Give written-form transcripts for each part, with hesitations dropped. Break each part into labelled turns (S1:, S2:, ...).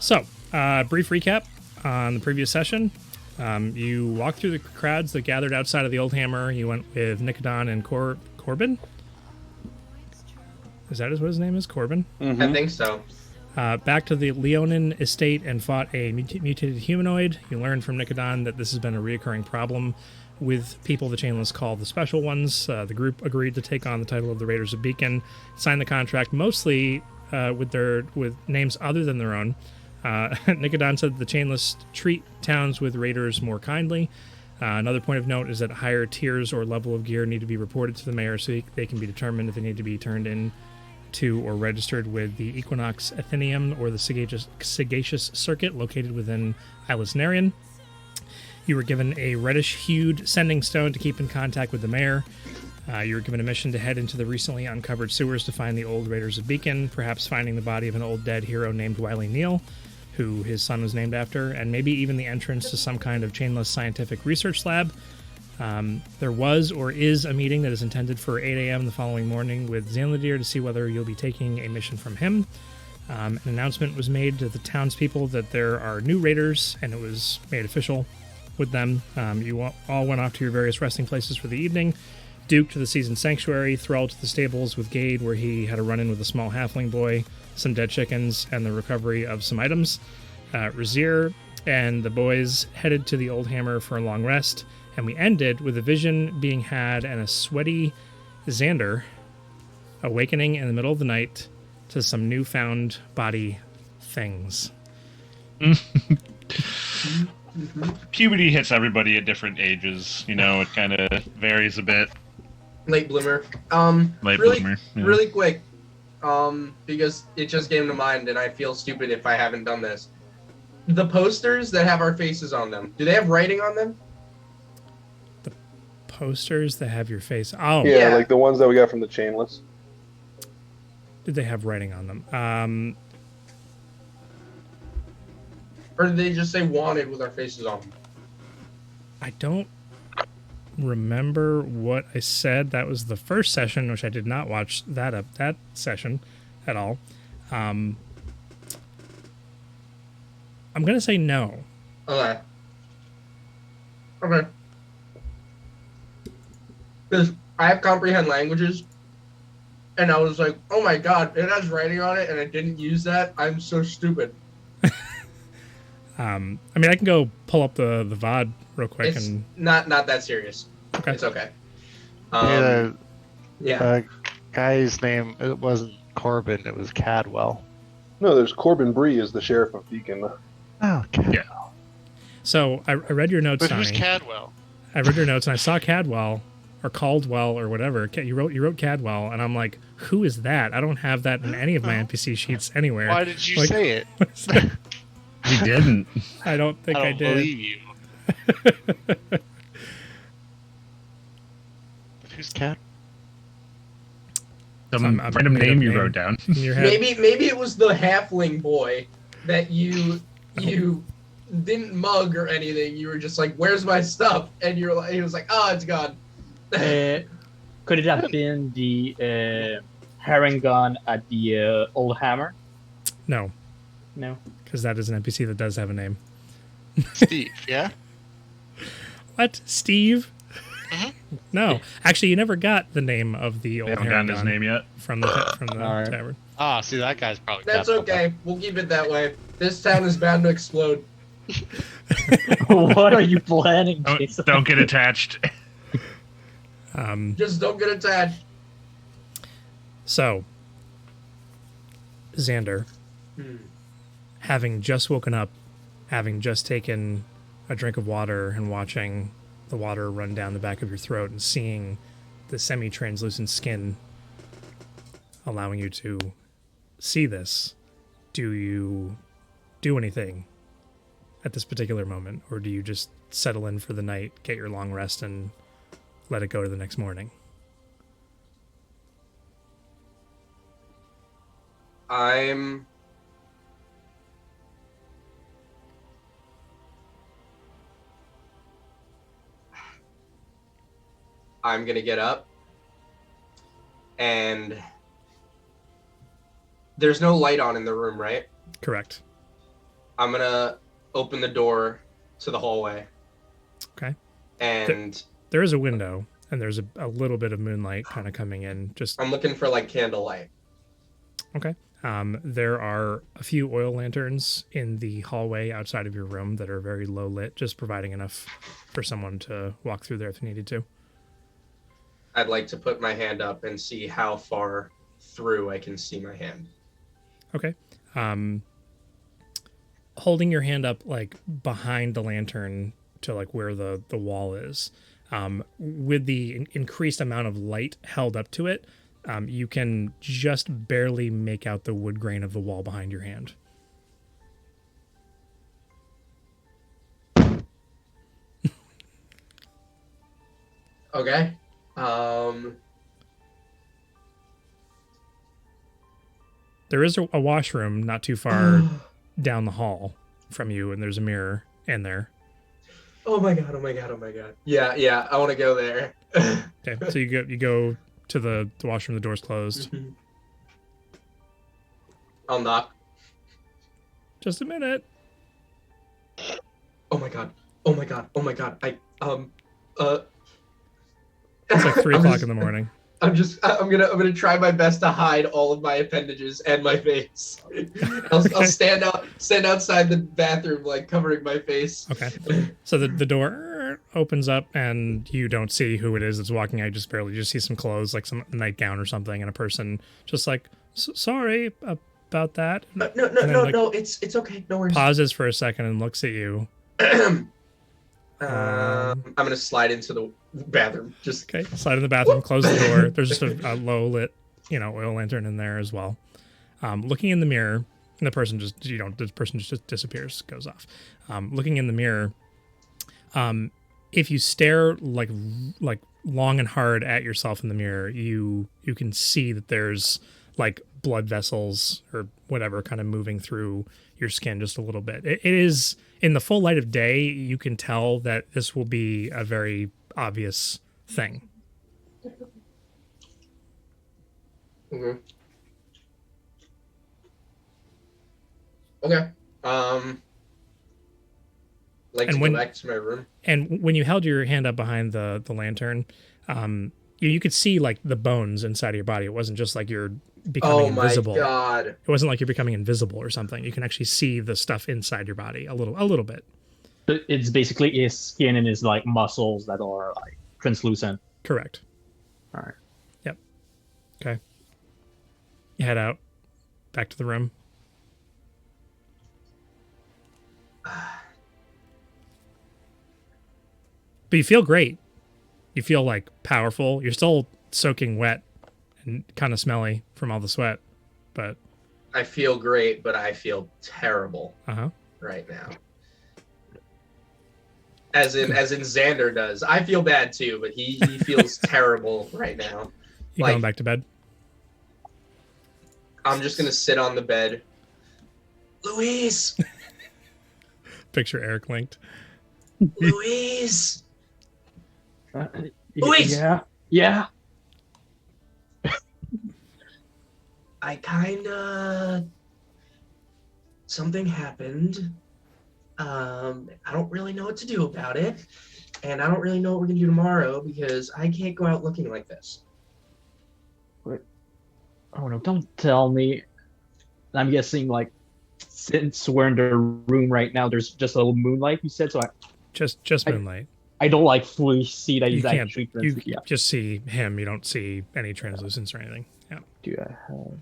S1: So, brief recap on the previous session. You walked through the crowds that gathered outside of the Old Hammer. You went with Nicodon and Corbin. Is that what his name is? Corbin?
S2: Mm-hmm.
S3: I think so.
S1: Back to the Leonin estate and fought a mutated humanoid. You learned from Nicodon that this has been a reoccurring problem with people the Chainless call the Special Ones. The group agreed to take on the title of the Raiders of Beacon, signed the contract mostly with names other than their own. Nicodon said the Chainless treat towns with raiders more kindly. Another point of note is that higher tiers or level of gear need to be reported to the mayor so they can be determined if they need to be turned in to or registered with the Equinox Athenium or the Sagacious Circuit located within Islas Narian. You were given a reddish-hued sending stone to keep in contact with the mayor. You were given a mission to head into the recently uncovered sewers to find the old Raiders of Beacon, perhaps finding the body of an old dead hero named Wiley Neal, who his son was named after, and maybe even the entrance to some kind of chainless scientific research lab. There was or is a meeting that is intended for 8 a.m. the following morning with Zanladir to see whether you'll be taking a mission from him. An announcement was made to the townspeople that there are new raiders, and it was made official with them. You all went off to your various resting places for the evening. Duke to the Seasoned Sanctuary, Thrall to the stables with Gade, where he had a run-in with a small halfling boy, some dead chickens, and the recovery of some items. Razir and the boys headed to the Old Hammer for a long rest, and we ended with a vision being had and a sweaty Xander awakening in the middle of the night to some newfound body things.
S4: Puberty hits everybody at different ages. You know, it kind of varies a bit.
S3: Late bloomer.
S4: Bloomer. Yeah.
S3: Really quick, because it just came to mind, and I feel stupid if I haven't done this. The posters that have our faces on them, do they have writing on them?
S1: The posters that have your face. Oh,
S2: Yeah, like the ones that we got from the Chainless.
S1: Did they have writing on them?
S3: Or did they just say wanted with our faces on them?
S1: I don't remember what I said. That was the first session, which I did not watch that session at all. I'm going to say no.
S3: Okay. Because I have comprehend languages, and I was like, oh my god, it has writing on it, and I didn't use that. I'm so stupid.
S1: I mean, I can go pull up the VOD real quick.
S3: It's
S1: and
S3: not that serious.
S1: Okay.
S3: It's okay.
S5: The guy's name, it wasn't Corbin, it was Cadwell.
S2: No, there's Corbin Bree is the sheriff of Beacon.
S5: Oh, Cadwell.
S4: Yeah.
S1: So I read your notes,
S5: But who's
S1: Donnie.
S5: Cadwell?
S1: I read your notes, and I saw Cadwell, or Caldwell, or whatever. You wrote Cadwell, and I'm like, who is that? I don't have that in any of my NPC sheets anywhere.
S5: Why did you say it?
S1: What is that?
S4: He didn't.
S1: I don't think I
S5: I don't
S1: did.
S5: believe you. Who's Cad?
S4: Some random name you wrote down.
S1: In your head.
S3: Maybe it was the halfling boy that you didn't mug or anything. You were just like, "Where's my stuff?" And you're like, he was like, "Oh, it's gone."
S6: Could it have been the herring gun at the Old Hammer?
S1: No,
S6: No.
S1: because that is an NPC that does have a name.
S5: Steve, yeah?
S1: What? Steve?
S5: Mhm.
S1: No. Actually, you never got the name of the
S4: They
S1: old
S4: haven't gotten his
S1: Haragon
S4: name yet.
S1: from the
S6: Alright.
S1: tavern.
S5: Ah, see, that guy's probably
S3: That's
S5: Cadwell.
S3: okay. We'll keep it that way. This town is bound to explode.
S6: What are you planning, Jason?
S4: Don't get attached.
S3: Just don't get attached.
S1: So, Xander, having just woken up, having just taken a drink of water and watching the water run down the back of your throat and seeing the semi-translucent skin allowing you to see this, do you do anything at this particular moment, or do you just settle in for the night, get your long rest, and let it go to the next morning?
S3: I'm gonna get up, and there's no light on in the room, right?
S1: Correct.
S3: I'm gonna open the door to the hallway.
S1: Okay.
S3: And
S1: There is a window, and there's a little bit of moonlight kind of coming in. Just
S3: I'm looking for like candlelight.
S1: okay. There are a few oil lanterns in the hallway outside of your room that are very low lit, just providing enough for someone to walk through there if they needed to.
S3: I'd like to put my hand up and see how far through I can see my hand.
S1: Okay. Holding your hand up like behind the lantern to like where the wall is, with the increased amount of light held up to it, you can just barely make out the wood grain of the wall behind your hand.
S3: Okay.
S1: There is a washroom not too far down the hall from you, and there's a mirror in there.
S3: Oh my god, oh my god, oh my god. Yeah, I want to go there.
S1: Okay, so you go to the washroom, the door's closed.
S3: I'll knock.
S1: Just a minute.
S3: Oh my god. Oh my god. Oh my god.
S1: It's like 3
S3: I'm
S1: o'clock
S3: just-
S1: in the morning.
S3: I'm gonna try my best to hide all of my appendages and my face. I'll stand outside the bathroom, like covering my face.
S1: Okay. So the door opens up and you don't see who it is that's walking out. You just barely see some clothes, like some nightgown or something, and a person just like, sorry about that.
S3: No,
S1: then,
S3: it's okay. No worries.
S1: Pauses for a second and looks at you.
S3: I'm gonna slide into the bathroom. Just
S1: Okay, slide in the bathroom, close the door. There's just a low lit, oil lantern in there as well. Looking in the mirror, and the person just disappears, goes off. Looking in the mirror, if you stare like long and hard at yourself in the mirror, you can see that there's like blood vessels or whatever kind of moving through your skin just a little bit. It is in the full light of day. You can tell that this will be a very obvious thing.
S3: Okay. Like
S1: And
S3: to
S1: when-
S3: go back to my room.
S1: And when you held your hand up behind the lantern, you could see like the bones inside of your body. It wasn't just like you're becoming
S3: Oh my
S1: invisible.
S3: god.
S1: It wasn't like you're becoming invisible or something. You can actually see the stuff inside your body a little bit.
S6: It's basically his skin and his like muscles that are like translucent.
S1: Correct.
S6: All right.
S1: Yep. Okay. You head out, back to the room. But you feel great. You feel like powerful. You're still soaking wet and kind of smelly from all the sweat, but
S3: I feel great, but I feel terrible
S1: uh-huh.
S3: right now. As in Xander does. I feel bad too, but he feels terrible right now.
S1: You
S3: Like-
S1: going back to bed?
S3: I'm just gonna sit on the bed. Louise!
S1: Picture Eric linked.
S3: Louise!
S6: Uh,
S3: Luis!
S6: Yeah.
S3: I kinda... Something happened. I don't really know what to do about it. And I don't really know what we're gonna do tomorrow because I can't go out looking like this.
S6: Oh no! Don't tell me. I'm guessing like since we're in the room right now, there's just a little moonlight. You said so.
S1: Just moonlight.
S6: I don't like fully see that
S1: You
S6: he's
S1: can't.
S6: actually
S1: You
S6: yeah.
S1: just see him. You don't see any translucence or anything. Yeah.
S6: Do I have?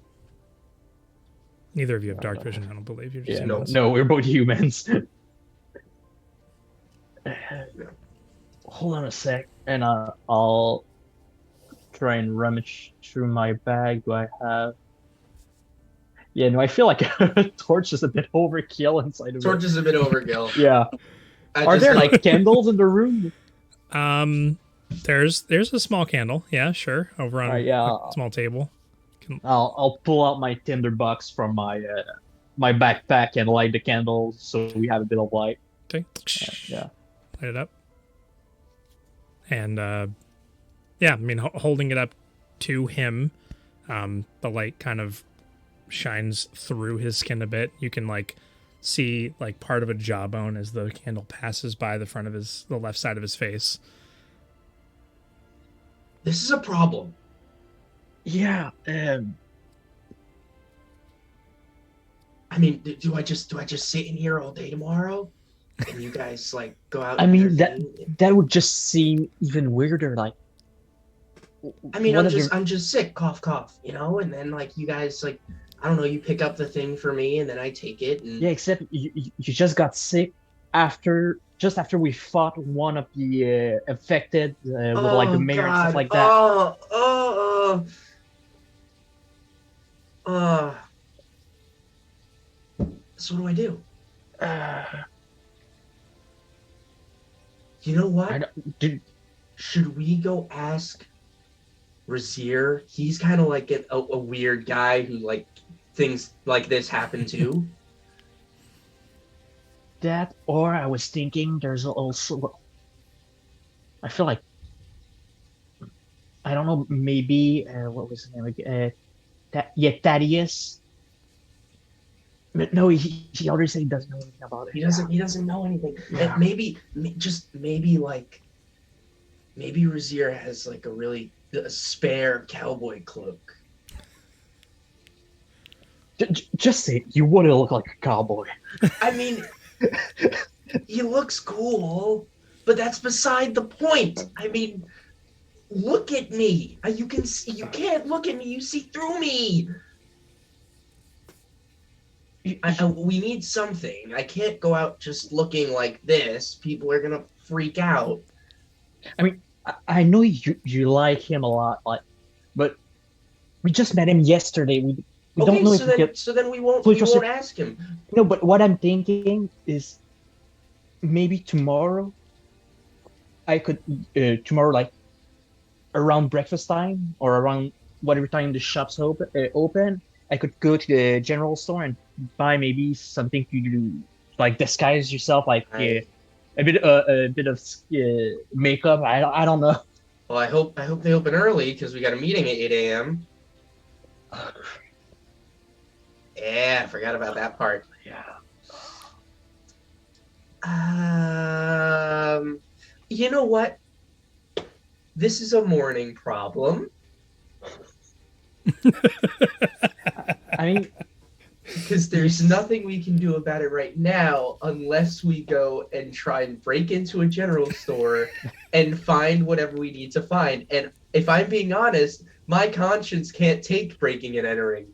S1: Neither of you have dark vision. I don't believe you're just
S6: Yeah,
S1: humans.
S6: no, we're both humans. Hold on a sec, and I'll try and rummage through my bag. Do I have? Yeah, no, I feel like a torch is a bit overkill inside of
S3: Torch
S6: it.
S3: is a bit overkill.
S6: Yeah. Are there like candles in the room?
S1: There's a small candle. Yeah, sure. Over on
S6: yeah.
S1: a small table.
S6: I'll pull out my tinderbox from my my backpack and light the candle so we have a bit of light.
S1: Okay.
S6: Yeah.
S1: Light it up. And yeah, I mean, holding it up to him, the light kind of shines through his skin a bit. You can like see like part of a jawbone as the candle passes by the left side of his face.
S3: This is a problem.
S6: Yeah.
S3: I mean, do I just sit in here all day tomorrow, and you guys like go out?
S6: I
S3: and do
S6: mean,
S3: your
S6: that
S3: thing?
S6: that would just seem even weirder. Like,
S3: I mean,
S6: one
S3: I'm
S6: of your-
S3: just sick, cough, cough, and then like you guys like, I don't know, you pick up the thing for me, and then I take it, and
S6: Yeah, except you just got sick just after we fought one of the affected with like the
S3: oh
S6: mayor and stuff
S3: god,
S6: like that.
S3: uh. So what do I do? You know
S6: I
S3: what?
S6: don't, dude,
S3: Should we go ask Razir? He's kind of like a weird guy who like things like this happen to.
S6: that, or I was thinking there's also, I feel like, I don't know, maybe what was his name again? Thaddeus. But no, he already said he doesn't know anything about it.
S3: He doesn't know anything.
S6: Yeah.
S3: And maybe like maybe Razir has like a spare cowboy cloak.
S6: Just say it. You wouldn't look like a cowboy.
S3: I mean, he looks cool, but that's beside the point. I mean, look at me. You can't look at me. You see through me. We need something. I can't go out just looking like this. People are gonna freak out.
S6: I mean, I know you like him a lot, like, but we just met him yesterday. We don't know if we can.
S3: So then we won't ask him.
S6: No, but what I'm thinking is maybe tomorrow. I could tomorrow, like around breakfast time or around whatever time the shops open. I could go to the general store and buy maybe something to do, like disguise yourself, like a bit of makeup. I don't know.
S3: Well, I hope they open early because we got a meeting at 8 a.m. Yeah, I forgot about that part.
S6: Yeah.
S3: You know what? This is a morning problem.
S6: I mean,
S3: because there's nothing we can do about it right now unless we go and try and break into a general store and find whatever we need to find. And if I'm being honest, my conscience can't take breaking and entering.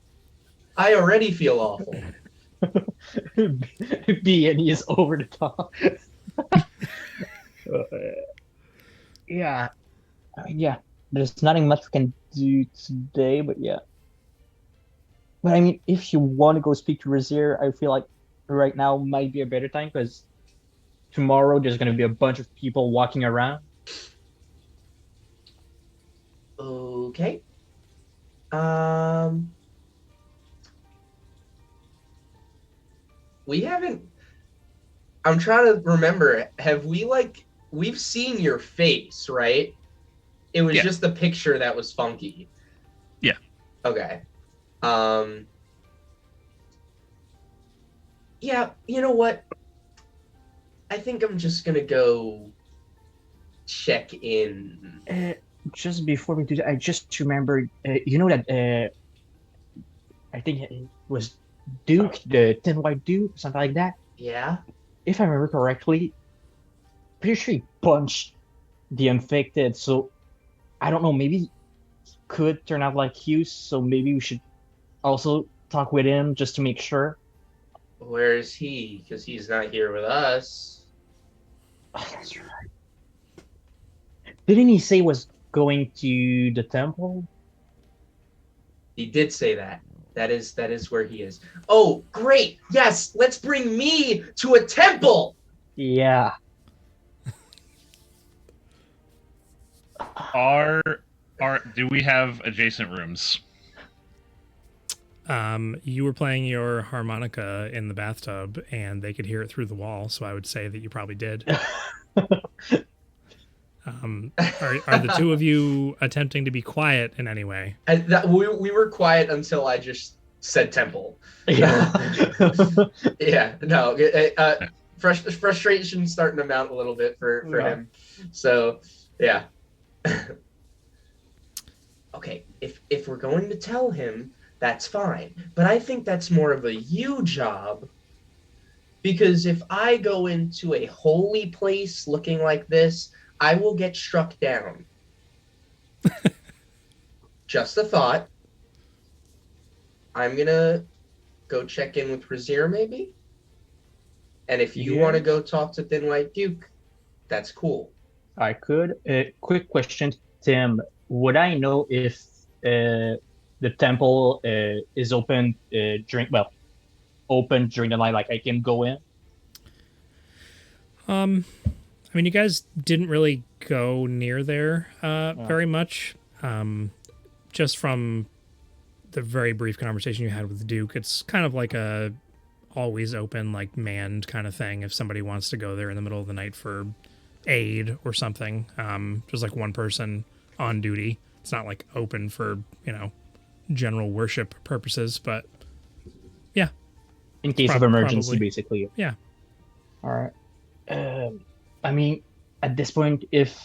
S3: I already feel awful.
S6: B&E is over the top. Yeah. I mean, yeah. There's nothing much we can do today, but yeah. But I mean, if you want to go speak to Razir, I feel like right now might be a better time because tomorrow there's going to be a bunch of people walking around.
S3: Okay. We haven't. I'm trying to remember. Have we we've seen your face, right? It was just the picture that was funky.
S4: Yeah.
S3: Okay. Yeah, you know what? I think I'm just gonna go check in.
S6: Just before we do that, I just remembered, you know that I think it was Duke, the Tin White Duke, something like that.
S3: Yeah?
S6: If I remember correctly, pretty sure he punched the infected, so I don't know, maybe he could turn out like Hughes, so maybe we should also talk with him just to make sure.
S3: Where is he? Because he's not here with us.
S6: Oh, that's right. Didn't he say he was going to the temple?
S3: He did say that. That is where he is. Oh, great! Yes, let's bring me to a temple.
S6: Yeah.
S4: Do we have adjacent rooms?
S1: You were playing your harmonica in the bathtub, and they could hear it through the wall. So I would say that you probably did. Are the two of you attempting to be quiet in any way?
S3: We were quiet until I just said temple.
S6: Yeah.
S3: Yeah, no, frustration starting to mount a little bit for
S6: Yeah.
S3: him. So, yeah. Okay, if we're going to tell him, that's fine. But I think that's more of a you job. Because if I go into a holy place looking like this, I will get struck down. Just a thought. I'm gonna go check in with Brazier, maybe? And if you want to go talk to Thin White Duke, that's cool.
S6: I could. Quick question, Tim. Would I know if the temple is open open during the night? Like I can go in?
S1: I mean, you guys didn't really go near there very much. Just from the very brief conversation you had with the Duke, it's kind of like a always open, like manned kind of thing. If somebody wants to go there in the middle of the night for aid or something, just like one person on duty. It's not like open for, general worship purposes, but yeah.
S6: In case of emergency,
S1: probably.
S6: basically.
S1: Yeah.
S6: All right. I mean, at this point, if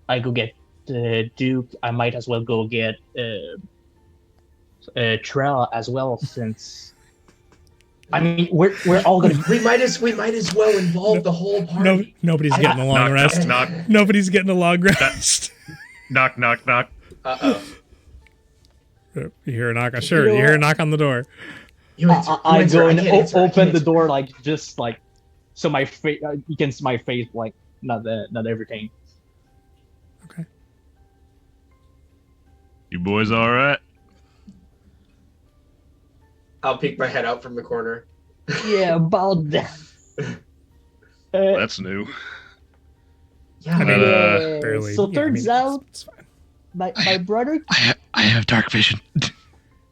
S6: I go get Duke, I might as well go get Trell as well, since I mean we're all gonna.
S3: We might as well involve the whole party.
S1: Nobody's getting a long rest.
S4: Knock.
S1: Nobody's getting a long rest.
S4: Knock.
S3: Uh-oh.
S1: You hear a knock. Sure, you hear a knock on the door.
S6: I go and open the
S3: answer.
S6: door, like just like so my face you can see my face, like not everything.
S1: Okay.
S4: You boys all right?
S3: I'll peek my head out from the corner.
S6: Yeah, about that.
S4: That's new.
S3: Yeah,
S1: I mean,
S6: Yeah,
S1: barely.
S6: so turns out
S1: it's fine.
S6: my brother.
S4: I have dark vision.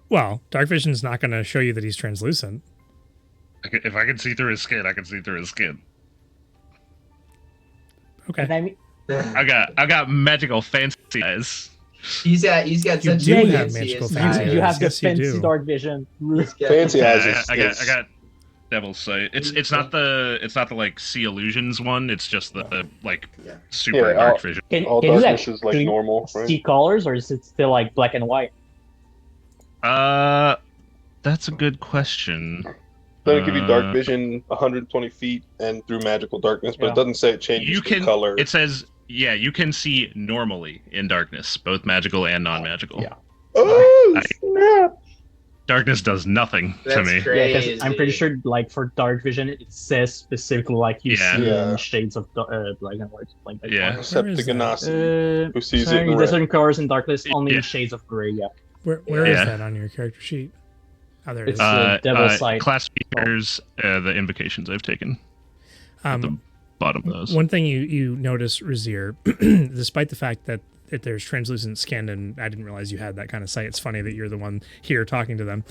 S1: Well, dark vision's not going to show you that he's translucent.
S4: If I can see through his skin, I can see through his skin.
S1: Okay.
S6: And I mean,
S4: I got magical fancy eyes.
S3: he's got
S1: You
S3: such
S1: do
S3: fancy
S1: have magical
S3: eyes.
S1: fancy
S6: you have the
S1: Yes, you
S6: fancy
S1: do.
S6: dark vision.
S3: He's got-
S2: Fancy eyes.
S4: I
S2: is-
S4: got devil's sight. It's not the like see illusions one. It's just the like
S3: Yeah.
S4: super
S2: Yeah,
S4: dark vision.
S6: Can
S2: All
S6: you
S2: darkness is like
S6: actually
S2: normal, right?
S6: see colors, or is it still like black and white?
S4: That's a good question.
S2: That'll give you dark vision 120 feet and through magical darkness, but
S6: Yeah.
S2: it doesn't say it changes
S4: You can
S2: the color.
S4: It says you can see normally in darkness, both magical and non-magical.
S6: Yeah.
S2: Oh,
S4: I-
S2: snap!
S4: Darkness does nothing to
S3: That's
S4: me.
S6: Yeah,
S3: crazy.
S6: because I'm pretty sure, like for dark vision, it says specifically like you
S4: Yeah.
S6: see
S2: Yeah.
S6: in shades of black and white, like that.
S4: Yeah.
S2: Except
S1: Where
S2: the
S1: is that?
S2: Ganassi, who sees it
S6: sorry,
S2: in
S6: there's
S2: red.
S6: certain colors in darkness, only
S4: Yeah.
S6: in shades of gray. Yeah,
S1: Where is
S4: Yeah.
S1: that on your character sheet? Oh, there it is.
S6: It's devil's sight.
S4: Class features, the invocations I've taken. the bottom of those.
S1: One thing you notice, Razier, despite the fact that there's translucent skin, and I didn't realize you had that kind of sight. It's funny that you're the one here talking to them.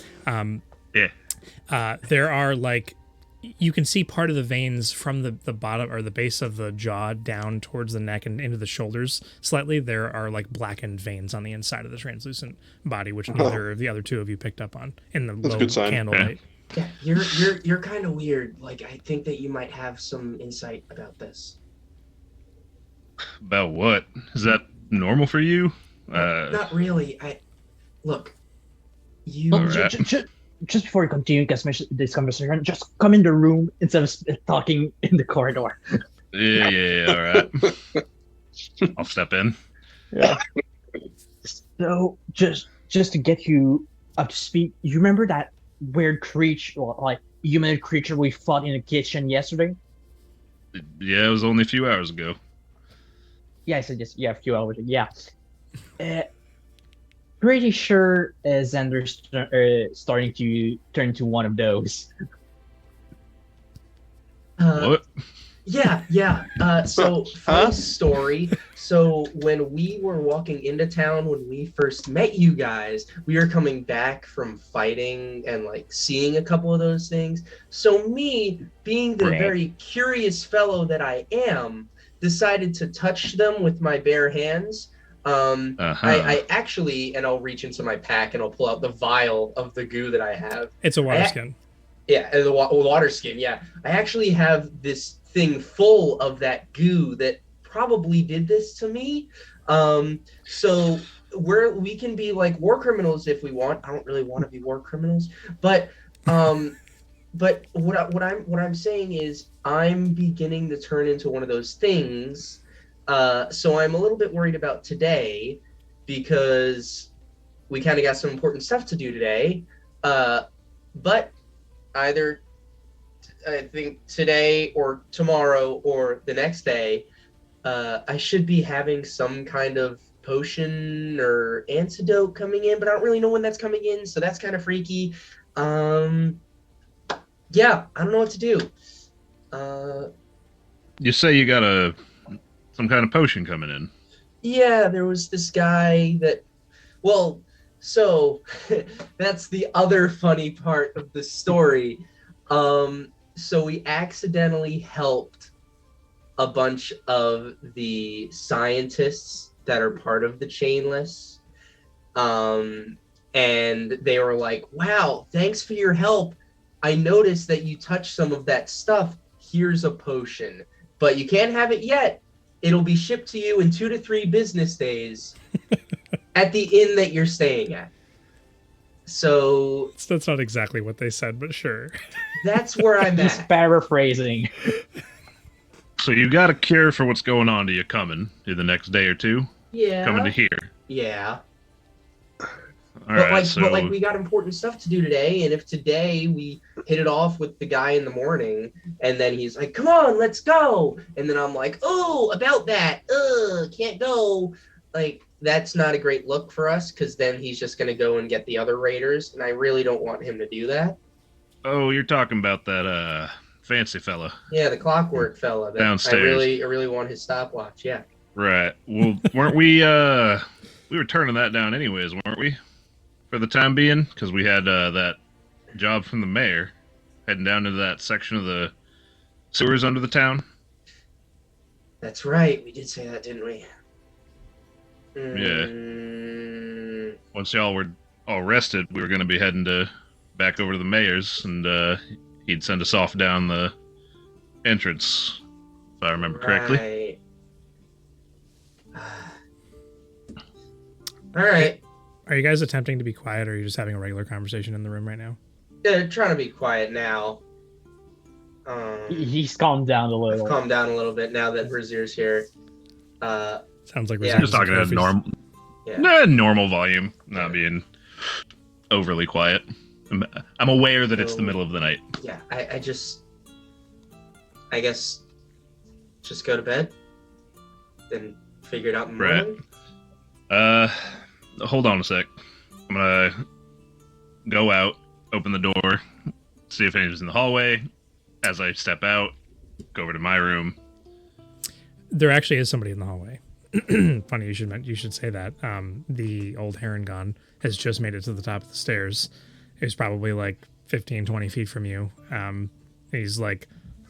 S1: There are like, you can see part of the veins from the bottom or the base of the jaw down towards the neck and into the shoulders slightly. There are like blackened veins on the inside of the translucent body, which neither of the other two of you picked up on in the
S2: That's a
S1: low
S2: good sign.
S1: candlelight.
S3: Yeah, you're kind of weird. Like, I think that you might have some insight about this.
S4: About what? Is that normal for you?
S3: Not really. Look, you.
S4: All right.
S6: Just before we continue this conversation, just come in the room instead of talking in the corridor.
S4: Yeah, all right. I'll step in.
S6: Yeah. So just to get you up to speed, you remember that weird creature, like human creature we fought in the kitchen yesterday?
S4: Yeah, it was only a few hours ago.
S6: Yeah, I said just a few hours. Yeah. Pretty sure Xander's starting to turn to one of those.
S4: What?
S3: Yeah. So, funny story. So, when we were walking into town, when we first met you guys, we were coming back from fighting and like seeing a couple of those things. So, me, being the
S4: Right.
S3: very curious fellow that I am, decided to touch them with my bare hands. I actually, and I'll reach into my pack and I'll pull out the vial of the goo that I have.
S1: It's a water skin.
S3: Yeah, the water skin. Yeah, I actually have this thing full of that goo that probably did this to me. So we can be like war criminals if we want. I don't really want to be war criminals, but what I'm saying is I'm beginning to turn into one of those things. So I'm a little bit worried about today because we kind of got some important stuff to do today. But either I think today or tomorrow or the next day, I should be having some kind of potion or antidote coming in, but I don't really know when that's coming in, so that's kind of freaky. Yeah, I don't know what to do.
S4: You say you got some kind of potion coming in.
S3: Yeah, there was this guy that, well, so that's the other funny part of the story. So we accidentally helped a bunch of the scientists that are part of the Chainless. And they were like, wow, thanks for your help. I noticed that you touched some of that stuff. Here's a potion. But you can't have it yet. It'll be shipped to you in 2 to 3 business days at the inn that you're staying at. So
S1: that's not exactly what they said, but sure.
S3: That's where I'm
S6: He's
S3: at.
S6: paraphrasing.
S4: So you got a cure for what's going on to you coming in the next day or two?
S3: Yeah.
S4: Coming to here.
S3: Yeah.
S4: All right,
S3: but we got important stuff to do today, and if today we hit it off with the guy in the morning, and then he's like, come on, let's go. And then I'm like, oh, about that. Can't go. Like, that's not a great look for us, because then he's just going to go and get the other raiders, and I really don't want him to do that.
S4: Oh, you're talking about that fancy fella.
S3: Yeah, the clockwork fella. That
S4: Downstairs.
S3: I really want his stopwatch, yeah.
S4: Right. Well, weren't we were turning that down anyways, weren't we? For the time being, because we had that job from the mayor heading down into that section of the sewers under the town.
S3: That's right. We did say that, didn't we?
S4: Yeah. Once y'all were all rested, we were going to be heading back over to the mayor's, and he'd send us off down the entrance, if I remember correctly.
S3: All right.
S1: Are you guys attempting to be quiet, or are you just having a regular conversation in the room right now?
S3: Yeah, trying to be quiet now.
S6: He's calmed down a little.
S3: I've calmed down a little bit now that Brazier's here.
S1: Sounds like
S3: Yeah.
S4: Just talking at normal volume, not being overly quiet. I'm aware that it's the middle of the night.
S3: Yeah, I guess just go to bed, then figure it out in the morning.
S4: Hold on a sec. I'm gonna go out, open the door, see if anyone's in the hallway. As I step out, go over to my room.
S1: There actually is somebody in the hallway. Funny you should say that. The old Heron has just made it to the top of the stairs. It was probably like 15, 20 feet from you. He's like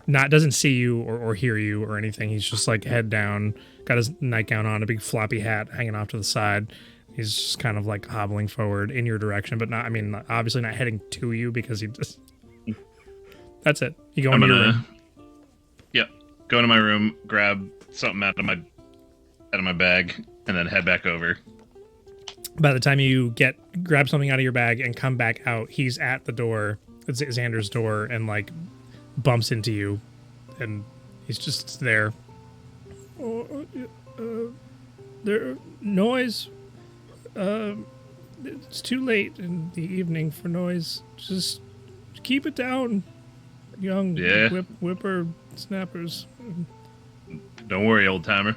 S1: doesn't see you or hear you or anything. He's just like head down, got his nightgown on, a big floppy hat hanging off to the side. He's just kind of like hobbling forward in your direction, but obviously not heading to you because he just. That's it. You go into your room.
S4: Yep. Go into my room, grab something out of my bag, and then head back over.
S1: By the time you grab something out of your bag and come back out, he's at the door. It's Xander's door, and like bumps into you, and he's just there. There noise. It's too late in the evening for noise. Just keep it down, young whipper snappers.
S4: Don't worry, old timer.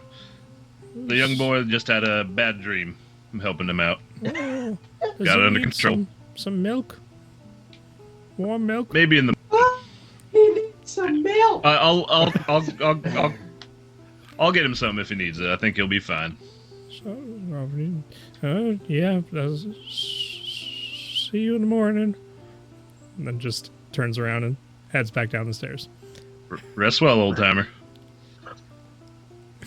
S4: The young boy just had a bad dream. I'm helping him out.
S1: Oh,
S4: got it under control.
S1: Some milk. Warm milk.
S4: Maybe in the.
S3: He needs some milk.
S4: I'll get him some if he needs it. I think he'll be fine.
S1: Yeah. See you in the morning. And then just turns around and heads back down the stairs.
S4: Rest well, old timer.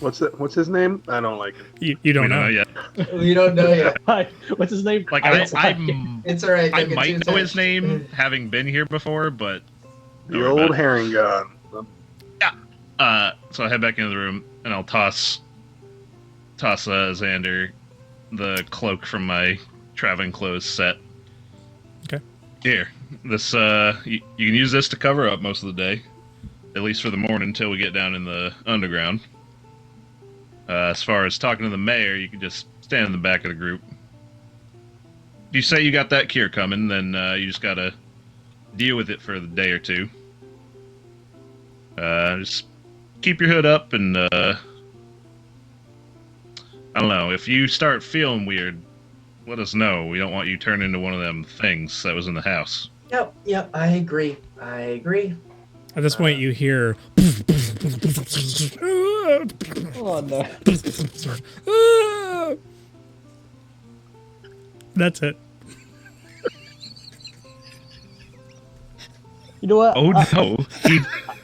S2: What's his name? I don't like it.
S1: You don't
S4: We
S1: know.
S4: yet.
S3: We don't know yet.
S6: Hi, what's his name?
S4: Like
S3: It's
S4: I
S3: all right.
S4: I
S3: don't get
S4: might
S3: too
S4: know his
S3: attached.
S4: name, having been here before, but
S2: The
S4: Don't worry
S2: old
S4: about
S2: herring god.
S4: so I head back into the room and I'll toss Xander the cloak from my traveling clothes set.
S1: Okay.
S4: Here, this you can use this to cover up most of the day, at least for the morning until we get down in the underground. As far as talking to the mayor, you can just stand in the back of the group. If you say you got that cure coming, then you just gotta deal with it for the day or two. Just keep your hood up and I don't know, if you start feeling weird, let us know. We don't want you turning into one of them things that was in the house.
S3: Yep. I agree.
S1: At this point, you hear.
S6: Oh no.
S1: That's it.
S6: You know what?
S4: Oh no,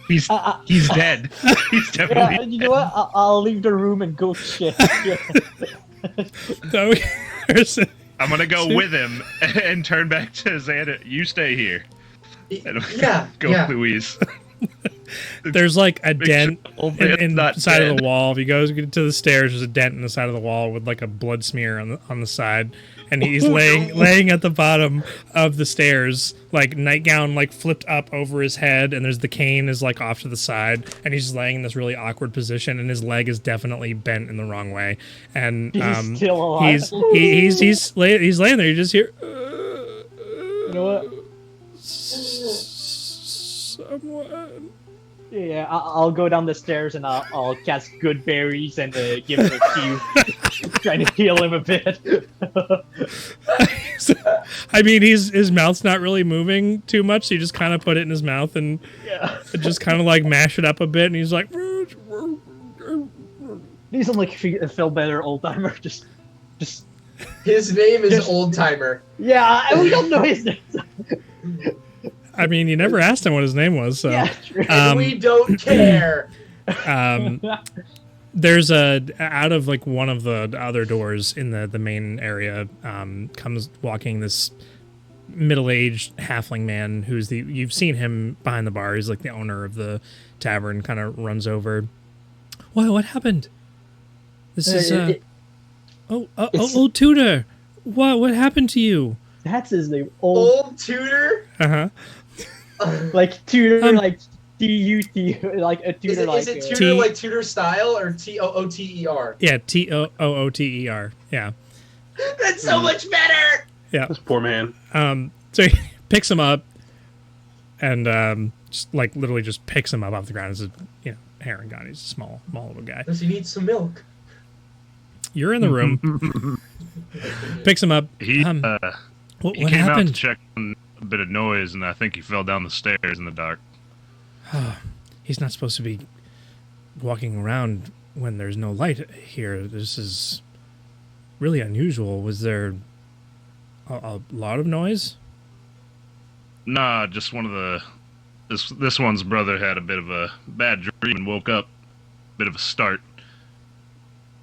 S4: he's dead. He's definitely
S6: Yeah, you know what? I'll leave the room and go check.
S1: So,
S4: I'm gonna go with him and turn back to Xander. You stay here. And
S3: Yeah.
S4: go,
S3: Yeah.
S4: Louise.
S1: there's like a
S4: Make
S1: dent
S4: sure old
S1: in
S4: man's
S1: the
S4: not
S1: side of
S4: dead.
S1: the wall. If you go to the stairs, there's a dent in the side of the wall with like a blood smear on the side, and he's laying at the bottom of the stairs, like nightgown like flipped up over his head, and there's the cane is like off to the side, and he's just laying in this really awkward position, and his leg is definitely bent in the wrong way, and
S6: He's still alive.
S1: he's laying there. You just hear.
S6: You know what?
S1: Someone.
S6: Yeah, I'll go down the stairs and I'll cast good berries and give him a few, trying to heal him a bit.
S1: I mean, his mouth's not really moving too much, so you just kind of put it in his mouth and
S6: Yeah.
S1: just kind of like mash it up a bit, and he's like,
S6: He's on like feel better old timer. Just.
S3: His name is
S6: Just-
S3: Old Timer.
S6: Yeah, we don't know his name.
S1: I mean, you never asked him what his name was, so.
S6: Yeah, true.
S3: We don't care.
S1: There's out of like one of the other doors in the main area comes walking this middle-aged halfling man who's you've seen him behind the bar. He's like the owner of the tavern. Kind of runs over. What happened? This is old Tudor. What happened to you?
S6: That's his name. Old,
S3: Tutor.
S6: like tutor, like T-U-T, like a tutor,
S3: Is it tutor
S1: T-
S3: like tutor style or Tooter?
S1: Yeah, Tooter. Yeah.
S3: That's so much better.
S1: Yeah.
S2: This poor man.
S1: So he picks him up and just like literally just picks him up off the ground. It's a herring god. He's a small little guy.
S3: Does he need some milk?
S1: You're in the room. Picks him up.
S4: He
S1: What
S4: came out to
S1: happened?
S4: check on a bit of noise, and I think he fell down the stairs in the dark.
S1: He's not supposed to be walking around when there's no light here. This is really unusual. Was there a lot of noise?
S4: Nah, just one of the this one's brother had a bit of a bad dream and woke up. Bit of a start.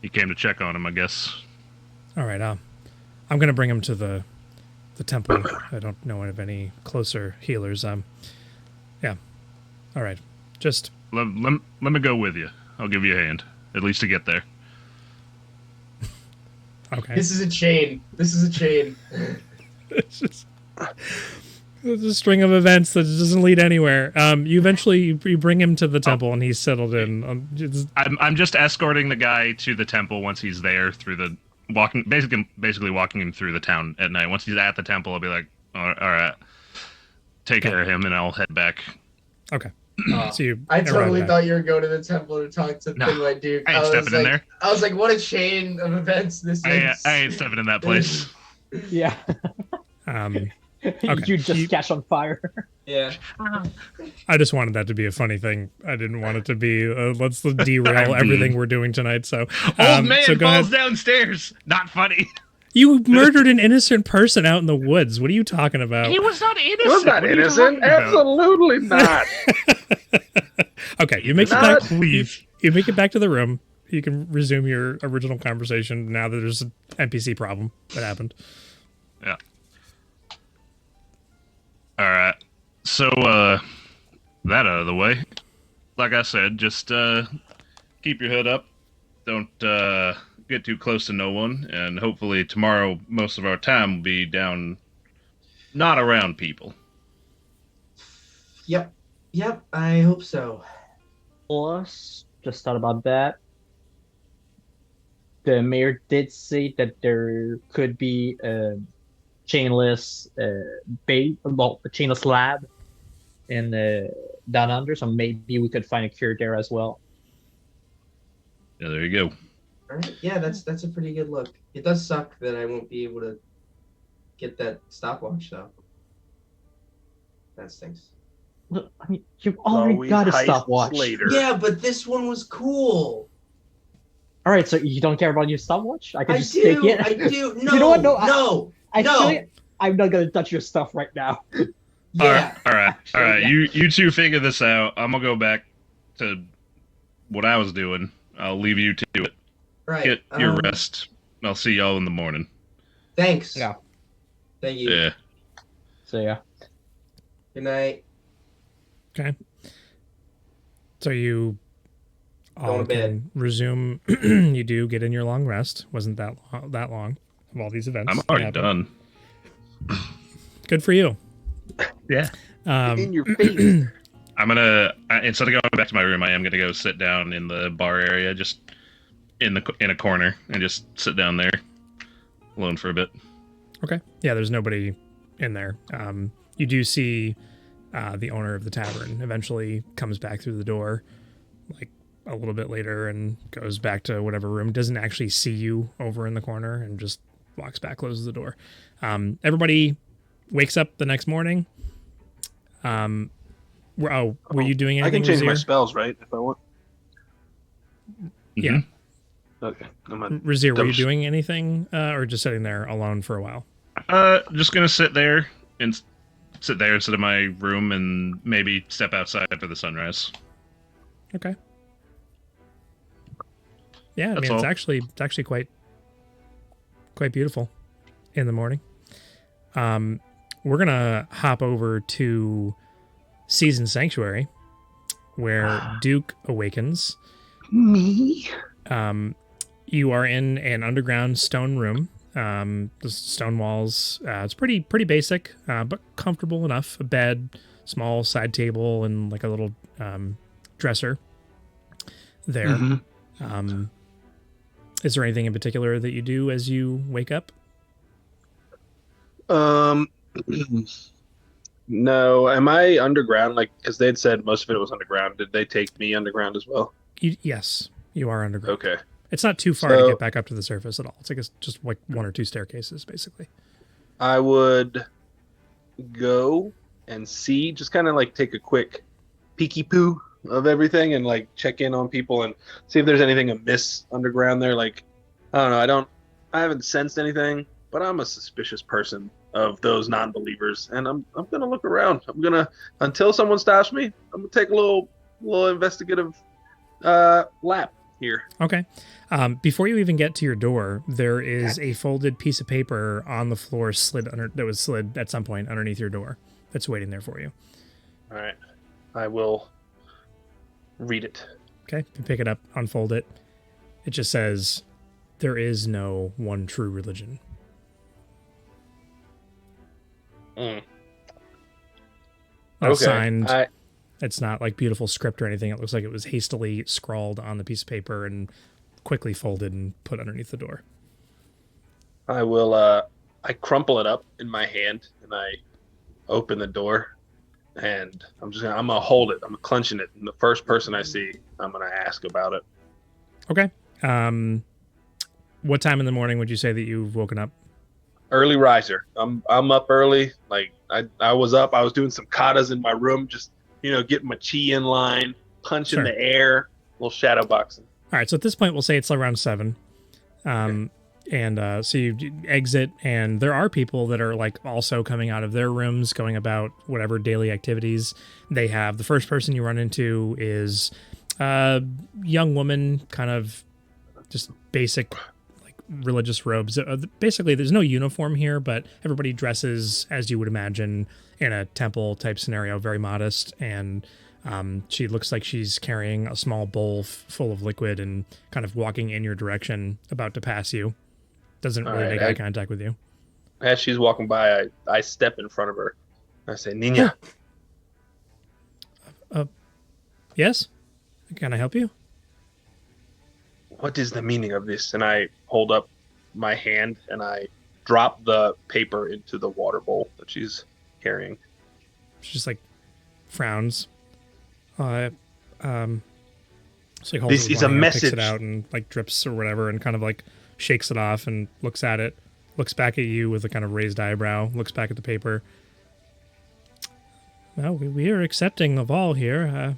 S4: He came to check on him, I guess.
S1: All right. I'm gonna bring him to the temple. I don't know of any closer healers. Yeah. All right. Just
S4: Let me go with you. I'll give you a hand, at least to get there.
S1: okay.
S3: This is a chain.
S1: It's a string of events that doesn't lead anywhere. You eventually you bring him to the temple and he's settled in.
S4: I'm just escorting the guy to the temple once he's there through the basically walking him through the town at night. Once he's at the temple, I'll be like, all right, take care of him, and I'll head back.
S1: Okay. So you
S3: I
S1: arrive
S3: totally
S1: back.
S3: thought you were going to the temple to talk to
S4: No,
S3: Thin White Duke.
S4: I ain't stepping in there.
S3: I was like, what a chain of events this is.
S4: I ain't stepping in that place.
S6: Yeah.
S1: Okay.
S6: You just catch on fire.
S3: Yeah.
S1: I just wanted that to be a funny thing. I didn't want it to be let's derail everything we're doing tonight. So
S4: Old man
S1: so go
S4: falls
S1: ahead.
S4: downstairs. Not funny.
S1: You murdered an innocent person out in the woods. What are you talking about?
S4: He was not innocent.
S2: He was not
S4: What are you
S2: innocent.
S4: talking about?
S2: Absolutely not.
S1: Okay, you make it
S2: Not-
S1: back. You make it back to the room. You can resume your original conversation now that there's an NPC problem that happened.
S4: Yeah. All right. So, that out of the way. Like I said, just keep your head up. Don't get too close to no one, and hopefully tomorrow most of our time will be down, not around people.
S3: Yep. Yep, I hope so.
S6: Plus, just thought about that. The mayor did say that there could be a chainless a chainless lab in down under, so maybe we could find a cure there as well.
S4: Yeah, there you go.
S3: All right. Yeah, that's a pretty good look. It does suck that I won't be able to get that stopwatch though. That stinks.
S6: Look, I mean, you've already got a stopwatch.
S2: Later.
S3: Yeah, but this one was cool.
S6: All right, so you don't care about your stopwatch? I can
S3: I
S6: just
S3: do.
S6: take it.
S3: I do. No.
S6: You know what? No,
S3: No.
S6: Actually, I'm not gonna touch your stuff right now.
S3: Yeah.
S4: All right.
S6: Yeah.
S4: You two figure this out. I'm gonna go back to what I was doing. I'll leave you to it.
S3: Right.
S4: Get your rest. I'll see y'all in the morning.
S3: Thanks.
S6: Yeah.
S3: Thank you.
S4: Yeah.
S6: So yeah.
S3: Good night.
S1: Okay. So you all
S3: Going to bed.
S1: can resume. You do get in your long rest. Wasn't that long of all these events.
S4: I'm already
S1: that happened.
S4: done.
S1: Good for you.
S4: Yeah.
S2: In your face.
S4: I'm gonna instead of going back to my room, I am gonna go sit down in the bar area, just in a corner, and just sit down there alone for a bit.
S1: Okay. Yeah, there's nobody in there. You do see the owner of the tavern eventually comes back through the door, like a little bit later, and goes back to whatever room. Doesn't actually see you over in the corner, and just walks back, closes the door. Everybody wakes up the next morning. Were you doing anything?
S2: I can change my
S1: Razir?
S2: spells, right? If I want.
S1: Yeah.
S2: Okay.
S1: Razir, were you doing anything, or just sitting there alone for a while?
S4: Just gonna sit there instead of my room, and maybe step outside for the sunrise.
S1: Okay. Yeah, I
S4: That's
S1: mean
S4: all.
S1: it's actually quite beautiful in the morning. We're gonna hop over to Season Sanctuary, where Duke awakens.
S2: Me?
S1: You are in an underground stone room. The stone walls. It's pretty basic, but comfortable enough. A bed, small side table, and like a little dresser there.
S2: Mm-hmm.
S1: Is there anything in particular that you do as you wake up?
S2: No. Am I underground? Like, because they'd said most of it was underground. Did they take me underground as well?
S1: Yes, you are underground.
S2: Okay.
S1: It's not too far to get back up to the surface at all. It's like just like one or two staircases, basically.
S2: I would go and see, just kind of like take a quick peeky poo of everything and like check in on people and see if there's anything amiss underground there. Like, I don't know. I haven't sensed anything, but I'm a suspicious person of those non-believers, and I'm gonna look around. Until someone stops me, I'm gonna take a little investigative lap here.
S1: Okay. Before you even get to your door, there is a folded piece of paper on the floor that was slid at some point underneath your door that's waiting there for you.
S2: All right. I will read it.
S1: Okay. You pick it up, unfold it. It just says, "There is no one true religion."
S2: Mm.
S1: Not
S2: Okay.
S1: signed. It's not like beautiful script or anything. It looks like it was hastily scrawled on the piece of paper and quickly folded and put underneath the door.
S2: I will I crumple it up in my hand and I open the door and I'm gonna hold it. I'm clenching it. And the first person I see, I'm gonna ask about it.
S1: Okay. What time in the morning would you say that you've woken up?
S2: Early riser. I'm up early. Like I was up, I was doing some katas in my room, just getting my chi in line, punching the air, a little shadow boxing.
S1: All right, so at this point, we'll say it's around 7. And so you exit, and there are people that are like also coming out of their rooms, going about whatever daily activities they have. The first person you run into is a young woman, kind of just basic like religious robes. Basically, there's no uniform here, but everybody dresses as you would imagine in a temple type scenario, very modest. And she looks like she's carrying a small bowl full of liquid and kind of walking in your direction, about to pass you. Doesn't really make eye contact with you.
S2: As she's walking by, I step in front of her. I say, Nina.
S1: Yes? Can I help you?
S2: What is the meaning of this? And I hold up my hand and I drop the paper into the water bowl that she's carrying.
S1: She just like frowns. So like holds
S2: This
S1: it with
S2: is
S1: one
S2: a
S1: hand,
S2: message.
S1: Picks it out and like drips or whatever, and kind of like shakes it off and looks at it. Looks back at you with a kind of raised eyebrow. Looks back at the paper. Well, we are accepting of all here.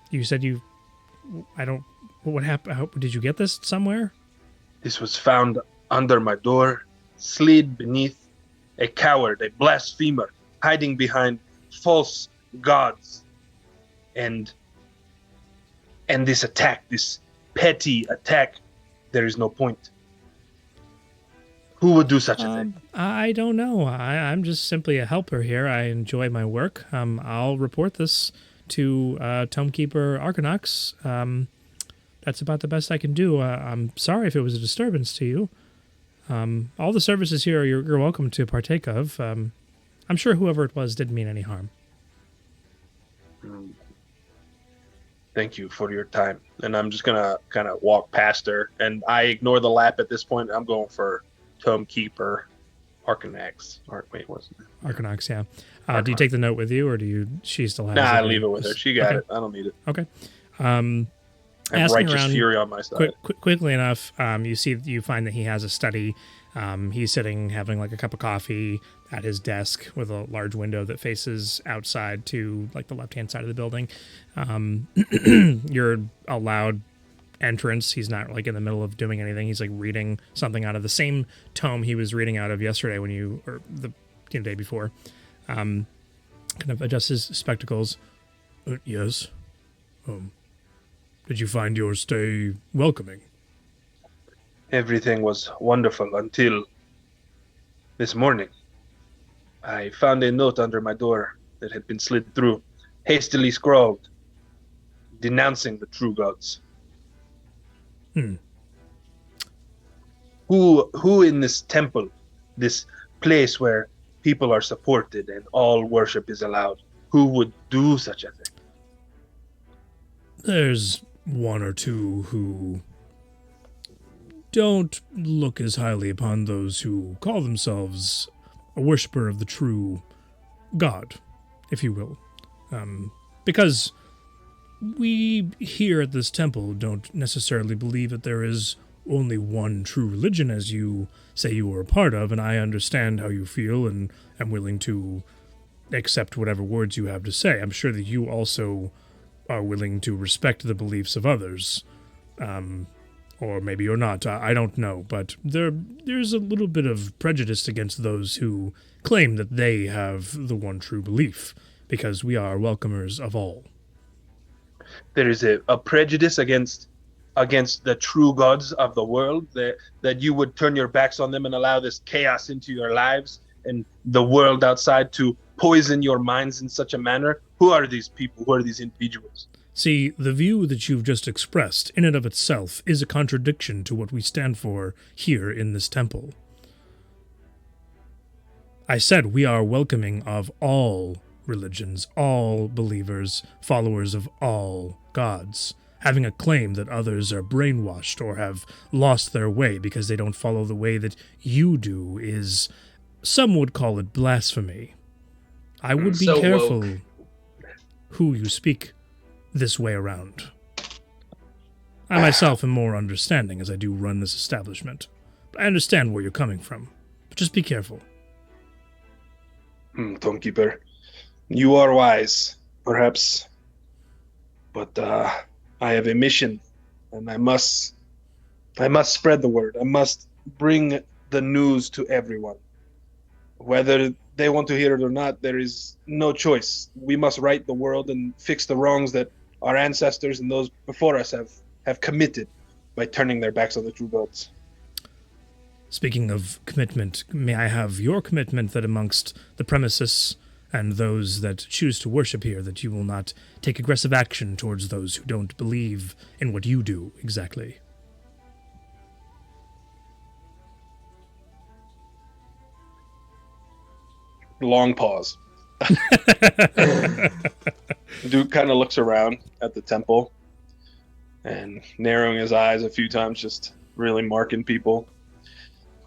S1: You said you. I don't. What happened? Did you get this somewhere?
S2: This was found under my door, slid beneath. A coward, a blasphemer, hiding behind false gods. And this attack, this petty attack, there is no point. Who would do such a thing?
S1: I don't know. I'm just simply a helper here. I enjoy my work. I'll report this to Tomekeeper Arcanox. That's about the best I can do. I'm sorry if it was a disturbance to you. All the services here you're welcome to partake of. I'm sure whoever it was didn't mean any harm.
S2: Thank you for your time. And I'm just gonna kind of walk past her, and I ignore the lap at this point. I'm going for Tomekeeper Arcanax. Wait, what's it?
S1: Arcanox, yeah. Do you take the note with you, or do you? She still has it?
S2: Nah, I leave it with her. She got it. I don't need it.
S1: Okay.
S2: I have
S1: Asking
S2: righteous
S1: around
S2: fury on my side.
S1: quickly enough, you find that he has a study. He's sitting having like a cup of coffee at his desk with a large window that faces outside to like the left-hand side of the building. You're allowed entrance. He's not like in the middle of doing anything. He's like reading something out of the same tome he was reading out of yesterday or the day before. Kind of adjusts his spectacles. Yes. Did you find your stay welcoming?
S2: Everything was wonderful until this morning. I found a note under my door that had been slid through, hastily scrawled, denouncing the true gods. Who in this temple, this place where people are supported and all worship is allowed, who would do such a thing?
S1: There's one or two who don't look as highly upon those who call themselves a worshiper of the true God, if you will. Because we here at this temple don't necessarily believe that there is only one true religion, as you say you are a part of, and I understand how you feel and am willing to accept whatever words you have to say. I'm sure that you also are willing to respect the beliefs of others. Or maybe you're not, I don't know, but there's a little bit of prejudice against those who claim that they have the one true belief, because we are welcomers of all.
S2: There is a prejudice against the true gods of the world, that you would turn your backs on them and allow this chaos into your lives and the world outside to poison your minds in such a manner. Who are these people? Who are these individuals?
S1: See, the view that you've just expressed, in and of itself, is a contradiction to what we stand for here in this temple. I said we are welcoming of all religions, all believers, followers of all gods. Having a claim that others are brainwashed or have lost their way because they don't follow the way that you do is, some would call it blasphemy. I would be
S3: So
S1: careful
S3: woke.
S1: who you speak this way around. I myself am more understanding as I do run this establishment. I understand where you're coming from, but just be careful.
S2: Tomekeeper, you are wise, perhaps, but I have a mission, and I must spread the word. I must bring the news to everyone. Whether they want to hear it or not, there is no choice. We must right the world and fix the wrongs that our ancestors and those before us have committed. by turning their backs on the true gods.
S1: Speaking of commitment, may I have your commitment that amongst the premises and those that choose to worship here, that you will not take aggressive action towards those who don't believe in what you do exactly?
S2: Long pause. Duke kind of looks around at the temple and narrowing his eyes a few times, just really marking people.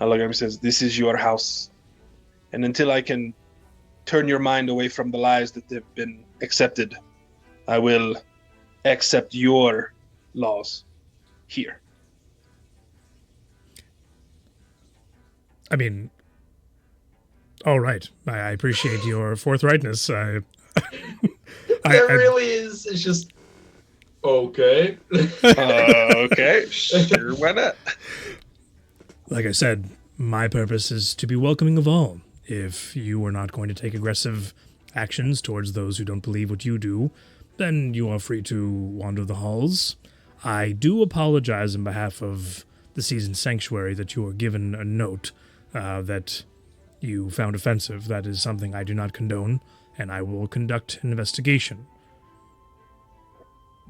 S2: I look at him and says, "This is your house. And until I can turn your mind away from the lies that have been accepted, I will accept your laws here."
S1: I mean, all right. I appreciate your forthrightness.
S3: That really is. It's just okay.
S2: Okay, sure, why not?
S1: Like I said, my purpose is to be welcoming of all. If you are not going to take aggressive actions towards those who don't believe what you do, then you are free to wander the halls. I do apologize on behalf of the Seasoned Sanctuary that you were given a note that you found offensive. That is something I do not condone, and I will conduct an investigation.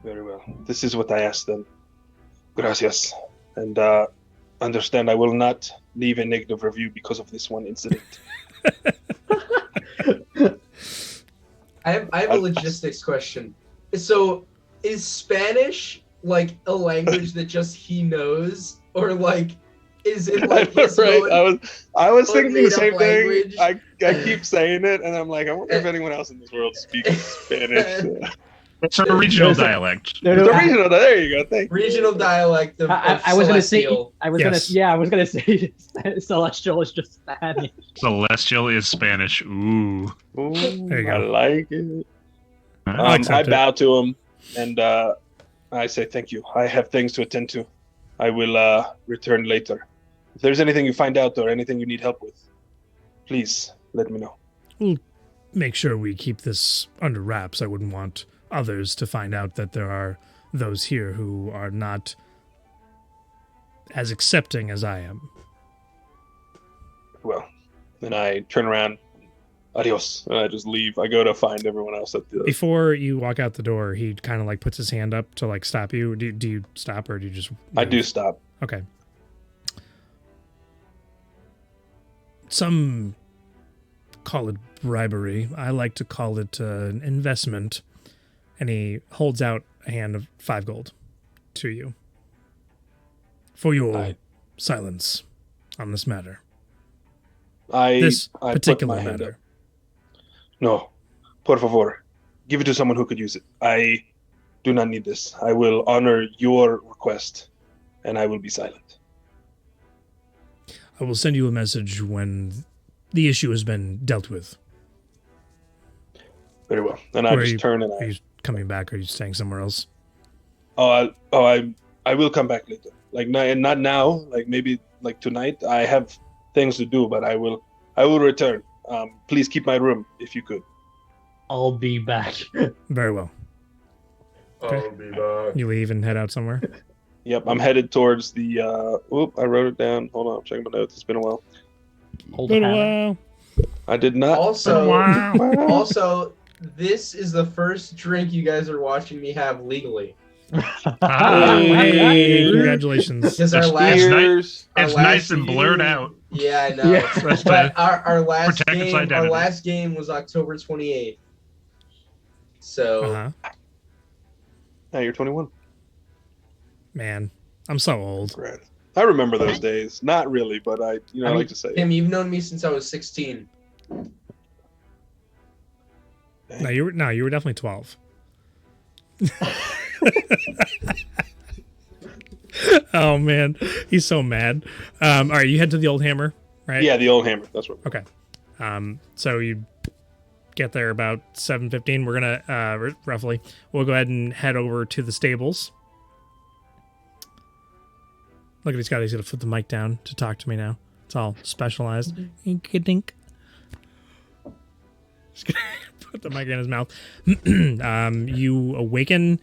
S2: Very well. This is what I asked them. Gracias. And understand I will not leave a negative review because of this one incident.
S3: I have a logistics question. So, is Spanish like a language that just he knows, or like is it like his
S2: right?
S3: own,
S2: I was thinking the
S3: made-up
S2: same thing.
S3: language?
S2: I keep saying it, and I'm like, I wonder if anyone else in this world speaks Spanish.
S4: It's a regional dialect.
S2: It's a regional. There you go. Thank you.
S3: regional dialect of
S6: I was gonna say.
S3: Celestial?
S6: I was
S1: Yes.
S6: gonna. Yeah, I was gonna say Celestial is just Spanish.
S4: Celestial is Spanish. Ooh.
S2: Ooh,
S1: There you
S2: I
S1: go.
S2: like it.
S1: I'll
S2: I
S1: accept it.
S2: bow to him, and I say thank you. I have things to attend to. I will return later. If there's anything you find out or anything you need help with, please let me know.
S1: We'll make sure we keep this under wraps. I wouldn't want others to find out that there are those here who are not as accepting as I am.
S2: Well, then I turn around. Adios. And I just leave. I go to find everyone else at the...
S1: Before you walk out the door, he kind of like puts his hand up to like stop you. Do you stop or do you just...
S2: I do stop.
S1: Okay. Some call it bribery. I like to call it an investment. And he holds out a hand of 5 gold to you for your silence on this matter. This
S2: I put
S1: particular
S2: my hand
S1: matter.
S2: up. No, por favor, give it to someone who could use it. I do not need this. I will honor your request, and I will be silent.
S1: I will send you a message when the issue has been dealt with.
S2: Very well. And I
S1: Or
S2: just turn and
S1: Are you coming back? Or are you staying somewhere else?
S2: I will come back later. Like not now. Like maybe like tonight. I have things to do, but I will return. Please keep my room if you could.
S6: I'll be back.
S1: Very well. Okay.
S3: I'll be back.
S1: You leave and head out somewhere?
S2: Yep, I'm headed towards the. I wrote it down. Hold on, I'm checking my notes. It's been a while.
S6: Hold
S1: Been a
S6: hammer.
S1: while.
S2: I did not.
S3: Also,
S1: Wow.
S3: also, this is the first drink you guys are watching me have legally.
S4: Ah,
S1: Hey, congratulations.
S3: Because our
S4: It's
S3: last,
S2: Cheers.
S3: our
S4: it's
S3: last
S4: nice and blurred out.
S3: Yeah, I know.
S6: Yeah.
S4: That's
S3: But
S4: the,
S3: our last
S4: protect its
S3: game, our
S4: identity.
S3: last game was October 28th. So
S1: Uh-huh.
S2: Now you're 21.
S1: Man, I'm so old.
S2: Great. I remember those days. Not really, but I
S3: mean,
S2: like to say.
S3: Tim, you've known me since I was 16.
S1: No, you were definitely 12. Oh man, he's so mad. All right, you head to the Old Hammer, right?
S2: Yeah, the old hammer. That's what.
S1: Okay. So you get there about 7:15. We're gonna roughly. We'll go ahead and head over to the stables. Look at this guy. He's gonna flip the mic down to talk to me now. It's all specialized. Ink-a-dink. Just gonna Put the mic in his mouth. You awaken.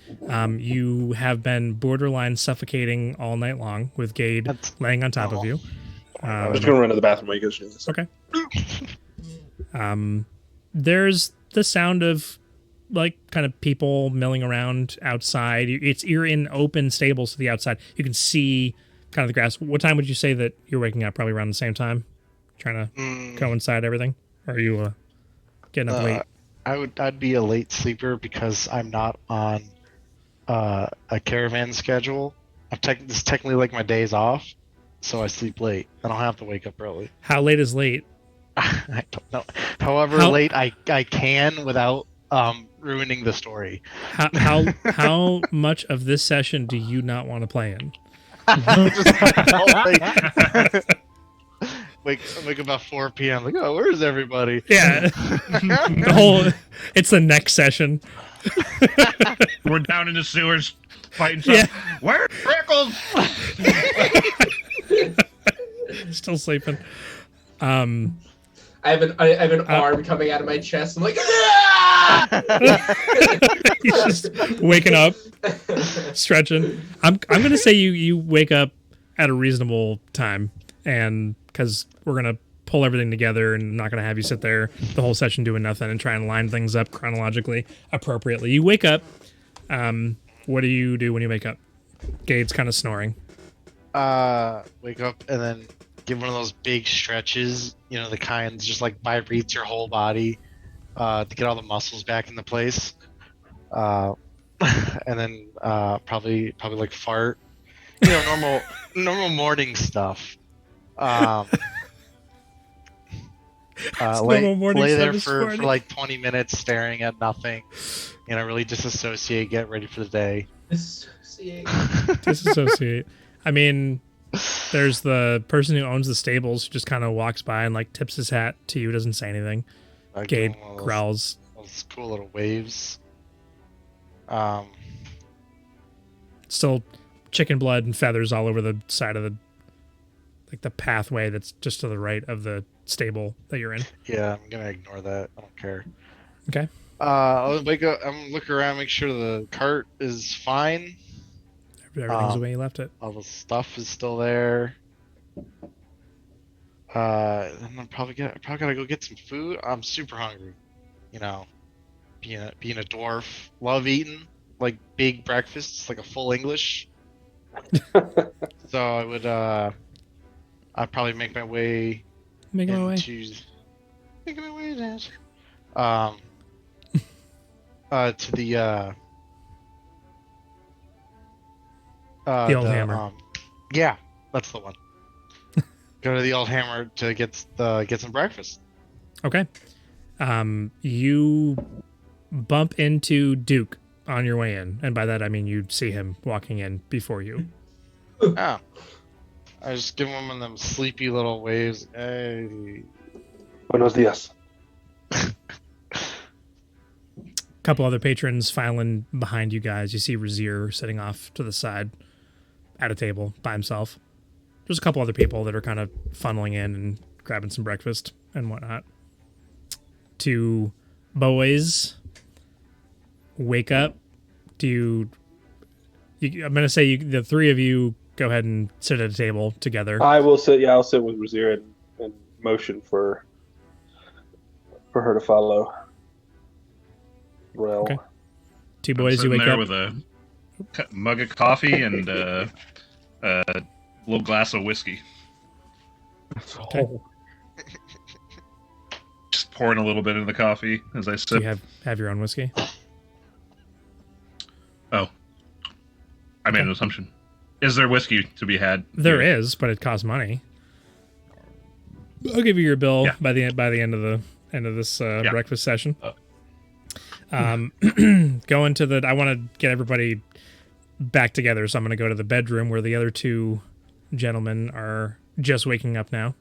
S1: You have been borderline suffocating all night long with Gade laying on top of you.
S2: I'm just gonna run to the bathroom while you guys do this.
S1: Okay. There's the sound of like kind of people milling around outside. You're in open stables to the outside. You can see kind of the grass. What time would you say that you're waking up? Probably around the same time, trying to coincide everything. Or are you getting up late?
S5: I'd be a late sleeper because I'm not on a caravan schedule. This is technically like my days off, so I sleep late. I don't have to wake up early.
S1: How late is late?
S5: I don't know. However late I can without ruining the story.
S1: How much of this session do you not want to play in?
S5: Wake about 4 p.m. Like, oh, where's everybody?
S1: Yeah, it's the next session.
S4: We're down in the sewers fighting stuff.
S1: Yeah.
S4: Where's Prickles?
S1: Still sleeping.
S3: I have an arm coming out of my chest. I'm like, ah!
S1: He's just waking up, stretching. I'm gonna say you wake up at a reasonable time, and because we're gonna pull everything together and I'm not gonna have you sit there the whole session doing nothing and try and line things up chronologically appropriately. You wake up. What do you do when you wake up? Gabe's kind of snoring.
S5: Wake up and then give one of those big stretches, the kind that just like vibrates your whole body to get all the muscles back into place. And then probably like fart, normal morning stuff. Lay there for like 20 minutes staring at nothing, really disassociate, get ready for the day.
S1: Disassociate. I mean, there's the person who owns the stables who just kind of walks by and like tips his hat to you, doesn't say anything. Gade growls.
S5: Those cool little waves.
S1: Still chicken blood and feathers all over the side of the pathway that's just to the right of the stable that you're in.
S5: Yeah, I'm gonna ignore that. I don't care.
S1: Okay.
S5: I'll wake up. I'm gonna look around, make sure the cart is fine.
S1: Everything's the way you left it.
S5: All the stuff is still there. I'm probably gotta go get some food. I'm super hungry. Being a dwarf, love eating like big breakfasts, like a full English. So I would I'd probably make my way.
S1: Making my way.
S5: Making my way, Dad. To the
S1: old hammer.
S5: Yeah, that's the one. Go to the old hammer to get some breakfast.
S1: Okay. You bump into Duke on your way in, and by that I mean you see him walking in before you.
S5: Oh. I just give him one of them sleepy little waves. Hey.
S2: Buenos dias.
S1: Couple other patrons filing behind you guys. You see Razir sitting off to the side at a table by himself. There's a couple other people that are kind of funneling in and grabbing some breakfast and whatnot. Two boys wake up. I'm going to say the three of you go ahead and sit at a table together.
S2: I will sit. Yeah, I'll sit with Razir and motion for her to follow. Well,
S1: okay. Two boys, you wake
S4: there
S1: up
S4: with a mug of coffee and a little glass of whiskey.
S1: Okay.
S4: Just pouring a little bit into the coffee as I sip.
S1: Do you have your own whiskey?
S4: Oh, I made an assumption. Is there whiskey to be had?
S1: There is, but it costs money. I'll give you your bill by the end of this breakfast session. Going to I want to get everybody back together, so I'm going to go to the bedroom where the other two gentlemen are just waking up now.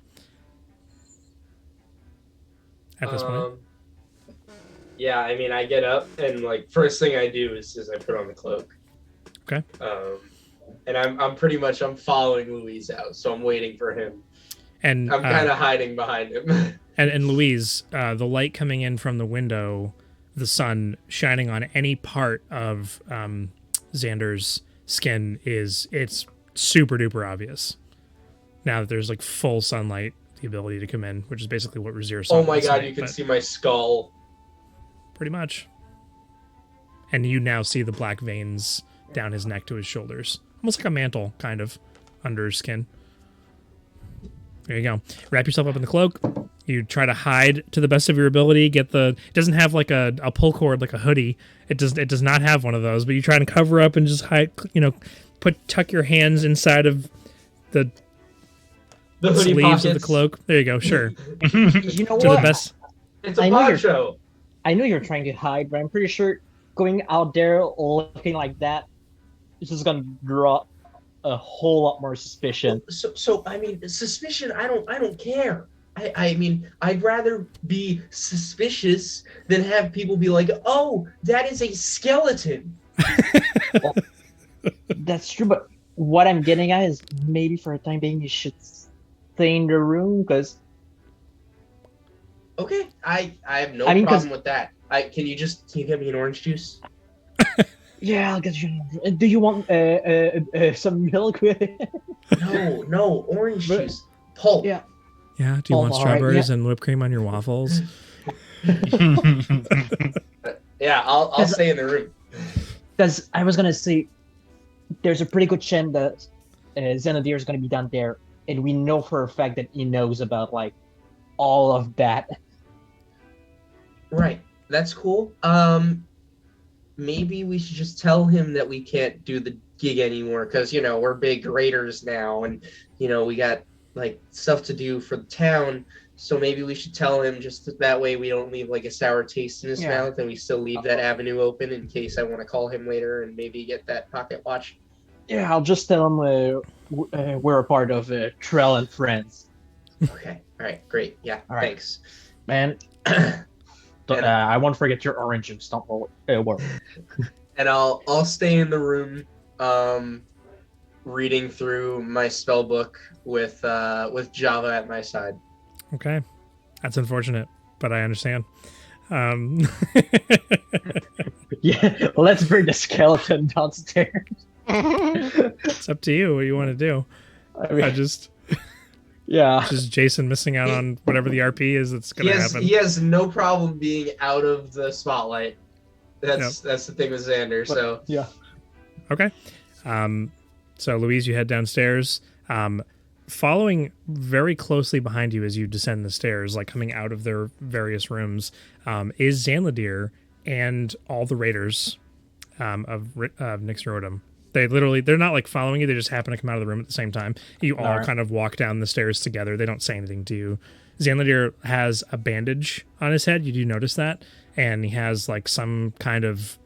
S1: At this point.
S3: Yeah, I mean, I get up and like first thing I do is I put on the cloak.
S1: Okay.
S3: And I'm pretty much following Louise out, so I'm waiting for him.
S1: And
S3: I'm kind of hiding behind him.
S1: and Louise, the light coming in from the window the sun shining on any part of Xander's skin it's super duper obvious. Now that there's like full sunlight, the ability to come in, which is basically what Razir saw.
S3: Oh my
S1: last
S3: god,
S1: night,
S3: you can
S1: but
S3: see my skull.
S1: pretty much. And you now see the black veins down his neck to his shoulders, almost like a mantle, kind of, under his skin. There you go. Wrap yourself up in the cloak. You try to hide to the best of your ability. It doesn't have like a pull cord like a hoodie. It does not have one of those. But you try to cover up and just hide. Tuck your hands inside of the
S3: hoodie
S1: sleeves
S3: pockets.
S1: of the cloak. There you go. Sure.
S6: You know
S1: To
S6: what?
S1: the best.
S3: It's a
S6: I know you're-
S3: poncho.
S6: I know you're trying to hide, but I'm pretty sure going out there looking like that is just gonna draw a whole lot more suspicion.
S3: So I mean, suspicion. I don't care. I mean, I'd rather be suspicious than have people be like, "Oh, that is a skeleton."
S6: That's true, but what I'm getting at is maybe for a time being you should stay in the room because
S3: Okay, I have no
S6: I mean, 'cause-
S3: problem with that. Can you get me an orange juice?
S6: yeah, I'll get you. Do you want some milk with it?
S3: No, orange
S6: But-
S3: juice. Pulp.
S6: Yeah.
S1: Yeah. Do you want
S6: all right,
S1: strawberries and whipped cream on your waffles?
S3: Yeah, I'll
S6: Cause-
S3: stay in the room.
S6: Because I was gonna say, there's a pretty good chance that Xanadir is gonna be down there, and we know for a fact that he knows about like all of that.
S3: Right. That's cool. Maybe we should just tell him that we can't do the gig anymore because we're big raiders now, and we got like stuff to do for the town. So maybe we should tell him just that way we don't leave like a sour taste in his
S6: Yeah.
S3: mouth, and we still leave that avenue open in case I want to call him later and maybe get that pocket watch.
S6: Yeah, I'll just tell him we're a part of Trell and Friends.
S3: Okay. All right. Great. Yeah.
S6: All right.
S3: Thanks.
S6: Man, I won't forget your orange juice. Don't worry.
S3: And I'll stay in the room, reading through my spell book with Java at my side.
S1: Okay. That's unfortunate, but I understand.
S6: Yeah, let's bring the skeleton downstairs.
S1: It's up to you what you want to do.
S6: I mean,
S1: I just
S6: yeah.
S1: Jason missing out on whatever the RP is that's going to happen.
S3: He has no problem being out of the spotlight. That's the thing with Xander. So
S6: Yeah.
S1: Okay. So Louise, you head downstairs. Following very closely behind you as you descend the stairs, like coming out of their various rooms, is Zanladir and all the raiders of Nixrodum. They're not like following you. They just happen to come out of the room at the same time. You all
S6: Alright.
S1: kind of walk down the stairs together. They don't say anything to you. Zanladir has a bandage on his head. You do notice that. And he has like some kind of,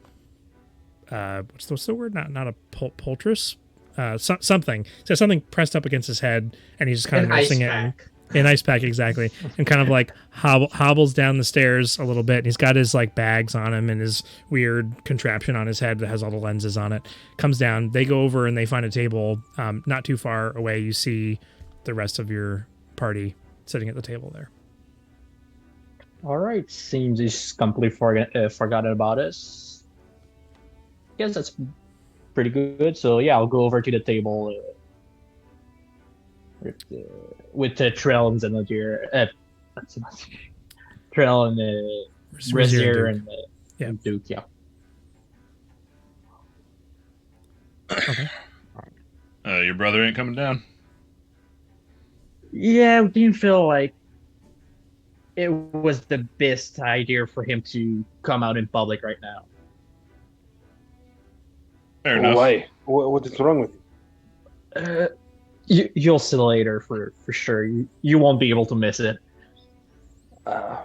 S1: what's the word? Not a poultice? Something. So something pressed up against his head, and he's just kind of
S3: an ice
S1: nursing it.
S3: pack.
S1: An ice pack, exactly. And kind of like hobbles down the stairs a little bit. And he's got his like bags on him and his weird contraption on his head that has all the lenses on it. Comes down. They go over and they find a table not too far away. You see the rest of your party sitting at the table there.
S6: All right. Seems he's completely forgotten about us. Guess that's pretty good. So yeah, I'll go over to the table with Trell and Xanadir. Trell and Razir and
S1: Yeah.
S6: and Duke. Yeah.
S1: Okay.
S4: Your brother ain't coming down.
S6: Yeah, we didn't feel like it was the best idea for him to come out in public right now.
S4: Fair enough.
S2: Why? What is wrong with you?
S6: You'll see later for sure. You won't be able to miss it.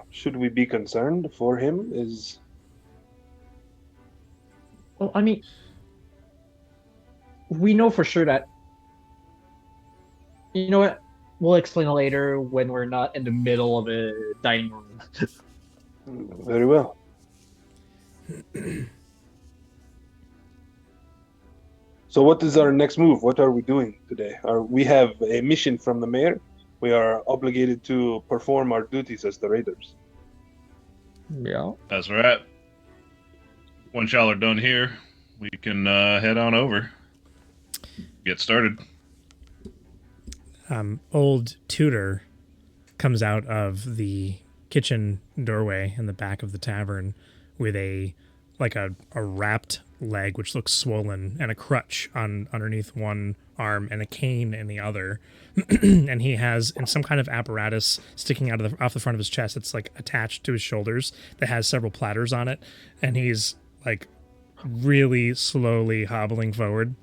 S2: Should we be concerned for him?
S6: Well, I mean, we know for sure that. You know what? We'll explain it later when we're not in the middle of a dining room.
S2: Very well. So what is our next move? What are we doing today? We have a mission from the mayor. We are obligated to perform our duties as the raiders.
S6: Yeah.
S4: That's right. once y'all are done here, we can head on over. Get started.
S1: Old Tudor comes out of the kitchen doorway in the back of the tavern with a wrapped leg, which looks swollen, and a crutch underneath one arm and a cane in the other. And he has some kind of apparatus sticking out off the front of his chest. It's like attached to his shoulders that has several platters on it. And he's like really slowly hobbling forward.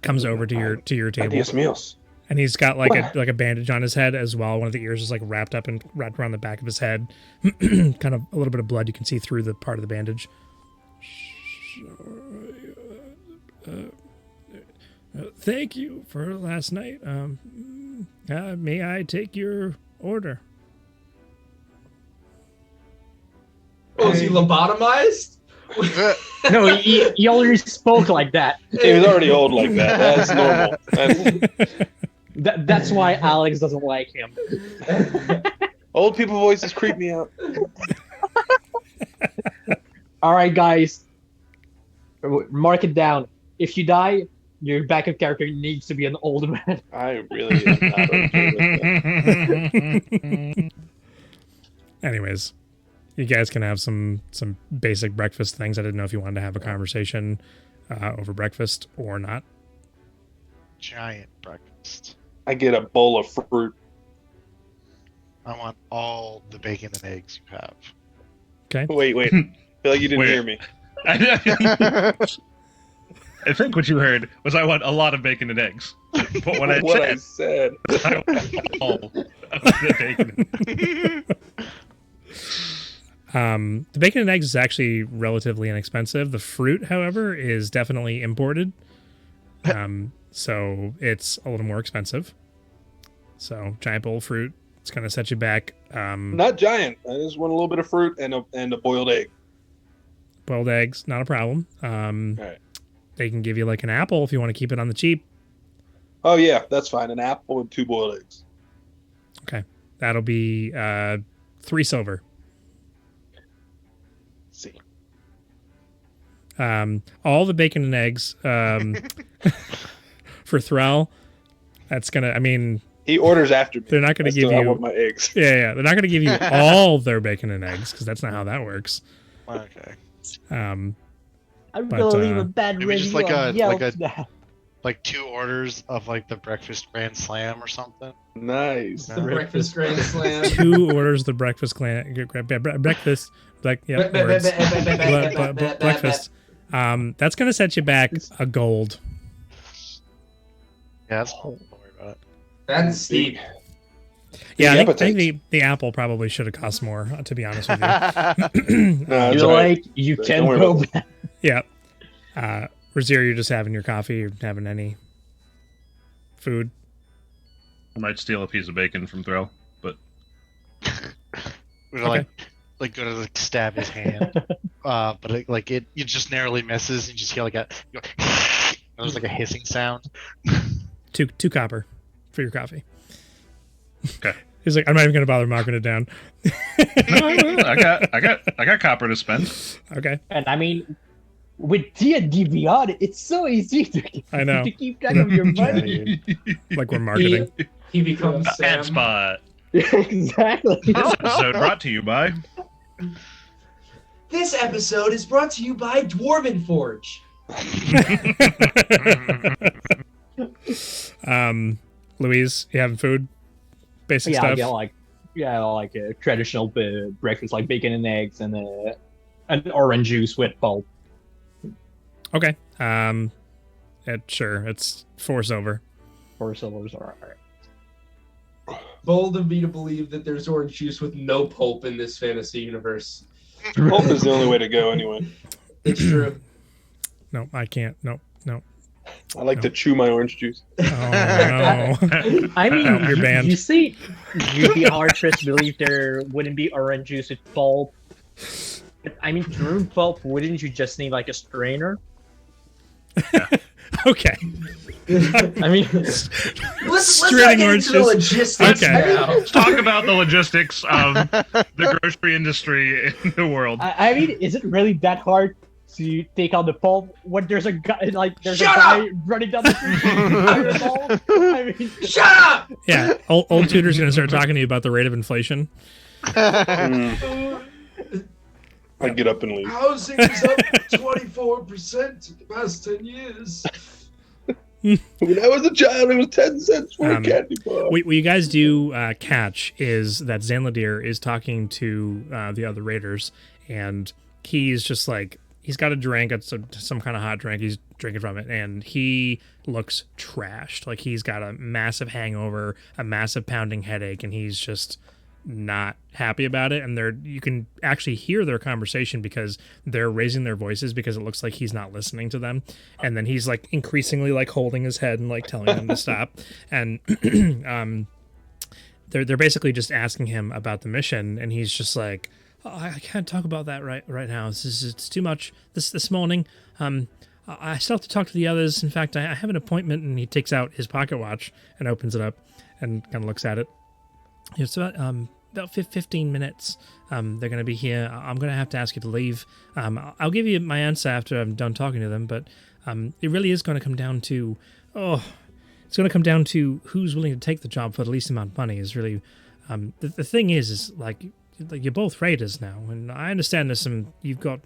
S1: Comes over to your table.
S2: Adios míos.
S1: And he's got like a bandage on his head as well. One of the ears is like wrapped around the back of his head. Kind of a little bit of blood you can see through the part of the bandage. Thank you for last night. May I take your order?
S3: Oh, is he lobotomized?
S6: No, he already spoke like that.
S2: He was already old like that. That's normal.
S6: That's why Alex doesn't like him.
S2: Old people voices creep me out.
S6: All right, guys. Mark it down. If you die, your backup character needs to be an old man.
S2: I really am not okay with that.
S1: Anyways, you guys can have some basic breakfast things. I didn't know if you wanted to have a conversation over breakfast or not.
S5: Giant breakfast.
S2: I get a bowl of fruit.
S5: I want all the bacon and eggs you have.
S1: Okay.
S2: Wait. I feel like you didn't
S4: Wait.
S2: hear me.
S4: I think what you heard was I want a lot of bacon and eggs. But what I said, I want all of the bacon.
S1: The bacon and eggs is actually relatively inexpensive. The fruit, however, is definitely imported. So it's a little more expensive. So giant bowl of fruit, it's going to set you back.
S2: Not giant. I just want a little bit of fruit and a boiled egg.
S1: Boiled eggs, not a problem.
S2: All right.
S1: They can give you like an apple if you want to keep it on the cheap.
S2: Oh yeah, that's fine. An apple and 2 boiled eggs.
S1: Okay. That'll be 3 silver.
S2: See.
S1: All the bacon and eggs for Thrall. That's gonna. I mean,
S2: He orders after me.
S1: they're not gonna
S2: I
S1: give
S2: still
S1: you.
S2: want my eggs.
S1: Yeah. They're not gonna give you all their bacon and eggs because that's not how that works.
S5: Okay.
S6: I'm
S1: But,
S6: gonna leave a
S1: uh,
S6: bad
S5: maybe just
S6: review on Yelp now.
S5: Like 2 orders of like the breakfast grand slam or something.
S2: Nice.
S3: The breakfast grand slam.
S1: 2 orders of the breakfast breakfast. Like yeah, words. Breakfast. That's gonna set you back a gold.
S5: Yeah, that's don't worry about it.
S3: That's steep.
S1: Yeah, I
S2: The
S1: think the apple probably should have cost more. To be honest with you.
S2: No, it's
S6: You're
S2: all right.
S6: like, you
S2: Don't
S6: can
S2: worry
S6: go
S2: about
S6: back.
S1: Yeah. Razier, you're just having your coffee. You're having any food.
S4: I might steal a piece of bacon from Thrall, but
S5: We're like go to like stab his hand, but it just narrowly misses, and you just hear like there's like a hissing sound.
S1: 2 copper for your coffee.
S4: okay.
S1: He's like, I'm not even gonna bother marking it down.
S4: I got copper to spend.
S1: Okay.
S6: And I mean, with D&D Beyond, it's so easy
S1: I know.
S6: to keep track of your money.
S1: Like we're marketing.
S3: He becomes
S4: Ad
S3: Sam.
S4: spot.
S6: Exactly.
S4: This episode brought to you by.
S3: This episode is brought to you by Dwarven Forge.
S1: Louise, you having food? Basic
S6: Yeah, I
S1: stuff.
S6: get like a traditional breakfast, like bacon and eggs and an orange juice with pulp.
S1: Okay. Sure. It's 4 silver.
S6: 4 silvers are alright.
S3: Bold of me to believe that there's orange juice with no pulp in this fantasy universe.
S2: Pulp is the only way to go anyway.
S3: It's true.
S1: No, I can't. No.
S2: I like to chew my orange juice.
S1: Oh no.
S6: I mean,
S1: You're banned.
S6: you see, you'd be hard pressed to believe there wouldn't be orange juice with pulp. But, I mean, to remove pulp, wouldn't you just need like a strainer?
S1: Okay.
S6: I mean,
S3: Let's not
S1: Straining
S3: get
S1: orange
S3: into the
S1: juice.
S3: logistics
S1: Okay.
S3: now.
S4: Let's talk about the logistics of the grocery industry in the world.
S6: I mean, is it really that hard to take out the pulp when there's a guy
S3: Shut
S6: a guy running down the street shooting fireballs. I mean,
S3: Shut up!
S1: Yeah, old tutor's gonna start talking to you about the rate of inflation.
S2: I get up and leave.
S3: Housing is up 24% in the past 10 years.
S2: When I was a child, it was 10 cents for a
S1: Um,
S2: candy bar.
S1: What you guys do catch is that Zanladir is talking to the other raiders, and he's just like, he's got a drink, it's some kind of hot drink, he's drinking from it, and he looks trashed. Like he's got a massive hangover, a massive pounding headache, and he's just not happy about it. And you can actually hear their conversation because they're raising their voices because it looks like he's not listening to them. And then he's like increasingly like holding his head and like telling them to stop. And they're basically just asking him about the mission, and he's just like, oh, I can't talk about that right now. It's too much this morning. I still have to talk to the others. In fact, I have an appointment. And he takes out his pocket watch and opens it up and kind of looks at it. It's about 15 minutes. They're going to be here. I'm going to have to ask you to leave. I'll give you my answer after I'm done talking to them, but it really is going to come down to, it's going to come down to who's willing to take the job for the least amount of money is really, the thing is like you're both raiders now, and I understand you've got,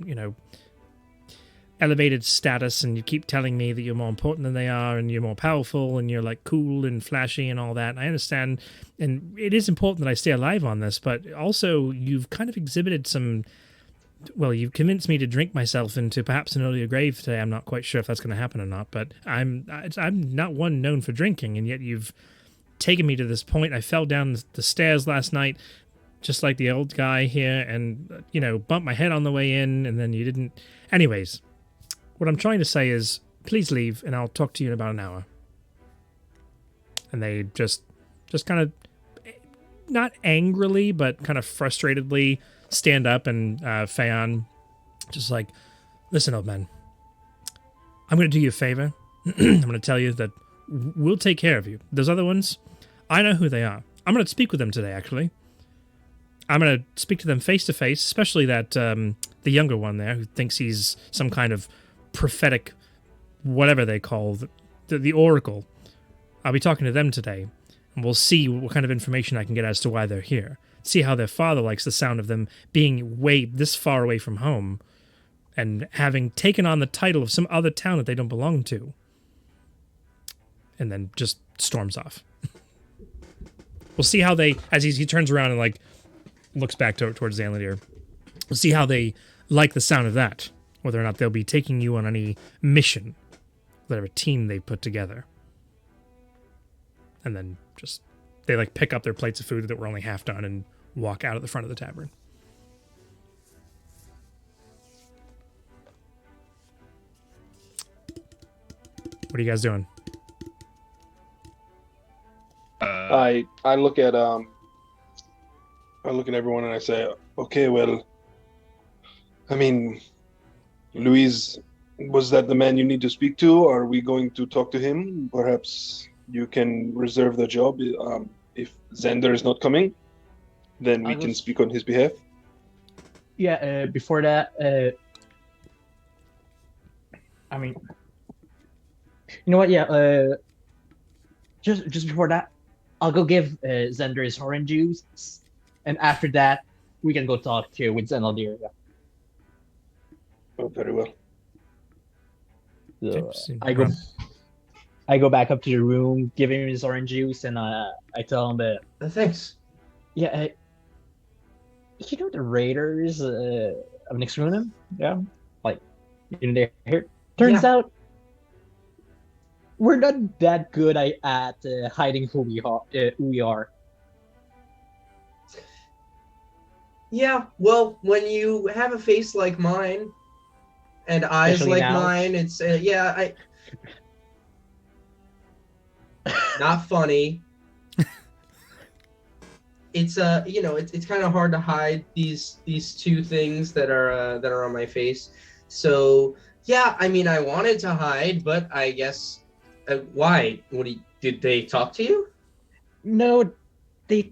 S1: elevated status, and you keep telling me that you're more important than they are, and you're more powerful, and you're like cool and flashy and all that. And I understand, and it is important that I stay alive on this, but also you've kind of exhibited you've convinced me to drink myself into perhaps an earlier grave today. I'm not quite sure if that's going to happen or not, but I'm not one known for drinking, and yet you've taken me to this point. I fell down the stairs last night, just like the old guy here, and, bumped my head on the way in, and then you didn't. Anyways, what I'm trying to say is, please leave, and I'll talk to you in about an hour. And they just kind of, not angrily, but kind of frustratedly stand up, and Phaon just like, listen, old man, I'm going to do you a favor. I'm going to tell you that we'll take care of you. Those other ones, I know who they are. I'm going to speak with them today, actually. I'm going to speak to them face to face, especially that the younger one there who thinks he's some kind of prophetic, whatever they call the oracle. I'll be talking to them today, and we'll see what kind of information I can get as to why they're here. See how their father likes the sound of them being way this far away from home and having taken on the title of some other town that they don't belong to. And then just storms off. We'll see how they, as he turns around and like looks back towards Zanladir, we'll see how they like the sound of that. Whether or not they'll be taking you on any mission, whatever team they put together. And then they like pick up their plates of food that were only half done and walk out of the front of the tavern. What are you guys doing?
S2: I look at everyone and I say, okay, well, I mean, Louise, was that the man you need to speak to? Are we going to talk to him? Perhaps you can reserve the job. If Xander is not coming, then we can speak on his behalf.
S6: Yeah, before that, I mean, you know what? Yeah, just before that, I'll go give Xander his orange juice, and after that, we can go talk with Zanladir. Yeah.
S2: Oh, very well.
S6: So, I go back up to the room, give him his orange juice, and I tell him that.
S3: Thanks.
S6: Yeah, the Raiders of Nixrunim? Yeah, like they're here. Turns out we're not that good at hiding who we are.
S3: Yeah, well, when you have a face like mine and eyes
S6: Especially
S3: like
S6: now.
S3: mine, it's not funny. It's it's kind of hard to hide these two things that are on my face. So yeah, I mean, I wanted to hide, but I guess why? Did they talk to you?
S6: No, they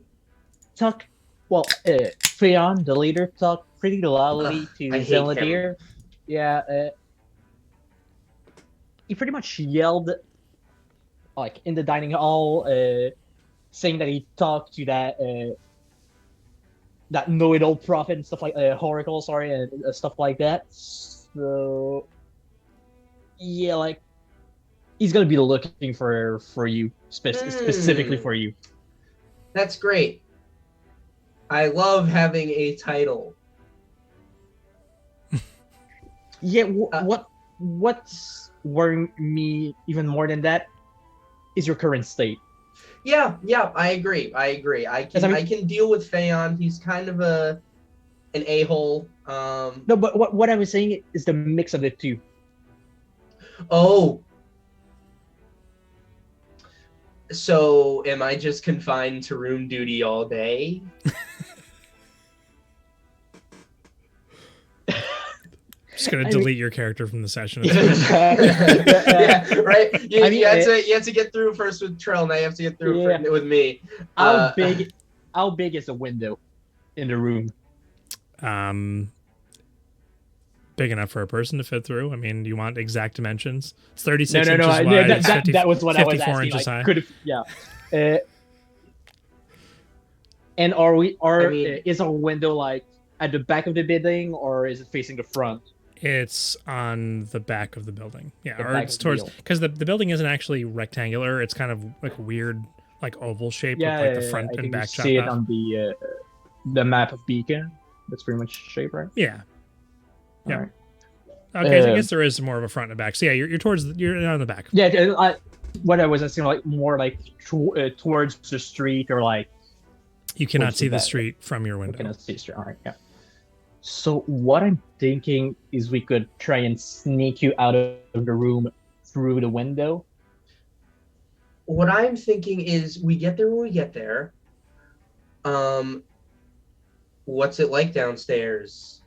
S6: talk. Well, Freon, the leader, talked pretty loudly to
S3: I hate him.
S6: Zanladir. yeah, he pretty much yelled, like in the dining hall, saying that he talked to that know-it-all prophet and stuff like Oracle, sorry, and stuff like that. So yeah, like he's gonna be looking for you specifically for you.
S3: That's great. I love having a title.
S6: Yeah, what's worrying me even more than that is your current state.
S3: Yeah, I agree. I can deal with Phaon. He's kind of an a-hole.
S6: No, but what I was saying is the mix of the two.
S3: Oh. So am I just confined to room duty all day?
S1: Just gonna delete your character from the session.
S3: Yeah, right. You had to get through first with Trell. Now you have to get through with me.
S6: How big is the window in the room?
S1: Big enough for a person to fit through. I mean, you want exact dimensions? It's 36
S6: No,
S1: inches wide.
S6: That was what I was
S1: 54
S6: asking.
S1: inches
S6: Like,
S1: high.
S6: Yeah. And is our window like at the back of the building, or is it facing the front?
S1: It's on the back of the building. Yeah,
S6: The
S1: or
S6: back
S1: it's
S6: of the
S1: towards,
S6: building.
S1: because the building isn't actually rectangular. It's kind of like a weird, like oval shape with like the front
S6: I
S1: and
S6: think
S1: back
S6: you
S1: chopped
S6: see it
S1: off.
S6: on the map of Beacon. That's pretty much shape, right?
S1: Yeah. Yeah.
S6: Alright.
S1: Okay, so I guess there is more of a front and a back. So yeah, you're on the back.
S6: Yeah, what I was asking, like more like towards the street, or like
S1: You cannot
S6: towards
S1: see the
S6: back.
S1: street from your
S6: We
S1: window.
S6: cannot see the street. All right, yeah. So what I'm thinking is we could try and sneak you out of the room through the window.
S3: What I'm thinking is we get there when we get there. What's it like downstairs?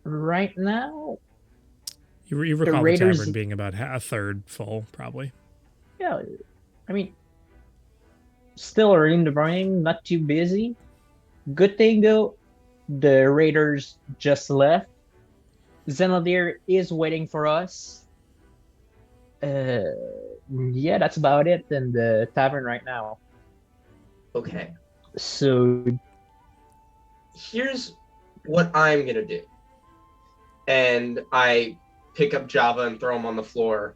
S6: Right now,
S1: You recall the
S6: Raiders-
S1: tavern being about a third full, probably.
S6: yeah, I mean, still early in the morning, not too busy. Good thing though, the Raiders just left. Zenladir is waiting for us. Yeah, that's about it in the tavern right now.
S3: Okay.
S6: So
S3: Here's what I'm gonna do. And I pick up Java and throw him on the floor,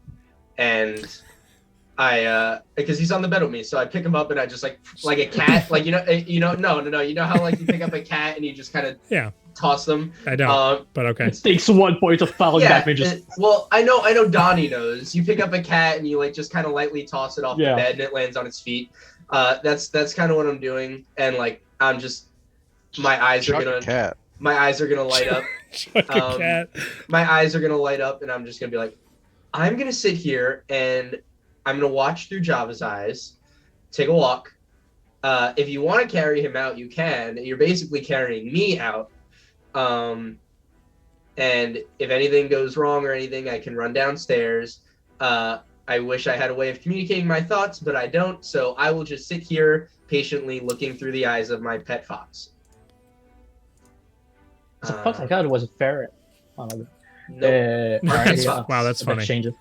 S3: and I because he's on the bed with me, so I pick him up and I just like a cat, like no, you know how like you pick up a cat and you just kind of
S1: Yeah.
S3: toss them.
S1: I don't, but okay.
S6: it takes 1 point of falling damage.
S3: Well, I know Donnie knows. You pick up a cat and you like just kind of lightly toss it off
S6: Yeah.
S3: the bed and it lands on its feet. That's kind of what I'm doing, and like I'm just my eyes
S5: Chuck
S3: are
S5: a
S3: gonna
S5: cat.
S3: light up.
S1: Chuck a cat.
S3: My eyes are gonna light up, and I'm just gonna be like, I'm gonna sit here and I'm gonna watch through Java's eyes, take a walk. If you want to carry him out, you can. You're basically carrying me out. And if anything goes wrong or anything, I can run downstairs. I wish I had a way of communicating my thoughts, but I don't. So I will just sit here patiently looking through the eyes of my pet fox.
S6: It's a fox. I thought it was a ferret. Oh,
S3: Nope.
S1: That's-
S6: yeah.
S1: wow, that's funny.
S6: Change it.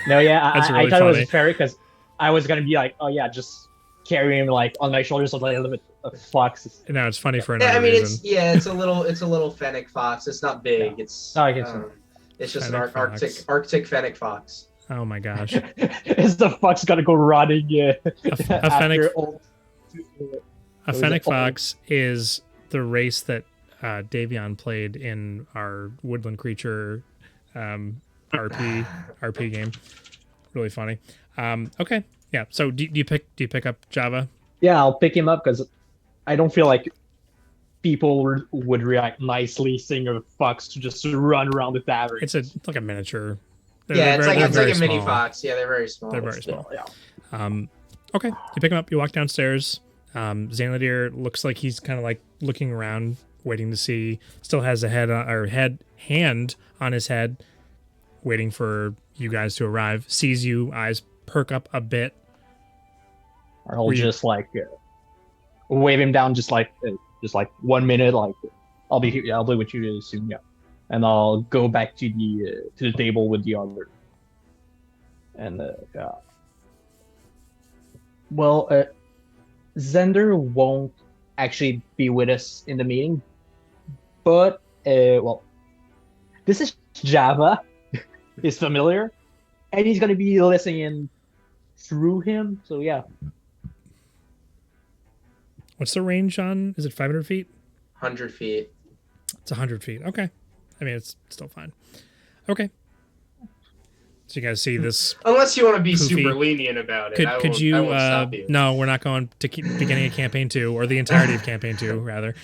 S6: No, yeah,
S1: That's
S6: I
S1: really
S6: thought it was
S1: funny.
S6: a ferret because I was gonna be like, oh yeah, just carry him like on my shoulders, so like a little bit of fox.
S1: No, it's funny for
S3: Yeah,
S1: another
S3: I mean
S1: reason.
S3: it's a little fennec fox. It's not big. It's
S6: Oh, I guess
S3: it's just
S1: Fennec
S3: an
S1: fox.
S3: Arctic fennec fox.
S1: Oh my gosh.
S6: Is the fox gonna go running? Yeah.
S1: A fennec-
S6: old-
S1: A
S6: Or is
S1: fennec
S6: it old?
S1: fox is the race that Davion played in our woodland creature RP game. Really funny. Okay, yeah. So do you pick up Java?
S6: Yeah, I'll pick him up because I don't feel like people would react nicely seeing a fox to just run around the tavern.
S1: It's like a miniature.
S3: Yeah, it's like
S1: very
S3: a mini
S1: small.
S3: fox. Yeah, they're very small.
S1: They're very
S3: Still,
S1: small.
S3: Yeah.
S1: Okay, you pick him up. You walk downstairs. Xanadier looks like he's kind of like looking around, waiting to see. Still has a hand on his head, waiting for you guys to arrive. Sees you, eyes perk up a bit.
S6: I'll
S1: Were you-
S6: just like wave him down, just like 1 minute. Like I'll be here. Yeah, I'll be with you soon. Yeah. and I'll go back to the table with the other. And yeah. Well, Xander won't actually be with us in the meeting, but well, this is Java. He's familiar, and he's gonna be listening in through him. So yeah.
S1: What's the range on? Is it 500 feet?
S3: 100 feet.
S1: It's 100 feet. Okay. I mean, it's still fine. Okay. So you guys see this?
S3: Unless you want to be
S1: Poofy.
S3: super lenient about it.
S1: Could you?
S3: I won't stop you.
S1: No, we're not going to keep beginning of campaign 2 or the entirety of campaign 2, rather.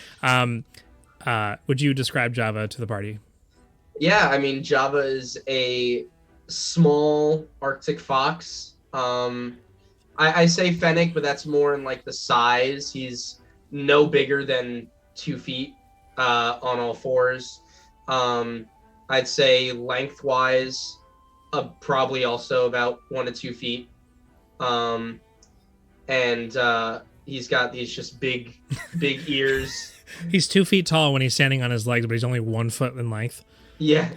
S1: Would you describe Java to the party?
S3: Yeah, I mean, Java is a small Arctic fox. I say fennec, but that's more in like the size. He's no bigger than 2 feet on all fours. I'd say lengthwise, probably also about 1 to 2 feet. And he's got these just big ears.
S1: He's 2 feet tall when he's standing on his legs, but he's only 1 foot in length.
S3: Yeah.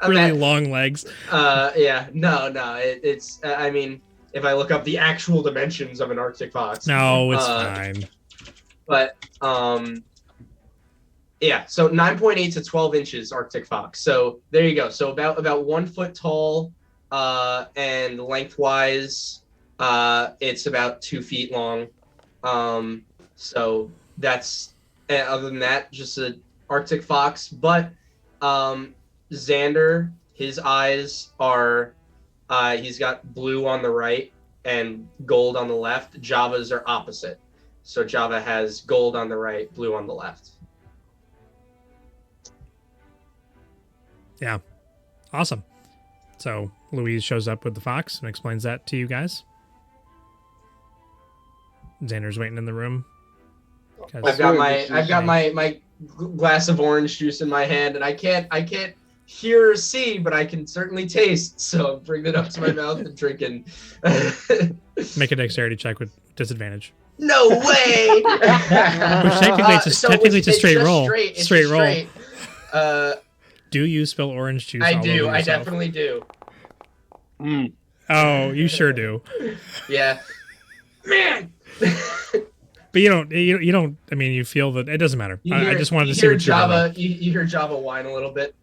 S1: Really long legs.
S3: Yeah. No. It's. I mean, if I look up the actual dimensions of an Arctic fox.
S1: No, it's fine.
S3: But yeah. So 9.8 to 12 inches Arctic fox. So there you go. So about 1 foot tall, and lengthwise, it's about 2 feet long. So that's other than that, just an Arctic fox. But Xander, his eyes are, he's got blue on the right and gold on the left. Java's are opposite. So Java has gold on the right, blue on the left.
S1: Yeah. Awesome. So Louise shows up with the fox and explains that to you guys. Xander's waiting in the room.
S3: I've got my glass of orange juice in my hand, and I can't hear or see, but I can certainly taste. So I'm bringing it up to my mouth and drinking.
S1: Make a dexterity check with disadvantage.
S3: No way!
S1: Which technically it's a straight roll. Straight roll. Do you spill orange juice?
S3: I
S1: all
S3: do.
S1: over
S3: I
S1: yourself?
S3: definitely do.
S1: Oh, you sure do.
S3: Yeah. Man.
S1: But you don't. I mean, you feel that it doesn't matter. I just wanted to see what
S3: Java. You hear Java whine a little bit.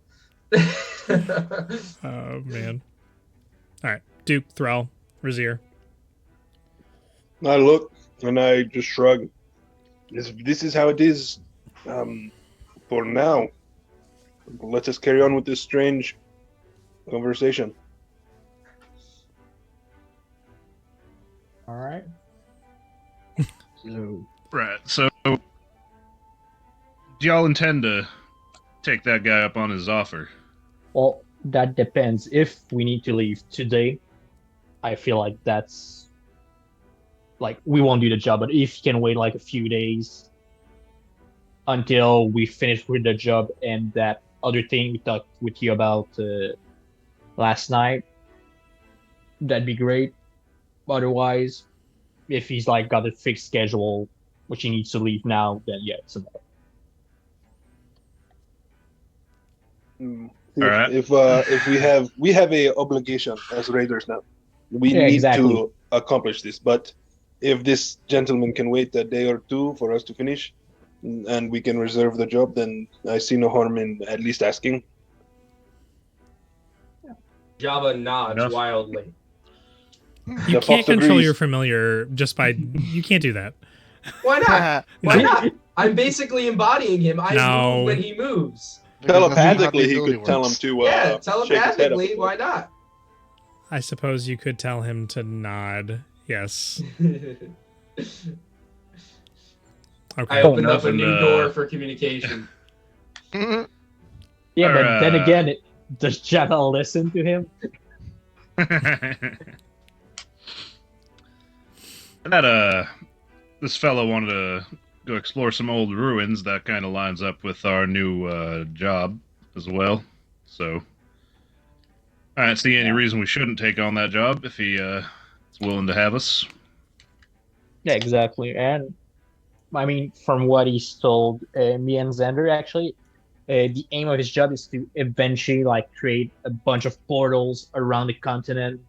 S1: Oh man. All right, Duke, Thrall, Razier.
S2: I look and I just shrug. This is how it is for now. Let us carry on with this strange conversation.
S6: All right. So
S4: Right. So, do y'all intend to take that guy up on his offer?
S6: well, that depends. If we need to leave today, I feel like that's like we won't do the job. But if you can wait like a few days until we finish with the job and that other thing we talked with you about last night, that'd be great. Otherwise, if he's like got a fixed schedule, which he needs to leave now, then yeah, it's a no.
S2: All
S4: right.
S2: If we have a obligation as raiders now, we
S6: Yeah,
S2: need
S6: exactly.
S2: to accomplish this. But if this gentleman can wait a day or two for us to finish, and we can reserve the job, then I see no harm in at least asking.
S3: Java nods
S4: Enough.
S3: wildly.
S1: You
S2: The
S1: can't
S2: fox
S1: control
S2: agrees.
S1: your familiar just by. You can't do that.
S3: Why not? Why not? I'm basically embodying him. I
S1: No.
S3: move when he moves.
S2: Telepathically, he could tell him to
S3: Yeah,
S2: shake his head up.
S3: telepathically. Why not?
S1: I suppose you could tell him to nod. Yes. Okay.
S3: I opened up a
S4: Nothing,
S3: new door for communication.
S6: Yeah,
S4: Or,
S6: but then again, does Java listen to him?
S4: That this fellow wanted to go explore some old ruins. That kind of lines up with our new job as well. So I don't see any reason we shouldn't take on that job if he is willing to have us.
S6: Yeah, exactly. And I mean, from what he's told me and Xander, actually, the aim of his job is to eventually like create a bunch of portals around the continent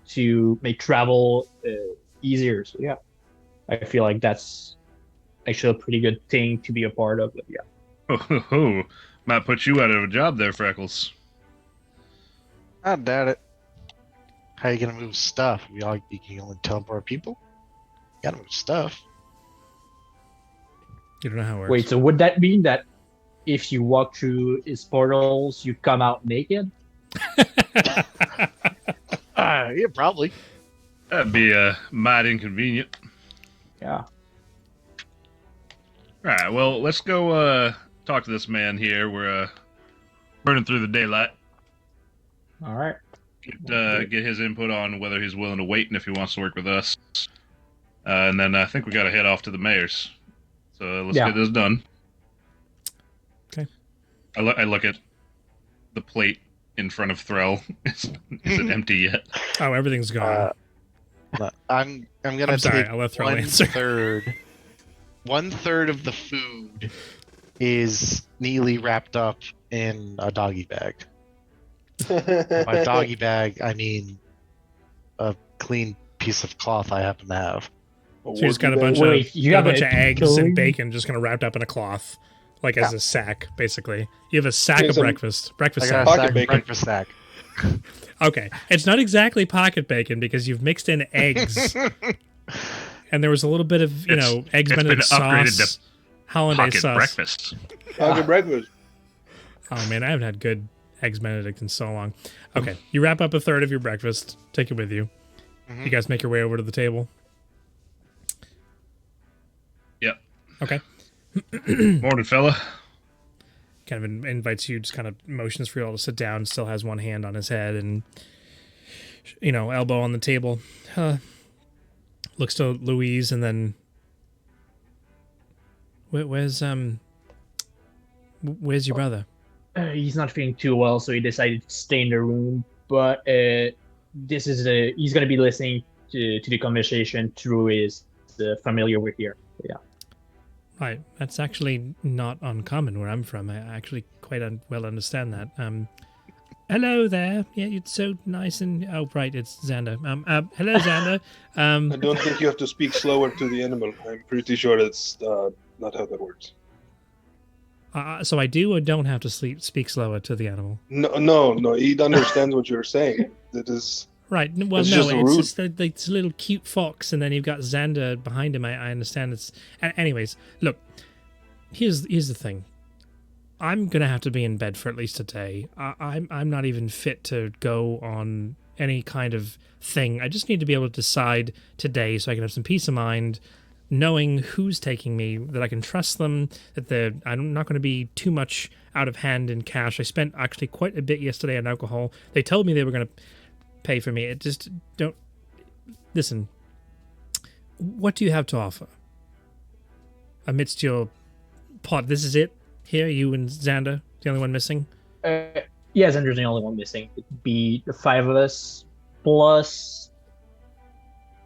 S6: to make travel easier. So yeah, I feel like that's actually a pretty good thing to be a part of. But yeah.
S4: Oh, might put you out of a job there, Freckles.
S5: I doubt it. How you gonna move stuff? You can only teleport people. You gotta move stuff.
S1: You don't know how it works.
S6: Wait, so would that mean that if you walk through his portals, you come out naked?
S5: Yeah, probably.
S4: That'd be mighty inconvenient.
S6: Yeah.
S4: Alright, well, let's go talk to this man here. We're burning through the daylight.
S6: All right.
S4: Get his input on whether he's willing to wait and if he wants to work with us. And then I think we gotta head off to the mayor's. So let's
S6: Yeah.
S4: get this done.
S1: Okay.
S4: I look at the plate in front of Threll. Is it empty yet?
S1: Oh, everything's gone.
S5: No, I'm gonna
S1: I'm sorry,
S5: take
S1: I'll let Thrall answer.
S5: 1/3 of the food is neatly wrapped up in a doggy bag. By doggy bag, I mean a clean piece of cloth I happen to have.
S1: So you just got a bunch
S6: Wait,
S1: of
S6: you
S1: got a
S6: have
S1: bunch
S6: a
S1: of eggs
S6: pillow?
S1: and bacon just kind of wrapped up in a cloth, like as a sack, basically. You have a sack
S2: Yeah,
S1: of
S2: some-
S1: breakfast
S5: I
S1: sack.
S5: got a
S2: Pocket
S5: sack,
S2: bacon.
S5: breakfast sack.
S1: Okay, it's not exactly pocket bacon because you've mixed in eggs, and there was a little bit of eggs
S4: it's
S1: Benedict
S4: been upgraded
S1: sauce, hollandaise
S4: Pocket
S1: sauce.
S4: breakfast.
S2: Pocket breakfast.
S1: Oh man, I haven't had good eggs Benedict in so long. Okay, you wrap up 1/3 of your breakfast, take it with you. You guys make your way over to the table.
S4: Yep.
S1: Okay.
S4: Morning, fella.
S1: Kind of invites you, just kind of motions for you all to sit down, still has one hand on his head and, elbow on the table. Looks to Louise and then, where's your brother?
S6: He's not feeling too well, so he decided to stay in the room. But he's going to be listening to the conversation through his familiar over here. Yeah.
S1: Right, that's actually not uncommon where I'm from. I actually quite well understand that. Hello there. Yeah, it's so nice and right, it's Xander. Hello Xander.
S2: I don't think you have to speak slower to the animal. I'm pretty sure it's not how that works.
S1: So I do or don't have to speak slower to the animal.
S2: No. He understands what you're saying. That is.
S1: Right. Well,
S2: It's
S1: no,
S2: just
S1: it's
S2: rude.
S1: just it's a little cute fox, and then you've got Xander behind him. I understand it's. Anyways, look. Here's the thing. I'm gonna have to be in bed for at least a day. I'm not even fit to go on any kind of thing. I just need to be able to decide today, so I can have some peace of mind, knowing who's taking me, that I can trust them, that I'm not going to be too much out of hand in cash. I spent actually quite a bit yesterday on alcohol. They told me they were going to pay for me. It just don't listen. What do you have to offer amidst your pot? This is it here, you and Xander, the only one missing.
S6: Yeah, Xander's the only one missing. It'd be the 5 of us plus.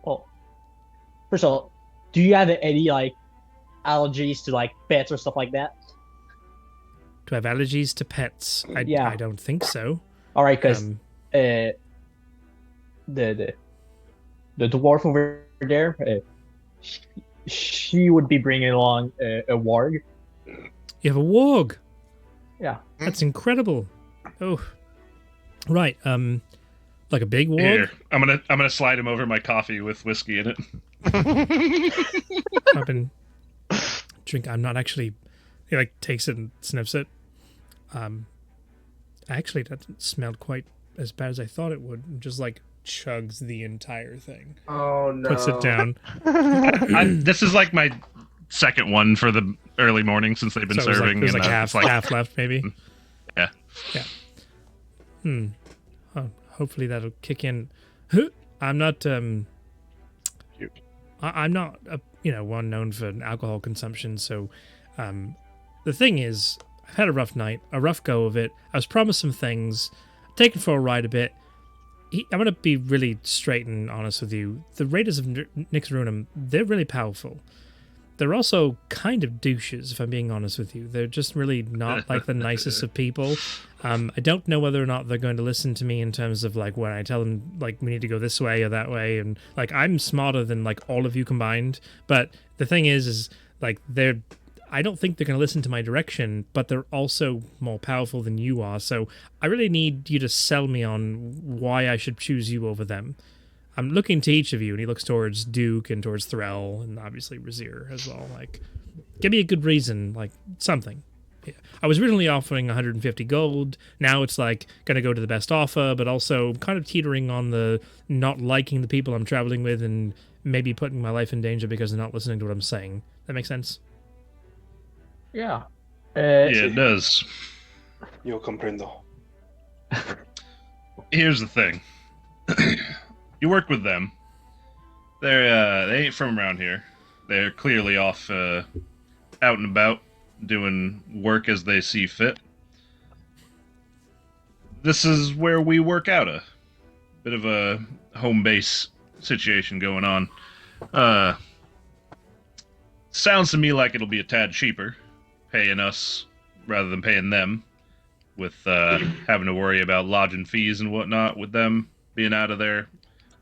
S6: Well, first of all, do you have any allergies to pets or stuff like that?
S1: Do I have allergies to pets?
S6: Yeah.
S1: I don't think so.
S6: All right, because the dwarf over there, she would be bringing along a warg.
S1: You have a warg.
S6: Yeah.
S1: That's incredible. Oh, right. Like a big warg.
S4: Here, I'm gonna slide him over my coffee with whiskey in it.
S1: I've been I'm not actually. He takes it and sniffs it. Actually, that smelled quite as bad as I thought it would. And just chugs the entire thing.
S3: Oh no.
S1: Puts it down.
S4: This is my second one for the early morning since they've been
S1: So
S4: serving.
S1: there's
S4: and,
S1: half
S4: it's
S1: half left, maybe.
S4: Yeah.
S1: Oh, hopefully that'll kick in. I'm not. I'm not one known for alcohol consumption. So, the thing is, I've had a rough night, a rough go of it. I was promised some things, taken for a ride a bit. I'm gonna be really straight and honest with you. The Raiders of Nyx Runum, they're really powerful. they're also kind of douches, if I'm being honest with you. They're just really not like the nicest of people. I don't know whether or not they're going to listen to me in terms of like when I tell them like we need to go this way or that way, and like I'm smarter than like all of you combined. But the thing is like I don't think they're going to listen to my direction, but they're also more powerful than you are. So I really need you to sell me on why I should choose you over them. I'm looking to each of you, and he looks towards Duke and towards Thrall and obviously Razir as well. Like, give me a good reason, like something. Yeah. I was originally offering 150 gold. Now it's like going to go to the best offer, but also kind of teetering on the not liking the people I'm traveling with and maybe putting my life in danger because they're not listening to what I'm saying. That makes sense?
S6: Yeah.
S4: Yeah, it does.
S2: Yo comprendo.
S4: Here's the thing. You work with them. They ain't from around here. They're clearly off out and about doing work as they see fit. This is where we work out a bit of a home base situation going on. Sounds to me like it'll be a tad cheaper paying us rather than paying them, with having to worry about lodging fees and whatnot with them being out of their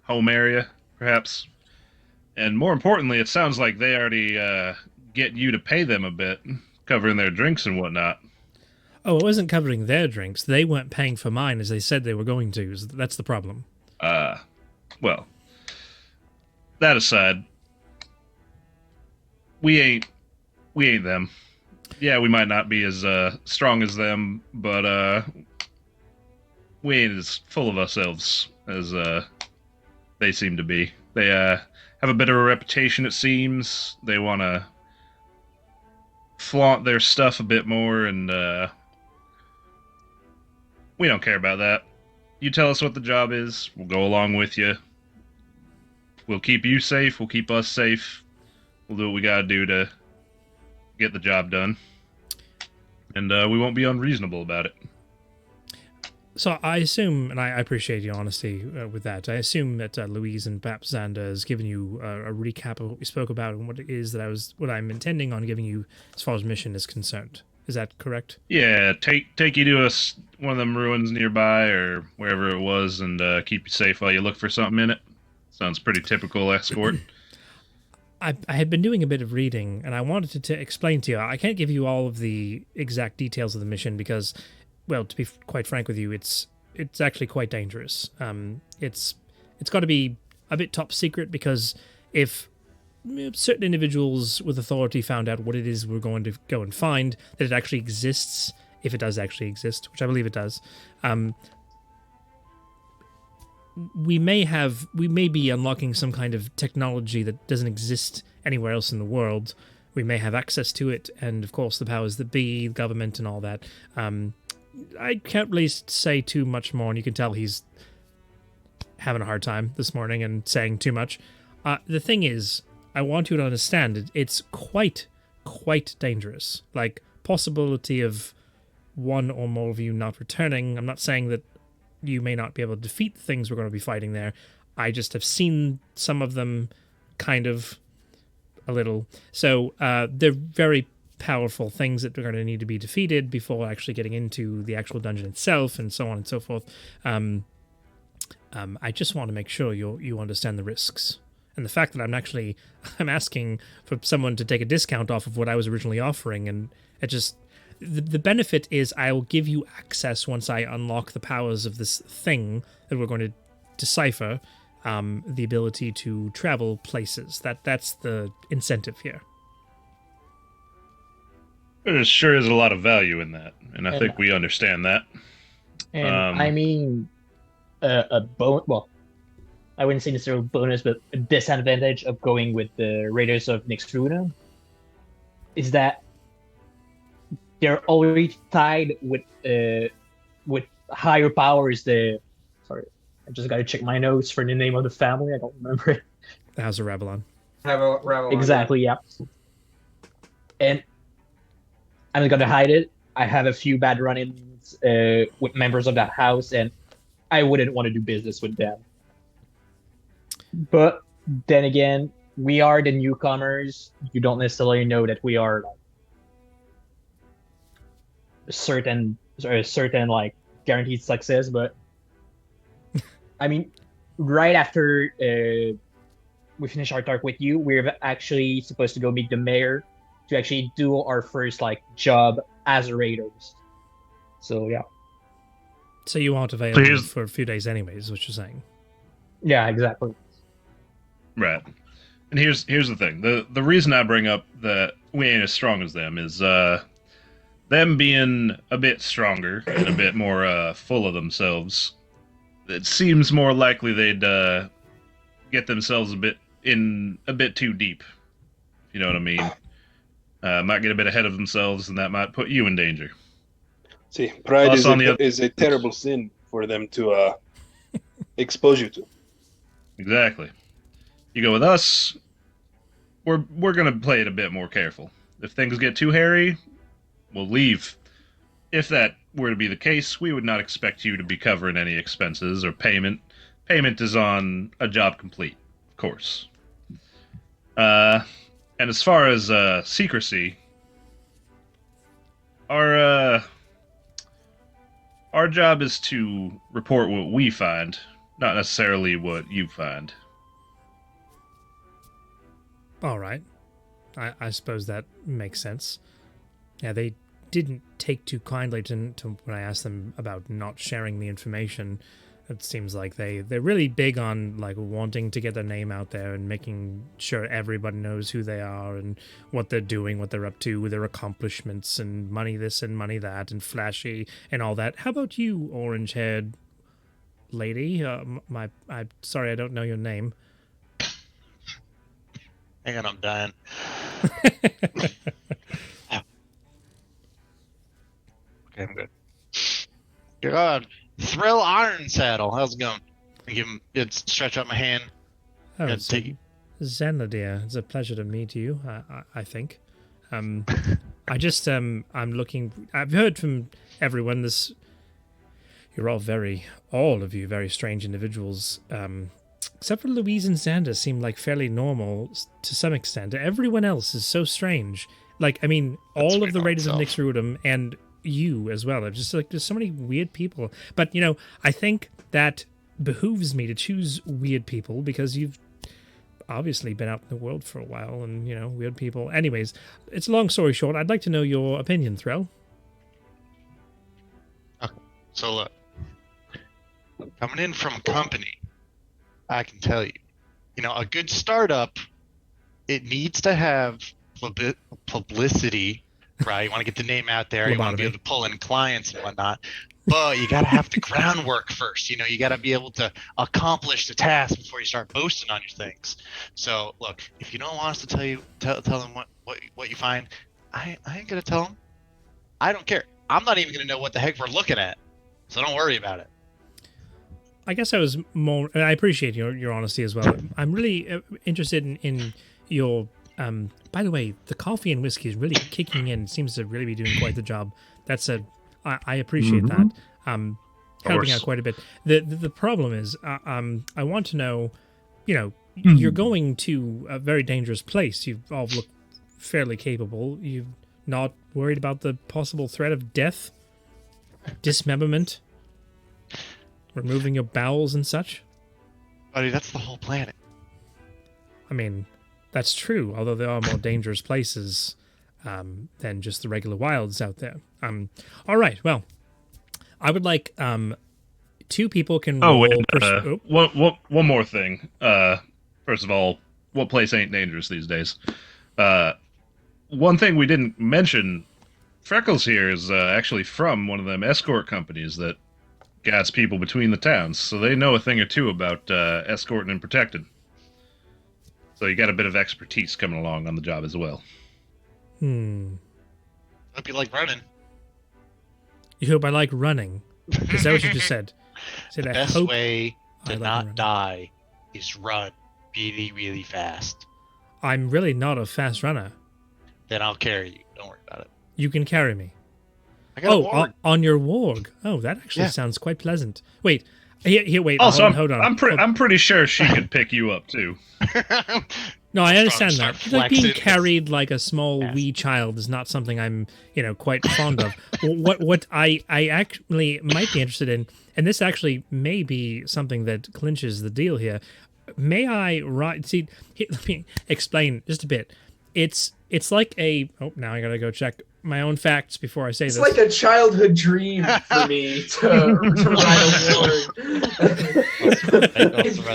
S4: home area, perhaps. And more importantly, it sounds like they already get you to pay them a bit, covering their drinks and whatnot.
S1: Oh, it wasn't covering their drinks. They weren't paying for mine as they said they were going to. That's the problem.
S4: Well, that aside, we ain't them. Yeah, we might not be as strong as them, but we ain't as full of ourselves as they seem to be. They have a bit of a reputation, it seems. They want to flaunt their stuff a bit more, and we don't care about that. You tell us what the job is, we'll go along with you. We'll keep you safe, we'll keep us safe. We'll do what we gotta do to get the job done. And we won't be unreasonable about it.
S1: So I assume, and I appreciate your honesty with that, I assume that Louise and perhaps Xander has given you a recap of what we spoke about and what it is that what I'm intending on giving you as far as mission is concerned. Is that correct?
S4: Yeah, take you to one of them ruins nearby or wherever it was, and keep you safe while you look for something in it. Sounds pretty typical escort.
S1: I had been doing a bit of reading, and I wanted to explain to you. I can't give you all of the exact details of the mission because, well, to be quite frank with you, it's actually quite dangerous. It's got to be a bit top secret because if certain individuals with authority found out what it is we're going to go and find, that it actually exists, if it does actually exist, which I believe it does, we may be unlocking some kind of technology that doesn't exist anywhere else in the world. We may have access to it, and of course the powers that be, government and all that. I can't really say too much more, and you can tell he's having a hard time this morning and saying too much. The thing is, I want you to understand it's quite dangerous. Like, possibility of one or more of you not returning. I'm not saying that you may not be able to defeat the things we're going to be fighting there. I just have seen some of them kind of a little. So they're very powerful things that are going to need to be defeated before actually getting into the actual dungeon itself and so on and so forth. I just want to make sure you understand the risks. And the fact that I'm asking for someone to take a discount off of what I was originally offering, and it just... The benefit is I will give you access once I unlock the powers of this thing that we're going to decipher, the ability to travel places. That's the incentive here.
S4: There sure is a lot of value in that, and I think we understand that.
S6: And I mean, a bonus. Well, I wouldn't say necessarily bonus, but a disadvantage of going with the Raiders of Nixruna is that they're already tied with higher powers. Sorry, I just got to check my notes for the name of the family. I don't remember it.
S1: The House of Ravelon.
S6: Exactly, yeah. And I'm not gonna hide it. I have a few bad run-ins with members of that house, and I wouldn't want to do business with them. But then again, we are the newcomers. You don't necessarily know that we are like certain like guaranteed success, but I mean, right after we finish our talk with you, we're actually supposed to go meet the mayor to actually do our first like job as raiders. So yeah.
S1: So you aren't available
S4: here's-
S1: for a few days anyways, is what you're saying.
S6: Yeah, exactly.
S4: Right. And here's the thing. The reason I bring up that we ain't as strong as them is them being a bit stronger and a bit more full of themselves. It seems more likely they'd get themselves a bit too deep. If you know what I mean. Might get a bit ahead of themselves, and that might put you in danger.
S2: See, pride
S4: Us
S2: is
S4: on the oth-
S2: is a terrible sin for them to expose you to.
S4: Exactly. You go with us, we're gonna play it a bit more careful. If things get too hairy, we'll leave. If that were to be the case, we would not expect you to be covering any expenses or payment. Payment is on a job complete, of course. And as far as secrecy, our job is to report what we find, not necessarily what you find.
S1: All right. I suppose that makes sense. Yeah, they didn't take too kindly to when I asked them about not sharing the information. It seems like they're really big on like wanting to get their name out there and making sure everybody knows who they are and what they're doing, what they're up to, their accomplishments, and money this and money that, and flashy and all that. How about you, orange-haired lady? I'm sorry, I don't know your name.
S5: Hang on, I'm dying. Okay, I'm good. God, Thrill Iron Saddle. How's it going? Stretch out my hand.
S1: Oh,
S5: Yeah,
S1: it's
S5: take-
S1: Zenla, dear. It's a pleasure to meet you. I think. I just I'm looking. I've heard from everyone this. You're all of you, very strange individuals. Except for Louise and Xander seem like fairly normal to some extent. Everyone else is so strange. Like, I mean, all of the Raiders of Nyxrudum and you as well. Just like there's so many weird people. But you know, I think that behooves me to choose weird people because you've obviously been out in the world for a while, and you know, weird people. Anyways, it's a long story short. I'd like to know your opinion, Threll.
S5: Okay, so look, coming in from a company, I can tell you, a good startup, it needs to have publicity, right? You want to get the name out there. You want to be able to pull in clients and whatnot. But you got to have the groundwork first. You got to be able to accomplish the task before you start boasting on your things. So, look, if you don't want us to tell them what you find, I ain't going to tell them. I don't care. I'm not even going to know what the heck we're looking at. So don't worry about it.
S1: I guess I was more. I appreciate your honesty as well. I'm really interested in your. By the way, the coffee and whiskey is really kicking in. It seems to really be doing quite the job. I appreciate that. Helping out quite a bit. The problem is, I want to know. You're going to a very dangerous place. You all look fairly capable. You're not worried about the possible threat of death, dismemberment, removing your bowels and such?
S5: Buddy, that's the whole planet.
S1: I mean, that's true, although there are more dangerous places than just the regular wilds out there. All right, well, I would like two people can roll...
S4: One more thing. First of all, what place ain't dangerous these days? One thing we didn't mention, Freckles here is actually from one of them escort companies that gas people between the towns, so they know a thing or two about escorting and protecting. So you got a bit of expertise coming along on the job as well.
S5: Hope you like running.
S1: You hope I like running? Is that what you just said?
S5: The best way to not die is run really, really fast.
S1: I'm really not a fast runner.
S5: Then I'll carry you. Don't worry about it.
S1: You can carry me.
S5: I got a warg.
S1: On your warg. Oh, that actually sounds quite pleasant. Wait. Here, wait.
S4: Also,
S1: hold on.
S4: I'm pretty sure she could pick you up too.
S1: No, I understand
S5: Start
S1: that. Like being
S5: flexing.
S1: carried like a small
S5: Yes.
S1: wee child is not something I'm, quite fond of. What I actually might be interested in, and this actually may be something that clinches the deal here. May I write? See, let me explain just a bit. It's like a. Oh, now I gotta go check my own facts before I say
S3: It's
S1: this.
S3: like a childhood dream for me to ride a warg.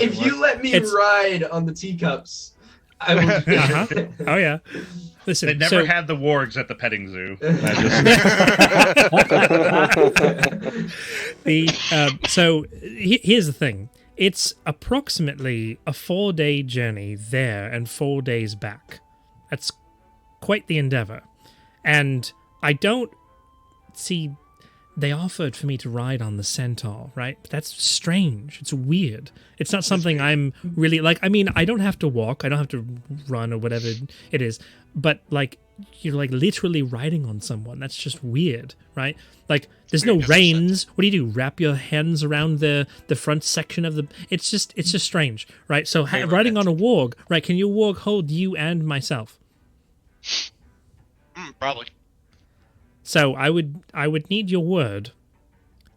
S3: if you let me ride on the teacups, I will.
S1: Uh-huh. Oh yeah. Listen,
S4: They never
S1: so,
S4: had the wargs at the petting zoo.
S1: Here's the thing. It's approximately a 4-day journey there and 4 days back. That's quite the endeavor. And I don't see. They offered for me to ride on the centaur, right? But that's strange. It's weird. It's not something I'm really like. I mean, I don't have to walk. I don't have to run or whatever it is. But like, you're like literally riding on someone. That's just weird, right? Like, there's no reins. What do? Wrap your hands around the front section of the. It's just strange, right? So riding on a warg, right? Can your warg hold you and myself?
S5: Probably.
S1: So I would need your word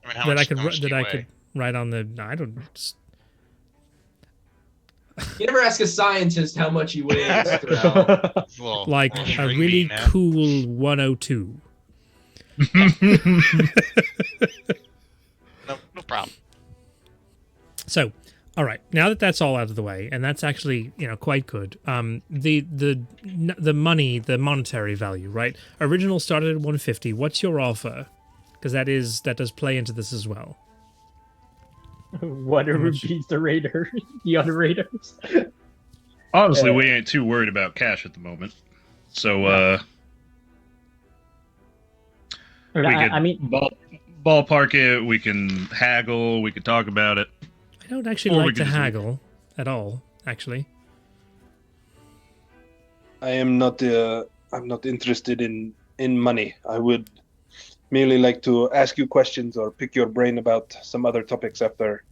S5: I mean, how
S1: that
S5: much,
S1: I could
S5: how much do you weigh?
S1: could ride on the. I don't.
S3: You never ask a scientist how much he weighs. Throughout.
S5: Well,
S1: Like
S5: will you
S1: a
S5: bring
S1: really
S5: me now?
S1: cool 102.
S5: No problem.
S1: So, all right. Now that that's all out of the way, and that's actually quite good. The money, the monetary value, right? Original started at 150. What's your offer? Because that does play into this as well.
S6: Whatever beats the raider, the other raiders.
S4: Honestly, we ain't too worried about cash at the moment. So, we could
S6: I mean,
S4: ballpark it. We can haggle. We could talk about it.
S1: I don't actually
S4: Or we
S1: like to
S4: could just-
S1: haggle at all. Actually,
S2: I'm not interested in money. I would merely like to ask you questions or pick your brain about some other topics after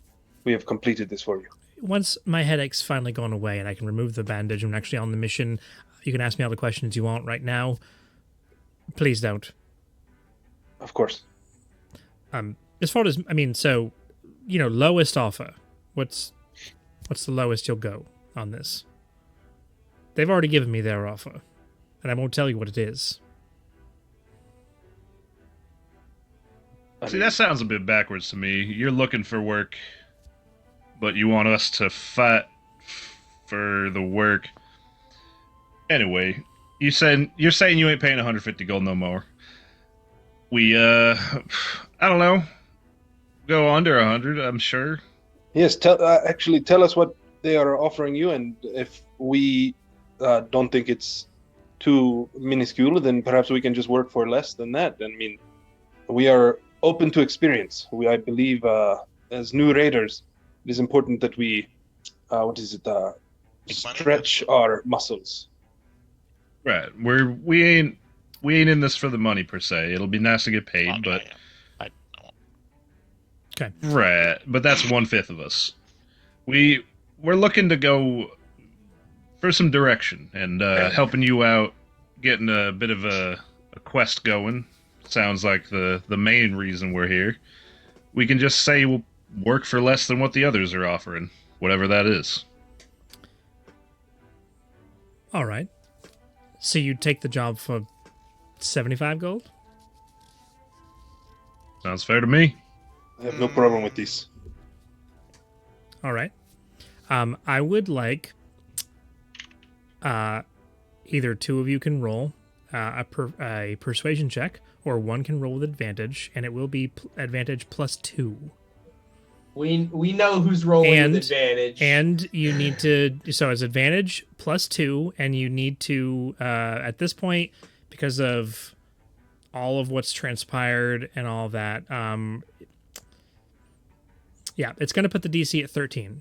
S2: we have completed this for you.
S1: once my headache's finally gone away and I can remove the bandage and I'm actually on the mission, you can ask me all the questions you want right now. Please don't.
S2: Of course.
S1: As far as so lowest offer. What's the lowest you'll go on this? They've already given me their offer, and I won't tell you what it is.
S4: See, that sounds a bit backwards to me. You're looking for work, but you want us to fight for the work. Anyway, you're saying you ain't paying 150 gold no more. We I don't know, go under 100, I'm sure.
S2: Yes, tell us what they are offering you, and if we don't think it's too minuscule, then perhaps we can just work for less than that. I mean, we are open to experience. I believe, as new raiders, it is important that we, stretch our muscles.
S4: Right. We ain't in this for the money per se. It'll be nice to get paid,
S5: Well,
S4: but
S5: I
S1: Okay.
S4: right. But that's 1/5 of us. We're looking to go for some direction and helping you out, getting a bit of a quest going. Sounds like the main reason we're here. We can just say we'll work for less than what the others are offering, whatever that is.
S1: All right. So you'd take the job for 75 gold?
S4: Sounds fair to me.
S2: I have no problem with this.
S1: All right. I would like either two of you can roll a persuasion check, or one can roll with advantage, and it will be advantage +2.
S3: We know who's rolling
S1: And-
S3: with advantage.
S1: And you need to, so it's advantage +2, and you need to, at this point, because of all of what's transpired and all that, yeah, it's going to put the DC at 13.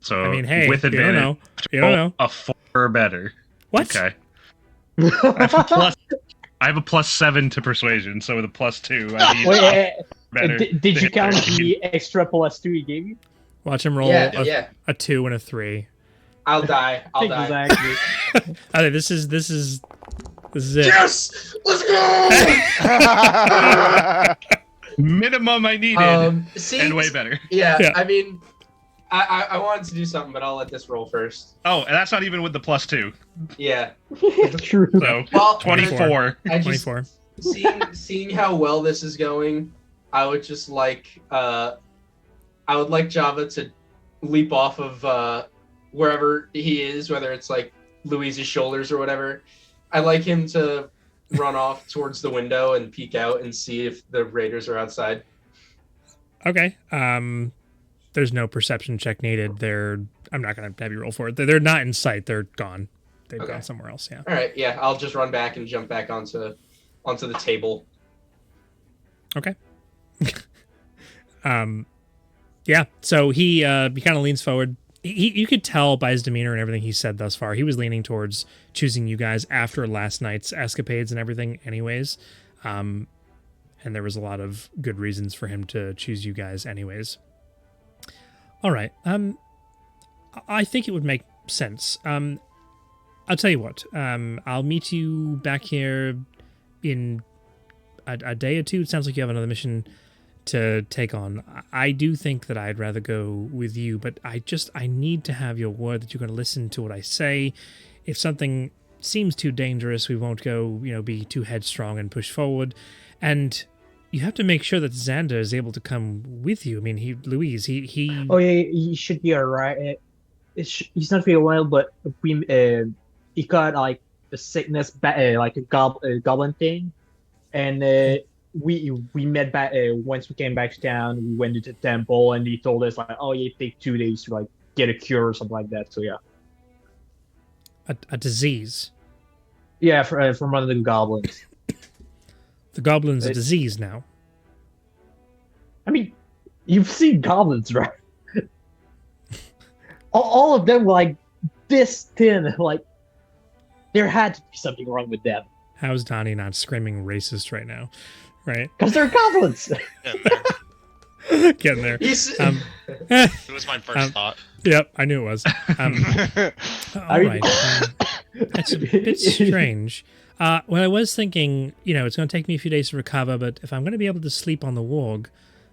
S4: So
S1: I mean, hey,
S4: with
S1: you don't
S4: advantage,
S1: know. You don't know.
S4: a 4 or better.
S1: What?
S4: Okay. I have a +7 to persuasion, so with a +2, I need
S6: Wait,
S4: better.
S6: did you count the extra +2 he gave you?
S1: Watch him roll
S3: Yeah.
S1: a 2 and a 3.
S3: I'll die. I'll die.
S6: Exactly.
S1: Okay, this is it.
S3: Yes! Let's go!
S4: Minimum I needed,
S3: See,
S4: and way better.
S3: Yeah, I mean, I wanted to do something, but I'll let this roll first.
S4: Oh, and that's not even with the +2.
S3: Yeah.
S6: True.
S4: So
S3: Well,
S4: 24.
S3: I just
S1: 24.
S3: seeing how well this is going, I would just like I would like Java to leap off of wherever he is, whether it's like Louise's shoulders or whatever. I'd like him to run off towards the window and peek out and see if the raiders are outside.
S1: Okay. There's no perception check needed. I'm not gonna have you roll for it. They're not in sight. They're gone. They've
S3: Okay.
S1: gone somewhere else. Yeah.
S3: All right, yeah, I'll just run back and jump back onto the table.
S1: Okay. Yeah. So he kind of leans forward. You could tell by his demeanor and everything he said thus far, he was leaning towards choosing you guys after last night's escapades and everything anyways. And there was a lot of good reasons for him to choose you guys anyways. All right. I think it would make sense. I'll tell you what. I'll meet you back here in a day or two. It sounds like you have another mission to take on. I do think that I'd rather go with you, but I need to have your word that you're going to listen to what I say. If something seems too dangerous, we won't go, be too headstrong and push forward. And you have to make sure that Xander is able to come with you. I mean, Louise.
S6: Oh yeah, he should be alright. He's not feeling well, but he got like a sickness, like a goblin thing, and we met back once we came back to town. We went to the temple, and he told us like, oh yeah, it take 2 days to like get a cure or something like that. So yeah,
S1: a disease.
S6: Yeah, from one of the goblins.
S1: The goblin's a disease now.
S6: I mean, you've seen goblins, right? all of them were like this thin. Like there had to be something wrong with them.
S1: How's Donnie not screaming racist right now? Right?
S6: Because they're goblins.
S1: Getting there.
S5: It was my first thought.
S1: Yep, I knew it was. All right. That's a bit strange. Well, I was thinking, it's going to take me a few days to recover, but if I'm going to be able to sleep on the warg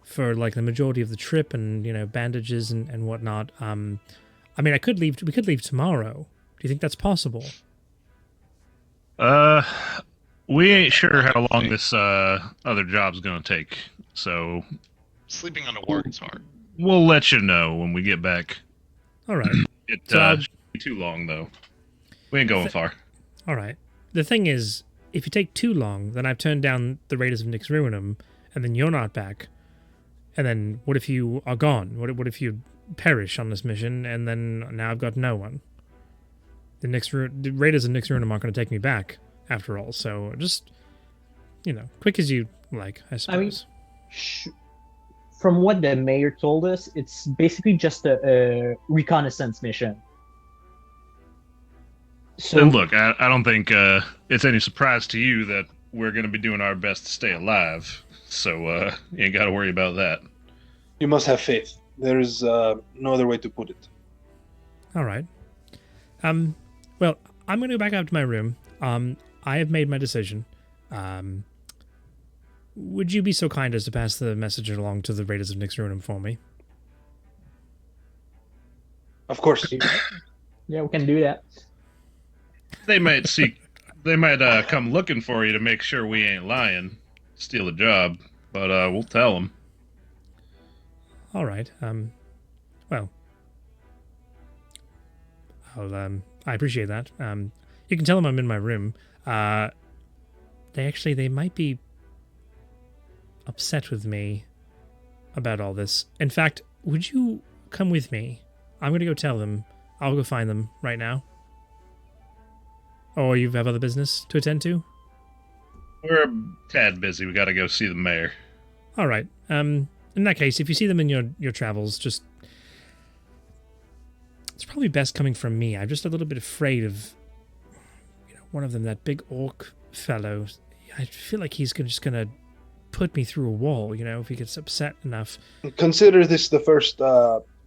S1: for like the majority of the trip and, bandages and whatnot, I mean, we could leave tomorrow. Do you think that's possible?
S4: We ain't sure how long this other job's gonna take, so
S5: Sleeping on a warg is hard.
S4: we'll let you know when we get back.
S1: All right.
S4: It
S1: So,
S4: shouldn't be too long though. We ain't going far.
S1: All right. The thing is, if you take too long, then I've turned down the Raiders of Nyx Ruinum, and then you're not back. And then what if you are gone? What if you perish on this mission, and then now I've got no one? The Raiders of Nyx Ruinum aren't going to take me back, after all. So just, quick as you like, I suppose.
S6: I mean, from what the mayor told us, it's basically just a reconnaissance mission. So
S4: And look, I don't think it's any surprise to you that we're going to be doing our best to stay alive. So you ain't got to worry about that.
S2: You must have faith. There's no other way to put it.
S1: All right. Well, I'm going to go back up to my room. I have made my decision. Would you be so kind as to pass the message along to the Raiders of Nyx Ruinum for me?
S2: Of course.
S6: yeah, we can do that.
S4: They might come looking for you to make sure we ain't lying, steal a job, but we'll tell them.
S1: All right. Well, I appreciate that. You can tell them I'm in my room. They might be upset with me about all this. In fact, would you come with me? I'm going to go tell them. I'll go find them right now. Or you have other business to attend to?
S4: We're a tad busy. We got to go see the mayor.
S1: All right. In that case, if you see them in your travels, just... It's probably best coming from me. I'm just a little bit afraid of, one of them, that big orc fellow. I feel like he's just going to put me through a wall, if he gets upset enough.
S2: Consider this the first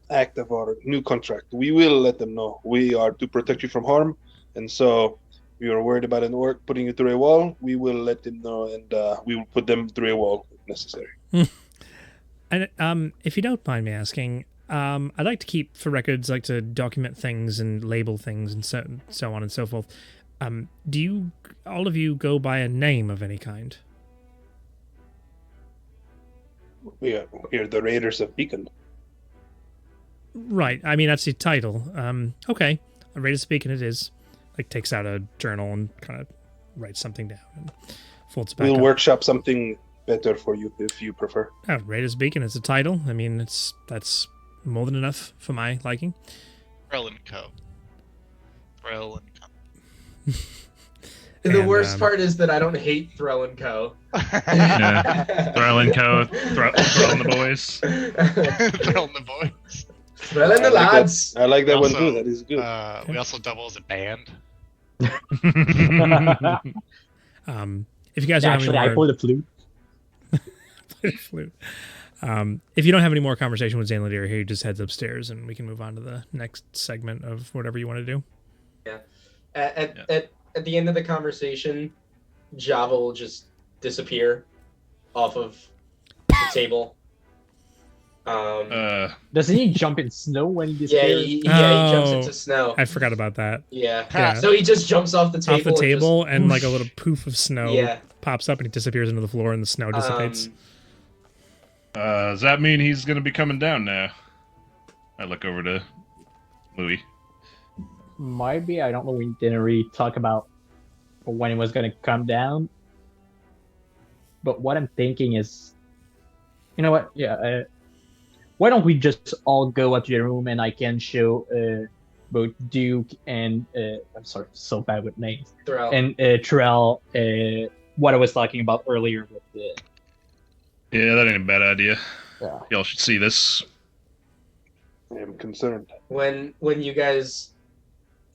S2: act of our new contract. We will let them know. We are to protect you from harm, and so if you are worried about an orc putting you through a wall, we will let them know, and we will put them through a wall if necessary.
S1: And if you don't mind me asking, I'd like to keep for records, like to document things and label things and so on and so forth. Do you, all of you, go by a name of any kind?
S2: We are the Raiders of Beacon.
S1: Right. I mean, that's the title. Okay. Raiders of Beacon it is. Like, takes out a journal and kind of writes something down and folds it back
S2: We'll
S1: up.
S2: workshop something better for you if you prefer.
S1: Oh, Raiders of Beacon is a title. I mean, that's more than enough for my liking.
S5: Threll and Co. Threll and Co.
S3: The
S1: And,
S3: worst part is that I don't hate Threll and Co.
S4: Yeah. Threll and Co. Threll and the boys.
S5: Threll and the boys.
S3: Threll and the lads.
S2: I like that one
S5: Also,
S2: too. That is good.
S5: We also double as a band.
S1: If you guys don't
S6: Actually, I
S1: have
S6: play
S1: any
S6: the flute.
S1: more flute. If you don't have any more conversation with Zanladir, he just heads upstairs, and we can move on to the next segment of whatever you want to do.
S3: At the end of the conversation, Java will just disappear off of the table.
S6: Doesn't he jump in snow when he
S3: Yeah,
S6: disappears?
S3: he jumps
S1: Oh,
S3: into snow.
S1: I forgot about that.
S3: Yeah.
S1: Yeah.
S3: So he just jumps off the table.
S1: Off the table,
S3: and
S1: and like a little poof of snow
S3: Yeah.
S1: pops up, and he disappears into the floor, and the snow dissipates.
S4: Does that mean he's going to be coming down now? I look over to Louis.
S6: Maybe, I don't know. We didn't really talk about when it was going to come down. But what I'm thinking is, you know what? Yeah. Why don't we just all go up to the room and I can show both Duke and I'm sorry, so bad with names.
S3: Threll.
S6: And Terrell, what I was talking about earlier with the.
S4: Yeah, that ain't a bad idea.
S6: Yeah.
S4: Y'all should see this.
S2: I am concerned.
S3: When you guys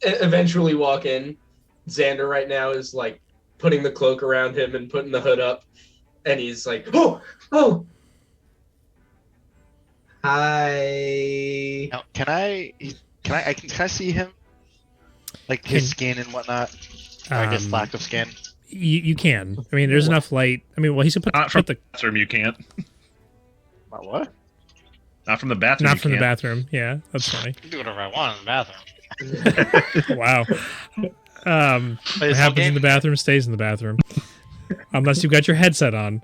S3: eventually walk in, Xander right now is like putting the cloak around him and putting the hood up, and he's like, "Oh, hi."
S5: Now, can I see him? Like his skin and whatnot? Or I guess lack of skin.
S1: You can. I mean, there's enough light. I mean, well, he's
S4: Not from
S1: put the
S4: the bathroom, you can't.
S5: What?
S4: Not from the bathroom.
S1: not
S4: you
S1: from the
S4: can't.
S1: bathroom. Yeah, that's funny.
S5: I can do whatever I want in the bathroom.
S1: Wow. What happens in the bathroom stays in the bathroom, unless you've got your headset on.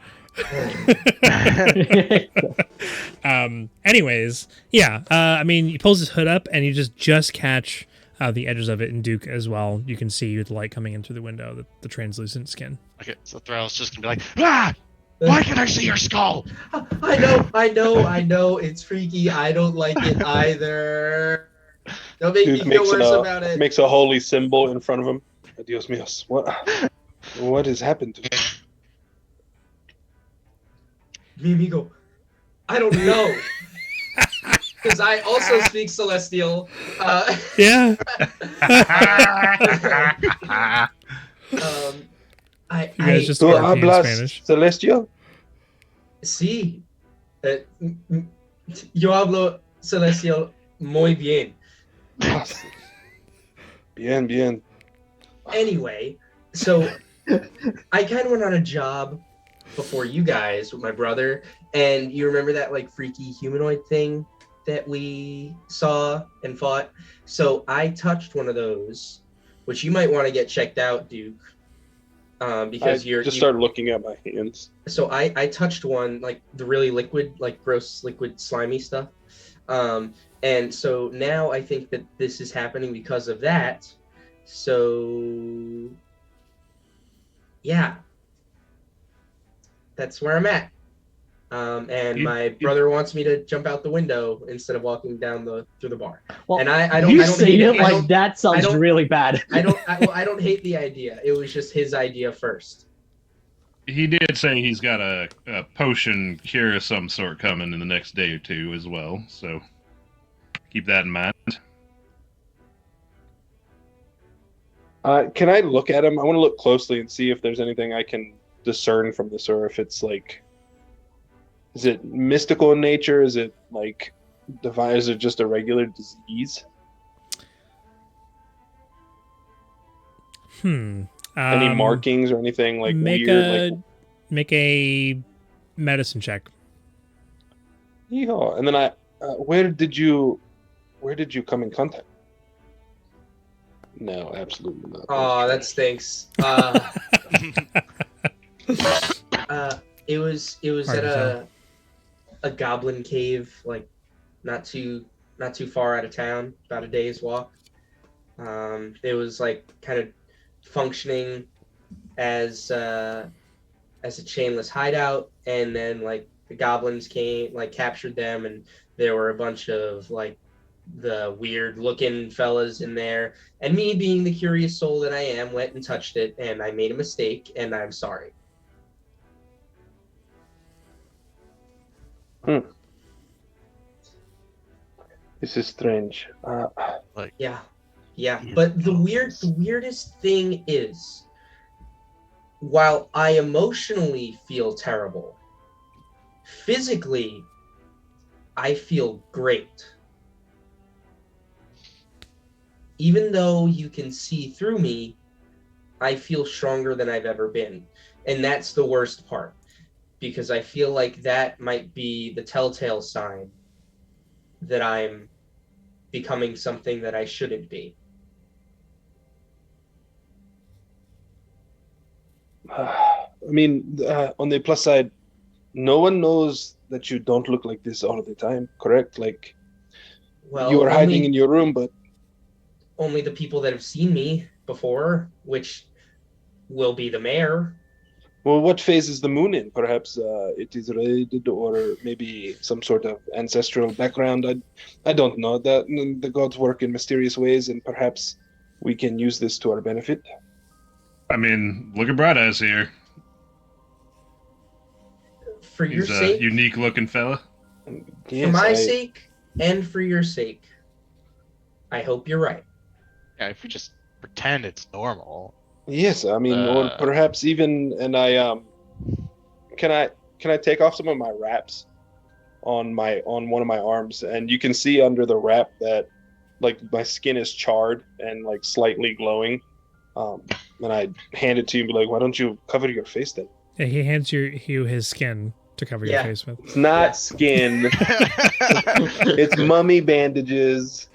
S1: Anyways, yeah. I mean, he pulls his hood up, and you just catch the edges of it, and Duke as well. You can see the light coming in through the window, the translucent skin.
S5: Okay, so Threll's just gonna be like, ah! Why can I see your skull?
S3: I know. It's freaky. I don't like it either. Don't make me
S2: Dude
S3: feel worse about it.
S2: makes a holy symbol in front of him. Dios míos. What has happened to him?
S3: Mi amigo, I don't know. Because I also speak Celestial.
S1: Yeah.
S3: I
S1: You guys just
S2: Tu
S1: RP in
S2: hablas
S1: Spanish.
S2: Celestial?
S3: sí. Yo hablo Celestial muy bien.
S2: Bien.
S3: Anyway, so I kind of went on a job before you guys with my brother, and you remember that like freaky humanoid thing that we saw and fought? So I touched one of those, which you might want to get checked out, Duke. Because
S2: I started looking at my hands.
S3: So I touched one, like the really liquid, like gross liquid slimy stuff. And so now I think that this is happening because of that. So yeah, that's where I'm at. And my brother wants me to jump out the window instead of walking down through the bar.
S6: Well,
S3: And I don't.
S6: You
S3: I don't
S6: say
S3: hate
S6: it
S3: I
S6: like
S3: don't-
S6: that sounds
S3: don't-
S6: really bad.
S3: I don't hate the idea. It was just his idea first.
S4: He did say he's got a potion cure of some sort coming in the next day or two as well, so keep that in mind.
S2: Can I look at him? I want to look closely and see if there's anything I can discern from this, or if it's like, is it mystical in nature? Is it like divine? Is it just a regular disease? Any markings or anything like
S1: make
S2: weird?
S1: make a medicine check.
S2: Yeehaw. And then where did you come in contact? No, absolutely not.
S3: Oh, that stinks. It was
S1: Hard
S3: at
S1: to
S3: a goblin cave, like not too far out of town, about a day's walk. It was like kind of functioning as a chainless hideout, and then like the goblins came, like captured them, and there were a bunch of like the weird looking fellas in there, and me being the curious soul that I am went and touched it, and I made a mistake, and I'm sorry.
S2: This is strange.
S3: Yeah. But the weirdest thing is, while I emotionally feel terrible, physically I feel great. Even though you can see through me, I feel stronger than I've ever been. And that's the worst part, because I feel like that might be the telltale sign that I'm becoming something that I shouldn't be.
S2: I mean, on the plus side, no one knows that you don't look like this all the time, correct? Like,
S3: Well,
S2: you are hiding in your room, but
S3: only the people that have seen me before, which will be the mayor.
S2: well, what phase is the moon in? Perhaps it is related, or maybe some sort of ancestral background. I don't know. That the gods work in mysterious ways, and perhaps we can use this to our benefit.
S4: I mean, look at Bright Eyes here.
S3: For your
S4: He's a
S3: sake,
S4: unique-looking fella.
S2: Yes,
S3: for my sake, and for your sake, I hope you're right.
S5: Yeah, if we just pretend it's normal.
S2: Yes, I mean, or perhaps even, and can I take off some of my wraps on one of my arms, and you can see under the wrap that like my skin is charred and like slightly glowing. And I hand it to you and be like, why don't you cover your face then?
S1: Yeah, he hands you his skin to cover your face with.
S2: It's not skin. It's mummy bandages.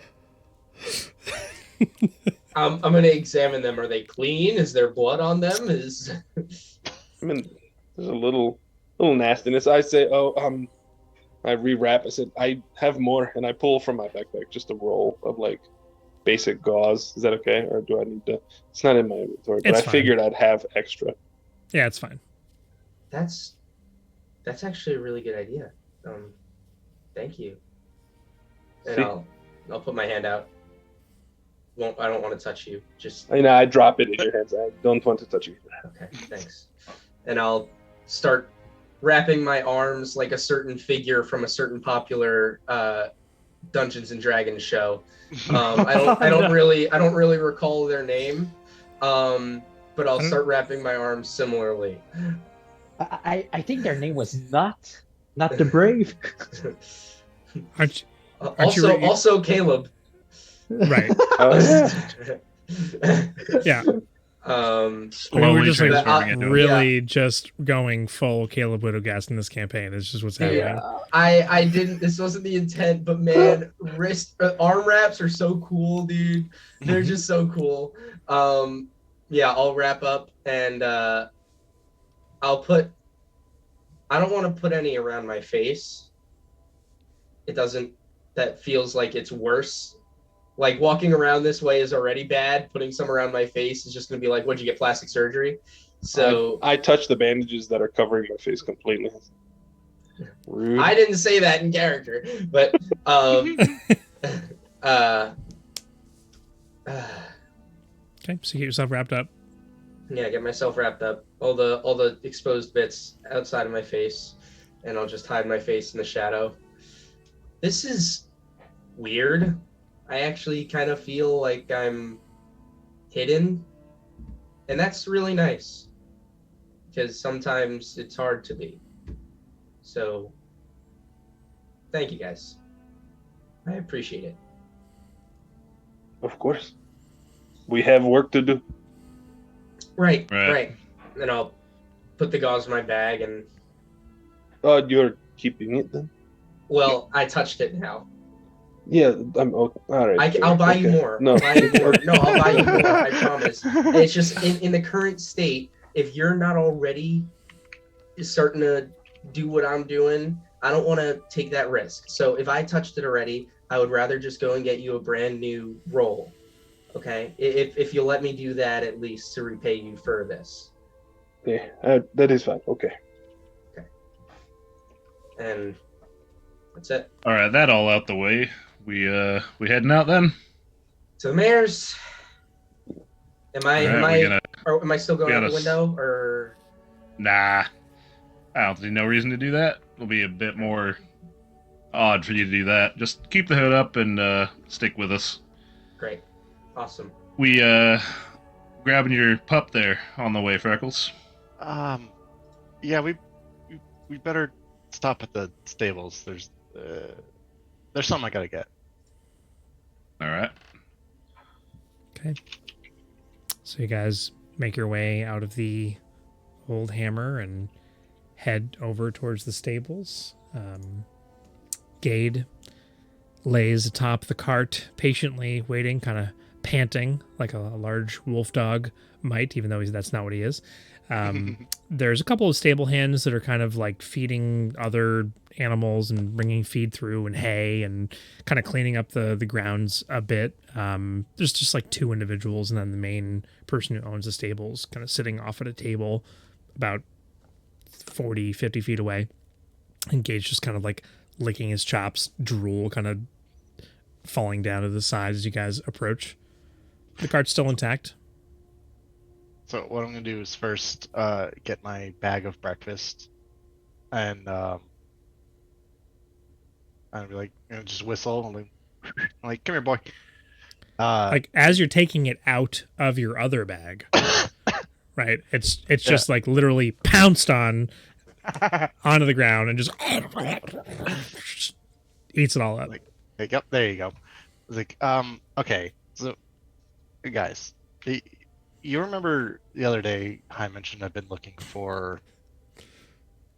S3: I'm gonna examine them. Are they clean? Is there blood on them?
S2: I mean, there's a little nastiness. I say, I rewrap. I said, I have more, and I pull from my backpack just a roll of like basic gauze. Is that okay, or do I need to? It's not in my inventory, but
S1: It's
S2: I
S1: fine.
S2: figured I'd have extra.
S1: Yeah, it's fine.
S3: That's actually a really good idea. Thank you. And
S2: See?
S3: I'll put my hand out. I don't want to touch you. Just
S2: I drop it in your hands. I don't want to touch you.
S3: okay. Thanks. And I'll start wrapping my arms like a certain figure from a certain popular Dungeons and Dragons show. I don't really recall their name, but I'll start wrapping my arms similarly.
S6: I think their name was not the Brave.
S1: Aren't you
S3: Also Caleb.
S1: right? Yeah. We were just like
S4: transforming into him.
S1: really just going full Caleb Widowgast in this campaign. It's just what's happening.
S3: Yeah, I didn't. This wasn't the intent, but man, arm wraps are so cool, dude. They're just so cool. Yeah, I'll wrap up and I'll put. I don't want to put any around my face. It doesn't. That feels like it's worse. Like walking around this way is already bad. Putting some around my face is just gonna be like, "What'd you get? Plastic surgery?" So
S2: I touch the bandages that are covering my face completely. Rude.
S3: I didn't say that in character, but
S1: Okay, so get yourself wrapped up.
S3: yeah, get myself wrapped up. All the exposed bits outside of my face, and I'll just hide my face in the shadow. This is weird. I actually kind of feel like I'm hidden, and that's really nice because sometimes it's hard to be. So, thank you guys. I appreciate it.
S2: Of course. We have work to do.
S3: Right.
S4: Right.
S3: Then I'll put the gauze in my bag and,
S2: Oh, you're keeping it then?
S3: well, I touched it now.
S2: Yeah, I'm all right.
S3: I'll buy you more.
S2: No.
S3: I'll buy you more. No, I'll buy you more. I promise. It's just in the current state, if you're not already starting to do what I'm doing, I don't want to take that risk. So if I touched it already, I would rather just go and get you a brand new roll. Okay? If you'll let me do that at least to repay you for this.
S2: Yeah, that is fine. Okay.
S3: And that's it.
S4: All right, that all out the way. We heading out then?
S3: To the mayor's. Am I
S4: All right,
S3: am I still going out the
S4: gotta
S3: window or
S4: Nah, I don't see no reason to do that. It'll be a bit more odd for you to do that. Just keep the hood up and stick with us.
S3: great. Awesome.
S4: We grabbing your pup there on the way, Freckles.
S5: Yeah, we better stop at the stables. There's something I gotta get.
S4: All right.
S1: Okay. So you guys make your way out of the old hammer and head over towards the stables. Gade lays atop the cart, patiently waiting, kind of panting like a large wolf dog might, even though that's not what he is. There's a couple of stable hands that are kind of like feeding other animals and bringing feed through and hay and kind of cleaning up the grounds a bit. There's just like two individuals, and then the main person who owns the stables kind of sitting off at a table about 40, 50 feet away. And Gage just kind of like licking his chops, drool kind of falling down to the side as you guys approach. The cart's still intact.
S5: So what I'm gonna do is first get my bag of breakfast, and I'll be like, just whistle, and like, come here, boy.
S1: Like as you're taking it out of your other bag, right? It's just like literally pounced on onto the ground and just eats it all up.
S5: Like, yep, there you go. It's like, okay, so guys, you remember the other day I mentioned I've been looking for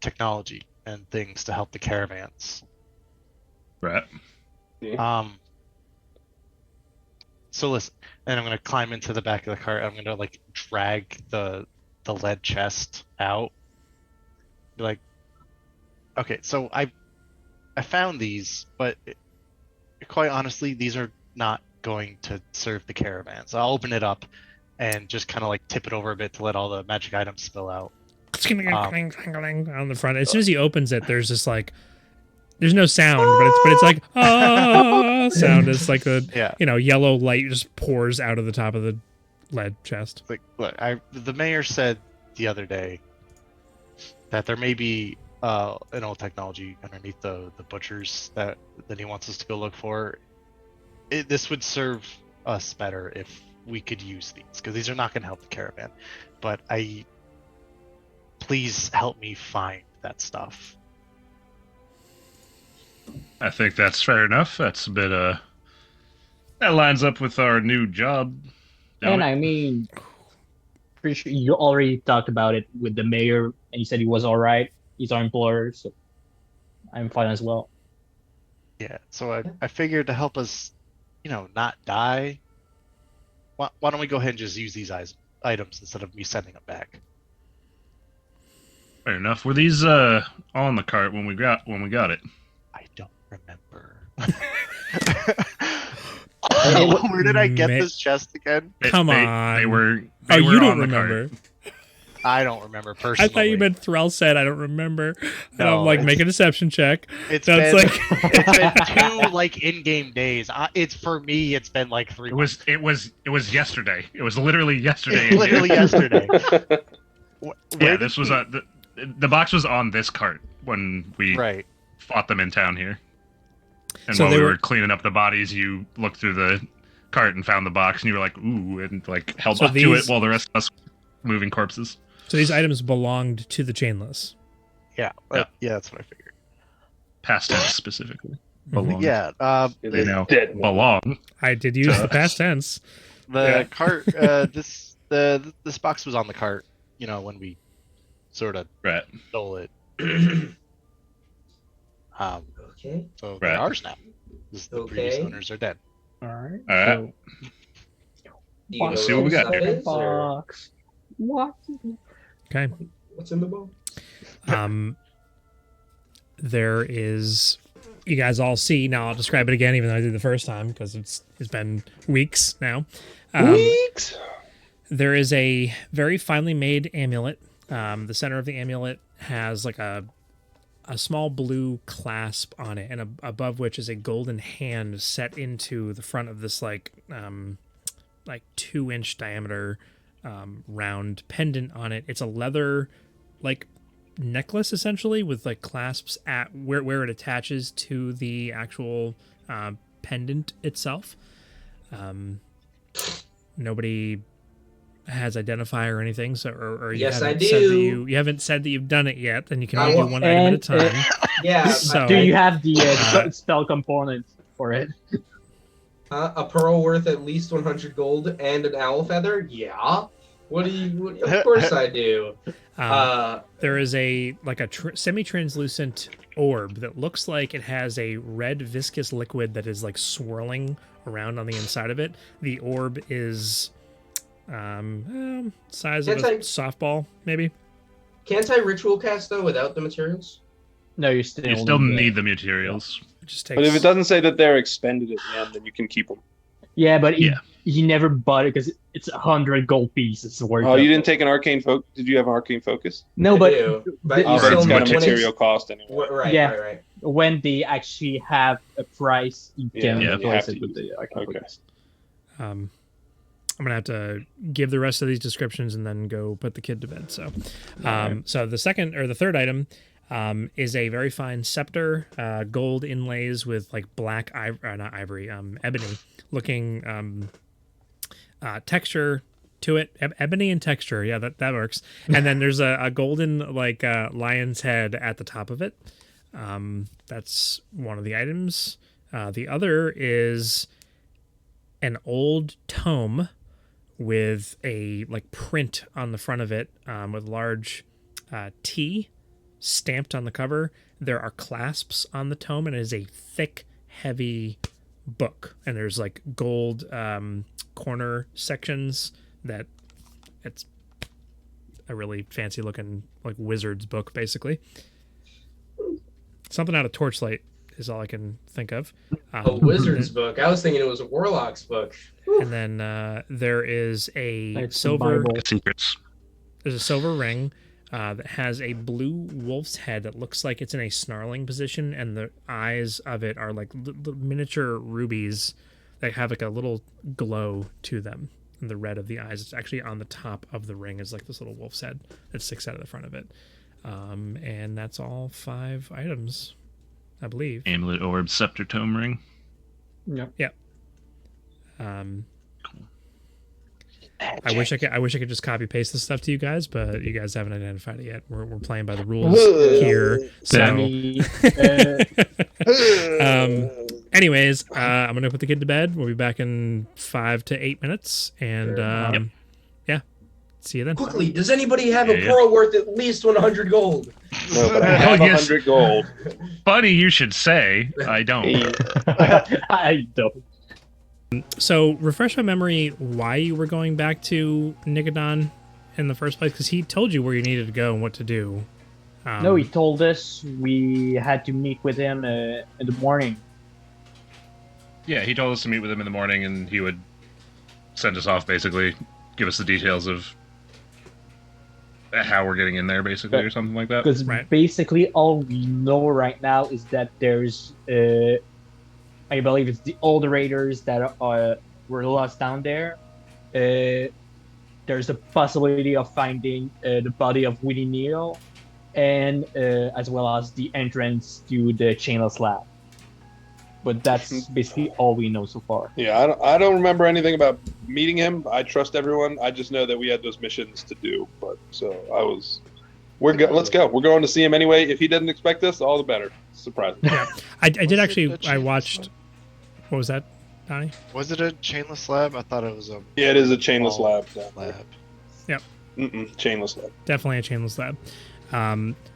S5: technology and things to help the caravans.
S4: Right.
S5: So listen, and I'm gonna climb into the back of the cart. I'm gonna like drag the lead chest out. Be like, okay, so I found these, but quite honestly, these are not going to serve the caravans. I'll open it up and just kind of like tip it over a bit to let all the magic items spill out.
S1: On the front. As soon as he opens it, there's just like there's no sound, but it's like sound. It's like a yellow light just pours out of the top of the lead chest.
S5: Like, look, the mayor said the other day that there may be an old technology underneath the butchers that he wants us to go look for. This would serve us better if we could use these, because these are not going to help the caravan. But please help me find that stuff.
S4: I think that's fair enough. That's a bit that lines up with our new job.
S6: And I mean, pretty sure you already talked about it with the mayor, and he said he was all right. He's our employer, so I'm fine as well.
S5: Yeah. So I figured to help us, not die. Why don't we go ahead and just use these items instead of me sending them back?
S4: Fair enough. Were these on the cart when we got it?
S5: I don't remember. Where did I get this chest again?
S1: Come on.
S4: They were
S1: you don't
S4: on the
S1: remember.
S4: cart.
S5: I don't remember personally.
S1: I thought you meant Thrall said I don't remember. And
S5: No,
S1: I'm like, make a deception check.
S5: It's
S1: That's
S5: been,
S1: like
S5: it's been 2 like in-game days. It's for me. It's been like 3 months.
S4: It was yesterday. It was literally yesterday.
S5: Literally yesterday.
S4: Yeah, this was the box was on this cart when we
S5: Right.
S4: fought them in town here. And
S1: So
S4: while
S1: they
S4: we
S1: were-
S4: were cleaning up the bodies, you looked through the cart and found the box, and you were like, "Ooh!" and like held
S1: So
S4: on to
S1: these-
S4: it while the rest of us were moving corpses.
S1: so these items belonged to the chainless.
S5: Yeah.
S4: Yeah.
S5: Yeah, that's what I figured.
S4: Past tense specifically. Belong.
S5: Yeah.
S2: It
S4: Now
S2: dead.
S4: belong.
S1: I did use the past tense.
S5: The cart. This box was on the cart. When we sort of
S4: Right.
S5: stole it.
S3: Okay.
S5: So
S4: Right.
S5: they're ours now. 'Cause the previous
S3: Okay.
S5: owners are dead.
S6: All right.
S4: All right.
S6: So,
S3: Do you know
S4: see what we got
S3: that
S4: here.
S3: is, or
S6: box. What?
S1: Okay.
S3: what's in the box?
S1: There is. You guys all see now. I'll describe it again, even though I did the first time because it's been weeks now.
S2: Weeks.
S1: There is a very finely made amulet. The center of the amulet has like a small blue clasp on it, and above which is a golden hand set into the front of this like 2-inch diameter round pendant on it. It's a leather like necklace essentially with like clasps at where it attaches to the actual pendant itself. Nobody has identifier or anything, so or you
S3: Yes,
S1: haven't
S3: I do.
S1: said that you haven't said that you've done it yet, and you can
S3: I
S1: only do
S3: will-
S1: one item at a
S6: and,
S1: time.
S3: Yeah.
S1: So-
S6: Do you have the spell component for it?
S3: A pearl worth at least 100 gold and an owl feather? Yeah. Of course I do.
S1: There is a semi-translucent orb that looks like it has a red viscous liquid that is like swirling around on the inside of it. The orb is size of a softball, maybe.
S3: Can't I ritual cast though without the materials?
S6: No, you
S4: You
S6: still
S4: still need the materials.
S1: It just takes.
S2: But if it doesn't say that they're expended at the end, then you can keep them.
S6: Yeah, but
S4: Yeah.
S6: he never bought it because it's 100 gold pieces worth.
S2: Oh,
S6: of
S2: you
S6: it.
S2: didn't take an arcane focus? Did you have an arcane focus?
S6: No,
S3: I
S6: but
S3: do, but
S2: Oh,
S3: you
S2: but
S3: still
S2: it's got a
S3: when
S2: material cost anyway.
S3: Right,
S6: Yeah.
S3: right.
S6: when they actually have a price, you
S2: Yeah,
S6: can
S4: you
S6: replace
S2: have
S6: it
S2: to
S6: with the
S2: Okay.
S1: I'm gonna have to give the rest of these descriptions and then go put the kid to bed. So, so the third item is a very fine scepter, gold inlays with like black ebony looking texture to it. Ebony and texture, yeah, that works. And then there's a golden like lion's head at the top of it. That's one of the items. The other is an old tome with a like print on the front of it with large T stamped on the cover. There are clasps on the tome, and it is a thick, heavy book. And there's like gold corner sections that it's a really fancy looking like wizard's book, basically. Something out of Torchlight is all I can think of.
S3: A wizard's book. I was thinking it was a warlock's book.
S1: And then there is a
S6: It's the
S1: silver.
S6: Bible.
S4: Secrets.
S1: There's a silver ring that has a blue wolf's head that looks like it's in a snarling position, and the eyes of it are like miniature rubies that have like a little glow to them. And the red of the eyes, it's actually on the top of the ring, is like this little wolf's head that sticks out of the front of it. And that's all 5 items, I believe.
S4: Amulet, orb, scepter, tome ring.
S6: Yeah.
S1: I wish I could just copy paste this stuff to you guys, but you guys haven't identified it yet. We're playing by the rules here. So, anyways, I'm gonna put the kid to bed. We'll be back in 5 to 8 minutes, and yeah, see you then.
S3: Quickly, does anybody have a
S4: Yeah.
S3: pearl worth at least 100 gold?
S2: No, but I
S4: Oh,
S2: have
S4: yes.
S2: 100 gold.
S4: Funny you should say. I don't.
S6: I don't.
S1: So, refresh my memory why you were going back to Nicodon in the first place, because he told you where you needed to go and what to do.
S6: No, he told us we had to meet with him in the morning.
S4: Yeah, he told us to meet with him in the morning, and he would send us off, basically, give us the details of how we're getting in there, basically, or something like that.
S6: Because
S1: Right.
S6: basically all we know right now is that there's, I believe it's the older raiders that were lost down there. There's a possibility of finding the body of Willie Neal, and as well as the entrance to the chainless lab. But that's basically all we know so far.
S2: Yeah, I don't remember anything about meeting him. I trust everyone. I just know that we had those missions to do. But so I was Let's go. We're going to see him anyway. If he didn't expect us, all the better. Surprise.
S1: Yeah, I did
S5: Was
S1: actually.
S5: it a
S1: I
S5: chainless
S1: watched.
S5: lab?
S1: What was that, Donnie?
S5: Was it a chainless lab? I thought it was a.
S2: Yeah, it is a chainless
S5: ball
S2: lab. Down there.
S5: lab.
S2: Chainless lab.
S1: Definitely a chainless lab.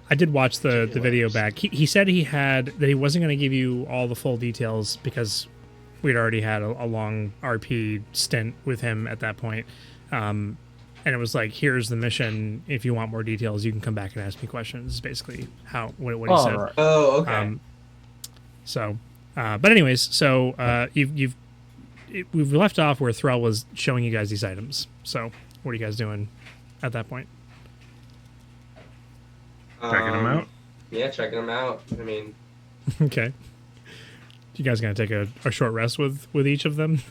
S1: I did watch the video back. He said that he wasn't going to give you all the full details because we'd already had a long RP stint with him at that point. And it was like, here's the mission. If you want more details, you can come back and ask me questions. Is basically what he said.
S6: Right.
S3: Oh, okay.
S1: But anyways, so we've left off where Thrall was showing you guys these items. So what are you guys doing at that point?
S4: Checking them out.
S3: Yeah, checking them out. I mean,
S1: Okay. You guys gonna take a short rest with each of them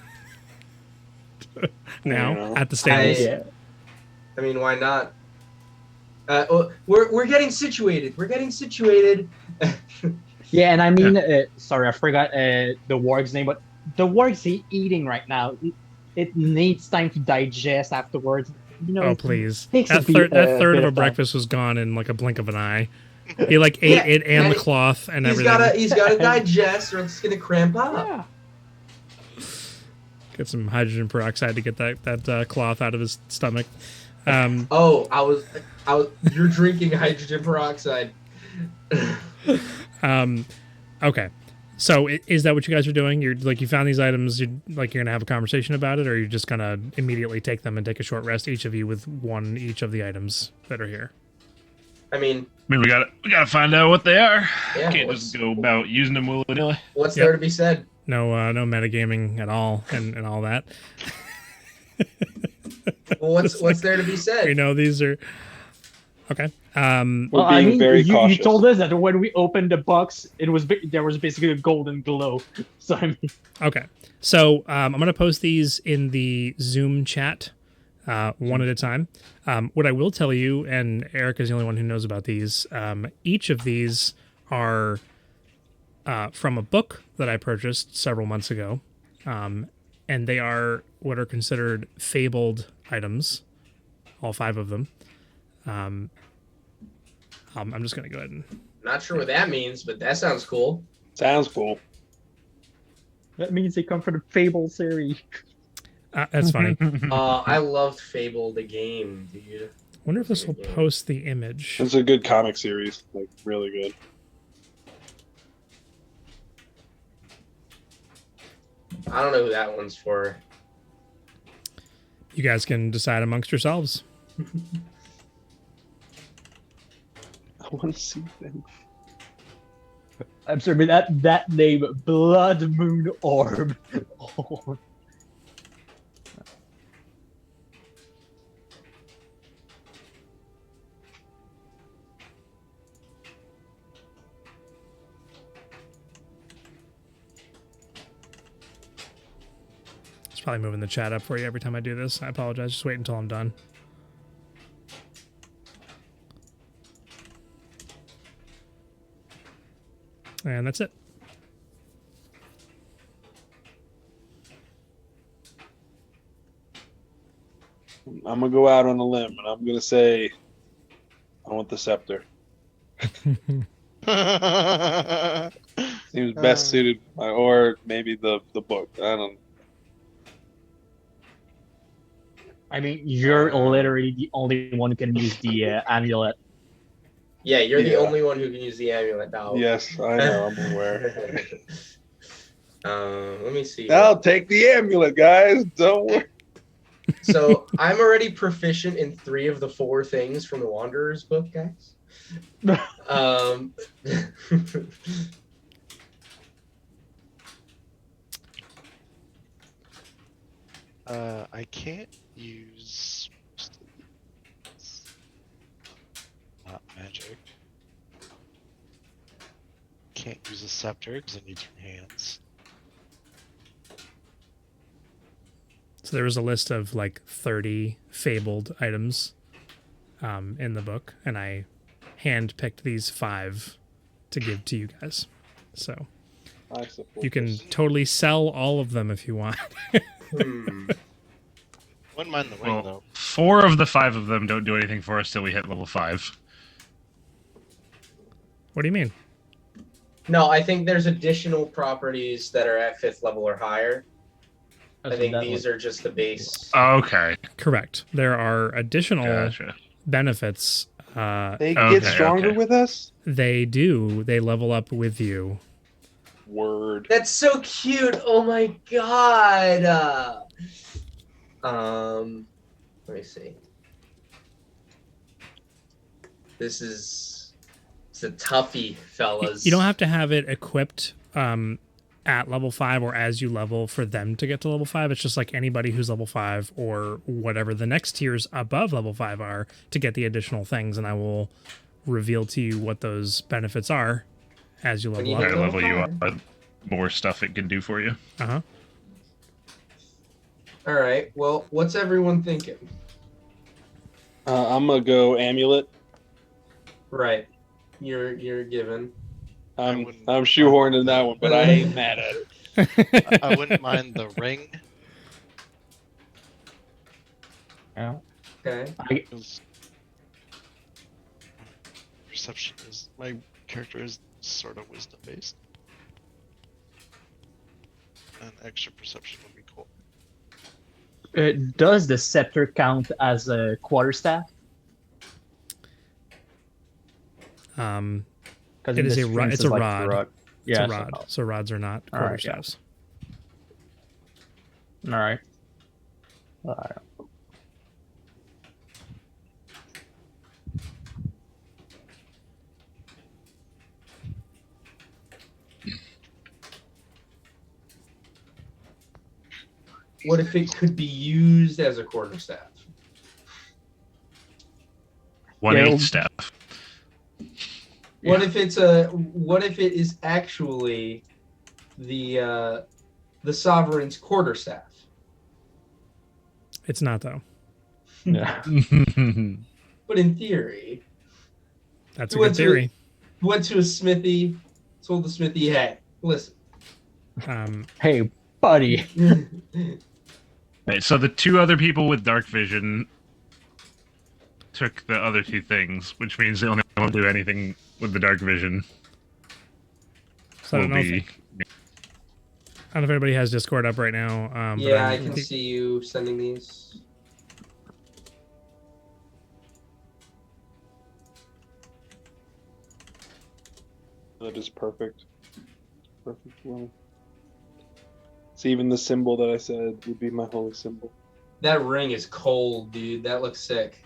S1: now
S2: Yeah.
S1: at the stables?
S6: Yeah.
S3: I mean, why not? We're getting situated. We're getting situated.
S6: Yeah, and I mean, sorry, I forgot the warg's name, but the warg's eating right now. It needs time to digest afterwards. You know,
S1: Oh please!
S6: takes
S1: That
S6: a
S1: third
S6: bit
S1: of a
S6: of time.
S1: breakfast was gone in like a blink of an eye. He like ate
S3: Yeah,
S1: it and
S3: and
S1: the cloth and
S3: He's
S1: everything.
S3: gotta digest, or it's gonna cramp up.
S6: Yeah.
S1: Get some hydrogen peroxide to get that cloth out of his stomach.
S3: Oh, I was. You're drinking hydrogen peroxide.
S1: Okay. So is that what you guys are doing? You're like, you found these items. You're gonna have a conversation about it, or you're just gonna immediately take them and take a short rest, each of you with one each of the items that are here.
S3: I mean,
S4: I mean, we gotta find out what they are.
S3: yeah.
S4: Can't just go about using them willy-nilly.
S3: What's
S1: Yep.
S3: there to be said?
S1: No metagaming at all, and all that.
S3: Well, what's there to be said?
S1: We know these are okay.
S2: We're
S6: Well, I
S2: being
S6: mean,
S2: very
S6: you
S2: cautious.
S6: told us that when we opened the box, there was basically a golden glow. So I mean,
S1: Okay. So I'm going to post these in the Zoom chat one at a time. What I will tell you, and Eric is the only one who knows about these, each of these are from a book that I purchased several months ago. And they are what are considered fabled items, all 5 of them. I'm just going to go ahead and...
S3: Not sure what that means, but that sounds cool.
S2: Sounds cool.
S6: that means they come from the Fable series.
S1: That's funny.
S3: I loved Fable the game, dude.
S1: Wonder if this will post the image.
S2: It's a good comic series. Like, really good.
S3: I don't know who that one's for.
S1: You guys can decide amongst yourselves.
S2: I want to see them.
S6: I'm sorry, but that name, Blood Moon Orb. Oh.
S1: It's probably moving the chat up for you every time I do this. I apologize. Just wait until I'm done. And that's it.
S2: I'm gonna go out on a limb, and I'm gonna say, I want the scepter. Seems best suited, or maybe the book. I don't.
S6: I mean, you're literally the only one who can use the amulet.
S3: Yeah, you're the
S2: Yeah.
S3: only one who can use the amulet now.
S2: Yes, I know. I'm aware.
S3: Let me see.
S2: I'll take the amulet, guys. Don't worry.
S3: So I'm already proficient in 3 of the 4 things from the Wanderer's book, guys.
S5: I can't use not magic. Can't use a scepter because I need 2 hands.
S1: So there was a list of like 30 fabled items in the book, and I hand-picked these 5 to give to you guys. So
S2: I suppose.
S1: you can totally sell all of them if you want.
S5: Wouldn't mind the ring
S4: Well,
S5: though.
S4: 4 of the 5 of them don't do anything for us till we hit level 5.
S1: What do you mean?
S3: No, I think there's additional properties that are at 5th level or higher. I think these are just the base.
S4: Okay.
S1: Correct. There are additional
S4: Gotcha.
S1: benefits.
S2: They
S4: Okay,
S2: get stronger
S4: okay.
S2: with us?
S1: They do. They level up with you.
S2: Word.
S3: That's so cute. Oh my god. Let me see. It's a toughie, fellas.
S1: You don't have to have it equipped at level 5 or as you level for them to get to level 5. It's just like anybody who's level 5 or whatever the next tiers above level 5 are to get the additional things, and I will reveal to you what those benefits are as you level
S3: you
S1: up.
S3: hit
S4: Higher level you
S3: level
S4: are, more stuff it can do for you.
S1: Uh-huh.
S3: All right. Well, what's everyone thinking?
S2: I'm gonna go amulet.
S3: Right. You're given.
S2: I'm shoehorned in that one, but I ain't mad at it.
S5: I wouldn't mind the ring.
S6: Yeah.
S3: Okay.
S5: Because perception is my character is sort of wisdom based. And extra perception would be cool.
S6: Does the scepter count as a quarterstaff? Because
S1: It is a rod. It's a rod.
S6: Yeah,
S1: It's a rod. So rods are not
S6: All right,
S1: quarterstaffs.
S6: All right. All right.
S3: What if it could be used as a quarterstaff?
S4: 1/8 staff.
S3: What if it is actually the sovereign's quarterstaff?
S1: It's not, though.
S6: Yeah.
S3: But in theory,
S1: That's a
S3: You
S1: good
S3: went to-
S1: theory.
S3: went to a smithy, told the smithy, "Hey, listen."
S6: Hey, buddy.
S4: Right, so the two other people with dark vision took the other two things, which means they only won't do anything with the dark vision.
S1: So I don't know if anybody has Discord up right now. But
S3: Yeah, I
S1: I'm-
S3: can see you sending these.
S2: That is perfect. Perfect. Well, it's even the symbol that I said would be my holy symbol.
S3: That ring is cold, dude. That looks sick.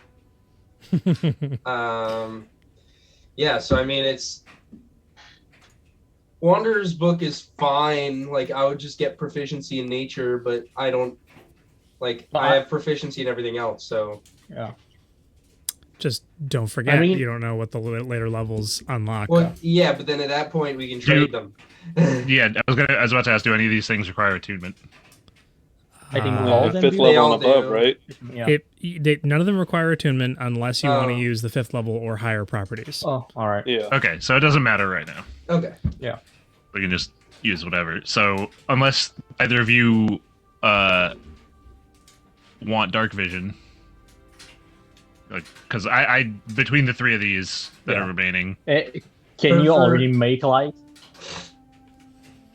S3: Yeah, so I mean, it's Wanderer's book is fine. Like, I would just get proficiency in nature, but I don't I have proficiency in everything else. So
S6: Yeah.
S1: Just don't forget,
S6: mean-
S1: you don't know what the later levels unlock.
S3: well, yeah, but then at that point we can trade them.
S4: Yeah, I was about to ask, do any of these things require attunement?
S6: I think
S1: Uh,
S6: all of them
S2: Fifth
S6: do.
S3: They
S2: level
S3: all
S2: and above,
S3: do.
S2: right?
S6: Yeah.
S1: None of them require attunement unless you want to
S3: Oh.
S1: use the 5th level or higher properties.
S6: Oh, all right.
S2: Yeah.
S4: Okay, so it doesn't matter right now.
S3: Okay.
S4: We can just use whatever. So unless either of you want dark vision, like, because I between the three of these that
S6: Yeah.
S4: are remaining,
S6: Can you
S3: For-
S6: already make light?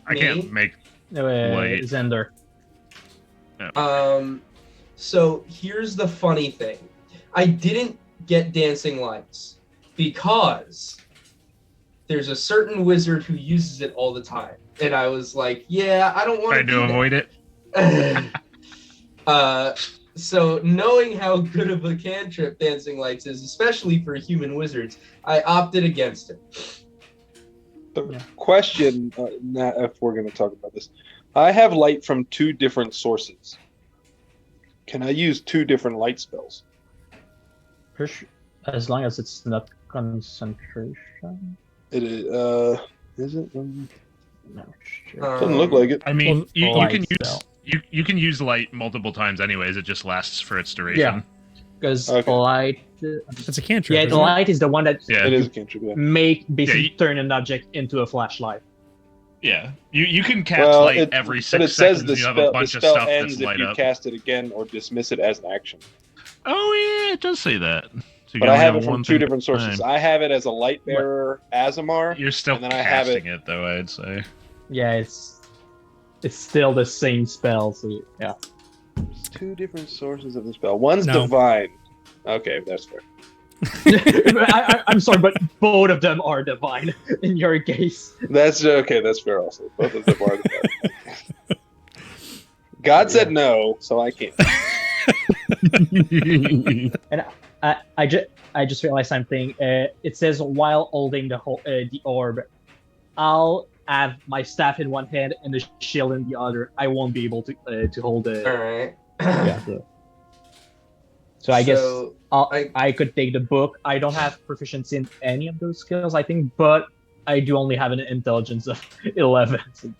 S4: I
S3: Me?
S4: can't make. Light.
S6: Zender.
S3: So here's the funny thing. I didn't get dancing lights because there's a certain wizard who uses it all the time. And I was like, yeah, I don't want
S4: Trying to avoid it.
S3: So knowing how good of a cantrip dancing lights is, especially for human wizards, I opted against it.
S2: The question, now if we're going to talk about this, I have light from 2 different sources. Can I use 2 different light spells?
S6: As long as it's not concentration.
S2: It is it?
S6: No, shit.
S2: Doesn't look like it.
S4: I mean,
S1: Well,
S4: you
S6: light
S4: can use
S6: spell.
S4: you can use light multiple times anyways. It just lasts for its duration.
S6: Yeah. Because
S2: Okay.
S6: light.
S1: It's a cantrip.
S6: Yeah,
S1: isn't
S6: the
S1: it?
S6: light is the one that
S4: Yeah.
S2: It is a cantrip, yeah.
S6: basically
S4: Yeah,
S6: turn an object into a flashlight.
S4: Yeah. You can cast
S2: Well,
S4: light
S2: it-
S4: every
S2: but
S4: 6
S2: it says
S4: seconds.
S2: the
S4: You have
S2: spell,
S4: a bunch
S2: the
S4: of
S2: spell
S4: stuff
S2: ends
S4: that's
S2: if
S4: light
S2: you
S4: up.
S2: cast it again or dismiss it as an action.
S4: Oh yeah, it does say that. So you
S2: But
S4: can
S2: I
S4: only
S2: have it from
S4: one
S2: two
S4: thing at
S2: different
S4: a
S2: sources.
S4: time.
S2: I have it as a light bearer Azamar.
S4: You're still
S2: and then I have
S4: casting it, though, I'd say.
S6: Yeah, it's still the same spell. So yeah.
S2: There's two different sources of the spell. One's
S1: No.
S2: divine. Okay, that's fair.
S6: I'm sorry, but both of them are divine in your case.
S2: That's okay. That's fair. Also, both of them are divine. God said no, so I can't.
S6: And I just realized something. It says while holding the orb, I'll have my staff in one hand and the shield in the other. I won't be able to hold it.
S3: All right.
S6: Yeah. So I guess
S3: So,
S6: I could take the book. I don't have proficiency in any of those skills, I think, but I do only have an intelligence of 11. So,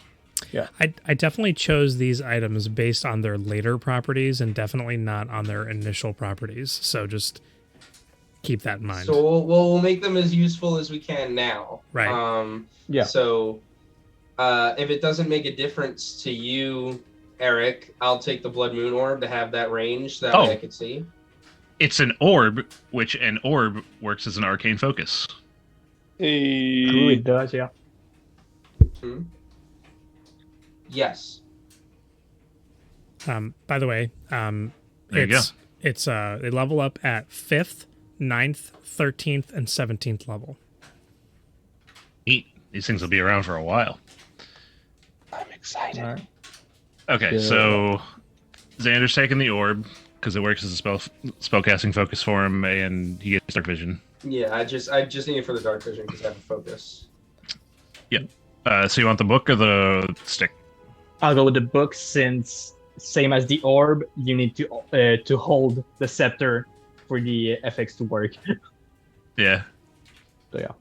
S6: yeah.
S1: I definitely chose these items based on their later properties and definitely not on their initial properties. So just keep that in mind.
S3: So we'll make them as useful as we can now.
S1: Right.
S6: Yeah.
S3: So if it doesn't make a difference to you, Eric, I'll take the Blood Moon Orb to have that range. That way I can see.
S4: It's an orb, which an orb works as an arcane focus.
S6: True,
S2: Hey,
S6: it does, yeah.
S3: Yes.
S1: By the way,
S4: There you go.
S1: it's they level up at 5th, 9th, 13th, and 17th level.
S4: Neat. These things will be around for a while.
S2: I'm excited.
S6: All right.
S4: Okay,
S6: Yeah.
S4: so Xander's taking the orb because it works as a spellcasting focus for him, and he gets dark vision.
S3: Yeah, I just need it for the dark vision because I have a focus.
S4: So you want the book or the stick?
S6: I'll go with the book since same as the orb, you need to hold the scepter for the FX to work.
S4: Yeah.
S6: So yeah.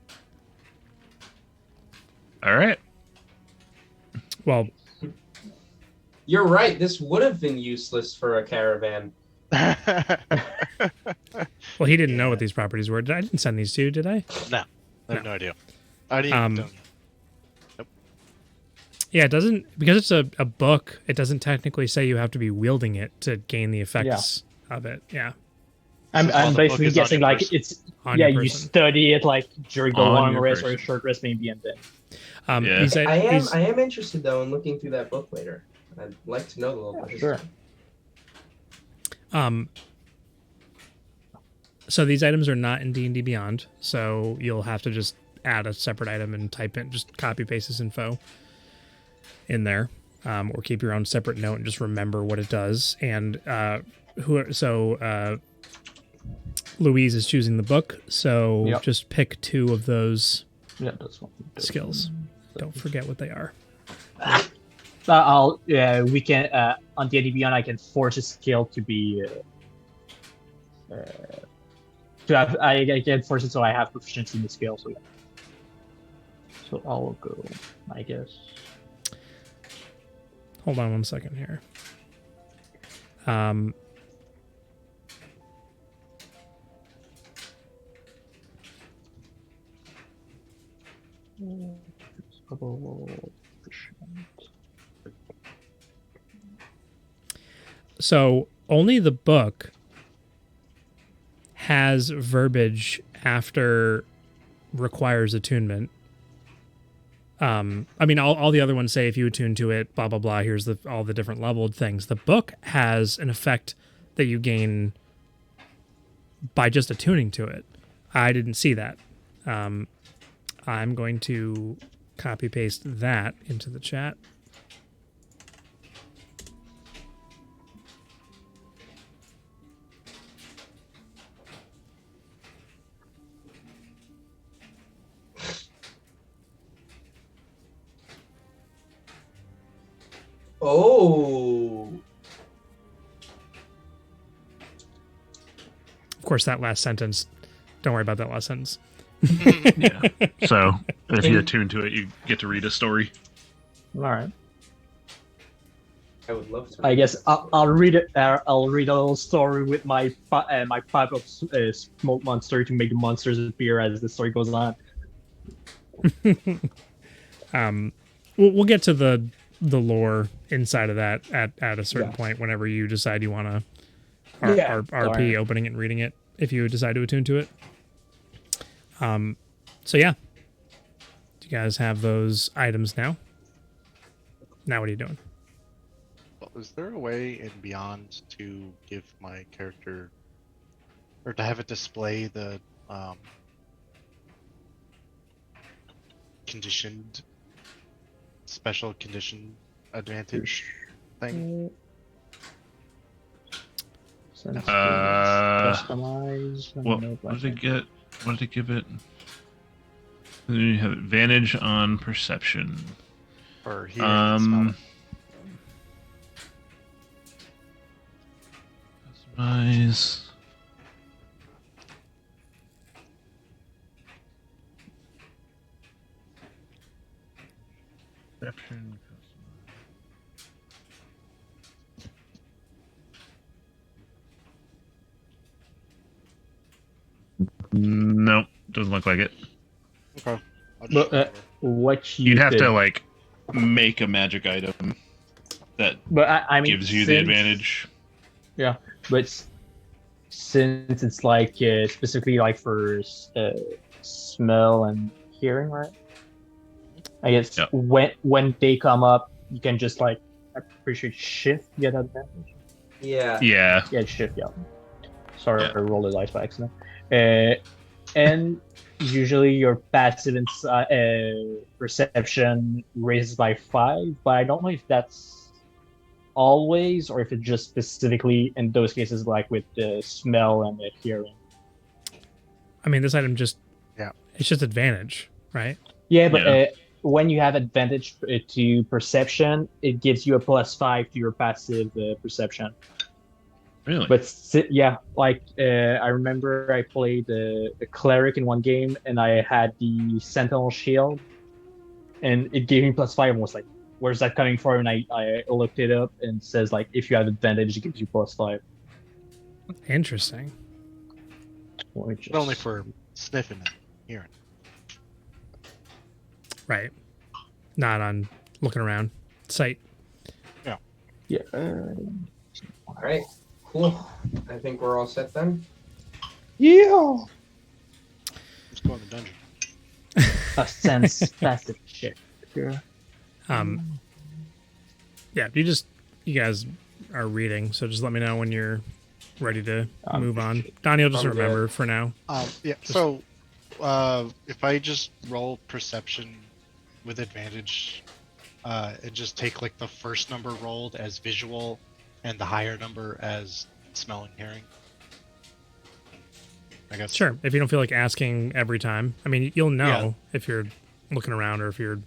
S4: All right.
S1: Well,
S3: You're right. This would have been useless for a caravan.
S1: well, he didn't know what these properties were. I didn't send these to you, did I?
S5: No, I have no idea. I didn't. Don't.
S1: Yeah, it doesn't, because it's a book, it doesn't technically say you have to be wielding it to gain the effects of it. Yeah.
S6: I'm
S5: While the book
S6: basically
S5: is on
S6: guessing
S5: your
S6: like
S5: person.
S6: it's
S1: On
S6: yeah,
S1: your
S6: you
S1: person.
S6: study it like during the
S4: On
S6: long
S4: your
S6: rest or a
S4: person.
S6: short rest maybe, and then
S4: Yeah.
S1: These,
S3: I am
S1: these-
S3: I am interested though in looking through that book later. I'd like to know the little bit.
S6: sure.
S1: So these items are not in D&D Beyond, so you'll have to just add a separate item and type in, just copy paste this info in there, or keep your own separate note and just remember what it does. And Louise is choosing the book, so
S6: Yep.
S1: just pick 2 of those
S6: Yeah, that's one.
S1: skills. Don't forget what they are.
S6: We can on D&D Beyond I can force a skill to be to have I can force it so I have proficiency in the skill. So yeah. So I'll go, I guess.
S1: Hold on one second here. So only the book has verbiage after requires attunement. I mean, all the other ones say if you attune to it, blah blah blah. Here's all the different leveled things. The book has an effect that you gain by just attuning to it. I didn't see that. I'm going to copy paste that into the chat.
S3: Oh.
S1: Of course, that last sentence. Don't worry about that last sentence.
S4: Yeah. So if you attune to it, you get to read a story.
S6: All right.
S3: I would love to.
S6: I guess I'll read it. I'll read a little story with my my pipe of smoke monster to make the monsters appear as the story goes on.
S1: We'll get to the lore inside of that at a certain
S6: Yeah.
S1: point whenever you decide you want to
S6: Yeah,
S1: RP
S6: alright.
S1: opening it and reading it. if you decide to attune to it. So yeah, you guys have those items now. Now what are you doing?
S5: Well, is there a way in Beyond to give my character, or to have it display the conditioned, special condition advantage thing?
S6: Customize.
S4: What did it get? What did it give it? You have advantage on perception.
S5: Or hearing and smelling?
S4: Customize. Perception. No, doesn't look like it.
S5: Okay. I'll just
S6: But
S5: show it
S6: what you
S4: You'd have
S6: could-
S4: to like make a magic item that
S6: But I mean,
S4: gives you the advantage.
S6: Yeah, but since it's like specifically like for smell and hearing, right? I guess
S4: Yep.
S6: when they come up, you can just like I'm pretty sure shift get advantage.
S3: Yeah.
S4: Yeah.
S6: Yeah, shift. Yeah. Sorry,
S4: Yeah.
S6: I rolled the dice by accident. And usually your passive perception raises by 5, but I don't know if that's always or if it's just specifically in those cases, like with the smell and the hearing.
S1: I mean, this item just
S5: Yeah.
S1: it's just advantage, right?
S6: Yeah, but
S4: Yeah.
S6: When you have advantage to perception, it gives you a +5 to your passive perception.
S4: Really?
S6: But yeah, like I remember I played a cleric in one game, and I had the sentinel shield, and it gave me +5. And was like, "Where's that coming from?" And I looked it up, and it says like if you have advantage, it gives you +5.
S1: Interesting.
S6: Which
S5: But only
S6: is-
S5: for sniffing and hearing.
S1: Right. Not on looking around. Sight.
S6: yeah.
S3: All right. Cool. I think we're all set then.
S5: Yeah. Let's go in the dungeon.
S6: A sense passive check. Yeah.
S1: Yeah, you guys are reading, so just let me know when you're ready to move on. Donnie will just
S3: I'm
S1: remember for now.
S5: Yeah. So, if I just roll perception with advantage, and just take like the first number rolled as visual, and the higher number as smell and hearing. I guess.
S1: Sure, if you don't feel like asking every time. I mean, you'll know
S5: Yeah.
S1: if you're looking around or if you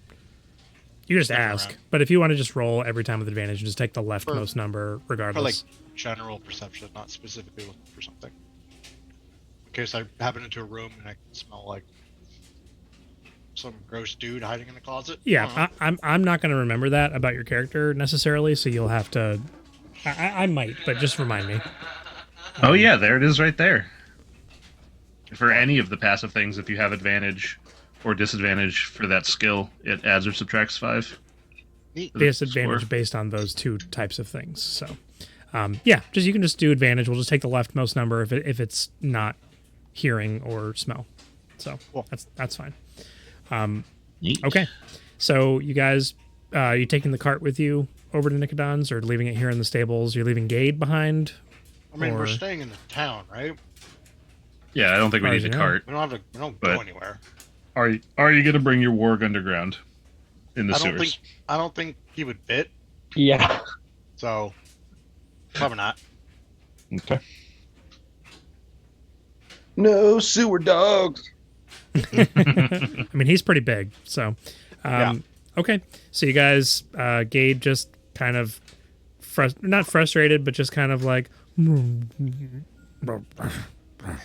S1: just
S5: Looking
S1: ask.
S5: around.
S1: But if you want to just roll every time with advantage, just take the leftmost number
S5: For like
S1: regardless.
S5: general perception, not specifically looking for something. In case I happen into a room and I can smell like some gross dude hiding in the closet.
S1: Yeah, I'm not going to remember that about your character necessarily, so you'll have to. I might, but just remind me.
S4: Oh yeah, there it is right there. For any of the passive things, if you have advantage or disadvantage for that skill, it adds or subtracts 5.
S5: Neat.
S1: Disadvantage
S4: Score.
S1: based on those two types of things. So, yeah, you can just do advantage. We'll just take the leftmost number if it's not hearing or smell. So
S5: Cool.
S1: that's fine.
S4: Neat.
S1: Okay, so you guys, you taking the cart with you over to Nicodon's or leaving it here in the stables? You're leaving Gade behind.
S5: I mean,
S1: or-
S5: we're staying in the town, right?
S4: Yeah, I don't think we
S1: Far
S4: need
S1: as
S4: the
S1: you know.
S4: cart.
S5: We don't
S4: But-
S5: go anywhere.
S4: Are you going to bring your warg underground in the
S5: I don't
S4: sewers?
S5: think he would fit.
S6: Yeah.
S5: So probably not.
S4: Okay.
S2: No sewer dogs.
S1: I mean, he's pretty big. So,
S5: Yeah.
S1: okay. So you guys, Gade just kind of not frustrated, but just kind of like.
S5: Yeah, I know.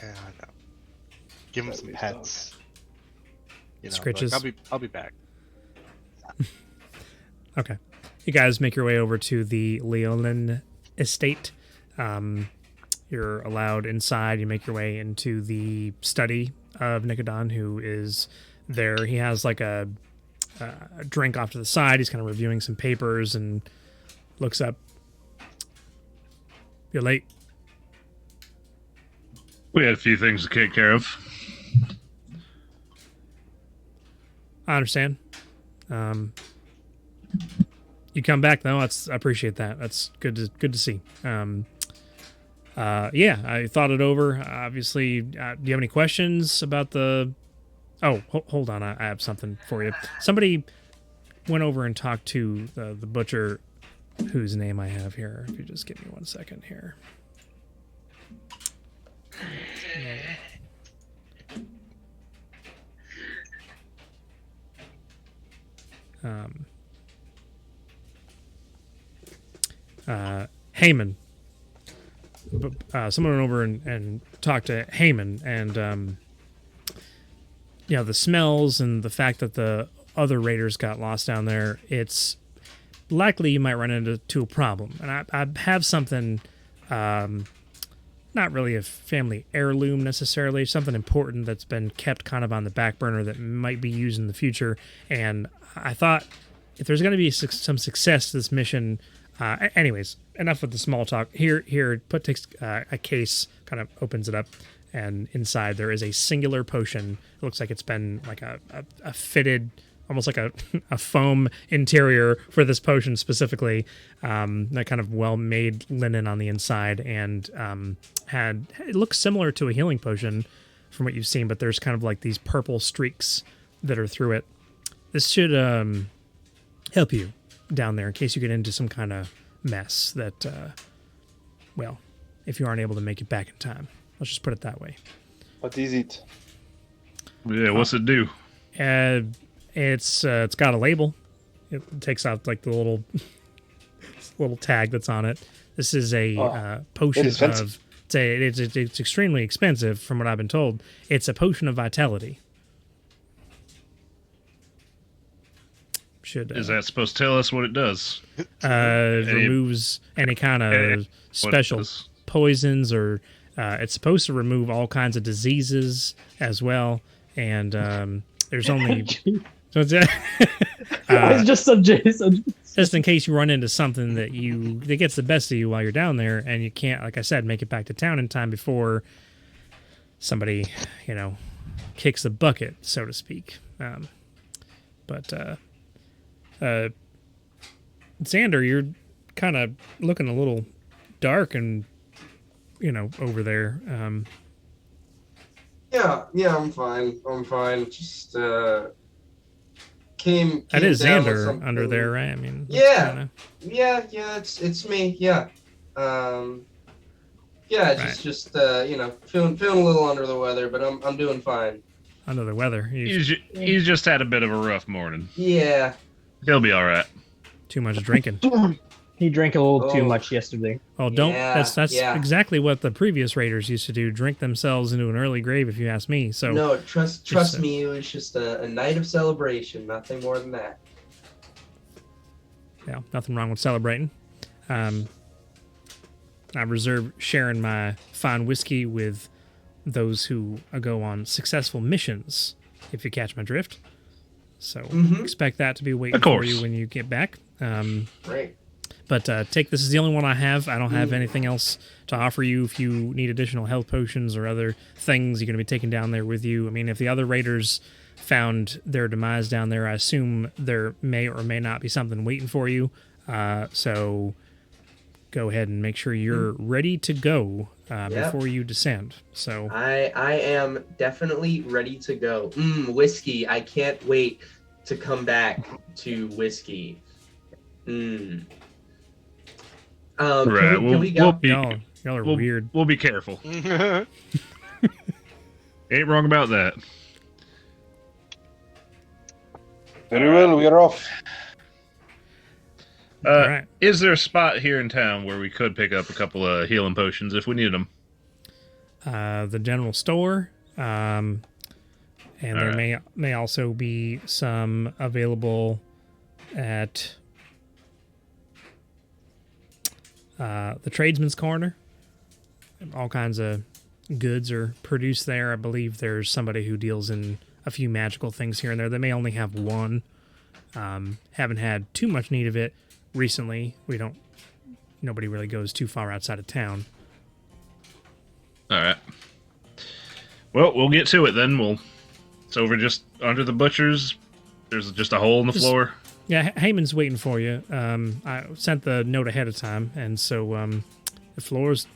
S5: Give him some pets. You know,
S1: Scritches.
S5: like, I'll be back.
S1: Okay. You guys make your way over to the Leonin estate. You're allowed inside. You make your way into the study of Nicodon, who is there. He has like a drink off to the side. He's kind of reviewing some papers and looks up. You're late.
S4: We had a few things to take care of.
S1: I understand. You come back though. I appreciate that. That's good to see. Yeah, I thought it over. Obviously, do you have any questions about the? Oh, hold on. I have something for you. Somebody went over and talked to the butcher, whose name I have here. If you just give me 1 second here. Heyman. Someone went over and talked to Heyman, and the smells and the fact that the other raiders got lost down there, it's likely you might run into a problem. And I have something, not really a family heirloom necessarily, something important that's been kept kind of on the back burner that might be used in the future. And I thought if there's going to be some success to this mission, anyways, enough with the small talk. Here, takes a case, kind of opens it up, and inside there is a singular potion. It looks like it's been like a fitted, almost like a foam interior for this potion specifically. That kind of well-made linen on the inside, and it looks similar to a healing potion from what you've seen, but there's kind of like these purple streaks that are through it. This should help you down there in case you get into some kind of mess that, if you aren't able to make it back in time. Let's just put it that way.
S2: What is it?
S4: Yeah, what's it do?
S1: It's got a label. It takes out like the little tag that's on it. This is a potion of. It's extremely expensive from what I've been told. It's a potion of vitality.
S4: Is that supposed to tell us what it does?
S1: Removes any kind of special poisons, or it's supposed to remove all kinds of diseases as well. And there's only
S6: it's just some Jason.
S1: Just in case you run into something that gets the best of you while you're down there, and you can't, like I said, make it back to town in time before somebody, kicks the bucket, so to speak. Xander, you're kind of looking a little dark and, over there.
S7: Yeah, I'm fine. Just came
S1: that is
S7: down with
S1: Xander
S7: something.
S1: under there, right? I mean,
S7: yeah, it's me. Yeah,
S1: Right.
S7: just feeling a little under the weather, but I'm doing fine.
S1: Under the weather.
S4: He's just had a bit of a rough morning.
S7: Yeah.
S4: He'll be all right.
S1: Too much drinking.
S6: He drank a little too much yesterday.
S1: Oh, don't.
S7: Yeah,
S1: That's
S7: yeah.
S1: exactly what the previous raiders used to do. Drink themselves into an early grave, if you ask me. So
S7: No, trust me, it was just a night of celebration, nothing more than that.
S1: yeah, nothing wrong with celebrating. I reserve sharing my fine whiskey with those who go on successful missions, if you catch my drift. So expect that to be waiting for you when you get back.
S7: Right.
S1: But this is the only one I have. I don't have anything else to offer you. If you need additional health potions or other things you're going to be taking down there with you. I mean, if the other raiders found their demise down there, I assume there may or may not be something waiting for you. So go ahead and make sure you're ready to go before you descend. So
S3: I am definitely ready to go. Whiskey. I can't wait to come back to whiskey.
S4: Right.
S3: Can we go?
S1: y'all are weird.
S4: We'll be careful. Ain't wrong about that.
S2: Very well, we are off.
S1: All right.
S4: Is there a spot here in town where we could pick up a couple of healing potions if we needed them?
S1: The general store, and there may also be some available at the tradesman's corner. All kinds of goods are produced there. I believe there's somebody who deals in a few magical things here and there. They may only have one. Haven't had too much need of it recently. Nobody really goes too far outside of town.
S4: All right. Well, we'll get to it then. It's over just under the butcher's. There's just a hole in the floor.
S1: Yeah, Heyman's waiting for you. I sent the note ahead of time, and so the floor's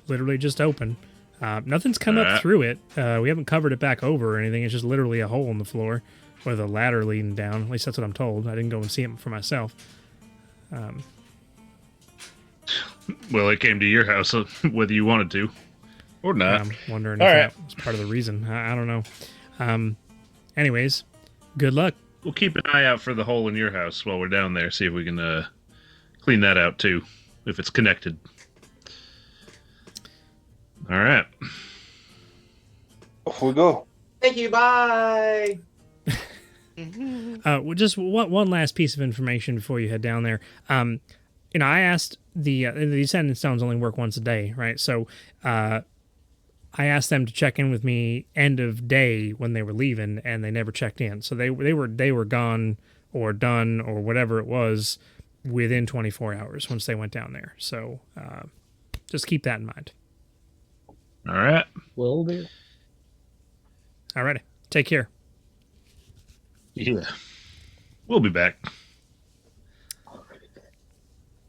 S1: literally just open. Nothing's come up through it. We haven't covered it back over or anything. It's just literally a hole in the floor with a ladder leading down. At least that's what I'm told. I didn't go and see it for myself.
S4: Well, it came to your house, whether you wanted to or not.
S1: I'm wondering if that was part of the reason. I don't know. Anyways, good luck.
S4: We'll keep an eye out for the hole in your house while we're down there. See if we can clean that out too, if it's connected. All right.
S2: Off we go.
S7: Thank you. Bye.
S1: Just one last piece of information before you head down there. I asked the Ascendant Stones only work once a day, right? So I asked them to check in with me end of day when they were leaving, and they never checked in. So they were gone or done or whatever it was within 24 hours once they went down there. So just keep that in mind.
S4: All right.
S6: Will do.
S1: All righty. Take care.
S4: Yeah. We'll be back.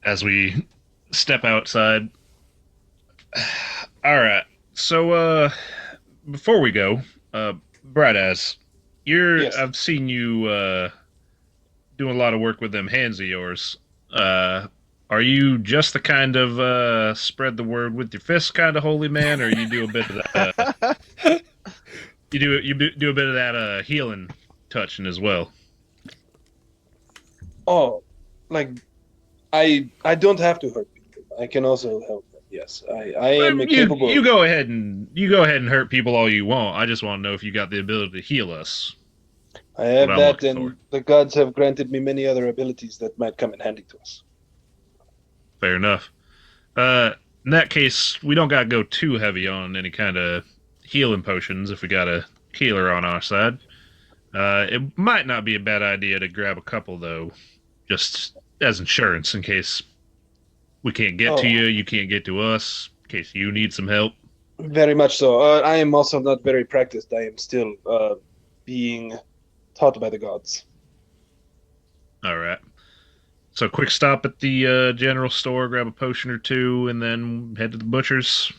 S4: As we step outside. All right. So, before we go, Bradass,
S2: Yes.
S4: I've seen you doing a lot of work with them hands of yours. Are you just the kind of spread the word with your fists kind of holy man, or you do a bit of that? You do a bit of that healing touching as well?
S2: Oh, like I don't have to hurt people. I can also help them. Yes, I am capable.
S4: You go ahead and hurt people all you want. I just want to know if you got the ability to heal us.
S2: I have
S4: what I'm
S2: that,
S4: looking
S2: and
S4: for.
S2: the gods have granted me many other abilities that might come in handy to us.
S4: Fair enough. In that case, we don't gotta go too heavy on any kind of healing potions if we got a healer on our side. It might not be a bad idea to grab a couple, though, just as insurance in case we can't get to you can't get to us, in case you need some help.
S2: Very much so. I am also not very practiced. I am still being taught by the gods.
S4: All right. So quick stop at the general store, grab a potion or two, and then head to the butcher's.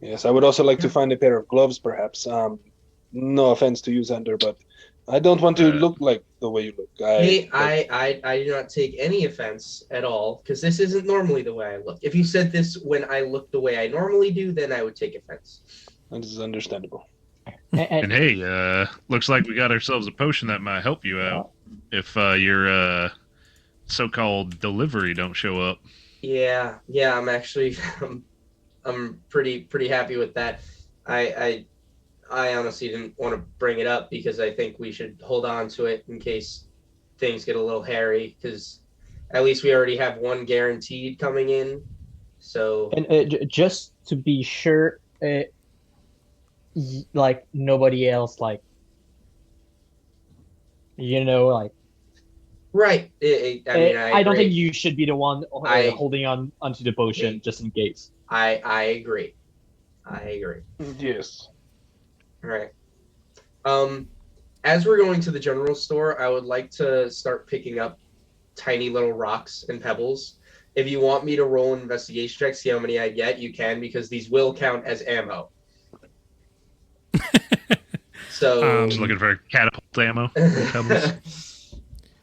S2: Yes, I would also like to find a pair of gloves, perhaps. No offense to you, Xander, but I don't want to look like the way you look.
S7: I do not take any offense at all, because this isn't normally the way I look. If you said this when I look the way I normally do, then I would take offense.
S2: That is understandable.
S4: And hey, looks like we got ourselves a potion that might help you out if your so-called delivery don't show up.
S7: Yeah, I'm actually I'm pretty happy with that. I honestly didn't want to bring it up because I think we should hold on to it in case things get a little hairy, because at least we already have one guaranteed coming in. So
S6: just to be sure, like nobody else, like like.
S7: Right. I
S6: don't
S7: agree.
S6: think you should be the one holding on onto the potion just in case.
S7: I agree.
S2: Yes.
S7: All right. As we're going to the general store, I would like to start picking up tiny little rocks and pebbles. If you want me to roll an investigation check, see how many I get, you can, because these will count as ammo. So
S4: Just looking for catapult ammo.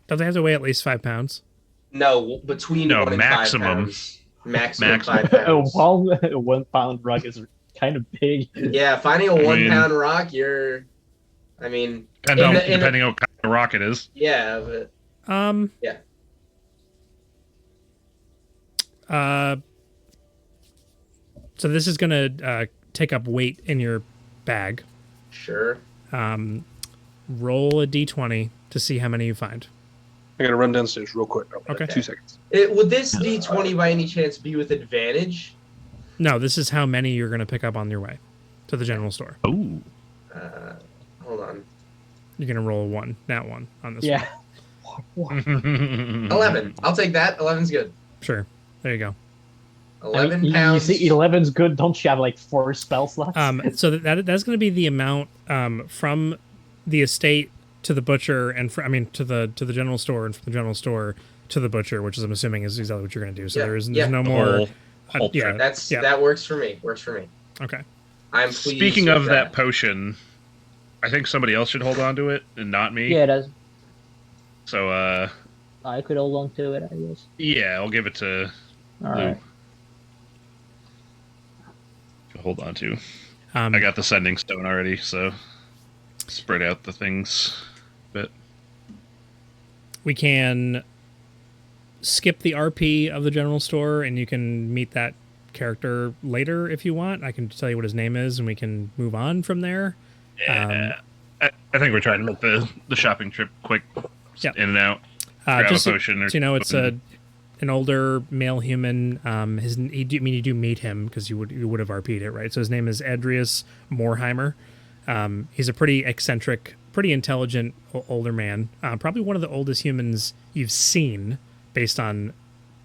S1: Don't they have to weigh at least 5 pounds?
S7: No, between
S4: No,
S7: 1 and
S4: maximum.
S7: 5 pounds. Maximum
S4: Maximum.
S7: 5 pounds.
S6: A 1 pound rock is kind of big.
S7: Yeah, finding a 1 pound rock, depending
S4: on what kind of rock it is.
S7: Yeah, but yeah.
S1: So this is gonna take up weight in your bag.
S7: Sure.
S1: Roll a d20 to see how many you find.
S2: I gotta run downstairs real quick.
S1: Okay.
S2: 2 seconds.
S7: Would this D20 by any chance be with advantage?
S1: No, this is how many you're gonna pick up on your way to the general store.
S4: Ooh.
S7: Hold on.
S1: You're gonna roll that one on this.
S6: Yeah.
S7: 11. I'll take that. 11's good.
S1: Sure. There you go.
S7: 11
S6: You
S7: pounds.
S6: see, 11's good. Don't you have like 4 spell slots?
S1: So that's going to be the amount from the estate to the butcher, and to the general store, and from the general store to the butcher, which is, I'm assuming, is exactly what you're going to do. So
S7: Yeah,
S1: there's
S7: yeah.
S1: no
S4: The
S1: more.
S4: whole trip.
S7: That works for me. Works for me.
S1: Okay.
S7: I'm pleased.
S4: Speaking
S7: with
S4: of that potion, I think somebody else should hold on to it and not me.
S6: Yeah, that's.
S4: So,
S6: I could hold on to it, I guess.
S4: yeah, I'll give it to
S6: All
S4: Lou.
S6: right.
S4: To hold on to.
S1: I
S4: I got the sending stone already, so spread out the things a bit.
S1: We can skip the RP of the general store, and you can meet that character later if you want. I can tell you what his name is, and we can move on from there.
S4: Yeah. I think we're trying to make the shopping trip quick.
S1: Yep.
S4: In and out. Grab
S1: Just
S4: a potion or
S1: so you know, it's
S4: something.
S1: an older male human. You do meet him because you would have RP'd it, right? So his name is Adrius Morheimer. He's a pretty eccentric, pretty intelligent older man. Probably one of the oldest humans you've seen, based on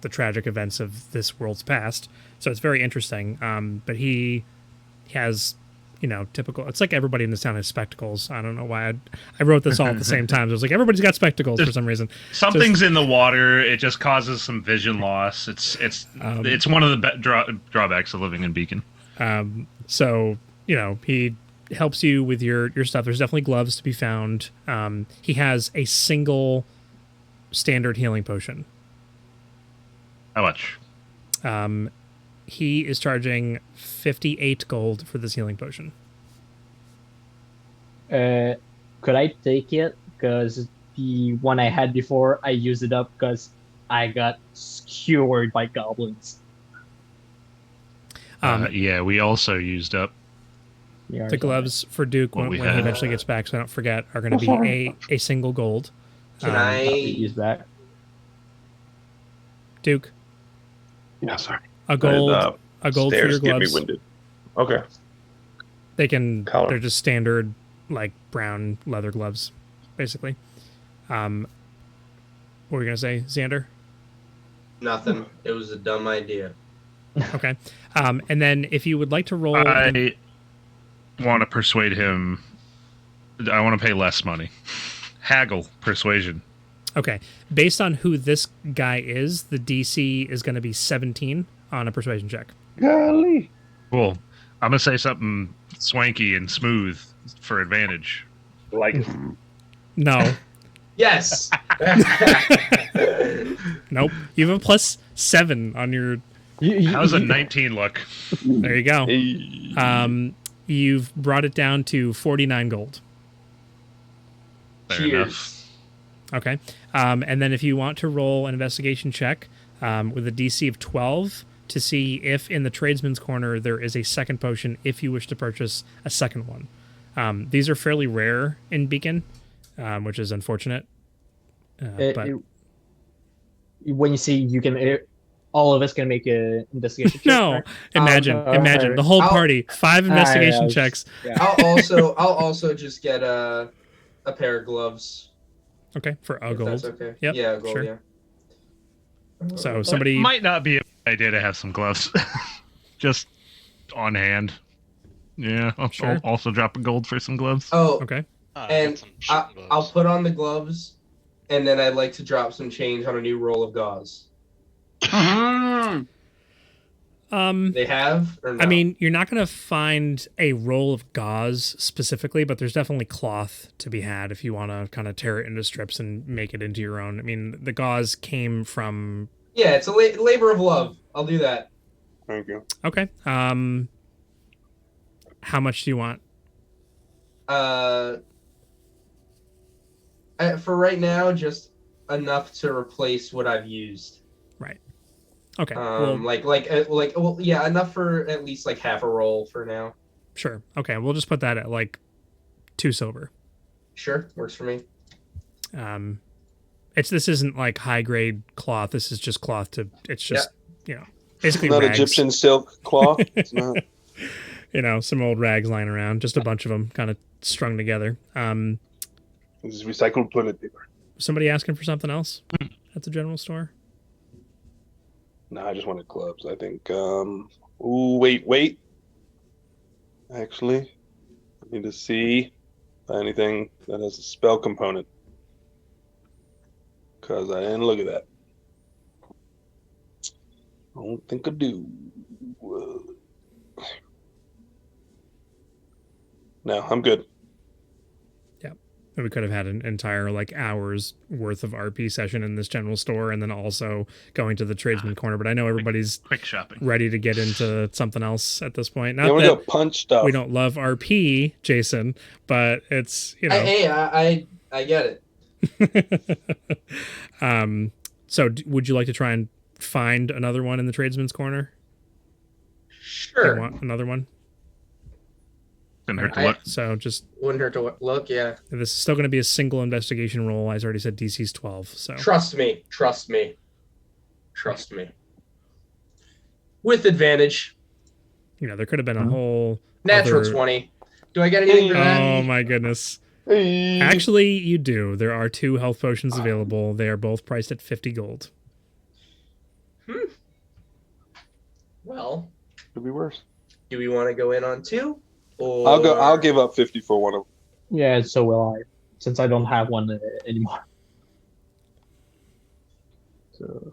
S1: the tragic events of this world's past. So it's very interesting. But he has, typical. It's like everybody in this town has spectacles. I don't know why I wrote this all at the same time. It was like everybody's got spectacles for some reason.
S4: Something's in the water. It just causes some vision loss. It's one of the drawbacks of living in Beacon.
S1: So he helps you with your stuff. There's definitely gloves to be found. He has a single standard healing potion.
S4: How much?
S1: He is charging 58 gold for this healing potion.
S6: Could I take it? Because the one I had before, I used it up because I got skewered by goblins.
S4: Yeah, we also used up.
S6: Yeah,
S1: The gloves for Duke, when he eventually gets back, so I don't forget, are going to be a single gold.
S7: Can I
S6: use that?
S1: Duke,
S2: Yeah, sorry.
S1: a gold for
S2: Stairs
S1: your
S2: get me
S1: gloves.
S2: winded. Okay. Color.
S1: They're just standard, like, brown leather gloves, basically. What were you going to say, Xander?
S7: Nothing. It was a dumb idea.
S1: Okay. And then if you would like to roll...
S4: I want to persuade him. I want to pay less money. Haggle persuasion.
S1: Okay. Based on who this guy is, the DC is going to be 17 on a persuasion check.
S2: Golly.
S4: Cool. I'm gonna say something swanky and smooth for advantage.
S2: Like it.
S1: No.
S7: Yes.
S1: Nope. You have a +7 on your...
S4: How's a 19 look?
S1: There you go.
S2: Hey.
S1: You've brought it down to 49 gold.
S4: Fair
S7: Cheers.
S4: enough.
S1: Okay. And then if you want to roll an investigation check with a DC of 12 to see if in the tradesman's corner there is a second potion if you wish to purchase a second one. These are fairly rare in Beacon, which is unfortunate. But
S6: when you see you can, all of us can make an investigation check.
S1: no,
S6: right?
S1: imagine the whole party, 5 investigation
S6: yeah,
S1: checks.
S6: Yeah.
S7: I'll also just get a pair of gloves.
S1: Okay, for a
S7: If
S1: gold.
S7: that's okay.
S1: Yep,
S7: Yeah, a gold.
S1: sure.
S7: Yeah.
S1: So
S4: It
S1: somebody
S4: might not be a bad idea to have some gloves, just on hand. Yeah,
S1: Sure.
S4: I'll also drop a gold for some gloves.
S7: Oh,
S1: Okay.
S7: and I'll put on the gloves, and then I'd like to drop some change on a new roll of gauze. They have, or no?
S1: I mean, you're not going to find a roll of gauze specifically, but there's definitely cloth to be had if you want to kind of tear it into strips and make it into your own. I mean, the gauze came from...
S7: yeah, it's a labor of love. I'll do that.
S2: Thank you.
S1: Okay. How much do you want?
S7: For right now, just enough to replace what I've used.
S1: Right. Okay.
S7: Enough for at least like half a roll for now.
S1: Sure. Okay. We'll just put that at like 2 silver.
S7: Sure, works for me.
S1: This isn't like high grade cloth. This is just cloth it's just, basically
S2: Not
S1: rags.
S2: Egyptian silk cloth. It's not.
S1: Some old rags lying around, just a bunch of them kind of strung together.
S2: This is recycled toilet paper.
S1: Somebody asking for something else at the general store?
S2: No, I just wanted clubs. I think. Ooh, wait. Actually, I need to see anything that has a spell component because I didn't look at that. I don't think I do. No, I'm good.
S1: And we could have had an entire like hours worth of RP session in this general store, and then also going to the tradesman corner. But I know everybody's
S4: Quick shopping.
S1: ready to get into something else at this point.
S2: Yeah,
S1: Not
S2: we
S1: that
S2: go punch stuff.
S1: we don't love RP, Jason, but it's
S7: I get it.
S1: So would you like to try and find another one in the tradesman's corner?
S7: Sure.
S1: You want another one?
S4: Didn't hurt to
S7: I-
S4: look.
S1: So just
S7: Wouldn't hurt to look. Yeah.
S1: this is still going to be a single investigation roll. I already said DC's 12. So
S7: Trust me. Trust me. Trust me. With advantage.
S1: there could have been a whole
S7: Natural
S1: other-
S7: 20. Do I get anything for that?
S1: Oh my goodness.
S2: Hey.
S1: Actually, you do. There are 2 health potions available. They are both priced at 50 gold.
S7: Well,
S2: Could be worse.
S7: do we want to go in on 2? Or...
S2: I'll give up 50 for one of them.
S6: Yeah, so will I, since I don't have one anymore. So,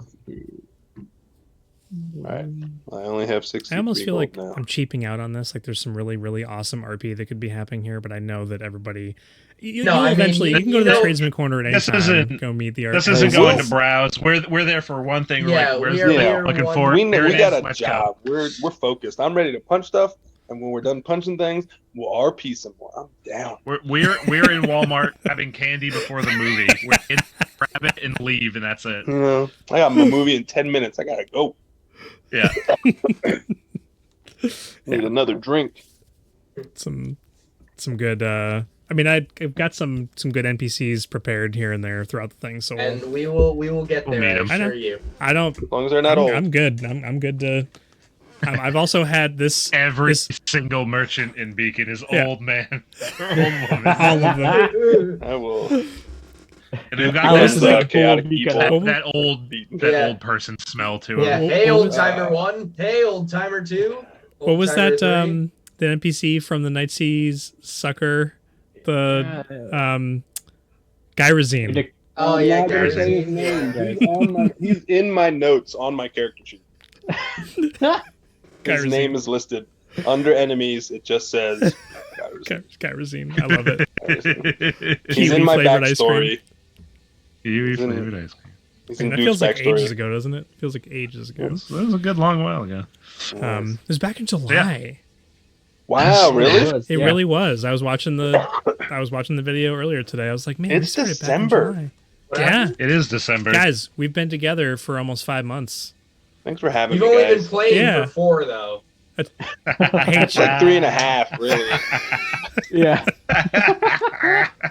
S6: alright.
S2: I only have 60.
S1: I almost feel like
S2: now.
S1: I'm cheaping out on this. Like there's some really, really awesome RP that could be happening here, but I know that everybody. You'll
S7: I mean,
S1: eventually you can go to the
S7: you know,
S1: tradesman corner at any
S4: this
S1: time.
S4: isn't-
S1: Go meet the RP.
S4: This isn't
S2: Well,
S4: going to browse. We're there for one thing. We're
S7: Yeah,
S4: like, where's
S7: we are-
S4: the
S2: we
S7: are
S4: looking
S7: one-
S4: for?
S2: we
S4: Here it
S2: got
S4: is.
S2: a
S4: Let's
S2: job. We're focused. I'm ready to punch stuff, and when we're done punching things, we'll RP some more. I'm down.
S4: Go. We're in Walmart having candy before the movie. We're in, grab it and leave, and that's it.
S2: I got my movie in 10 minutes. I gotta go.
S4: Yeah.
S2: Need another drink.
S1: some good. I mean, I've got some good NPCs prepared here and there throughout the thing. So
S7: And we will get
S4: We'll
S7: there.
S4: meet
S7: I
S4: 'em.
S1: I know.
S7: assure you.
S1: I don't.
S2: As long as they're not old.
S1: I'm good. I'm good to. I've also had this.
S4: Every
S1: This-
S4: single merchant in Beacon is
S1: Yeah.
S4: old man or old woman.
S1: All of them.
S2: I will.
S4: And they've
S6: I
S4: got
S6: was
S4: that,
S6: like,
S2: chaotic
S6: because-
S2: evil.
S4: that old
S7: Yeah.
S4: old person smell to
S7: Yeah.
S4: him.
S7: Hey,
S1: What
S7: old
S1: was-
S7: timer 1. Hey, old timer 2.
S1: What was
S7: Old-timer
S1: that?
S7: 3.
S1: The NPC from the Night Seas sucker, the Gyrazine.
S7: Oh
S2: I'm
S7: yeah,
S2: not gonna say his
S7: Garrison.
S2: name. He's in my notes on my character sheet. His
S1: Gyrazine.
S2: name is listed under enemies. It just says.
S1: Gyrazine. I love it.
S2: He's
S1: Kiwi
S2: in my
S1: flavored ice cream.
S2: backstory.
S4: Kiwi
S2: He's in-
S4: flavored ice cream.
S2: He's
S1: I mean,
S2: in
S1: that feels
S2: Duke's
S1: like
S2: backstory.
S1: ages ago, doesn't it? Feels like ages ago.
S4: That was a good long while ago.
S1: It was back in July.
S2: Wow, really?
S1: It really was. I was watching the video earlier today. I was like, man, we
S2: It's
S1: started
S2: December.
S1: back in
S7: What
S1: July. Yeah,
S7: happened?
S4: It is December.
S1: guys, we've been together for almost 5 months.
S2: Thanks for having
S7: You've
S2: me,
S7: only
S2: guys.
S7: been playing
S1: Yeah.
S7: for 4 though.
S1: I hate
S2: It's like 3.5, really.
S6: Yeah.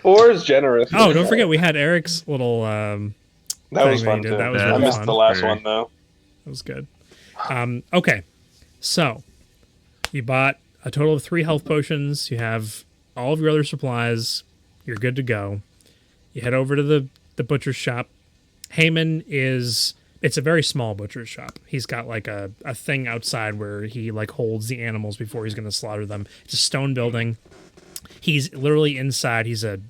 S2: 4 is generous.
S1: Oh, don't forget we had Eric's little.
S2: That was
S1: thing that
S2: fun
S1: he did.
S2: too.
S1: That was
S2: I
S1: really
S2: missed
S1: fun.
S2: the last
S4: Very-
S2: one though.
S1: That was good. Okay, so you bought a total of 3 health potions. You have all of your other supplies. You're good to go. You head over to the butcher's shop. Heyman is. It's a very small butcher's shop. He's got like a thing outside where he like holds the animals before he's going to slaughter them. It's a stone building. He's literally inside. He's a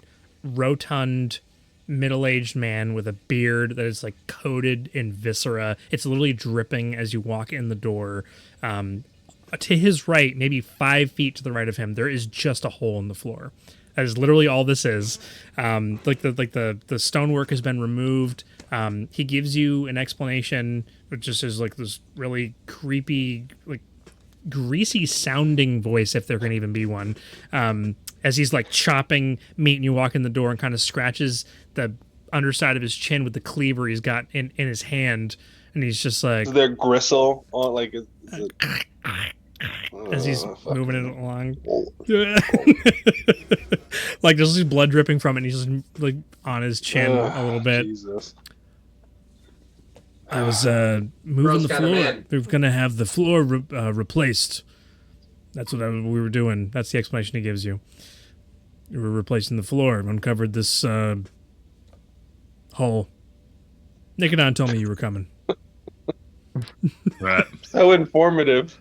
S1: rotund, middle-aged man with a beard that is like coated in viscera. It's literally dripping as you walk in the door. To his right, maybe 5 feet to the right of him, there is just a hole in the floor. That is literally all this is. The stonework has been removed. He gives you an explanation, which just is like this really creepy, like greasy sounding voice, if there can even be one. As he's like chopping meat, and you walk in the door and kind of scratches the underside of his chin with the cleaver he's got in his hand, and he's just like
S2: Is there gristle on like? Is it...
S1: as he's
S2: fuck.
S1: moving it along.
S2: Oh,
S1: Like there's just blood dripping from it, and he's just like on his chin a little bit.
S2: Jesus.
S1: I was moving
S7: Bro's
S1: the
S7: got a
S1: floor.
S7: man.
S1: We were gonna have the floor replaced. That's what we were doing. That's the explanation he gives you. We were replacing the floor. Uncovered this hole. Nicodon told me you were coming.
S4: Right.
S2: So informative.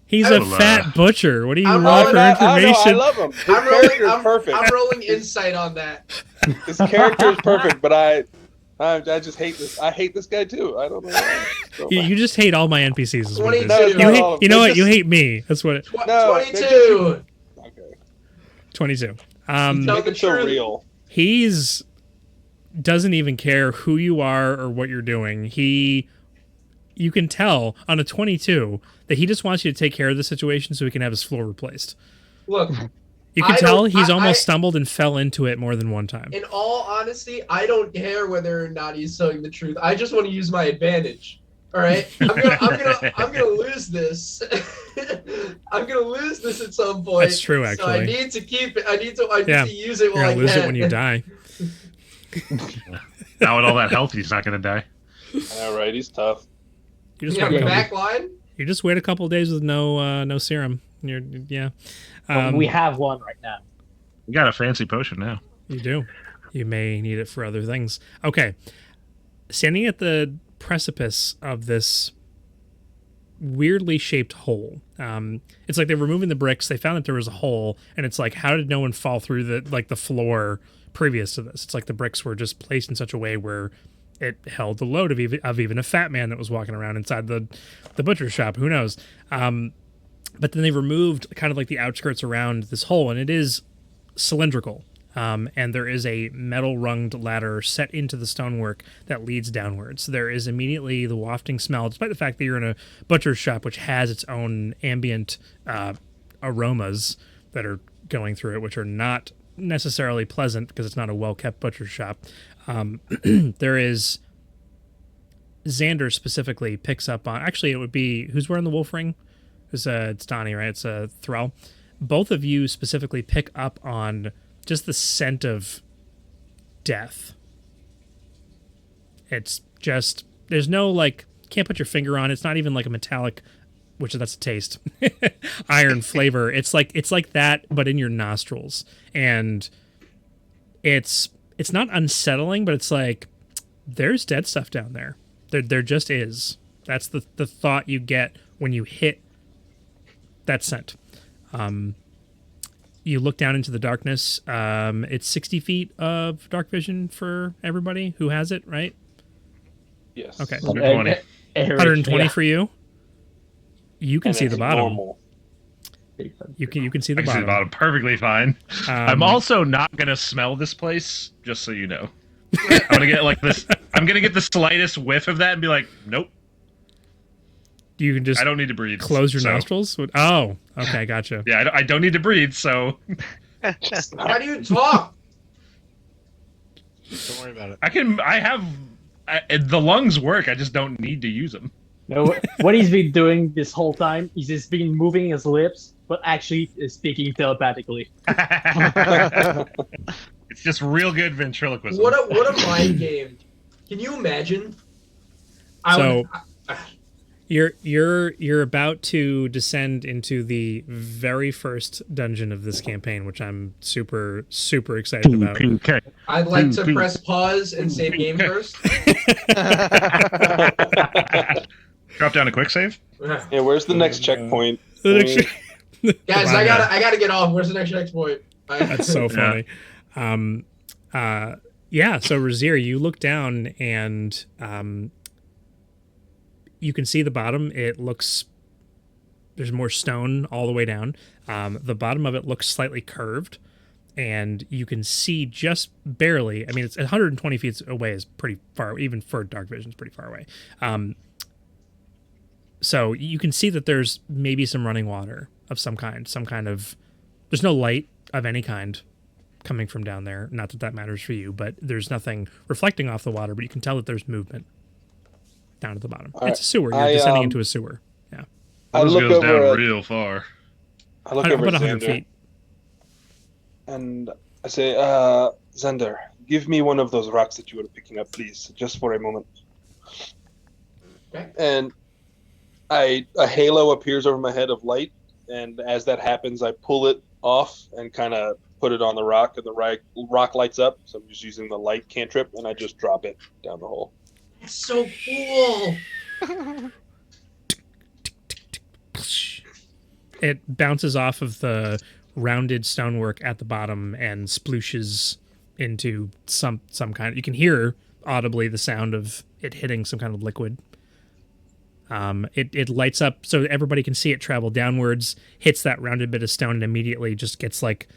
S1: He's
S7: I
S1: a
S4: will,
S1: fat butcher. What do you
S7: I'm
S1: want for
S7: rolling-
S2: I know, I
S1: information?
S2: love him. His
S7: I'm rolling.
S2: character is perfect.
S7: I'm rolling insight on that.
S2: His character is perfect, but I just hate this. I hate this guy too. I don't know why. So
S1: You just hate all my NPCs. Is what it is.
S7: 22.
S2: it's
S1: You
S2: not
S1: hate,
S2: all of
S1: you know
S2: them.
S1: what? You
S2: Just-
S1: hate me. That's what.
S7: Tw-
S2: No,
S7: 22.
S2: Okay.
S1: 22.
S7: Tell
S2: Make
S7: the
S2: it so
S7: truth.
S2: real.
S1: He's doesn't even care who you are or what you're doing. You can tell on a 22 that he just wants you to take care of the situation so he can have his floor replaced.
S7: Look,
S1: You can
S7: I
S1: tell
S7: don't-
S1: he's
S7: I-
S1: almost
S7: I-
S1: stumbled and fell into it more than one time.
S7: in all honesty, I don't care whether or not he's telling the truth. I just want to use my advantage. All right, I'm gonna lose this. I'm gonna lose this at some point.
S1: That's true,
S7: So I
S1: actually.
S7: need to keep it. I need to
S1: Yeah.
S7: use it
S1: You're
S7: while I
S1: gonna lose
S7: can.
S1: it when you die.
S4: Now with all that health, he's not going to die.
S2: All right, he's tough.
S1: You just
S7: Yeah,
S1: wait a couple.
S7: back line.
S1: You just wait a couple days with no serum. Yeah.
S6: We have one right now.
S4: You got a fancy potion now.
S1: You do. You may need it for other things. Okay. Standing at the precipice of this weirdly shaped hole. It's like they're removing the bricks. They found that there was a hole, and it's like, how did no one fall through the floor previous to this? It's like the bricks were just placed in such a way where it held the load of even a fat man that was walking around inside the butcher shop. Who knows? But then they removed kind of like the outskirts around this hole, and it is cylindrical. And there is a metal runged ladder set into the stonework that leads downwards. There is immediately the wafting smell, despite the fact that you're in a butcher's shop, which has its own ambient aromas that are going through it, which are not necessarily pleasant because it's not a well-kept butcher's shop. There is... Xander specifically picks up on... Actually, it would be... Who's wearing the wolf ring? It's Donnie, right? It's Thrall. Both of you specifically pick up on just the scent of death. It's just... There's no, like... Can't put your finger on it. It's not even like a metallic... Which that's a taste. Iron flavor. It's like that, but in your nostrils. And it's not unsettling, but it's like... There's dead stuff down there. There just is. That's the thought you get when you hit that scent. You look down into the darkness. It's 60 feet of dark vision for everybody who has it, right?
S2: Yes.
S1: Okay.
S4: 120.
S1: 120
S6: Yeah.
S1: for you. You can
S2: And
S1: see
S2: it's
S1: the bottom.
S2: Normal.
S1: You can see
S4: I
S1: the
S4: can see
S1: bottom.
S4: the bottom perfectly fine. I'm also not going to smell this place, just so you know. I'm going to get like this. I'm going to get the slightest whiff of that and be like, nope,
S1: You can just
S4: I don't need to breathe.
S1: close your
S4: so-
S1: nostrils. Oh, okay, gotcha.
S4: Yeah, I don't need to breathe, so
S7: How do you talk?
S5: Don't worry about it.
S4: the lungs work. I just don't need to use them.
S6: No, what he's been doing this whole time is he's been moving his lips, but actually is speaking telepathically.
S4: It's just real good ventriloquism.
S7: What a mind game. Can you imagine?
S1: So- You're about to descend into the very first dungeon of this campaign, which I'm super excited about.
S4: Okay.
S7: I'd like to press pause and save game first.
S4: Drop down a quick save.
S2: Yeah, where's the next checkpoint?
S1: The next-
S7: Guys, I gotta get off. Where's the next checkpoint?
S1: That's so funny. Yeah, so Razir, you look down and you can see the bottom. It looks... There's more stone all the way down. The bottom of it looks slightly curved, and you can see just barely... I mean, it's 120 feet away is pretty far. Even for dark vision, it's pretty far away. So you can see that there's maybe some running water of some kind of... There's no light of any kind coming from down there. Not that that matters for you, but there's nothing reflecting off the water, but you can tell that there's movement down at the bottom.
S2: All
S1: It's a
S2: right.
S1: sewer. You're
S2: I,
S1: descending into a sewer. Yeah.
S2: I
S4: This
S2: look
S4: goes down
S2: over at,
S4: real far.
S2: I look over
S1: About
S2: at
S1: 100
S2: Xander,
S1: feet.
S2: and I say, Xander, give me one of those rocks that you were picking up, please, just for a moment.
S7: Okay.
S2: And a halo appears over my head of light, and as that happens, I pull it off and kind of put it on the rock, and the rock lights up. So I'm just using the light cantrip, and I just drop it down the hole.
S7: That's so cool.
S1: It bounces off of the rounded stonework at the bottom and splooshes into some kind. You can hear audibly the sound of it hitting some kind of liquid. It lights up so everybody can see it travel downwards, hits that rounded bit of stone, and immediately just gets like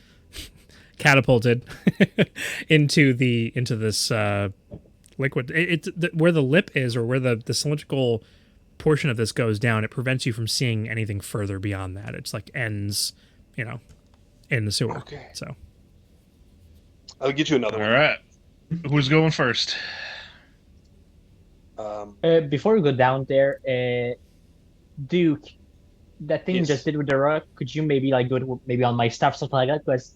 S1: catapulted into this liquid. Where the lip is, or where the cylindrical portion of this goes down, it prevents you from seeing anything further beyond that. It's like ends, in the sewer.
S2: Okay.
S1: So
S2: I'll get you another
S4: All right. Who's going first?
S2: one.
S6: Before we go down there, Duke, that thing you
S2: Yes.
S6: just did with the rock, could you maybe like do it maybe on my staff, something like that? Because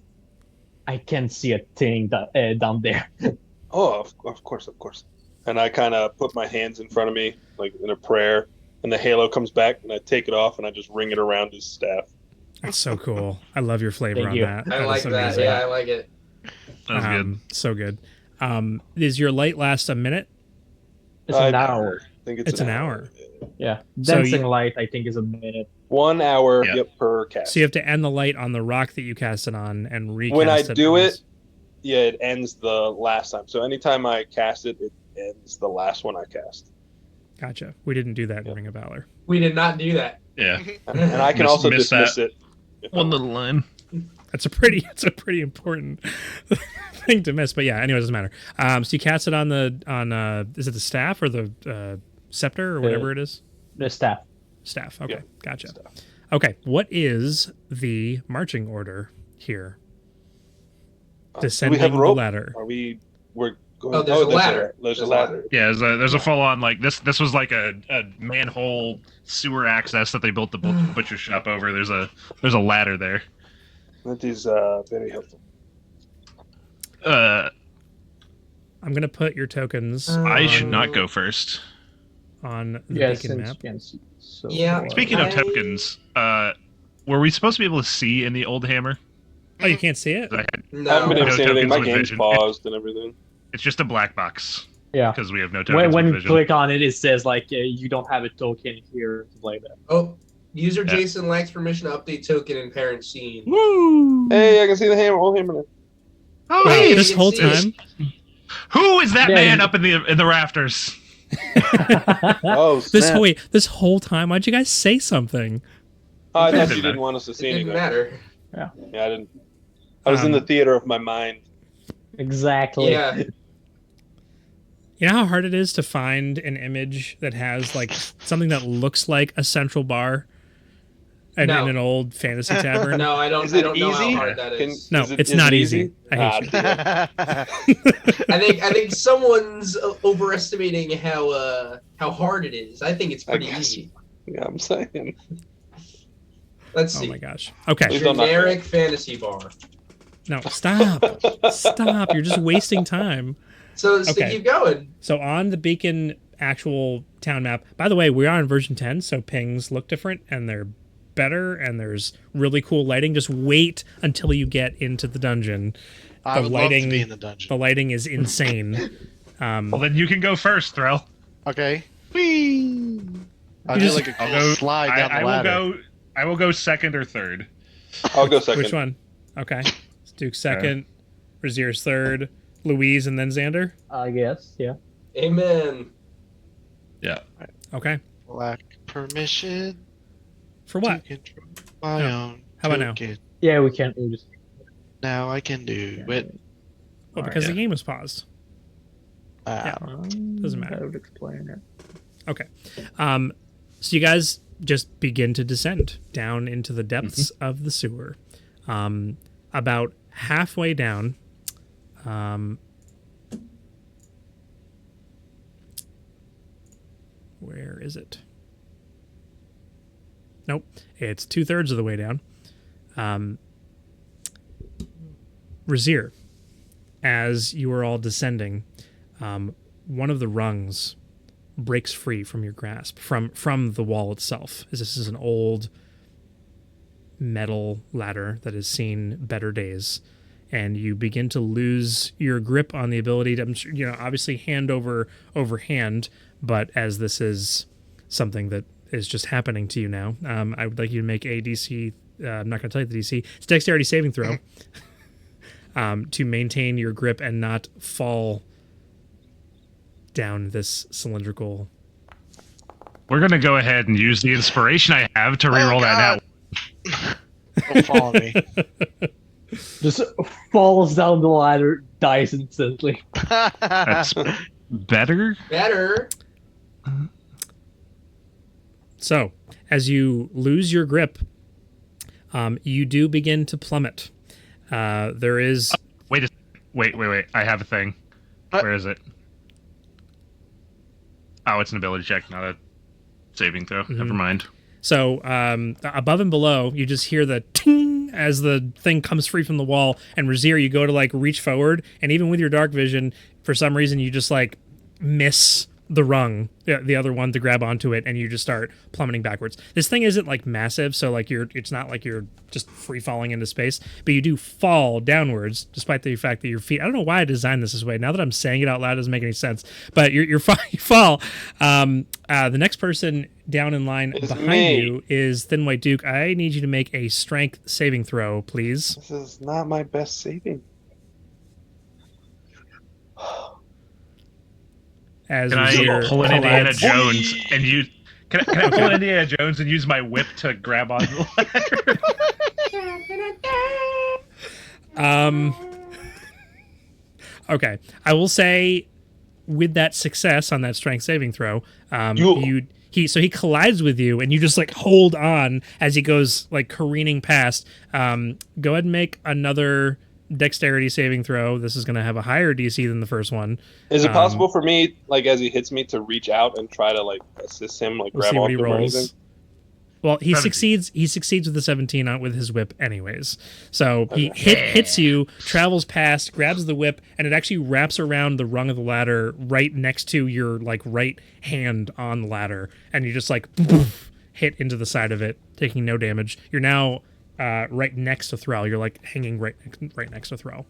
S6: I can't see a thing down there.
S2: Oh, of course. And I kind of put my hands in front of me, like in a prayer, and the halo comes back, and I take it off, and I just ring it around his staff.
S1: that's so cool. I love your flavor
S6: Thank
S1: on
S6: you.
S1: that.
S7: I
S1: That
S7: like
S1: is
S7: that.
S1: amazing.
S7: Yeah, I like it.
S4: That was good.
S1: So good. Does your light last a minute?
S6: It's an
S2: I
S6: hour.
S2: think
S1: It's an hour.
S6: Yeah,
S1: So
S6: dancing
S1: you-
S6: light I think is a minute.
S2: 1 hour
S4: Yeah.
S2: per cast.
S1: So you have to end the light on the rock that you cast it on and recast
S2: When I
S1: it.
S2: do
S1: on
S2: it,
S1: this-
S2: Yeah, it ends the last time. So anytime I cast it, it ends the last one I cast.
S1: Gotcha. We didn't do that in
S2: Yep.
S1: Ring of Valor.
S7: We did not do that.
S4: Yeah.
S2: And I can
S4: Miss-
S2: also
S4: miss
S2: dismiss
S4: that.
S2: it. if I
S4: One
S2: want.
S4: little line.
S1: It's a pretty important thing to miss. But yeah, anyway, it doesn't matter. So you cast it on is it the staff or the scepter or whatever it is?
S6: The staff.
S1: Staff. Okay,
S2: Yeah,
S1: gotcha.
S2: staff.
S1: Okay, what is the marching order here?
S2: Do
S1: Descending
S2: we have
S1: the
S2: rope?
S1: ladder.
S2: We're going.
S7: Oh, there's a ladder.
S2: There's a ladder.
S4: Yeah, there's a full on like this. This was like a manhole sewer access that they built the butcher shop over. There's a ladder there.
S2: That is very helpful.
S1: I'm gonna put your tokens
S4: I should
S1: on,
S4: not go first.
S1: on the
S6: Yeah,
S1: beacon
S6: since
S1: map.
S6: you can see. So
S7: Yeah,
S4: Speaking of
S7: I-
S4: tokens, were we supposed to be able to see in the old hammer?
S1: Oh, you can't see it?
S2: I haven't been
S7: No.
S2: able to
S4: No
S2: see anything.
S4: tokens
S2: My
S4: with
S2: game's
S4: vision.
S2: paused and everything.
S4: It's just a black box
S6: yeah.
S4: because we have no tokens
S6: When
S4: with
S6: you
S4: vision.
S6: click on it, it says like you don't have a token here, something like that.
S7: Oh, user
S4: Yeah.
S7: Jason lacks permission to update token in parent scene.
S1: Woo!
S2: Hey, I can see the hammer. Old hammer now.
S4: Oh,
S1: Wow,
S4: hey,
S1: this
S7: you
S1: whole
S7: can see
S1: time.
S4: who is that
S6: Yeah,
S4: man
S6: you-
S4: up in the rafters?
S2: Oh, snap.
S1: This whole time, why'd you guys say something?
S2: Oh, I
S4: It
S2: thought
S4: didn't
S2: you didn't want us to
S7: It
S2: see
S7: didn't
S2: anything.
S7: matter.
S2: Yeah, I didn't. I was in the theater of my mind.
S6: Exactly.
S7: Yeah.
S1: You know how hard it is to find an image that has like something that looks like a central bar in
S7: No.
S1: an old fantasy tavern?
S7: No, I don't.
S2: Is
S7: I
S2: it
S7: don't know
S2: easy?
S7: how hard that
S2: Can-
S7: is.
S1: No,
S2: Is it-
S1: it's
S2: is
S1: not
S2: it
S1: easy. I hate you.
S7: I think someone's overestimating how hard it is. I think it's pretty
S2: guess.
S7: easy.
S2: Yeah, I'm saying.
S7: Let's
S1: Oh
S7: see.
S1: my gosh. Okay.
S2: Please don't knock me
S7: Generic fantasy bar.
S1: No, stop. Stop. You're just wasting time.
S7: So
S1: Okay.
S7: keep going.
S1: So on the beacon actual town map, by the way, we are on version 10, so pings look different and they're better and there's really cool lighting. Just wait until you get into the dungeon.
S5: I
S1: The
S5: would
S1: lighting-
S5: love to be in the dungeon.
S1: The lighting is insane.
S4: Well, then you can go first, Threll.
S5: Okay. Whee! I'll
S1: You
S5: do
S1: just-
S5: like a cool
S4: I'll go.
S5: slide down
S4: I
S5: the
S4: will
S5: ladder.
S4: go. I will go second or third.
S2: I'll go second.
S1: Which one? Okay. Duke second, Razier's third, Louise, and then Xander.
S6: I guess. Yeah.
S7: Amen.
S4: Yeah.
S1: Okay.
S5: Lack permission
S1: For what?
S5: to control my
S1: No.
S5: own
S1: How about now?
S5: token.
S6: Yeah, we can. We just.
S5: Now I can do it.
S1: Well, because the game was paused.
S5: Ah,
S1: Doesn't matter.
S6: I would explain it.
S1: Okay. So you guys just begin to descend down into the depths of the sewer. About halfway down, where is it? Nope. It's 2/3 of the way down. Razier, as you are all descending, one of the rungs breaks free from your grasp, from the wall itself, as this is an old metal ladder that has seen better days, and you begin to lose your grip on the ability to, obviously hand over hand, but as this is something that is just happening to you now. I would like you to make a DC. I'm not going to tell you the DC. It's dexterity saving throw to maintain your grip and not fall down this cylindrical.
S4: We're gonna go ahead and use the inspiration I have to reroll that now.
S5: Don't follow me.
S6: Just falls down the ladder, dies instantly.
S4: That's better.
S7: Better.
S1: So, as you lose your grip, you do begin to plummet. There is.
S4: Wait. I have a thing.
S5: What?
S4: Where is it? Oh, it's an ability check, not a saving throw. Never mind.
S1: So, above and below, you just hear the ting as the thing comes free from the wall. And Razir, you go to like reach forward, and even with your dark vision, for some reason, you just like miss the rung, the other one, to grab onto it, and you just start plummeting backwards. This thing isn't like massive, so like it's not like you're just free falling into space, but you do fall downwards, despite the fact that your feet. I don't know why I designed this way. Now that I'm saying it out loud, it doesn't make any sense. But you fall. The next person down in line behind you is Thin White Duke. I need you to make a strength saving throw, please.
S2: This is not my best saving.
S1: As
S4: Can
S1: Razir
S4: I pull an Indiana
S1: collides-
S4: Jones and use? Can I pull an Indiana Jones and use my whip to grab on the ladder?
S1: Okay, I will say, with that success on that strength saving throw, he collides with you, and you just like hold on as he goes like careening past. Go ahead and make another dexterity saving throw. This is going to have a higher DC than the first one.
S2: Is it possible for me, like as he hits me, to reach out and try to like assist him, like
S1: We'll
S2: grab
S1: see what he
S2: onto him or anything?
S1: rolls. Well, he
S4: 17.
S1: succeeds. He succeeds with the 17 on with his whip, anyways. So he hits you, travels past, grabs the whip, and it actually wraps around the rung of the ladder right next to your like right hand on the ladder, and you just like hit into the side of it, taking no damage. You're now right next to Thrall. You're like hanging right next to Thrall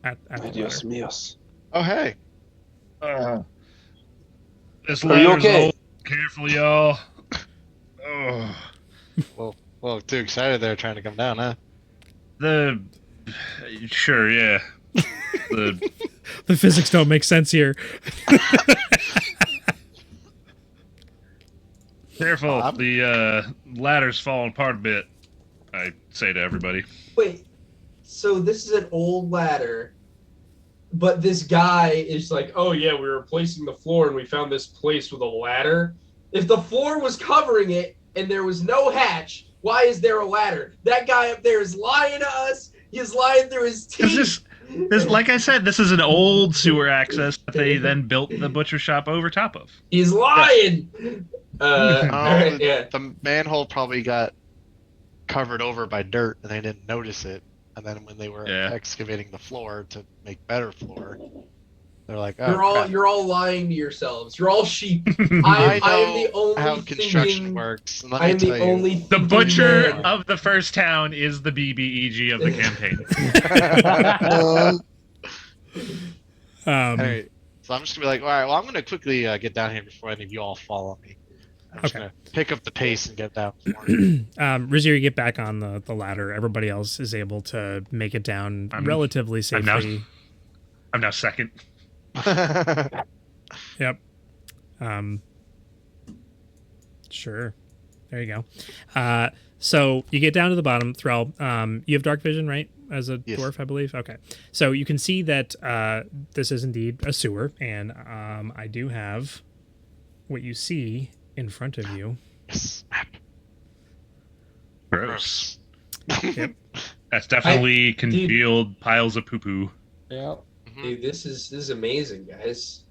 S1: at the
S2: Dios
S1: ladder.
S2: míos.
S5: Oh, hey.
S4: This
S2: Are you
S4: ladder's
S2: okay?
S4: old. Careful, y'all. Oh.
S5: Well, too excited there trying to come down, huh?
S4: Sure, yeah. The
S1: The physics don't make sense here.
S4: careful. The ladder's falling apart a bit. I say to everybody.
S7: Wait, so this is an old ladder, but this guy is like, oh yeah, we were replacing the floor and we found this place with a ladder. If the floor was covering it and there was no hatch, why is there a ladder? That guy up there is lying to us. He's lying through his teeth.
S4: This, like I said, this is an old sewer access that they then built the butcher shop over top of.
S7: He's lying. Yeah.
S5: The manhole probably got covered over by dirt and they didn't notice it. And then when they were excavating the floor to make better floor, they're like, "Oh,
S7: You're all lying to yourselves. You're all sheep.
S5: I
S7: I am
S5: know
S7: the only
S5: how construction
S7: thinking,
S5: works." And let
S7: I
S5: me
S7: am
S5: tell
S7: the
S5: you,
S7: only
S4: The
S7: thinking
S4: butcher
S7: man.
S4: of the first town is the BBEG of the campaign.
S5: Anyway, so I'm just gonna be like, all right, well, I'm gonna quickly get down here before any of you all follow me. I'm just gonna pick up the pace and get down.
S1: Razir, you get back on the ladder. Everybody else is able to make it down relatively safely.
S4: I'm now second.
S1: Yep. Sure. There you go. So you get down to the bottom, Thrall. You have dark vision, right? As a dwarf, I believe. Okay. So you can see that this is indeed a sewer, and I do have what you see in front of you.
S5: Yes.
S4: Gross.
S1: Yep.
S4: That's definitely congealed piles of poo-poo.
S6: Yeah.
S7: Dude, this is amazing, guys.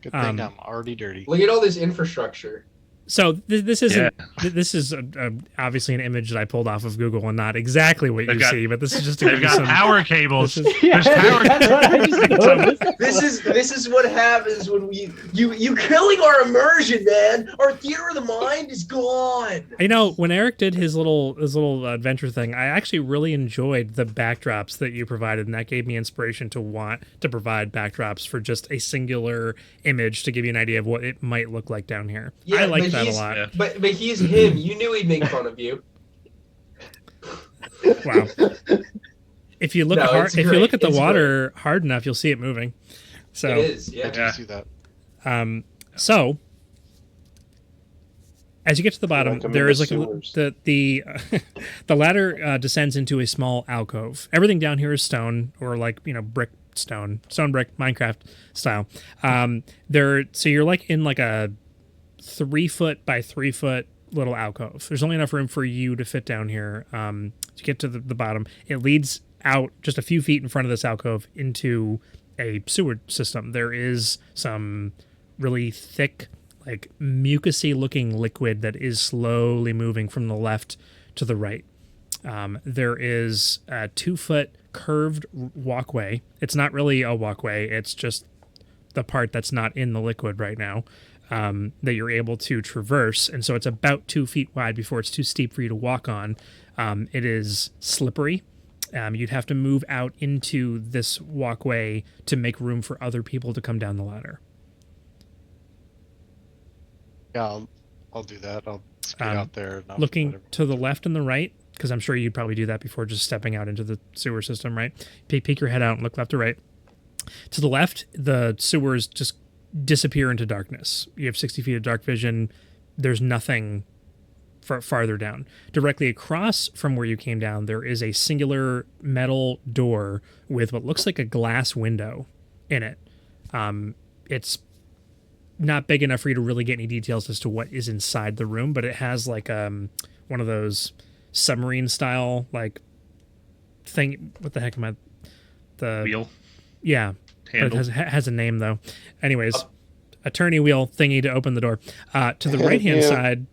S5: Good thing I'm already dirty.
S7: Look at all this infrastructure.
S1: So this isn't. This is obviously an image that I pulled off of Google and not exactly what you see, but this is just to
S4: They've
S1: give you
S4: got
S1: some
S4: power cables.
S6: Yeah,
S4: There's power
S6: that's what I just noticed.
S7: This is what happens when you killing our immersion, man. Our theater of the mind is gone.
S1: You know, when Eric did his little adventure thing, I actually really enjoyed the backdrops that you provided, and that gave me inspiration to want to provide backdrops for just a singular image to give you an idea of what it might look like down here.
S7: Yeah,
S1: I like
S7: but
S1: that a
S7: he's
S1: lot.
S4: Yeah.
S7: but he's him. You knew he'd make fun of you.
S1: Wow. If you look
S7: No,
S1: hard,
S7: it's
S1: if you
S7: great.
S1: look at the
S7: It's
S1: water hard enough, you'll see it moving. So,
S7: It is,
S5: I
S7: yeah.
S5: do
S4: Yeah.
S5: see that.
S1: So as you get to the bottom,
S2: Like I'm
S1: there
S2: in
S1: is
S2: the
S1: like
S2: sewers.
S1: the the ladder descends into a small alcove. Everything down here is stone or like brick stone brick Minecraft style. So you're like in like a 3-foot by 3-foot little alcove. There's only enough room for you to fit down here. To get to the bottom, it leads out just a few feet in front of this alcove into a sewer system. There is some really thick, like mucousy looking liquid that is slowly moving from the left to the right. There is a 2-foot curved walkway. It's not really a walkway, it's just the part that's not in the liquid right now, that you're able to traverse. And so it's about 2 feet wide before it's too steep for you to walk on. It is slippery. You'd have to move out into this walkway to make room for other people to come down the ladder.
S5: Yeah, I'll do that. I'll speed out there. And
S1: Looking
S5: whatever.
S1: to the left and the right, because I'm sure you'd probably do that before just stepping out into the sewer system, right? Peek your head out and look left to right. To the left, the sewers just disappear into darkness. You have 60 feet of dark vision. There's nothing farther down. Directly across from where you came down, there is a singular metal door with what looks like a glass window in it. It's not big enough for you to really get any details as to what is inside the room, but it has like one of those submarine style like thing. What the heck am I? The
S4: Wheel
S1: yeah,
S4: handle.
S1: but it has a name though. Anyways, attorney wheel thingy to open the door. To the right hand
S2: Yeah.
S1: side,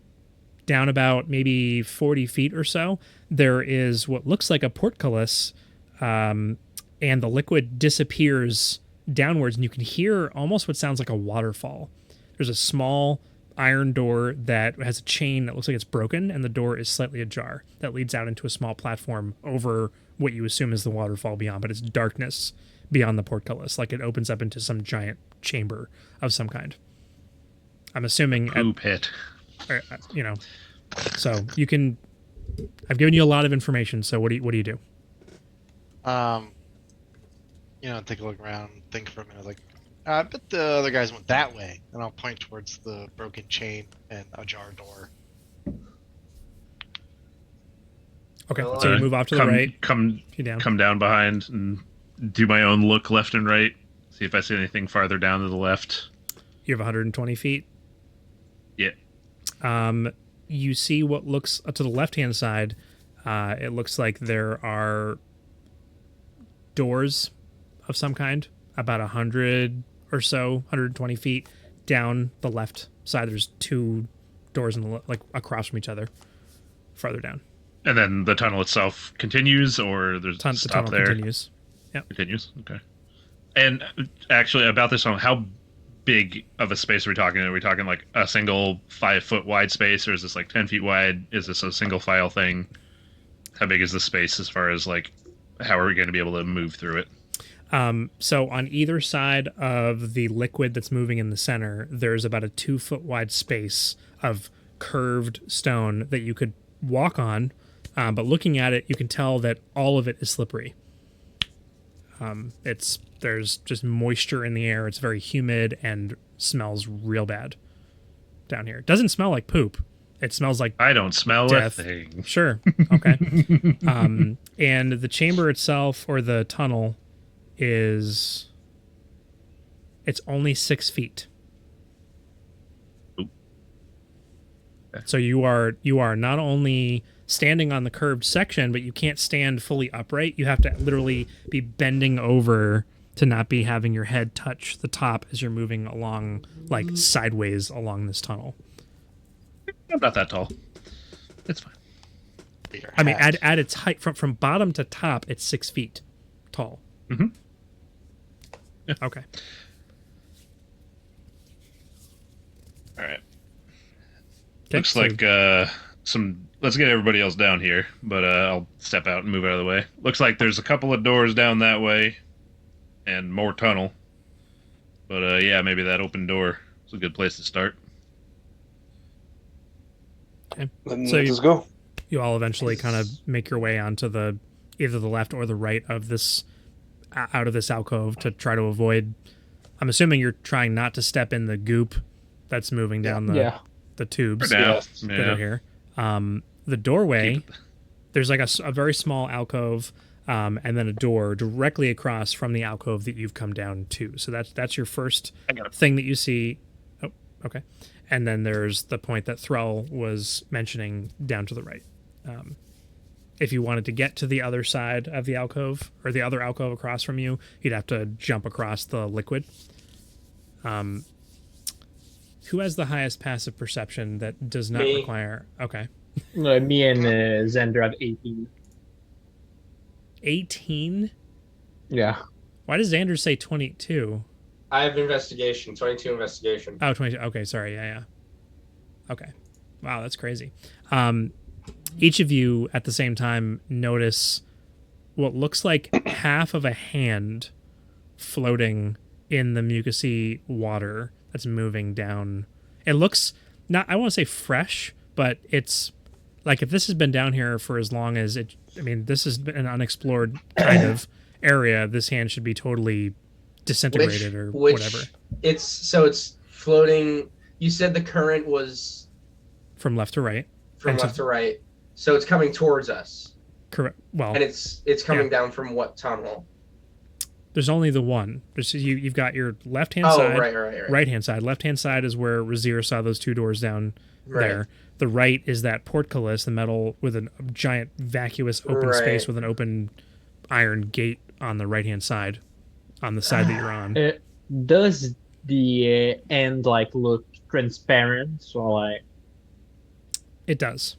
S1: down about maybe 40 feet or so, there is what looks like a portcullis, and the liquid disappears downwards, and you can hear almost what sounds like a waterfall. There's a small iron door that has a chain that looks like it's broken, and the door is slightly ajar. That leads out into a small platform over what you assume is the waterfall beyond, but it's darkness beyond the portcullis, like it opens up into some giant chamber of some kind. I'm assuming
S4: Poo pit.
S1: so you can. I've given you a lot of information. So what do you do?
S5: Take a look around, think for a minute, like, I bet the other guys went that way, and I'll point towards the broken chain and ajar door.
S1: Okay,
S7: Well,
S1: so you move off to the right.
S4: Come
S1: You down.
S4: come down behind and do my own look left and right. See if I see anything farther down to the left.
S1: You have 120 feet.
S4: Yeah.
S1: You see what looks to the left-hand side. It looks like there are doors of some kind, about 100 or so, 120 feet down the left side. There's 2 doors in the like across from each other, farther down.
S4: And then the tunnel itself continues, or there's a
S1: The
S4: stop
S1: tunnel
S4: there?
S1: continues.
S4: Continues. Okay. And actually, about this tunnel, how big of a space are we talking? Are we talking like a single 5-foot wide space, or is this like 10 feet wide? Is this a single file thing? How big is the space as far as like how are we going to be able to move through it?
S1: So on either side of the liquid that's moving in the center, there's about a 2-foot wide space of curved stone that you could walk on. But looking at it, you can tell that all of it is slippery. There's just moisture in the air. It's very humid and smells real bad down here. It doesn't smell like poop. It smells like
S4: I don't smell
S1: death.
S4: a thing.
S1: Sure. Okay. And the chamber itself, or the tunnel, it's only 6 feet.
S4: Oop. Okay.
S1: So you are not only standing on the curved section, but you can't stand fully upright. You have to literally be bending over to not be having your head touch the top as you're moving along, like sideways along this tunnel.
S4: I'm not that tall. It's fine.
S5: Your
S1: I mean,
S5: hat.
S1: at its height, from bottom to top, it's 6 feet tall.
S4: Mm-hmm. Yeah.
S1: Okay.
S4: All right.
S1: Okay,
S4: Looks
S1: so-
S4: like let's get everybody else down here, but I'll step out and move out of the way. Looks like there's a couple of doors down that way and more tunnel. But yeah, maybe that open door is a good place to start.
S2: Then
S1: So
S2: let's go.
S1: You all eventually kind of make your way onto the either the left or the right of this out of this alcove to try to avoid. I'm assuming you're trying not to step in the goop that's moving down the tubes
S4: For now.
S2: Yes.
S1: that are here. The doorway, there's like a very small alcove, and then a door directly across from the alcove that you've come down to. So that's your first thing that you see. Oh, okay. And then there's the point that Thrall was mentioning down to the right. If you wanted to get to the other side of the alcove, or the other alcove across from you, you'd have to jump across the liquid. Who has the highest passive perception that does not
S7: Me.
S1: require... Okay.
S6: Me and Xander have 18.
S1: 18?
S6: Yeah.
S1: Why does Xander say 22?
S7: I have investigation, 22 investigation.
S1: Oh, 22. Okay, sorry. Yeah. Okay. Wow, that's crazy. Each of you at the same time notice what looks like half of a hand floating in the mucousy water that's moving down. It looks not, I won't say fresh, but it's like if this has been down here for as long as it, I mean, this is an unexplored kind of area. This hand should be totally disintegrated or whatever.
S7: It's floating. You said the current was
S1: From left to right.
S7: from left to right, so it's coming towards us,
S1: Correct. Well,
S7: and it's coming down from what tunnel?
S1: there's only the one. You've got your left-hand
S7: Oh,
S1: side,
S7: right.
S1: right-hand side. Left-hand side is where Razir saw those two doors down
S7: Right.
S1: there. The right is that portcullis, the metal with a giant vacuous open space with an open iron gate on the right-hand side, on the side that you're on.
S6: Does the end like look transparent? So like,
S1: It does.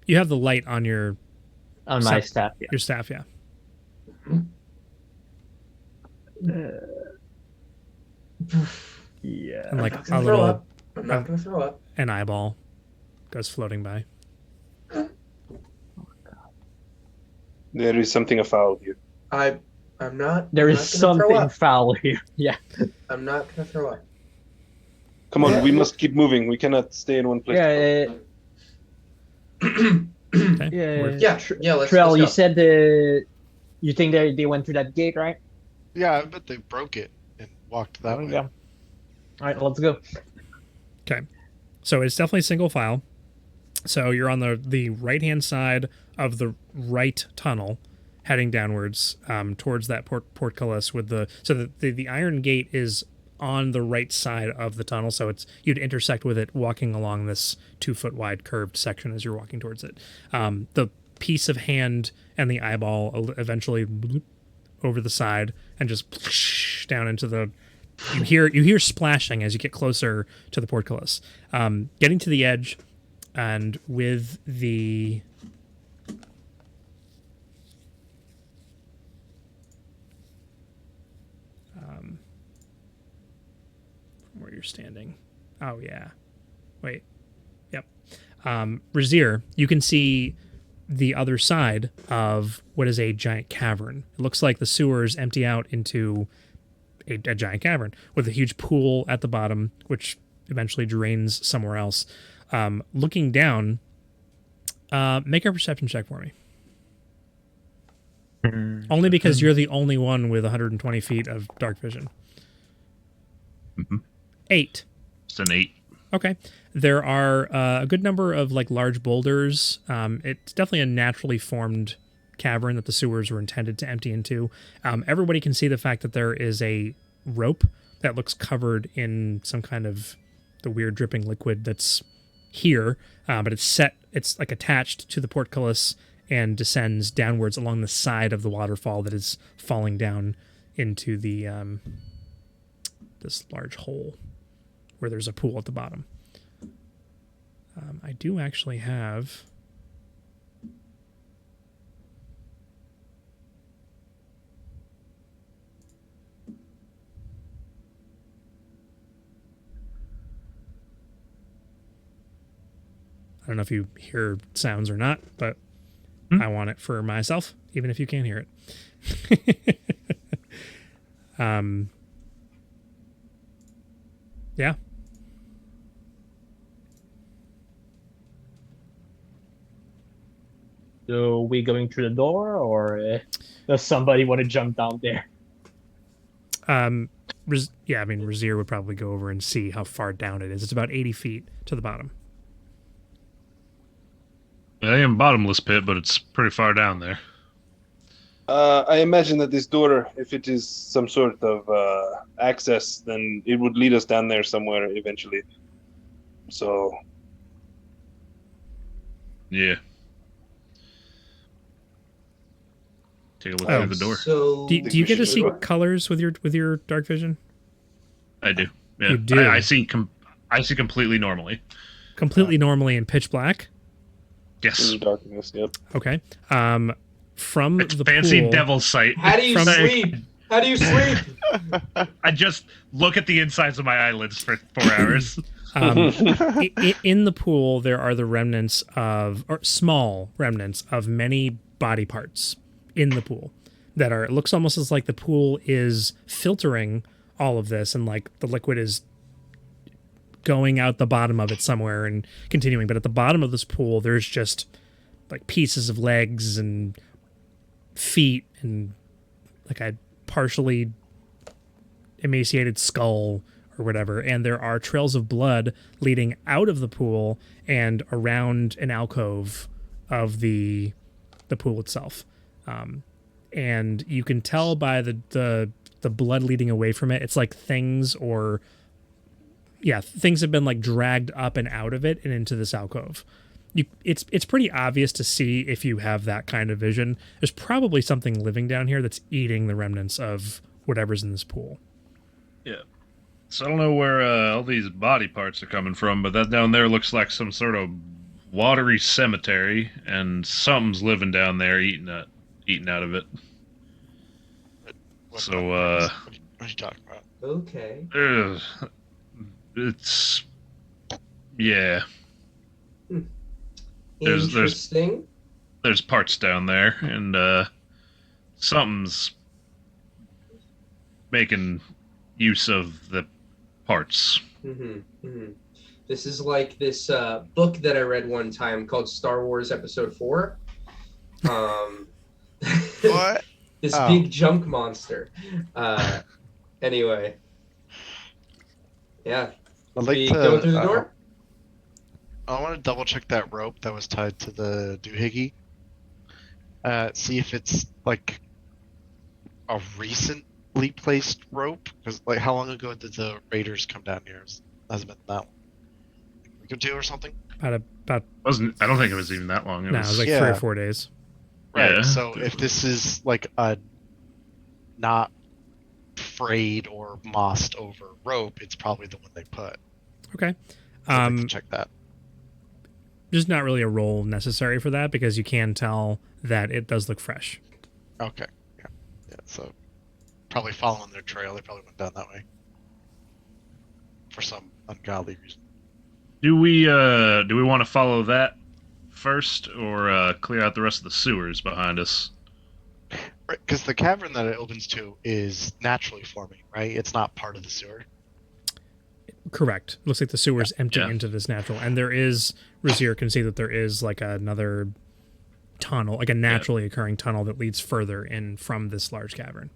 S1: You have the light on your
S6: on my staff, yeah.
S1: your staff, yeah.
S6: Yeah.
S1: And like
S7: I'm not
S1: a
S7: gonna throw
S1: little
S7: up. I'm not gonna throw up.
S1: an eyeball goes floating by.
S2: There is something afoul of you.
S7: I'm not.
S6: There
S7: I'm
S6: is
S7: not gonna throw
S6: something
S7: up.
S6: foul here. Yeah.
S7: I'm not gonna throw up.
S2: Come on, we must keep moving. We cannot stay in one place.
S6: Yeah.
S1: Okay.
S6: Yeah.
S7: Yeah. Let's
S6: Trell,
S7: go.
S6: you said you think they went through that gate, right?
S5: Yeah, I bet they broke it and walked that way.
S6: Yeah. All right, let's go.
S1: Okay. So it's definitely single file. So you're on the right-hand side of the right tunnel, heading downwards towards that portcullis with the iron gate is on the right side of the tunnel, so you'd intersect with it walking along this 2-foot wide curved section as you're walking towards it. The piece of hand and the eyeball eventually bloop over the side and just down into the. You hear splashing as you get closer to the portcullis. Getting to the edge, and with the where you're standing. Oh yeah. Wait. Yep. Razir, you can see the other side of what is a giant cavern. It looks like the sewers empty out into a giant cavern with a huge pool at the bottom, which eventually drains somewhere else. Looking down, make a perception check for me. Only because you're the only one with 120 feet of dark vision. 8.
S4: It's an 8.
S1: Okay. There are a good number of like large boulders. It's definitely a naturally formed cavern that the sewers were intended to empty into. Everybody can see the fact that there is a rope that looks covered in some kind of the weird dripping liquid that's here, but it's like attached to the portcullis and descends downwards along the side of the waterfall that is falling down into the this large hole where there's a pool at the bottom. I do actually have I don't know if you hear sounds or not, but I want it for myself, even if you can't hear it. Yeah.
S6: Do we going through the door, or does somebody want to jump down there?
S1: Yeah, I mean, Razir would probably go over and see how far down it is. It's about 80 feet to the bottom.
S4: I am bottomless pit, but it's pretty far down there.
S2: I imagine that this door, if it is some sort of access, then it would lead us down there somewhere eventually. So,
S4: Yeah. Take a look
S1: Oh.
S4: through the door.
S7: So
S1: Do
S2: Think
S1: you
S2: we
S1: get to
S2: should
S1: see
S2: do it.
S1: colors with your dark vision?
S4: I do. Yeah.
S1: You do?
S4: I see completely normally.
S1: Completely normally in pitch black.
S4: Yes.
S2: in darkness, yep.
S1: Okay. From
S4: It's
S1: the
S4: fancy
S1: pool,
S4: devil sight.
S7: how do you
S1: From-
S7: sleep? How do you sleep?
S4: I just look at the insides of my eyelids for 4 hours.
S1: in the pool, there are the remnants of, or small remnants of many body parts in the pool that are. It looks almost as like the pool is filtering all of this, and like the liquid is going out the bottom of it somewhere and continuing. But at the bottom of this pool, there's just like pieces of legs and feet and like a partially emaciated skull or whatever, and there are trails of blood leading out of the pool and around an alcove of the pool itself, and you can tell by the blood leading away from it, it's like things have been like dragged up and out of it and into this alcove. It's pretty obvious to see if you have that kind of vision. There's probably something living down here that's eating the remnants of whatever's in this pool.
S4: Yeah. So I don't know where all these body parts are coming from, but that down there looks like some sort of watery cemetery, and something's living down there eating out of it.
S5: What
S4: So,
S5: are you talking about?
S7: Okay.
S4: It's yeah. There's-
S7: Interesting.
S4: There's parts down there, and something's making use of the parts.
S7: This is like this book that I read one time called Star Wars Episode 4.
S5: What?
S7: This
S5: Oh.
S7: big junk monster. Anyway. Yeah.
S5: I'd like
S7: We
S5: to
S7: go through the door?
S5: I want to double check that rope that was tied to the doohickey. See if it's like a recently placed rope. Because like, how long ago did the raiders come down here? Hasn't been that long. Like a week or two or something.
S1: About
S4: I don't think it was even that long.
S1: it was like 3
S5: Yeah.
S1: or 4 days.
S5: Right.
S4: Yeah.
S5: So if this is like a not frayed or mossed over rope, it's probably the one they put.
S1: Okay.
S5: So I'd like to check that.
S1: Just not really a roll necessary for that because you can tell that it does look fresh.
S5: Okay. Yeah. Yeah. So probably following their trail, they probably went down that way for some ungodly reason.
S4: Do we want to follow that first, or clear out the rest of the sewers behind us?
S5: Right, because the cavern that it opens to is naturally forming, right? It's not part of the sewer.
S1: Correct. Looks like the sewer's emptying
S4: Yeah.
S1: into this natural, and there is Razir can see that there is like another tunnel, like a naturally occurring tunnel that leads further in from this large cavern.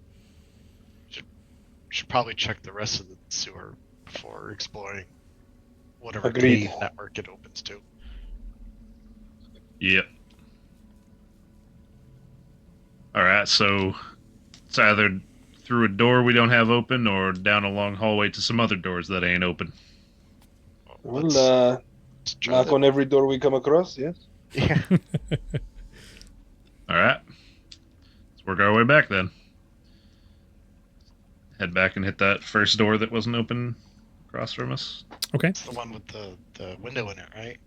S5: Should probably check the rest of the sewer before exploring whatever
S2: Agreed.
S5: cave network it opens to.
S4: Yep. All right, so it's either through a door we don't have open, or down a long hallway to some other doors that ain't open.
S2: We'll
S5: Let's try
S2: knock
S5: that.
S2: on every door we come across, yes?
S5: Yeah.
S4: All right, let's work our way back then. Head back and hit that first door that wasn't open across from us.
S1: Okay.
S5: It's the one with the window in it, right?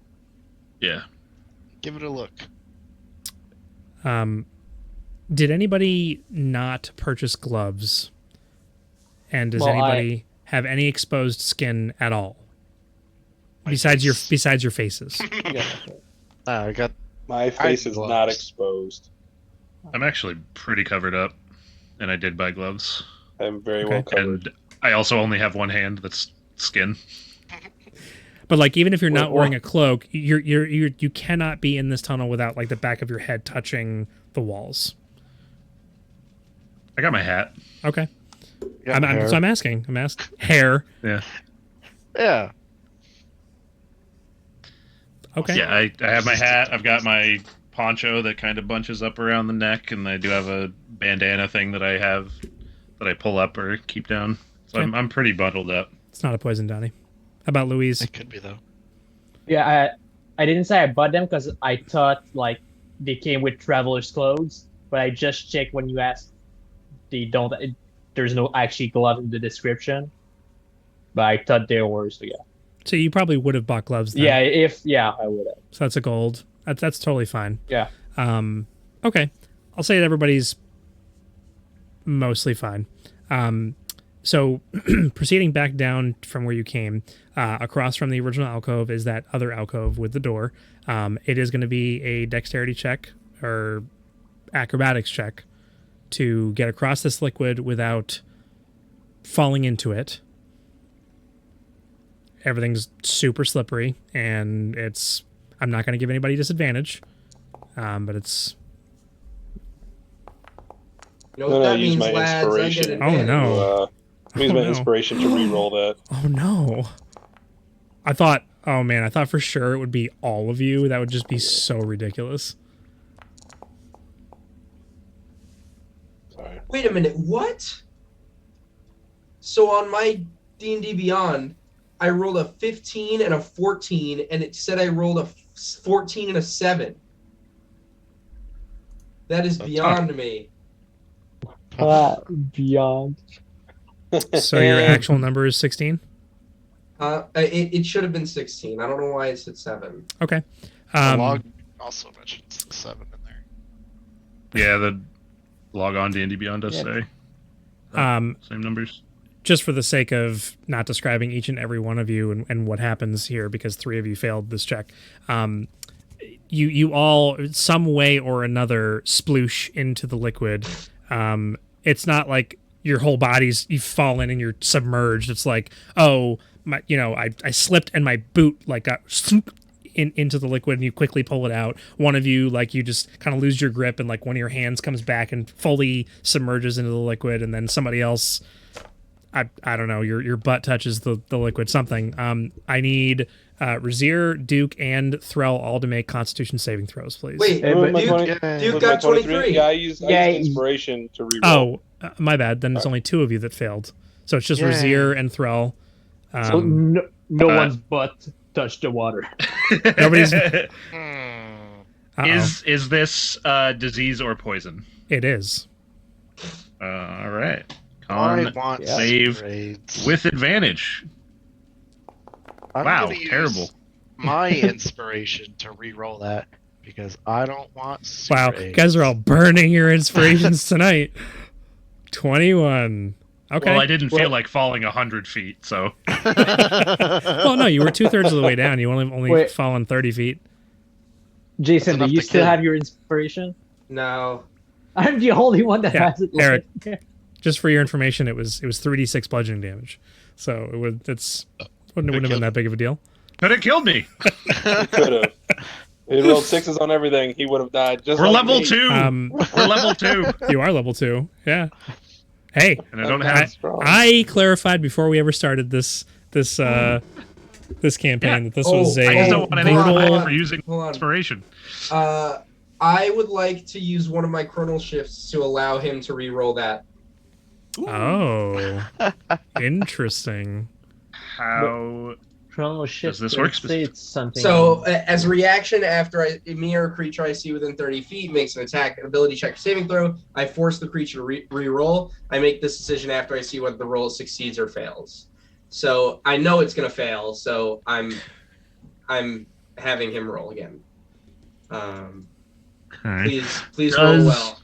S4: Yeah.
S5: Give it a look.
S1: Did anybody not purchase gloves? And does
S6: Well,
S1: anybody have any exposed skin at all? Besides your faces.
S6: Yeah.
S5: I got
S2: My face
S5: do
S2: is
S5: gloves.
S2: not exposed.
S4: I'm actually pretty covered up, and I did buy gloves.
S2: I'm very
S1: Okay.
S2: well covered.
S4: And I also only have one hand that's skin.
S1: But like, even if you're not
S3: Or-
S1: wearing a cloak, you cannot be in this tunnel without like the back of your head touching the walls.
S4: I got my hat.
S1: Okay.
S5: Yeah, hair.
S1: So I'm asking. Hair.
S4: Yeah.
S5: Yeah.
S1: Okay.
S4: Yeah, I have my hat. I've got my poncho that kind of bunches up around the neck, and I do have a bandana thing that I have that I pull up or keep down. So
S1: Okay.
S4: I'm pretty bundled up.
S1: It's not a poison, Donnie. How about Louise?
S5: It could be though.
S6: Yeah, I didn't say I bought them because I thought like they came with traveler's clothes, but I just checked when you asked. They don't. There's no actually gloves in the description, but I thought there were. So yeah.
S1: So you probably would have bought gloves then.
S6: Yeah, I would have.
S1: So that's a gold. That's totally fine.
S6: Yeah.
S1: Okay. I'll say that everybody's mostly fine. So proceeding back down from where you came, across from the original alcove is that other alcove with the door. It is going to be a dexterity check or acrobatics check to get across this liquid without falling into it. Everything's super slippery, and I'm not going to give anybody disadvantage, but it's...
S7: You know what that
S2: use
S7: means,
S2: my
S7: lads? I get
S2: inspiration.
S1: Oh,
S7: advantage.
S1: no.
S2: Use
S1: Oh,
S2: my
S1: no.
S2: inspiration to re-roll that.
S1: Oh, no. I thought for sure it would be all of you. That would just be so ridiculous.
S2: Sorry.
S3: Wait a minute, what? So on my D&D Beyond, I rolled a 15 and a 14, and it said I rolled a 14 and a 7. That is beyond me.
S6: Beyond.
S1: So your actual number is 16?
S3: It should have been 16. I don't know why it said 7.
S1: Okay.
S5: The log also mentions 7 in there.
S4: Yeah, the log on D&D Beyond does say same numbers.
S1: Just for the sake of not describing each and every one of you and what happens here, because 3 of you failed this check, you all, some way or another, sploosh into the liquid. It's not like your whole body's, you've fallen and you're submerged. It's like, oh, I slipped and my boot like got into the liquid, and you quickly pull it out. One of you, like, you just kind of lose your grip, and like one of your hands comes back and fully submerges into the liquid, and then somebody else, I don't know, your butt touches the liquid, something. I need Razier, Duke, and Threll all to make Constitution saving throws, please.
S3: Wait,
S6: Hey, but-
S3: Duke got 23.
S2: Yeah, I used inspiration to re-roll.
S1: Oh, my bad. Then it's only 2 of you that failed. So it's just
S5: Yay.
S1: Razier and Threll.
S6: So no one's butt touched the water.
S1: Nobody's.
S4: Is this disease or poison?
S1: It is.
S4: All right.
S5: I
S4: Con
S5: want
S4: save
S5: grades.
S4: with advantage.
S5: I'm
S4: Wow,
S5: gonna use
S4: terrible.
S5: My inspiration to re-roll that because I don't want.
S1: Wow, you
S5: grades.
S1: guys are all burning your inspirations tonight. 21. Okay.
S4: Well, I didn't feel like falling 100 feet, so.
S1: Well, no, you were 2/3 of the way down. You only
S6: Wait.
S1: fallen 30 feet.
S6: Jason, do
S5: enough
S6: you
S5: to
S6: still
S5: kill.
S6: have your inspiration?
S3: No.
S6: I'm the only one that
S1: Yeah,
S6: has it.
S1: Eric. Just for your information, it was 3d6 bludgeoning damage. So wouldn't have been that big of a deal.
S4: Could have killed me.
S2: He could have. He rolled 6s on everything. He would have died. Just
S4: We're
S2: like
S4: level
S2: me.
S4: 2. We're level 2.
S1: You are level 2. Yeah. Hey,
S4: And I don't
S2: That's
S4: have.
S2: strong.
S1: I clarified before we ever started this campaign that this was
S4: I just don't want any
S1: brutal.
S4: credit for using
S3: Hold on.
S4: inspiration.
S3: I would like to use one of my chronal shifts to allow him to re-roll that.
S1: Oh, interesting.
S4: How.
S6: Chrono shift.
S4: this work
S6: say it's something.
S3: So, as a reaction, after me or a creature I see within 30 feet makes an ability check or saving throw, I force the creature to re-roll. I make this decision after I see whether the roll succeeds or fails. So I know it's gonna fail. So I'm having him roll again.
S4: Okay.
S3: Please roll well.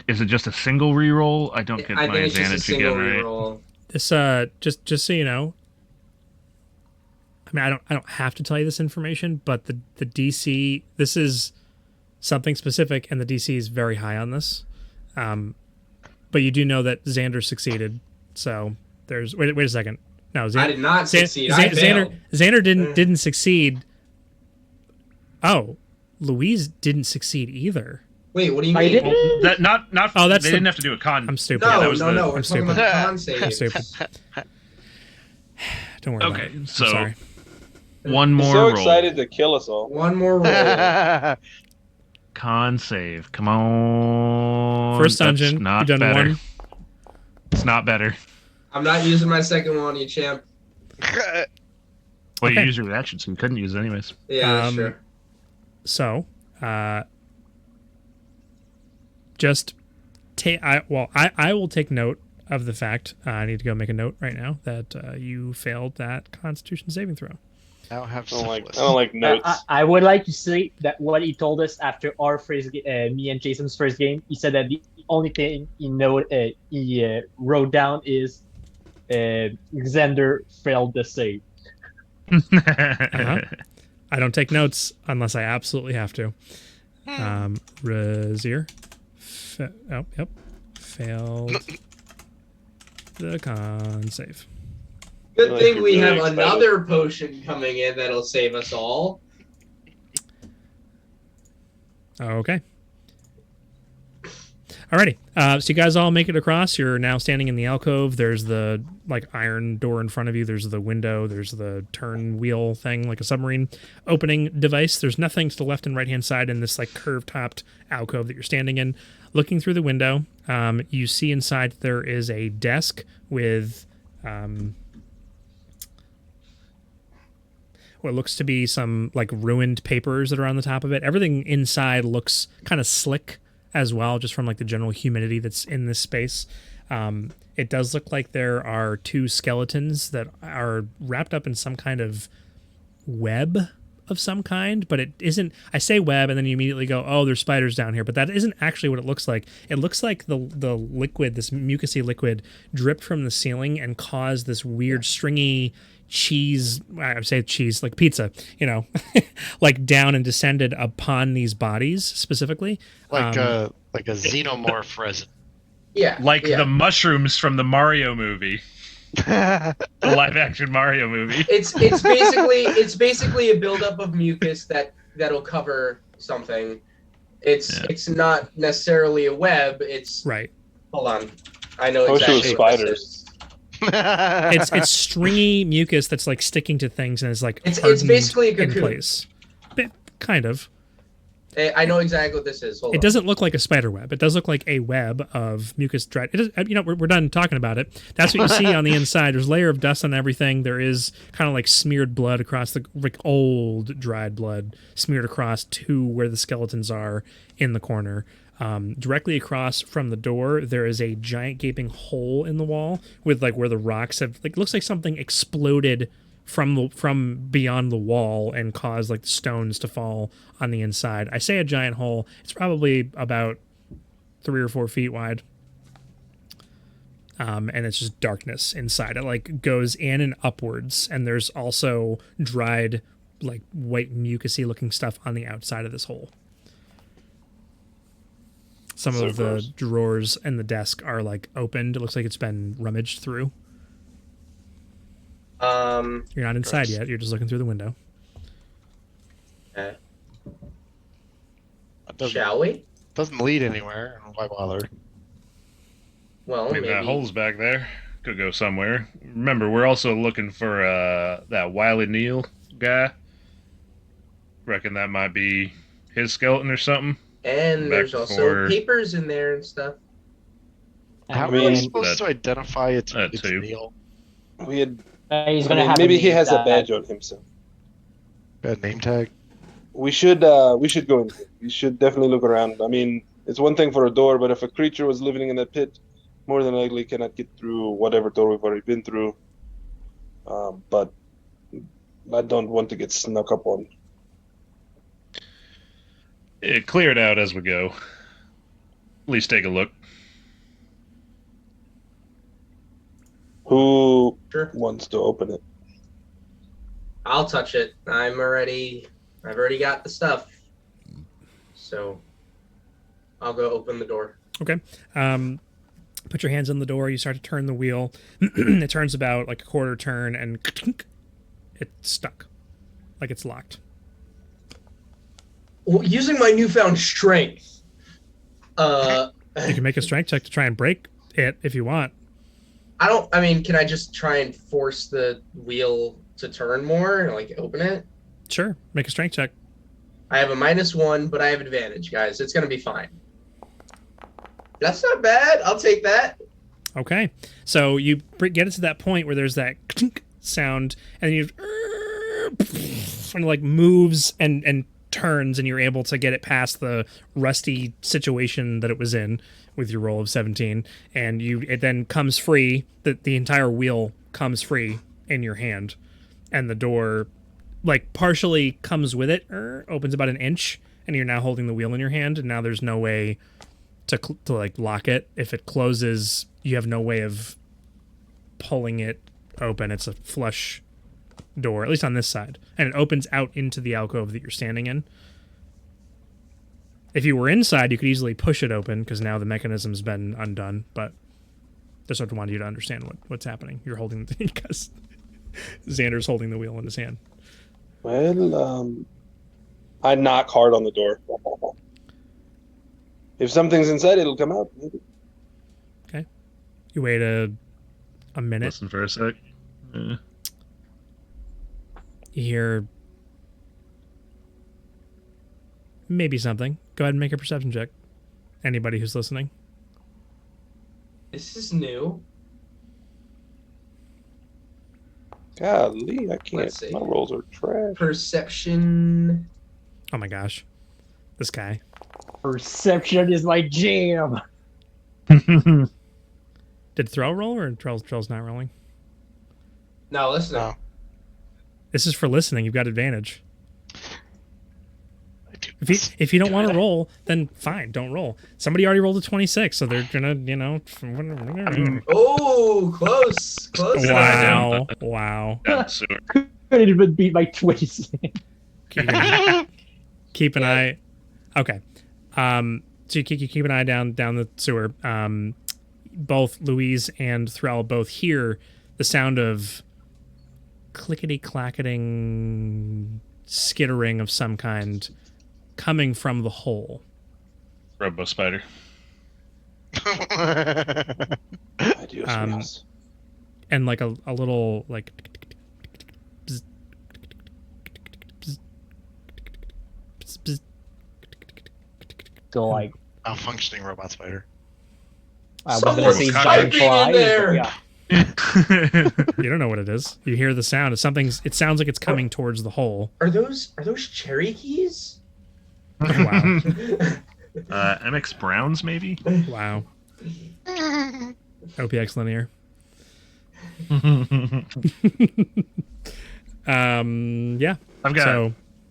S4: Is it just a single reroll? I don't get
S3: I
S4: my
S3: think it's just a
S4: advantage
S3: single
S4: again, right?
S3: re-roll.
S1: This just so you know, I mean, I don't have to tell you this information, but the DC, this is something specific, and the DC is very high on this. But you do know that Xander succeeded, so there's wait a second. No,
S7: I did not succeed. I failed.
S1: Xander didn't succeed. Oh, Louise didn't succeed either.
S7: Wait, what do you
S6: I
S7: mean?
S6: didn't.
S4: Well, that not
S1: Oh, that's
S4: they
S1: the-
S4: didn't have to do a con.
S1: I'm stupid.
S7: No,
S4: that was
S7: no,
S4: the-
S7: no. We're
S1: I'm
S7: talking
S1: stupid.
S7: about the con
S1: I'm
S7: save.
S1: stupid. Don't worry
S4: Okay,
S1: about it. I'm
S4: so
S1: sorry.
S4: one
S2: He's
S4: more
S2: so
S4: roll.
S2: excited to kill us all.
S7: One more roll.
S4: Con save. Come on.
S1: First
S4: That's
S1: dungeon.
S4: not
S1: You've done
S4: better.
S1: one.
S4: It's not better.
S7: I'm not using my second one, you champ.
S4: Well, you
S1: Okay.
S4: used your reaction, so you couldn't use it anyways.
S7: Yeah, that's true.
S1: So, just take. I will take note of the fact. I need to go make a note right now that you failed that Constitution saving throw.
S5: Now have
S2: I
S5: syphilis.
S2: don't like notes.
S6: I would like to say that what he told us after our first, me and Jason's first game, he said that the only thing he wrote down is Xander failed the save.
S1: Uh-huh. I don't take notes unless I absolutely have to. Razier. Yep. Failed the con save.
S7: Good
S2: Like
S7: thing
S2: you're
S7: we
S2: really
S7: have
S2: excited.
S7: another potion coming in that'll save us all.
S1: Okay. Alrighty. So you guys all make it across. You're now standing in the alcove. There's the iron door in front of you. There's the window. There's the turn wheel thing, like a submarine opening device. There's nothing to the left and right hand side in this curved topped alcove that you're standing in. Looking through the window, you see inside there is a desk with what looks to be some ruined papers that are on the top of it. Everything inside looks kind of slick as well, just from the general humidity that's in this space. It does look like there are two skeletons that are wrapped up in some kind of web of some kind, but it isn't. I say web, and then you immediately go, "Oh, there's spiders down here," but that isn't actually what it looks like. It looks like the liquid, this mucousy liquid, dripped from the ceiling and caused this weird stringy cheese. I would say cheese, like pizza, down and descended upon these bodies specifically.
S5: Like a xenomorph resin.
S7: Yeah. yeah.
S4: the mushrooms from the Mario movie, the live action Mario movie.
S7: It's basically a buildup of mucus that'll cover something. It's not necessarily a web. It's
S1: Right.
S7: Hold on, I know
S2: I wish it was
S7: exactly what this
S2: spiders.
S7: is.
S1: It's stringy mucus that's sticking to things and is
S7: It's
S1: hardened
S7: basically a
S1: in
S7: cocoon.
S1: place. Kind of.
S7: I know exactly what this is. Hold
S1: It
S7: on.
S1: doesn't look like a spider web. It does look like a web of mucus dried. It is, we're done talking about it. That's what you see on the inside. There's a layer of dust on everything. There is kind of smeared blood across the old dried blood smeared across to where the skeletons are in the corner. Directly across from the door, there is a giant gaping hole in the wall with where the rocks have looks like something exploded from beyond the wall and caused the stones to fall on the inside. I say a giant hole. It's probably about 3 or 4 feet wide. And it's just darkness inside. It goes in and upwards, and there's also dried white mucusy looking stuff on the outside of this hole. Some
S2: So
S1: of the
S2: gross.
S1: drawers and the desk are opened. It looks like it's been rummaged through. You're not inside yet. You're just looking through the window.
S7: Okay.
S5: Doesn't,
S7: Shall we?
S5: doesn't lead anywhere. Why bother?
S7: Well,
S4: Maybe that
S7: maybe.
S4: hole's back there. Could go somewhere. Remember, we're also looking for that Wiley Neal guy. Reckon that might be his skeleton or something.
S7: And
S4: Back
S7: there's also
S4: before-
S7: papers in there and stuff.
S5: How
S6: And
S5: are we
S6: then,
S5: supposed to identify it's
S4: too.
S5: Neil?
S2: We had.
S6: he's
S2: I
S6: gonna
S2: mean,
S6: have
S2: maybe
S6: a
S2: he
S6: name
S2: has a
S6: tag.
S2: badge on himself.
S5: Bad name tag.
S2: We should go in. We should definitely look around. I mean, it's one thing for a door, but if a creature was living in that pit, more than likely cannot get through whatever door we've already been through. But I don't want to get snuck up on.
S4: Clear it out as we go. At least take a look.
S2: Who
S7: Sure.
S2: wants to open it?
S7: I'll touch it. I've already got the stuff. So I'll go open the door.
S1: Okay. Put your hands on the door. You start to turn the wheel. It turns about like a quarter turn, and it's stuck, like it's locked.
S3: Well, using my newfound strength,
S1: You can make a strength check to try and break it if you want.
S3: I mean, can I just try and force the wheel to turn more and like open it?
S1: Sure, make a strength check.
S3: I have a -1, but I have advantage, guys. It's gonna be fine. That's not bad. I'll take that.
S1: Okay, so you get it to that point where there's that sound, and you kind of like moves and turns, and you're able to get it past the rusty situation that it was in with your roll of 17, and it then comes free. The entire wheel comes free in your hand, and the door like partially comes with it, opens about an inch, and you're now holding the wheel in your hand, and now there's no way to like lock it. If it closes, you have no way of pulling it open. It's a flush door, at least on this side, and it opens out into the alcove that you're standing in. If you were inside, you could easily push it open because now the mechanism's been undone, but just sort of wanted you to understand what's happening. You're holding because Xander's holding the wheel in his hand.
S2: Well, I knock hard on the door. If something's inside, it'll come out. Maybe.
S1: Okay. You wait a minute.
S4: Listen for a sec.
S1: You hear maybe something. Go ahead and make a perception check. Anybody who's listening.
S3: This is new.
S2: Golly, I can't.
S3: Let's see.
S2: My rolls are trash.
S3: Perception.
S1: Oh my gosh. This guy.
S6: Perception is my jam.
S1: Did Thrall roll or Thrall's not rolling?
S3: No, listen.
S5: No.
S1: This is for listening. You've got advantage.
S5: I do.
S1: If you don't want to roll, then fine, don't roll. Somebody already rolled a 26, so they're gonna,
S3: Oh, close. Close.
S1: Wow.
S4: Down the sewer.
S6: Couldn't even beat my 26.
S1: Keep an eye. Okay. So you keep an eye down the sewer. Both Louise and Thrall both hear the sound of clickety-clacketing skittering of some kind coming from the hole.
S4: Robo spider.
S2: I do. Yes.
S1: And like a little like
S6: So like,
S5: Malfunctioning robot spider.
S6: I was gonna
S3: Someone's
S6: say
S4: typing
S6: giant fly.
S3: in there.
S6: But yeah.
S1: you don't know what it is. You hear the sound. It sounds like it's coming towards the hole.
S3: Are those cherry keys?
S1: Wow.
S4: MX Browns, maybe?
S1: Wow. OPX linear. Yeah.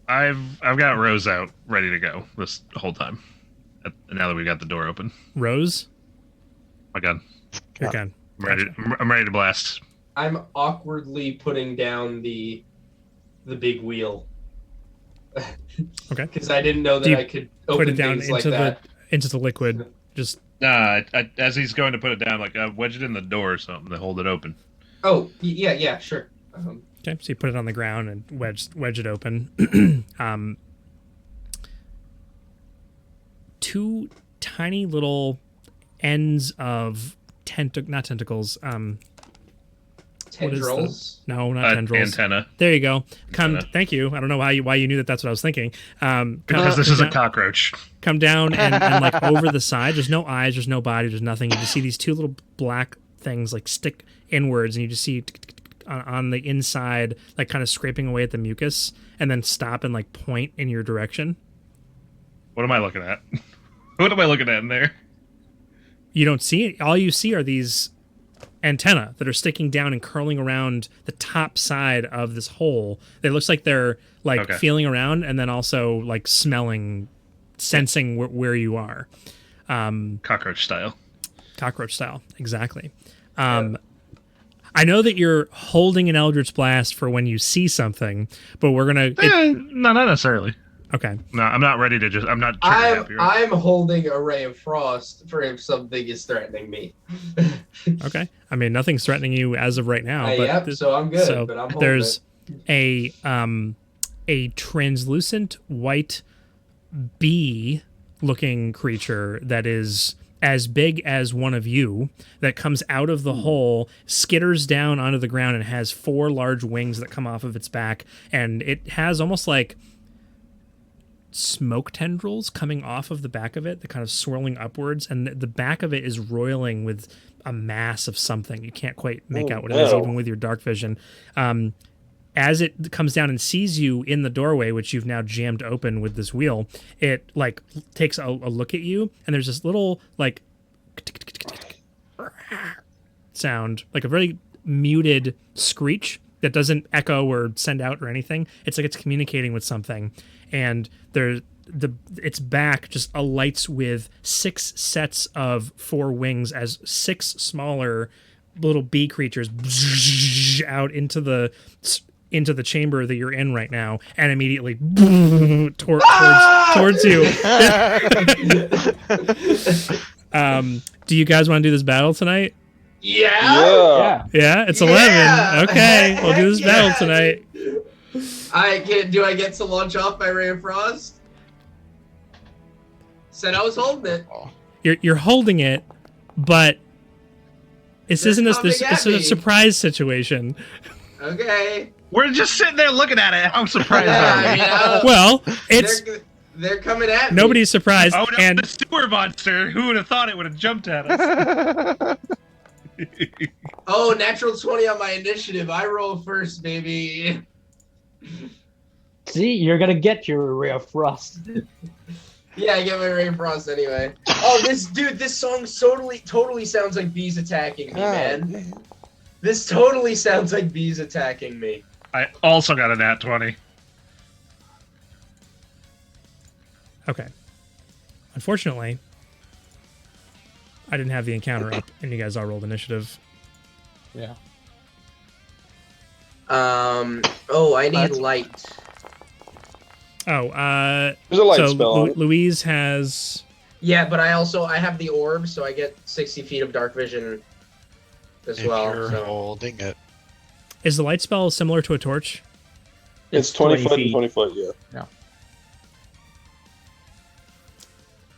S4: I've got Rose out, ready to go this whole time. Now that we got the door open.
S1: Rose,
S4: My God,
S1: your gun.
S4: I'm ready to blast.
S3: I'm awkwardly putting down the big wheel.
S1: Okay.
S3: Because I didn't know
S1: Do
S3: that
S1: you
S3: I could open
S1: Put it down
S3: things like
S1: into
S3: that.
S1: the liquid. Just
S4: Nah, as he's going to put it down, like wedge it in the door or something to hold it open.
S3: Oh, yeah, sure.
S1: okay. So you put it on the ground and wedge it open. Two tiny little ends of not tentacles.
S3: Tendrils.
S1: No, not tendrils.
S4: Antenna.
S1: There you go.
S4: Antenna.
S1: Thank you. I don't know why you knew that's what I was thinking.
S4: Because this is a cockroach.
S1: Come down and like over the side. There's no eyes. There's no body. There's nothing. You just see these two little black things like stick inwards, and you just see on the inside, like kind of scraping away at the mucus, and then stop and like point in your direction.
S4: What am I looking at? What am I looking at in there?
S1: You don't see it. All you see are these antennae that are sticking down and curling around the top side of this hole. It looks like they're like feeling around and then also like smelling, sensing where you are.
S4: Cockroach style.
S1: Cockroach style, exactly. I know that you're holding an Eldritch Blast for when you see something, but we're gonna.
S4: No, not necessarily.
S1: Okay.
S4: No, I'm not ready to just. I'm not trigger happy. Right?
S7: I'm holding a ray of frost for if something is threatening me.
S1: Okay. I mean, nothing's threatening you as of right now. But
S7: Yep, so I'm good.
S1: So
S7: but I'm holding
S1: there's
S7: it.
S1: a translucent white bee-looking creature that is as big as one of you that comes out of the hole, skitters down onto the ground, and has 4 large wings that come off of its back, and it has almost like smoke tendrils coming off of the back of it, the kind of swirling upwards, and the back of it is roiling with a mass of something. You can't quite make out what it is, even with your dark vision. As it comes down and sees you in the doorway, which you've now jammed open with this wheel, it like takes a look at you, and there's this little like sound, like a very muted screech that doesn't echo or send out or anything. It's like it's communicating with something, and its back just alights with 6 sets of 4 wings as 6 smaller little bee creatures out into the chamber that you're in right now, and immediately towards you. Do you guys want to do this battle tonight?
S7: Yeah.
S1: Yeah, it's 11. Okay, we'll do this battle tonight.
S7: Do I get to launch off my ray of frost? Said I was holding it.
S1: You're holding it, but this isn't
S7: coming at
S1: it's a
S7: me.
S1: surprise situation.
S7: Okay.
S4: We're just sitting there looking at it. I'm surprised.
S7: Yeah,
S1: Well, it's
S7: they're coming at me.
S1: nobody's surprised,
S4: Oh no,
S1: and
S4: the sewer monster! Who would have thought it would have jumped at us?
S7: Oh, natural 20 on my initiative. I roll first, baby.
S6: See, you're gonna get your ray of frost.
S7: Yeah, I get my ray of frost anyway. Oh, this song totally sounds like bees attacking me, man. This totally sounds like bees attacking me.
S4: I also got a nat 20.
S1: okay. Unfortunately, I didn't have the encounter up, and you guys all rolled initiative.
S6: Yeah.
S7: Oh, I need light.
S1: Oh,
S2: There's a light
S1: so
S2: spell on it.
S1: Louise has.
S7: Yeah, but I have the orb, so I get 60 feet of dark vision as
S5: If
S7: well.
S5: you're
S7: So.
S5: holding it.
S1: Is the light spell similar to a torch?
S2: It's 20 foot and
S6: feet.
S2: 20 foot, yeah.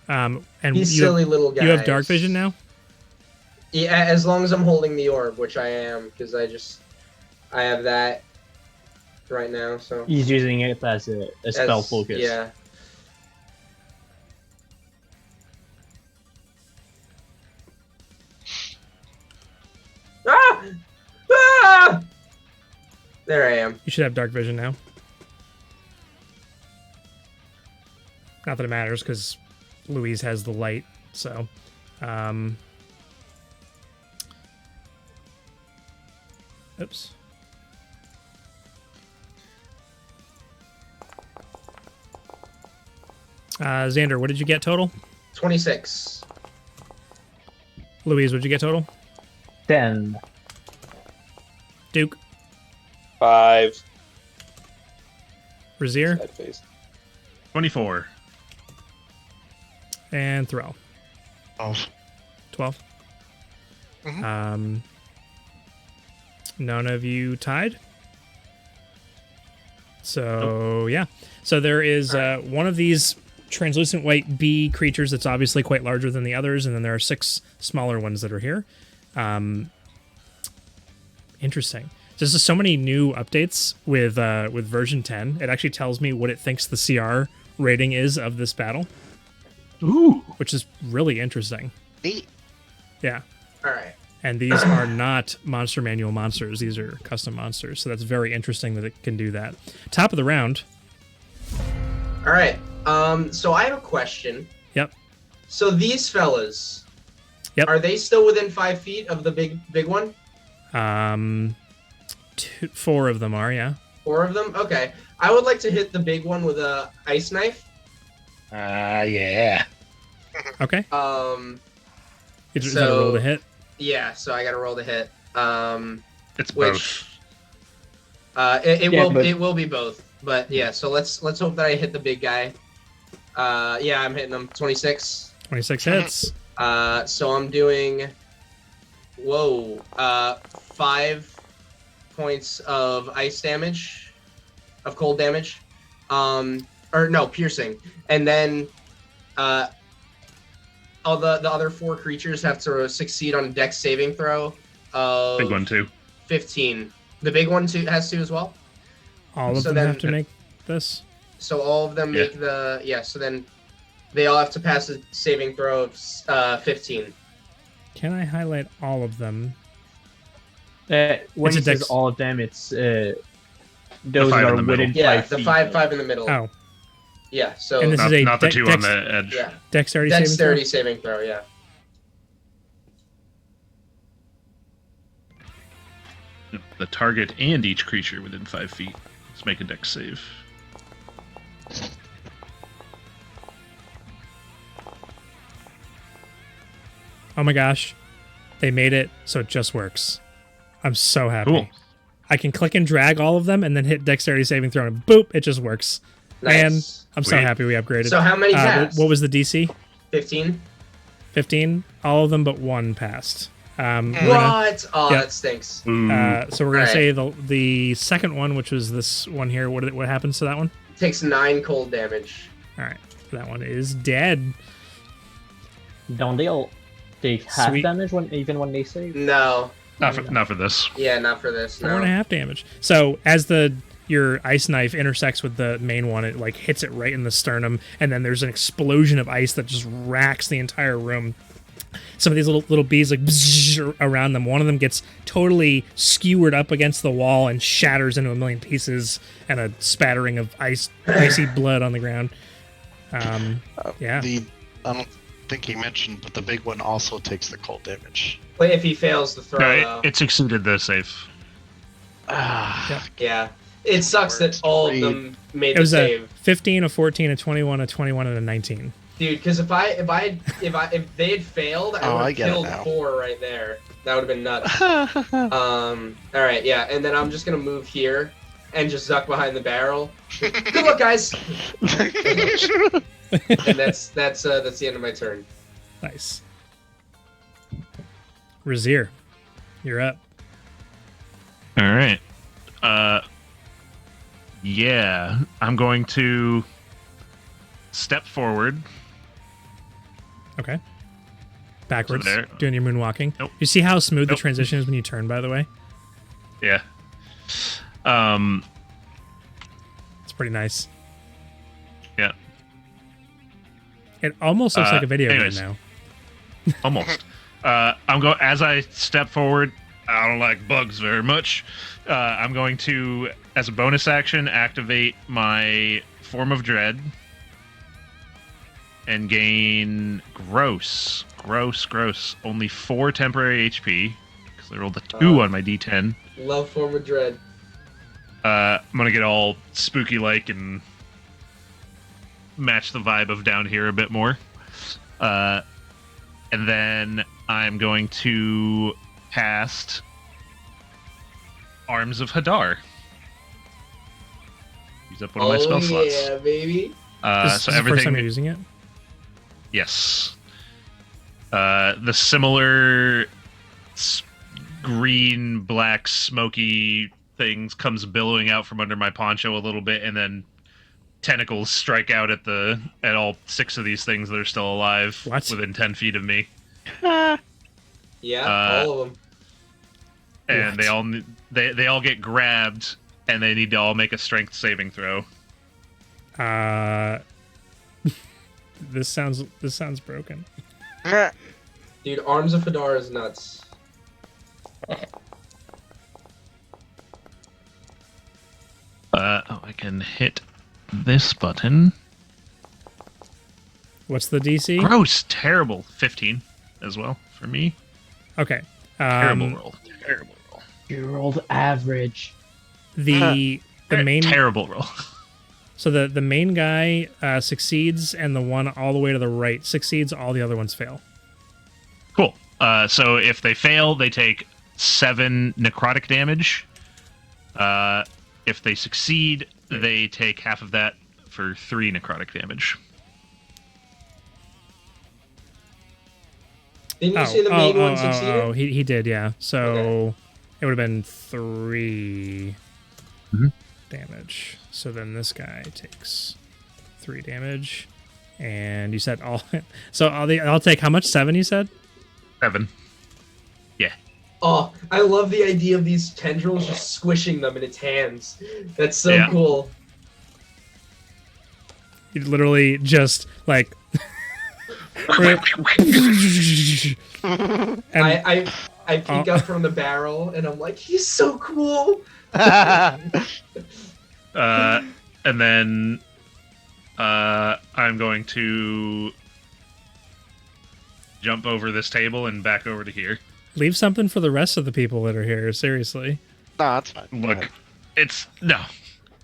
S1: And
S7: These
S1: you
S7: silly little guys.
S1: you have dark vision now?
S7: Yeah, as long as I'm holding the orb, which I am, because I have that right now. So
S6: He's using it as a spell focus.
S7: Yeah. Ah! Ah! There I am.
S1: You should have dark vision now. Not that it matters, because Louise has the light, so... Oops. Xander, what did you get total?
S7: 26.
S1: Louise, what did you get total?
S6: 10.
S1: Duke?
S2: 5.
S1: Razier?
S2: Sad face.
S4: 24.
S1: And Thrall?
S5: Oh.
S1: 12.
S5: Mhm.
S1: None of you tied. So yeah, so there is one of these translucent white bee creatures that's obviously quite larger than the others, and then there are 6 smaller ones that are here. Interesting. There's just so many new updates with version 10. It actually tells me what it thinks the CR rating is of this battle.
S6: Ooh.
S1: Which is really interesting.
S5: Neat.
S1: Yeah.
S7: All right.
S1: And these are not Monster Manual monsters. These are custom monsters. So that's very interesting that it can do that. Top of the round.
S7: All right. So I have a question.
S1: Yep.
S7: So these fellas.
S1: Yep.
S7: Are they still within 5 feet of the big one?
S1: 4 of them are, yeah.
S7: 4 of them? Okay. I would like to hit the big one with a ice knife.
S5: Yeah.
S1: Okay. Is that a
S7: so-
S1: roll to hit?
S7: Yeah, so I gotta roll the hit.
S4: It's
S7: Which
S4: both.
S7: it
S6: Yeah,
S7: will
S6: but-
S7: it will be both. But yeah, so let's hope that I hit the big guy. Yeah, I'm hitting him. 26.
S1: 26 hits.
S7: So I'm doing 5 points of ice damage, of cold damage, or no, piercing, and then all the other 4 creatures have to succeed on a Dex saving throw of
S4: Big one too.
S7: 15. The big one too has to as well.
S1: All of
S7: So
S1: them
S7: then-
S1: have to make this.
S7: So all of them
S4: Yeah.
S7: make so then they all have to pass a saving throw of 15.
S1: Can I highlight all of them?
S6: When
S1: It's a
S6: it says
S1: dex-
S6: all of them, it's those
S4: five
S6: that
S4: in
S6: are
S4: the
S6: within
S4: middle.
S7: Yeah,
S6: 5
S7: the
S6: feet.
S7: five in the middle.
S1: Oh,
S7: Yeah, so
S1: And this
S4: Not,
S1: is a
S4: not the
S1: dex-
S4: 2 on the edge.
S7: yeah,
S1: dexterity saving throw?
S7: dexterity saving throw. Yeah.
S4: The target and each creature within 5 feet. Let's make a dex save.
S1: Oh my gosh. They made it so it just works. I'm so happy.
S4: Cool.
S1: I can click and drag all of them and then hit dexterity saving throw and boop, it just works. Man,
S7: Nice.
S1: I'm so
S4: Sweet.
S1: happy we upgraded.
S7: So how many passed?
S1: what was the DC?
S7: 15.
S1: 15? All of them but 1 passed. We're gonna-
S7: What? Oh,
S1: yeah.
S7: that stinks.
S4: Ooh.
S1: so we're gonna
S7: Alright.
S1: say the second one, which was this one here. What happens to that one?
S7: Takes 9 cold damage.
S1: All right, that one is dead.
S6: Don't they all take half
S1: Sweet.
S6: damage even when they save?
S7: No.
S4: not for this.
S7: Yeah, not for this.
S1: 4.5 damage. So as your ice knife intersects with the main one, it like hits it right in the sternum, and then there's an explosion of ice that just racks the entire room. Some of these little bees like bzzz around them. One of them gets totally skewered up against the wall and shatters into a million pieces, and a spattering of icy blood on the ground. Yeah.
S5: I don't think he mentioned, but the big one also takes the cold damage.
S7: But if he fails the throw,
S4: No,
S7: though.
S4: it succeeded the save.
S7: Yeah. It sucks that all of them made
S1: It
S7: the
S1: was a
S7: save.
S1: 15, a 14, a 21, a 21, and a 19.
S7: Dude, because if they had failed, I
S5: Oh,
S7: would
S5: I
S7: have
S5: get it
S7: killed
S5: now.
S7: 4 right there. That would have been nuts. All right, yeah, and then I'm just gonna move here and just duck behind the barrel. Good luck, guys. And that's the end of my turn.
S1: Nice. Razir, you're up.
S4: All right. Yeah, I'm going to step forward.
S1: Okay. Backwards,
S4: So there-
S1: doing your moonwalking.
S4: Nope.
S1: You see how smooth the
S4: Nope.
S1: transition is when you turn, by the way?
S4: Yeah.
S1: It's pretty nice.
S4: Yeah.
S1: It almost looks like a video
S4: anyways.
S1: game
S4: Almost. I'm going as I step forward. I don't like bugs very much. I'm going to, as a bonus action, activate my Form of Dread and gain gross. Only 4 temporary HP because I rolled a 2 on my D10.
S7: Love Form of Dread.
S4: I'm gonna get all spooky like and match the vibe of down here a bit more. And then I'm going to cast Arms of Hadar. Use up one of my spell slots.
S7: Yeah, baby.
S1: now.
S4: So
S1: This is the first time
S4: everything.
S1: you're using it?
S4: Yes. The similar green, black, smoky things comes billowing out from under my poncho a little bit, and then tentacles strike out at all 6 of these things that are still alive
S1: What?
S4: within 10 feet of me,
S7: Yeah, all of them.
S4: and
S1: What?
S4: they all get grabbed, and they need to all make a strength saving throw.
S1: This sounds broken.
S7: Dude, Arms of Hadar is nuts.
S4: I can hit this button.
S1: What's the DC?
S4: Gross, terrible. 15 as well for me.
S1: Okay.
S4: Terrible roll. Terrible roll.
S6: You rolled average.
S1: The main
S4: Terrible roll.
S1: so the main guy succeeds, and the one all the way to the right succeeds. All the other ones fail.
S4: Cool. So if they fail, they take 7 necrotic damage. If they succeed, they take half of that for 3 necrotic damage.
S7: Didn't you say the main one succeeded?
S1: Oh, he did, yeah. So it would have been 3 damage. So then this guy takes 3 damage. And you said all. So I'll take how much? 7, you said?
S4: 7. Yeah.
S7: Oh, I love the idea of these tendrils just squishing them in its hands. That's so cool.
S1: You literally just like. And,
S7: I peek up from the barrel and I'm like, he's so cool.
S4: And then I'm going to jump over this table and back over to here.
S1: leave something for the rest of the people that are here. Seriously.
S5: No, that's fine.
S4: Look, it's no.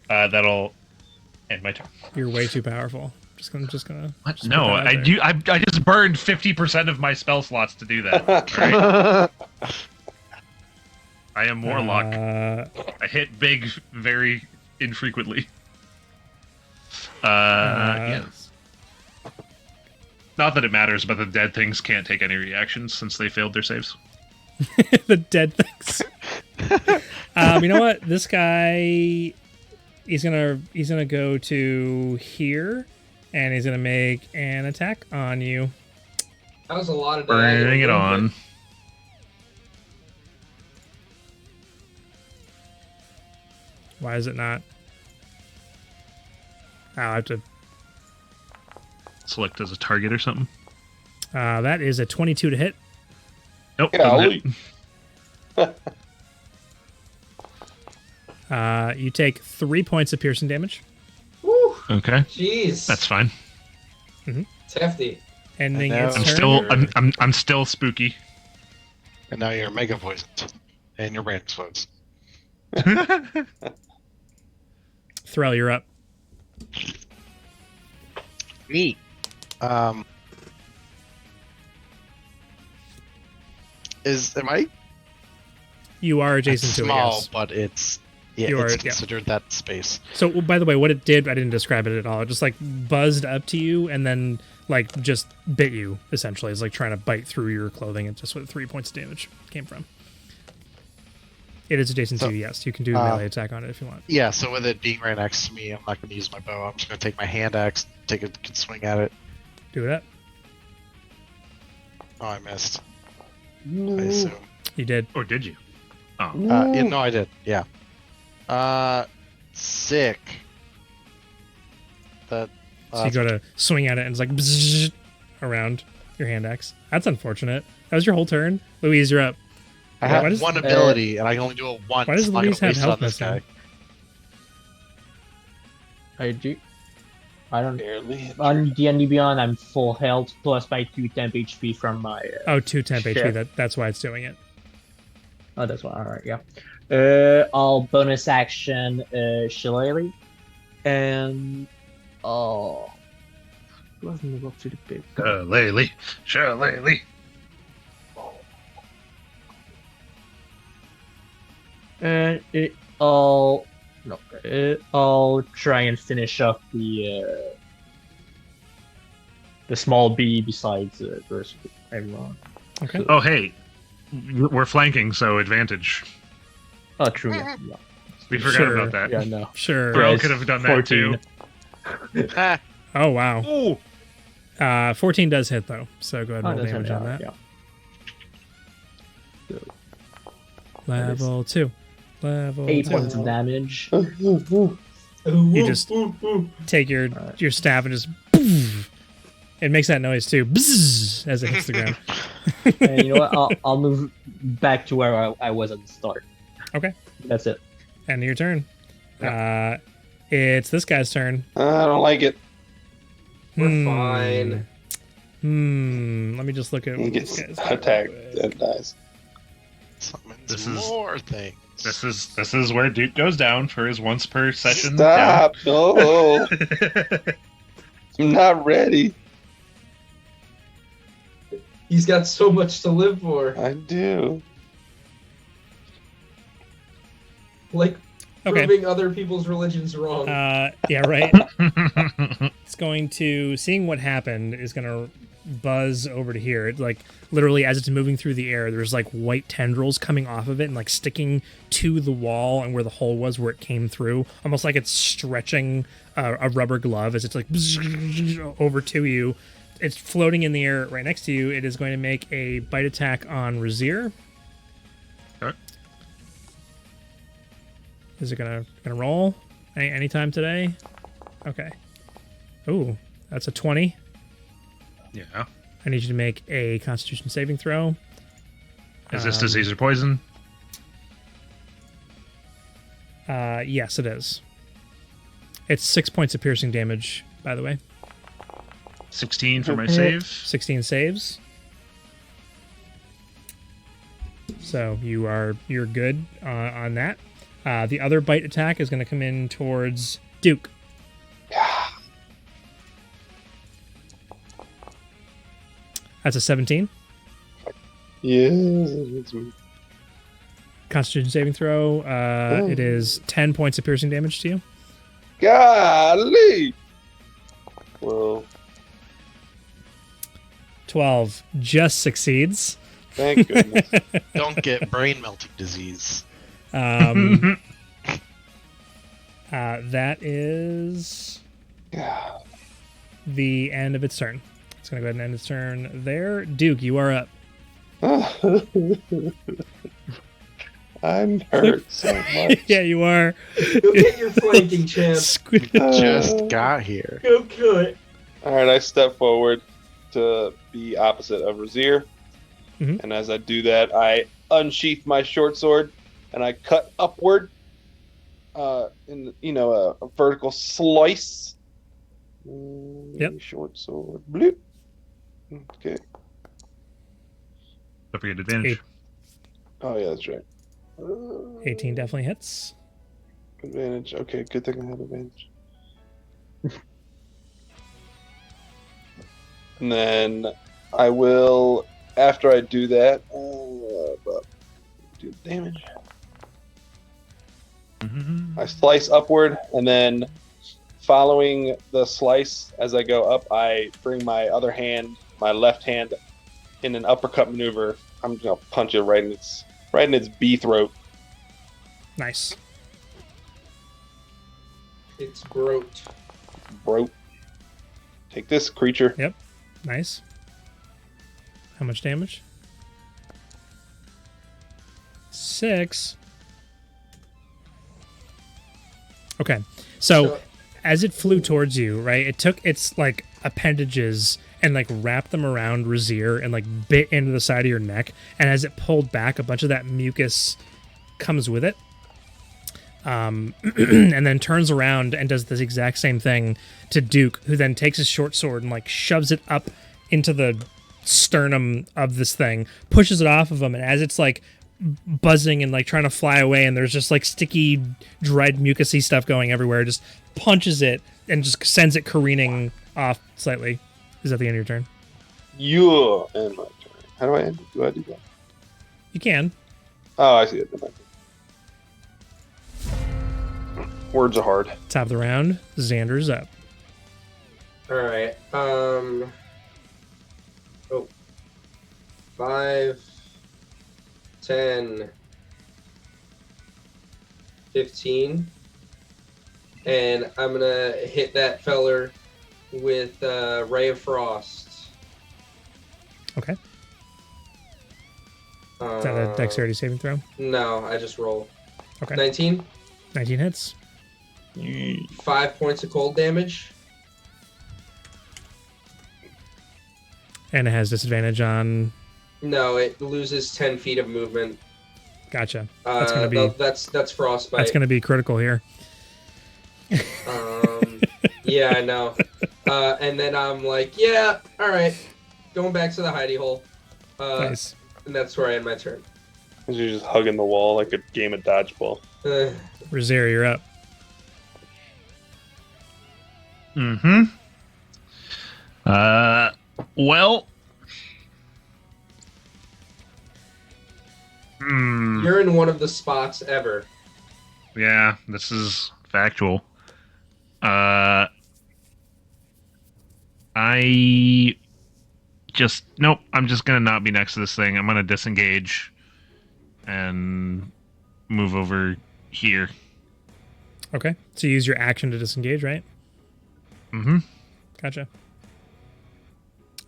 S4: That'll end my turn.
S1: You're way too powerful. Just gonna.
S4: What?
S1: just
S4: No,
S1: put that out
S4: I
S1: there.
S4: do. I just burned 50% of my spell slots to do that. Right? I am warlock. I hit big very infrequently. Yes. Not that it matters, but the dead things can't take any reactions since they failed their saves.
S1: The dead things. You know what? This guy, he's gonna go to here, and he's gonna make an attack on you.
S7: That was a lot of diagonal
S4: Bring it
S7: movement.
S4: on.
S1: Why is it not? I'll have to.
S4: Select as a target or something.
S1: That is a 22 to hit.
S4: Nope.
S2: Golly.
S4: doesn't hit.
S1: You take 3 points of piercing damage,
S7: Woo!
S4: Okay,
S7: Jeez.
S4: that's fine.
S7: It's hefty.
S1: ending
S5: And
S1: its
S5: now-
S1: turn.
S4: I'm still spooky.
S5: And now you're mega poisoned. And your brain explodes.
S1: Thrall, you're up.
S5: Me. Am I?
S1: You are
S5: It's
S1: adjacent to it,
S5: small,
S1: yes.
S5: but it's
S1: You are,
S5: it's
S1: yeah.
S5: considered that space.
S1: So, by the way, what it did, I didn't describe it at all. It just like buzzed up to you and then like just bit you. Essentially, it's like trying to bite through your clothing. It's just what 3 points of damage came from. It is adjacent
S5: So,
S1: to you. Yes, you can do a melee attack on it if you want.
S5: Yeah, so with it being right next to me, I'm not going to use my bow. I'm just going to take my hand axe, take a good swing at it.
S1: Do it up.
S5: Oh, I missed. I assume.
S1: You did.
S4: Or did you? Oh,
S5: Yeah, no, I did. Yeah. Sick. That.
S1: So you go to swing at it and it's like bzzz around your hand axe. That's unfortunate. That was your whole turn. Louise, you're up.
S5: I
S1: why
S5: have
S1: does-
S5: one ability, and I can only do it once.
S1: Why does
S5: I'm not
S1: Louise
S5: gonna
S1: have
S5: waste it
S1: health
S5: on this guy.
S1: missing?
S6: I do. I don't.
S2: Barely.
S6: On D&D Beyond, I'm full health plus my 2 temp HP from my.
S1: Oh, 2 temp HP.
S6: Shit.
S1: That's why it's doing it.
S6: Oh, that's why. All right, yeah. I'll bonus action Shillelagh, and oh, let's move up to the big.
S4: Shillelagh, Shillelagh.
S6: And I'll try and finish off the small bee besides the rest of everyone.
S1: Okay.
S4: Oh, hey, we're flanking, so advantage.
S6: Oh, true. Yeah. Yeah.
S4: We forgot
S1: Sure.
S4: about that.
S6: Yeah. No.
S1: Sure.
S4: Thrall
S6: Yes,
S4: could have done
S6: 14.
S4: that too.
S5: Ah,
S1: Oh, wow.
S4: Oh,
S1: 14 does hit, though. So go ahead and
S6: Oh,
S1: roll
S6: that's
S1: damage on that.
S6: Yeah.
S1: Level 2. Level
S6: 8
S1: 2.
S6: points of damage.
S1: You just take your staff and just poof. It makes that noise too, bzzz, as it hits the ground.
S6: And you know what? I'll move back to where I was at the start.
S1: Okay.
S6: That's it.
S1: End of your turn. It's this guy's turn.
S2: I don't like it.
S7: We're fine.
S1: Let me just look at
S2: He
S1: what
S2: gets
S1: this guy's
S2: attacked and dies.
S5: summons
S4: This is-
S5: more things.
S4: this is where Duke goes down for his once per session.
S2: Stop! No, I'm not ready.
S7: He's got so much to live for.
S2: I do.
S7: Like,
S1: Okay.
S7: Proving other people's religions wrong.
S1: Yeah, right. It's going to, seeing what happened, is going to buzz over to here. It, like, literally, as it's moving through the air, there's, like, white tendrils coming off of it and, like, sticking to the wall and where the hole was where it came through. Almost like it's stretching a rubber glove as it's, like, over to you. It's floating in the air right next to you. It is going to make a bite attack on Razir.
S4: Okay.
S1: Is it gonna roll anytime today? Okay. Ooh, that's a 20.
S4: Yeah.
S1: I need you to make a Constitution saving throw.
S4: Is this disease or poison?
S1: Yes, it is. It's 6 points of piercing damage, by the way.
S4: 16 for my save.
S1: 16 saves. So you're good on that. The other bite attack is going to come in towards Duke. That's a 17.
S2: Yes.
S1: Constitution saving throw. It is 10 points of piercing damage to you.
S2: Golly. Well,
S1: 12 just succeeds.
S2: thank goodness.
S5: Don't get brain melting disease.
S1: That is the end of its turn. It's going to go ahead and end its turn there. Duke, you are up.
S2: I'm hurt so much.
S1: Yeah, you are.
S7: Go get your flanking champ.
S5: Just got here.
S7: Go kill it.
S2: All right, I step forward to be opposite of Razir,
S1: Mhm.
S2: and as I do that, I unsheath my short sword and I cut upward, in a vertical slice.
S1: Yep.
S2: Short sword. Bloop. Okay.
S4: Don't forget advantage.
S2: Oh yeah, that's right.
S1: 18 definitely hits.
S2: Advantage. Okay, good thing I have advantage. And then I will, after I do that, do damage. I slice upward, and then following the slice as I go up, I bring my other hand, my left hand, in an uppercut maneuver. I'm gonna punch it right in its B throat.
S1: Nice.
S7: It's broke.
S2: Broke. Take this, creature.
S1: Yep. Nice. How much damage? 6. Okay. So as it flew towards you, right, it took its like appendages and like wrapped them around Razir and like bit into the side of your neck, and as it pulled back, a bunch of that mucus comes with it, and then turns around and does this exact same thing to Duke, who then takes his short sword and like shoves it up into the sternum of this thing, pushes it off of him, and as it's like buzzing and like trying to fly away, and there's just like sticky, dried, mucusy stuff going everywhere, just punches it and just sends it careening off slightly. Is that the end of your turn?
S2: You end my turn. How do I end it? Do I do that?
S1: You can.
S2: Oh, I see it. Words are hard.
S1: Top of the round, Xander's up.
S7: All right. 5, 10, 15, and I'm gonna hit that feller with Ray of Frost.
S1: Okay. Is that a dexterity saving throw?
S7: No, I just roll.
S1: Okay.
S7: 19.
S1: 19 hits.
S7: 5 points of cold damage.
S1: And it has disadvantage on...
S7: No, it loses 10 feet of movement.
S1: Gotcha. That's gonna be...
S7: That's frostbite.
S1: That's going to be critical here.
S7: Yeah, I know. And then I'm like, yeah, all right, going back to the hidey hole.
S1: Nice.
S7: And that's where I end my turn.
S2: You're just hugging the wall like a game of dodgeball.
S1: Razir, you're up.
S4: Well.
S7: You're in one of the spots ever.
S4: Yeah, this is factual. I just nope. I'm just gonna not be next to this thing. I'm gonna disengage and move over here.
S1: Okay. So you use your action to disengage, right?
S4: Mm-hmm.
S1: Gotcha.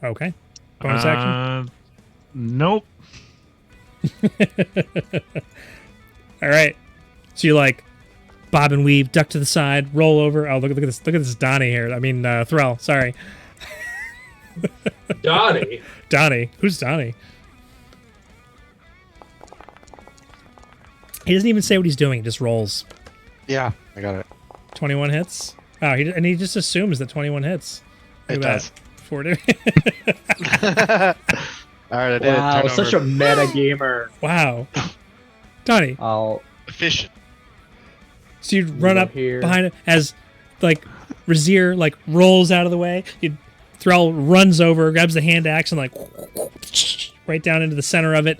S1: Okay. Bonus action?
S4: Nope.
S1: All right. So you like bob and weave, duck to the side, roll over. Oh, look at this! Look at this Donnie here. I mean, Thrall. Sorry,
S3: Donnie.
S1: Donnie. Who's Donnie? He doesn't even say what he's doing. He just rolls.
S5: Yeah, I got it.
S1: 21 hits. Oh, and he just assumes that 21 hits.
S5: It
S1: Look at
S5: does.
S1: that. 40.
S5: All right, I did
S6: Wow,
S5: it.
S6: such a meta gamer.
S1: Wow. Donnie.
S6: I'll
S5: efficient.
S1: So you run
S6: Move
S1: up
S6: here.
S1: behind it as like Razir like rolls out of the way. Thrall runs over, grabs the hand axe, and like right down into the center of it.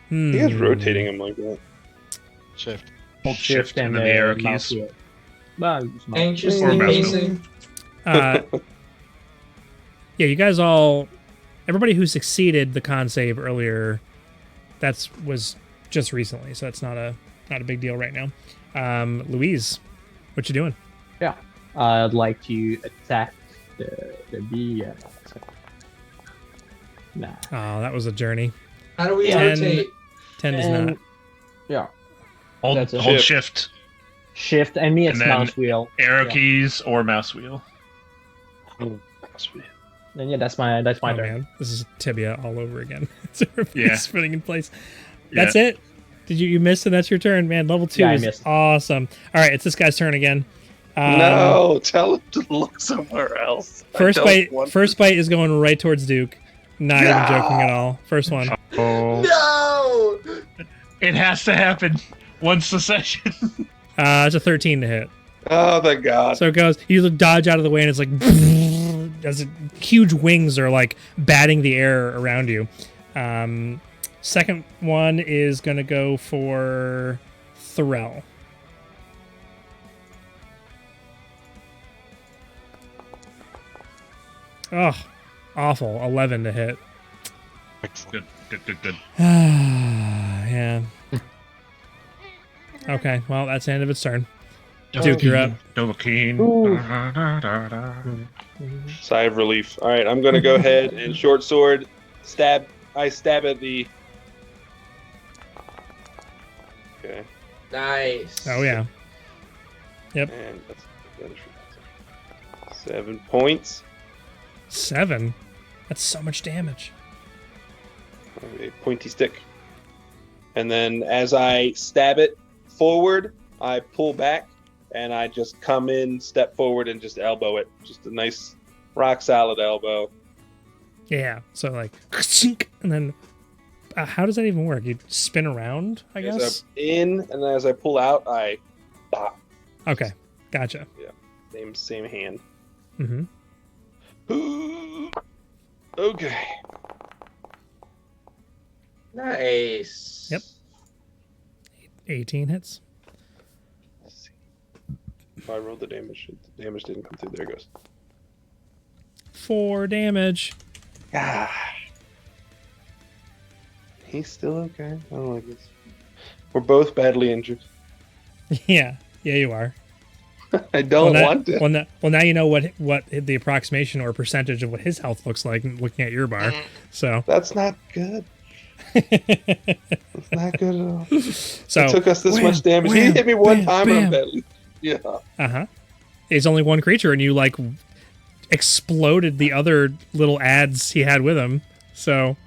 S2: He is rotating him like that.
S5: Shift.
S6: hold
S4: Shift
S6: shift and
S4: and then the arrow
S6: mouse
S4: keys.
S6: wheel. Well, use mouse.
S7: Anxiously
S4: Or mouse
S7: pacing.
S1: Yeah, you guys all, everybody who succeeded the con save earlier, was just recently, so that's not a big deal right now. Louise, what you doing?
S6: Yeah, I'd like to attack the bee. Nah.
S1: Oh, that was a journey.
S7: How do we
S6: Yeah.
S7: rotate?
S1: 10 does
S6: And-
S1: not.
S6: Yeah.
S4: Hold
S6: That's it.
S4: shift,
S6: Shift and me it's
S4: And then
S6: mouse wheel.
S4: arrow
S6: Yeah.
S4: keys, or mouse wheel.
S6: And yeah, that's my
S1: Oh
S6: turn.
S1: man, this is tibia all over again. It's
S4: Yeah.
S1: spinning in place.
S4: Yeah.
S1: That's it. Did you miss and that's your turn, man? Level 2
S6: Yeah, I
S1: is
S6: missed.
S1: awesome. All right, it's this guy's turn again.
S2: No, tell him to look somewhere else. I
S1: First
S2: don't
S1: bite.
S2: want
S1: First bite is going right towards Duke. Not even joking at all. First one.
S4: Oh,
S7: No!
S4: it has to happen once the session.
S1: It's a 13 to hit.
S2: Oh, thank God.
S1: So it goes. You dodge out of the way, and it's like as huge wings are like batting the air around you. Second one is gonna go for Thorell. Oh, awful. 11 to hit.
S4: Good.
S1: Yeah. Okay, well, that's the end of its turn. Duke, you're up.
S4: Dovahkiin.
S2: Sigh of relief. All right, I'm going to go ahead and short sword stab. I stab at the. Okay.
S7: Nice.
S1: Oh, yeah.
S2: And that's 7 points.
S1: 7? That's so much damage.
S2: A pointy stick. And then as I stab it forward, I pull back and I just come in, step forward, and just elbow it. Just a nice rock solid elbow.
S1: Yeah, so like, and then how does that even work? You spin around, I
S2: As
S1: guess?
S2: I'm in, and then as I pull out, I pop.
S1: Okay, gotcha.
S2: Same hand.
S1: Mm-hmm.
S2: Okay.
S7: Nice.
S1: Yep. 18 hits.
S2: Let's see. Oh, I rolled the damage. The damage didn't come through. There it goes.
S1: 4 damage.
S2: Ah. He's still okay. I don't like this. We're both badly injured.
S1: Yeah, you are.
S2: I don't
S1: well,
S2: want to.
S1: Well, now you know what the approximation or percentage of what his health looks like looking at your bar. So
S2: That's not good. That's not good at all.
S1: So
S2: It took us this
S1: wham,
S2: much damage. He
S1: wham,
S2: hit me one
S1: bam,
S2: time and I'm
S1: bam.
S2: badly. Yeah.
S1: Uh-huh. It's only one creature, and you, like, exploded the other little ads he had with him. So,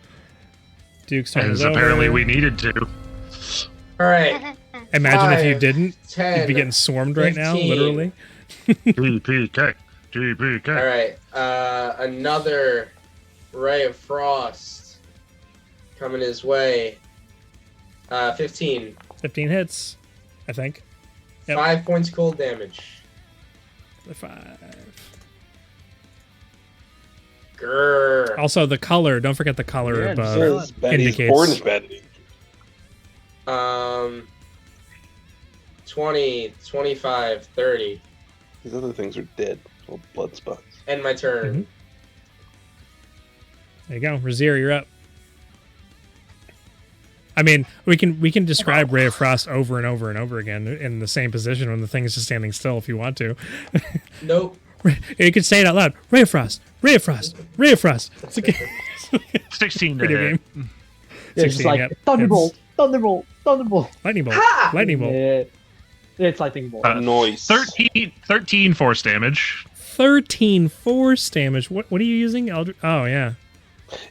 S1: Duke's turn
S4: As
S1: is over.
S4: apparently we needed to.
S7: All right.
S1: Imagine if you
S7: 5,
S1: didn't.
S7: 10.
S1: You'd be getting swarmed right now,
S7: 15.
S1: literally.
S4: GPK.
S7: All right. Another ray of frost coming his way. 15.
S1: 15 hits, I think. Yep.
S7: 5 points cold damage.
S1: 5.
S7: Grrr.
S1: Also, the color. Don't forget the color
S6: Yeah,
S1: of
S6: just
S2: So it's bad. He's
S1: indicates.
S2: orange badly.
S7: 20, 25, 30.
S2: These other things are dead. Little blood spots.
S7: End my turn.
S1: There you go. Razir, you're up. I mean, we can describe Ray of Frost over and over and over again in the same position when the thing is just standing still if you want to.
S7: Nope.
S1: You could say it out loud. Ray of Frost, Ray of Frost, Ray of Frost. It's okay.
S4: 16 to
S1: Video
S4: hit.
S1: game.
S6: It's
S1: 16,
S6: like
S1: yep.
S6: Thunderbolt, Thunderbolt, Thunderbolt.
S1: Lightning bolt.
S7: Ha!
S1: Lightning bolt.
S6: Yeah. It's lightning bolt.
S2: Noise.
S4: 13 force damage.
S1: 13 force damage. What are you using? Oh yeah.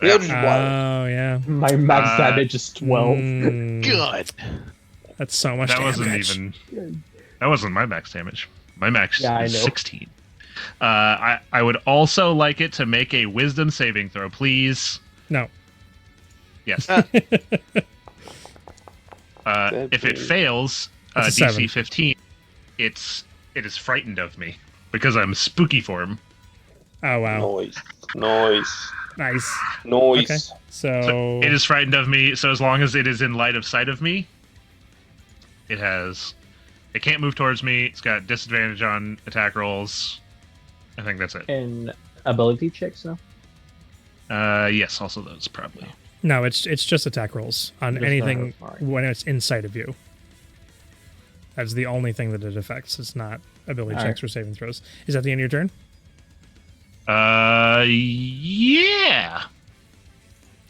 S2: Yeah, just
S1: Oh yeah.
S6: My max damage is 12.
S5: Good.
S1: That's so much
S4: That
S1: damage.
S4: that wasn't my max damage. My max
S6: Yeah, I
S4: is
S6: know.
S4: 16. I would also like it to make a wisdom saving throw, please.
S1: No.
S4: Yes. If it fails,
S1: That's a
S4: DC
S1: 7.
S4: 15, it is frightened of me because I'm spooky form.
S1: Oh wow.
S2: Noise. Noise.
S1: Nice.
S2: Noise.
S1: Okay.
S4: So
S1: So
S4: it is frightened of me. So as long as it is in light of sight of me, it can't move towards me. It's got disadvantage on attack rolls. I think that's it.
S6: And ability checks now.
S4: Yes, also those probably.
S1: no, it's just attack rolls on
S6: Just
S1: anything
S6: alright.
S1: when it's inside of you. That's the only thing that it affects. It's not ability
S6: Alright.
S1: checks or saving throws. Is that the end of your turn?
S4: Yeah.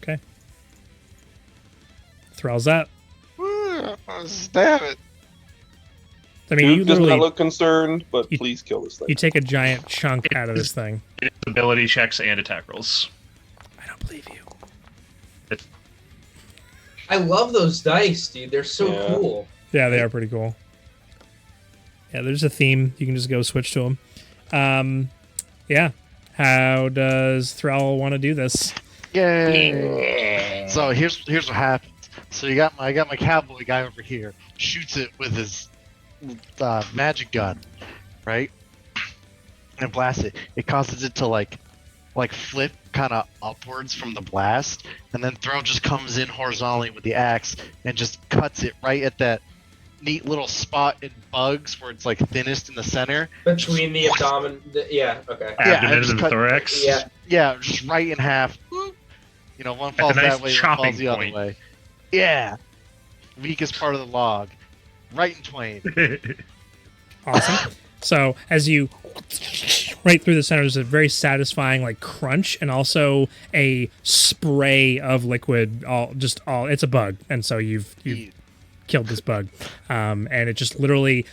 S1: Okay. Thrall's that.
S5: Stab it.
S1: I mean, you
S2: Duke does not
S1: literally
S2: look concerned, but
S1: You-
S2: please kill this thing.
S1: you take a giant chunk out of this thing.
S4: It is ability checks and attack rolls.
S1: I don't believe you.
S7: I love those dice, dude. They're so
S2: Yeah.
S7: cool.
S1: Yeah, they are pretty cool. Yeah, there's a theme. You can just go switch to them. Yeah. How does Thrall want to do this?
S5: Yay! So here's what happens. So I got my cowboy guy over here, shoots it with his magic gun, right? And blasts it. It causes it to like flip kind of upwards from the blast, and then Throw just comes in horizontally with the axe and just cuts it right at that neat little spot in bugs where it's like thinnest in the center.
S7: Between the abdomen. Yeah, okay.
S5: Yeah,
S4: Abdomen
S5: I just
S4: and
S5: cut-
S4: thorax.
S7: Yeah.
S5: Yeah, just right in half. You know, one
S4: a
S5: falls
S4: nice
S5: that way, one
S4: chopping
S5: falls the other
S4: point.
S5: way. Yeah. Weakest part of the log. Right in twain.
S1: Awesome. So as you right through the center, there's a very satisfying like crunch and also a spray of liquid. It's a bug, and so you've killed this bug, and it just literally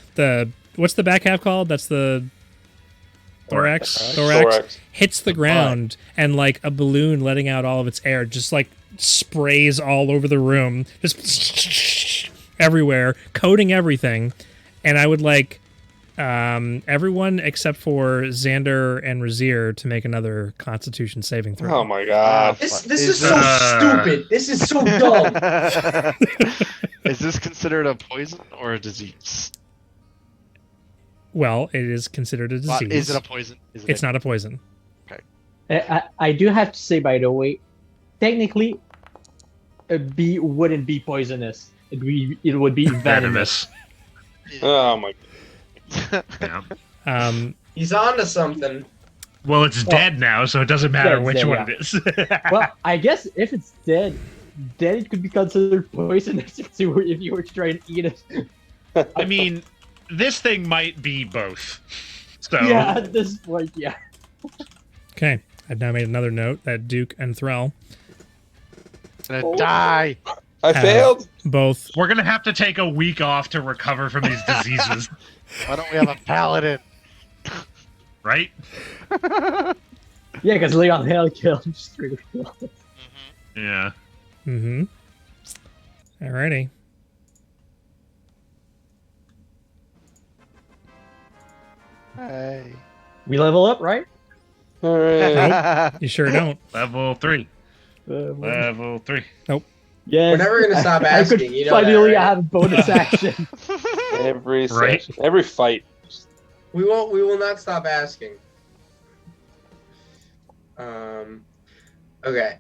S1: what's the back half called? That's the thorax.
S2: Thorax.
S1: Hits the ground, and like a balloon letting out all of its air, just like sprays all over the room, just everywhere, coating everything. And I would like everyone except for Xander and Razir to make another Constitution saving throw.
S2: Oh my god.
S7: This is so stupid. This is so dumb.
S5: Is this considered a poison or a disease?
S1: Well, it is considered a disease.
S5: Is it a poison?
S1: It's not a poison.
S6: I do have to say, by the way, technically, a bee wouldn't be poisonous. It would be venomous.
S4: Venomous.
S2: Oh my
S4: Yeah.
S7: He's on to something.
S4: Well, it's dead now, so it doesn't matter
S6: it's
S4: which
S6: dead,
S4: one
S6: yeah.
S4: it is.
S6: Well, I guess if it's dead, then it could be considered poisonous if you were to try and eat it.
S4: I mean, this thing might be both. So
S6: Yeah, at this point, yeah.
S1: Okay. I've now made another note that Duke and Thrall
S5: Gonna die.
S2: I failed.
S1: both
S4: we're gonna have to take a week off to recover from these diseases,
S5: Why don't we have a paladin?
S4: right?
S6: Yeah, because Leon Hale killed him. Just straight up killed him.
S4: Yeah.
S1: Mm-hmm. Alrighty.
S5: Hey.
S6: We level up, right?
S2: All right.
S1: You sure don't.
S4: Level 3.
S6: Well,
S4: Level 3.
S6: yeah.
S7: We're never gonna stop
S6: I could
S7: asking, you know that,
S6: finally
S7: right?
S6: have a bonus action.
S2: Every
S4: Right.
S2: session, every fight.
S7: We will not stop asking. Okay.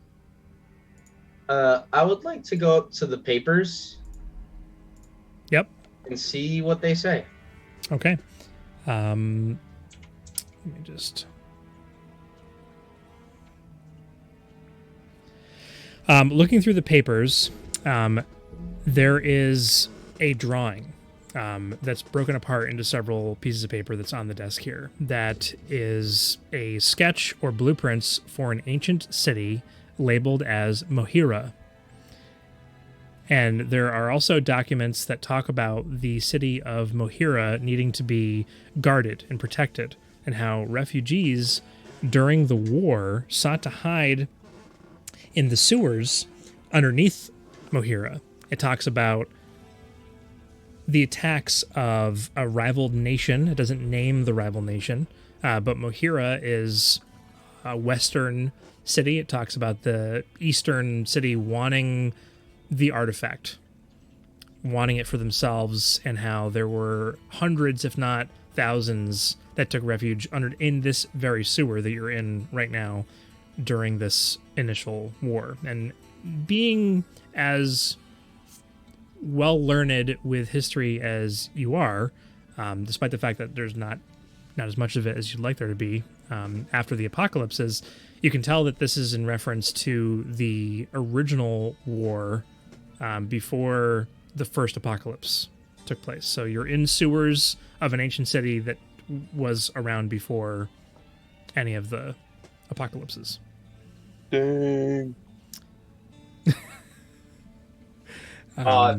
S7: I would like to go up to the papers.
S1: Yep.
S7: and see what they say.
S1: Okay. Let me just. Looking through the papers, there is a drawing that's broken apart into several pieces of paper that's on the desk here. That is a sketch or blueprints for an ancient city labeled as Mohira. And there are also documents that talk about the city of Mohira needing to be guarded and protected, and how refugees during the war sought to hide in the sewers underneath Mohira. It talks about the attacks of a rival nation. It doesn't name the rival nation, but Mohira is a western city. It talks about the eastern city wanting the artifact, wanting it for themselves, and how there were hundreds, if not thousands, that took refuge in this very sewer that you're in right now during this initial war. And being as well learned with history as you are, despite the fact that there's not as much of it as you'd like there to be after the apocalypses, you can tell that this is in reference to the original war before the first apocalypse took place. So you're in sewers of an ancient city that was around before any of the apocalypses.
S2: Dang.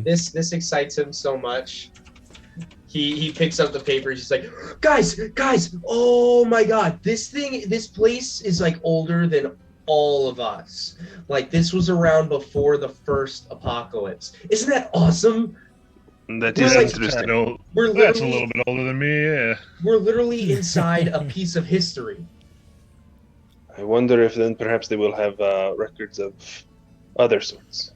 S7: This excites him so much. He picks up the papers. He's like, guys, oh my god, this place is like older than all of us. Like, this was around before the first apocalypse. Isn't that awesome?
S2: That
S7: We're
S2: is
S7: like-
S2: interesting.
S7: We're
S4: That's a
S7: literally,
S4: little bit older than me, yeah.
S7: we're literally inside a piece of history.
S2: I wonder if then perhaps they will have records of other sorts.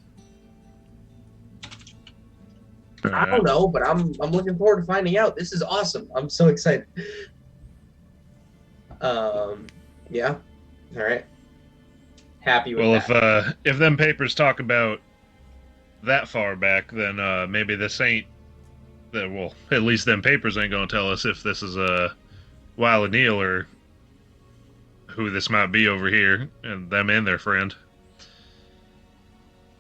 S7: I don't know, but I'm looking forward to finding out. This is awesome. I'm so excited. Yeah. All right. Happy with
S4: Well,
S7: that.
S4: if them papers talk about that far back, then maybe this ain't. Well, at least them papers ain't gonna tell us if this is a Wild O'Neill or who this might be over here, and them and their friend.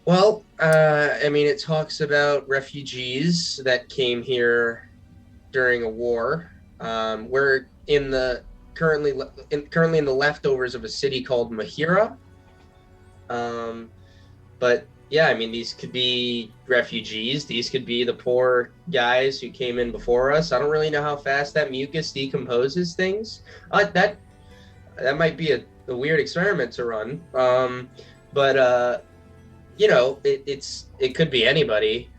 S7: Well, I mean, it talks about refugees that came here during a war. We're in the currently in the leftovers of a city called Mahira. But yeah, I mean, these could be refugees. These could be the poor guys who came in before us. I don't really know how fast that mucus decomposes things. That might be a weird experiment to run. But you know, it could be anybody.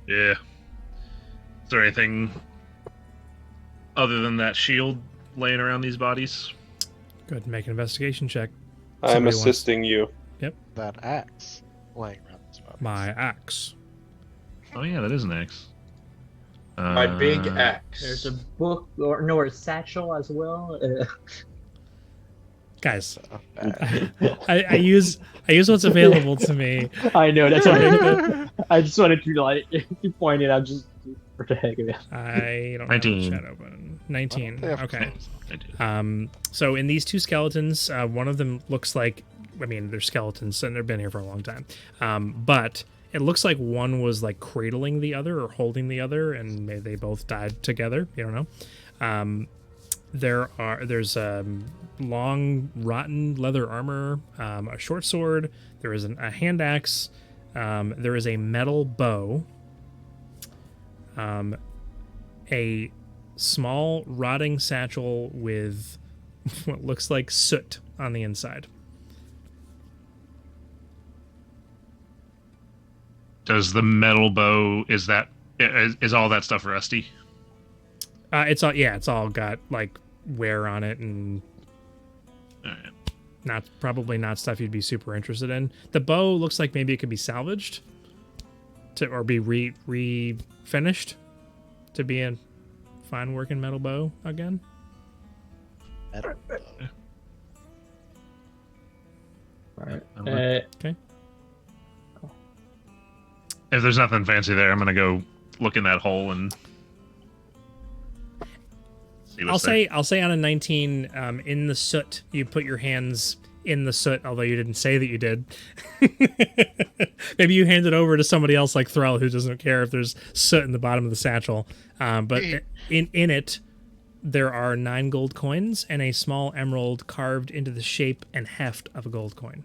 S4: Yeah. Is there anything other than that shield laying around these bodies?
S1: Go ahead and make an investigation check.
S2: I'm
S1: Somebody wants-
S2: assisting you.
S5: That axe laying around this body.
S1: My axe.
S4: Oh yeah, that is an axe.
S7: My big axe.
S6: There's a book or a satchel as well.
S1: Guys,
S5: Bad.
S1: I use what's available to me.
S6: I know, that's why I just wanted to like point it out just for the heck of it.
S1: I don't
S4: 19.
S1: have a shadow button. 19.
S5: They have
S1: Okay.
S4: I did.
S1: So in these two skeletons, one of them looks like, I mean, they're skeletons and they've been here for a long time. But it looks like one was like cradling the other or holding the other, and maybe they both died together. You don't know. There's long rotten leather armor, a short sword. There is a hand axe. There is a metal bow. A small rotting satchel with what looks like soot on the inside.
S4: Does the metal bow is all that stuff rusty?
S1: It's all got like wear on it, and
S4: Alright.
S1: probably not stuff you'd be super interested in. The bow looks like maybe it could be salvaged or be refinished to be a fine working metal bow again.
S5: Metal bow.
S6: Right.
S1: Okay.
S4: If there's nothing fancy there, I'm gonna go look in that hole and see what's
S1: I'll say on a 19, in the soot, you put your hands in the soot, although you didn't say that you did. Maybe you hand it over to somebody else like Thrall, who doesn't care if there's soot in the bottom of the satchel. But in it, there are 9 gold coins and a small emerald carved into the shape and heft of a gold coin.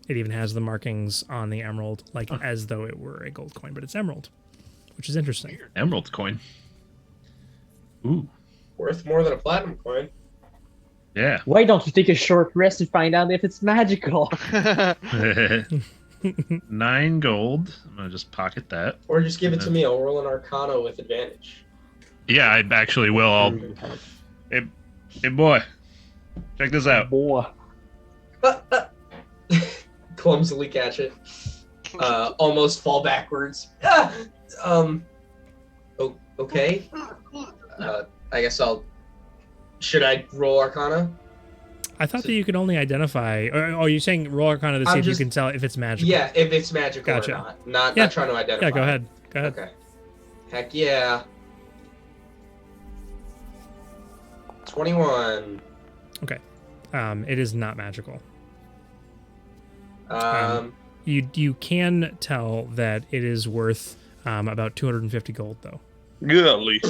S1: It even has the markings on the emerald, like as though it were a gold coin, but it's emerald, which is interesting.
S4: Emerald coin. Ooh.
S7: Worth more than a platinum coin.
S4: Yeah.
S6: Why don't you take a short rest to find out if it's magical?
S4: 9 gold. I'm gonna just pocket that.
S7: Or just give it to me. I'll roll an Arcana with advantage.
S4: Yeah, I actually will. Hey boy, check this out.
S6: Boy.
S7: Clumsily catch it. Almost fall backwards. Okay. I guess I'll. Should I roll Arcana?
S1: I thought that you could only identify. Or you're saying roll Arcana to see if you can tell if it's magical.
S7: Yeah, if it's magical
S1: Gotcha.
S7: or not. Not trying to identify.
S1: Yeah, go ahead.
S7: Okay. Heck yeah. 21.
S1: Okay. It is not magical.
S7: Um,
S1: You can tell that it is worth about 250 gold, though.
S2: Golly.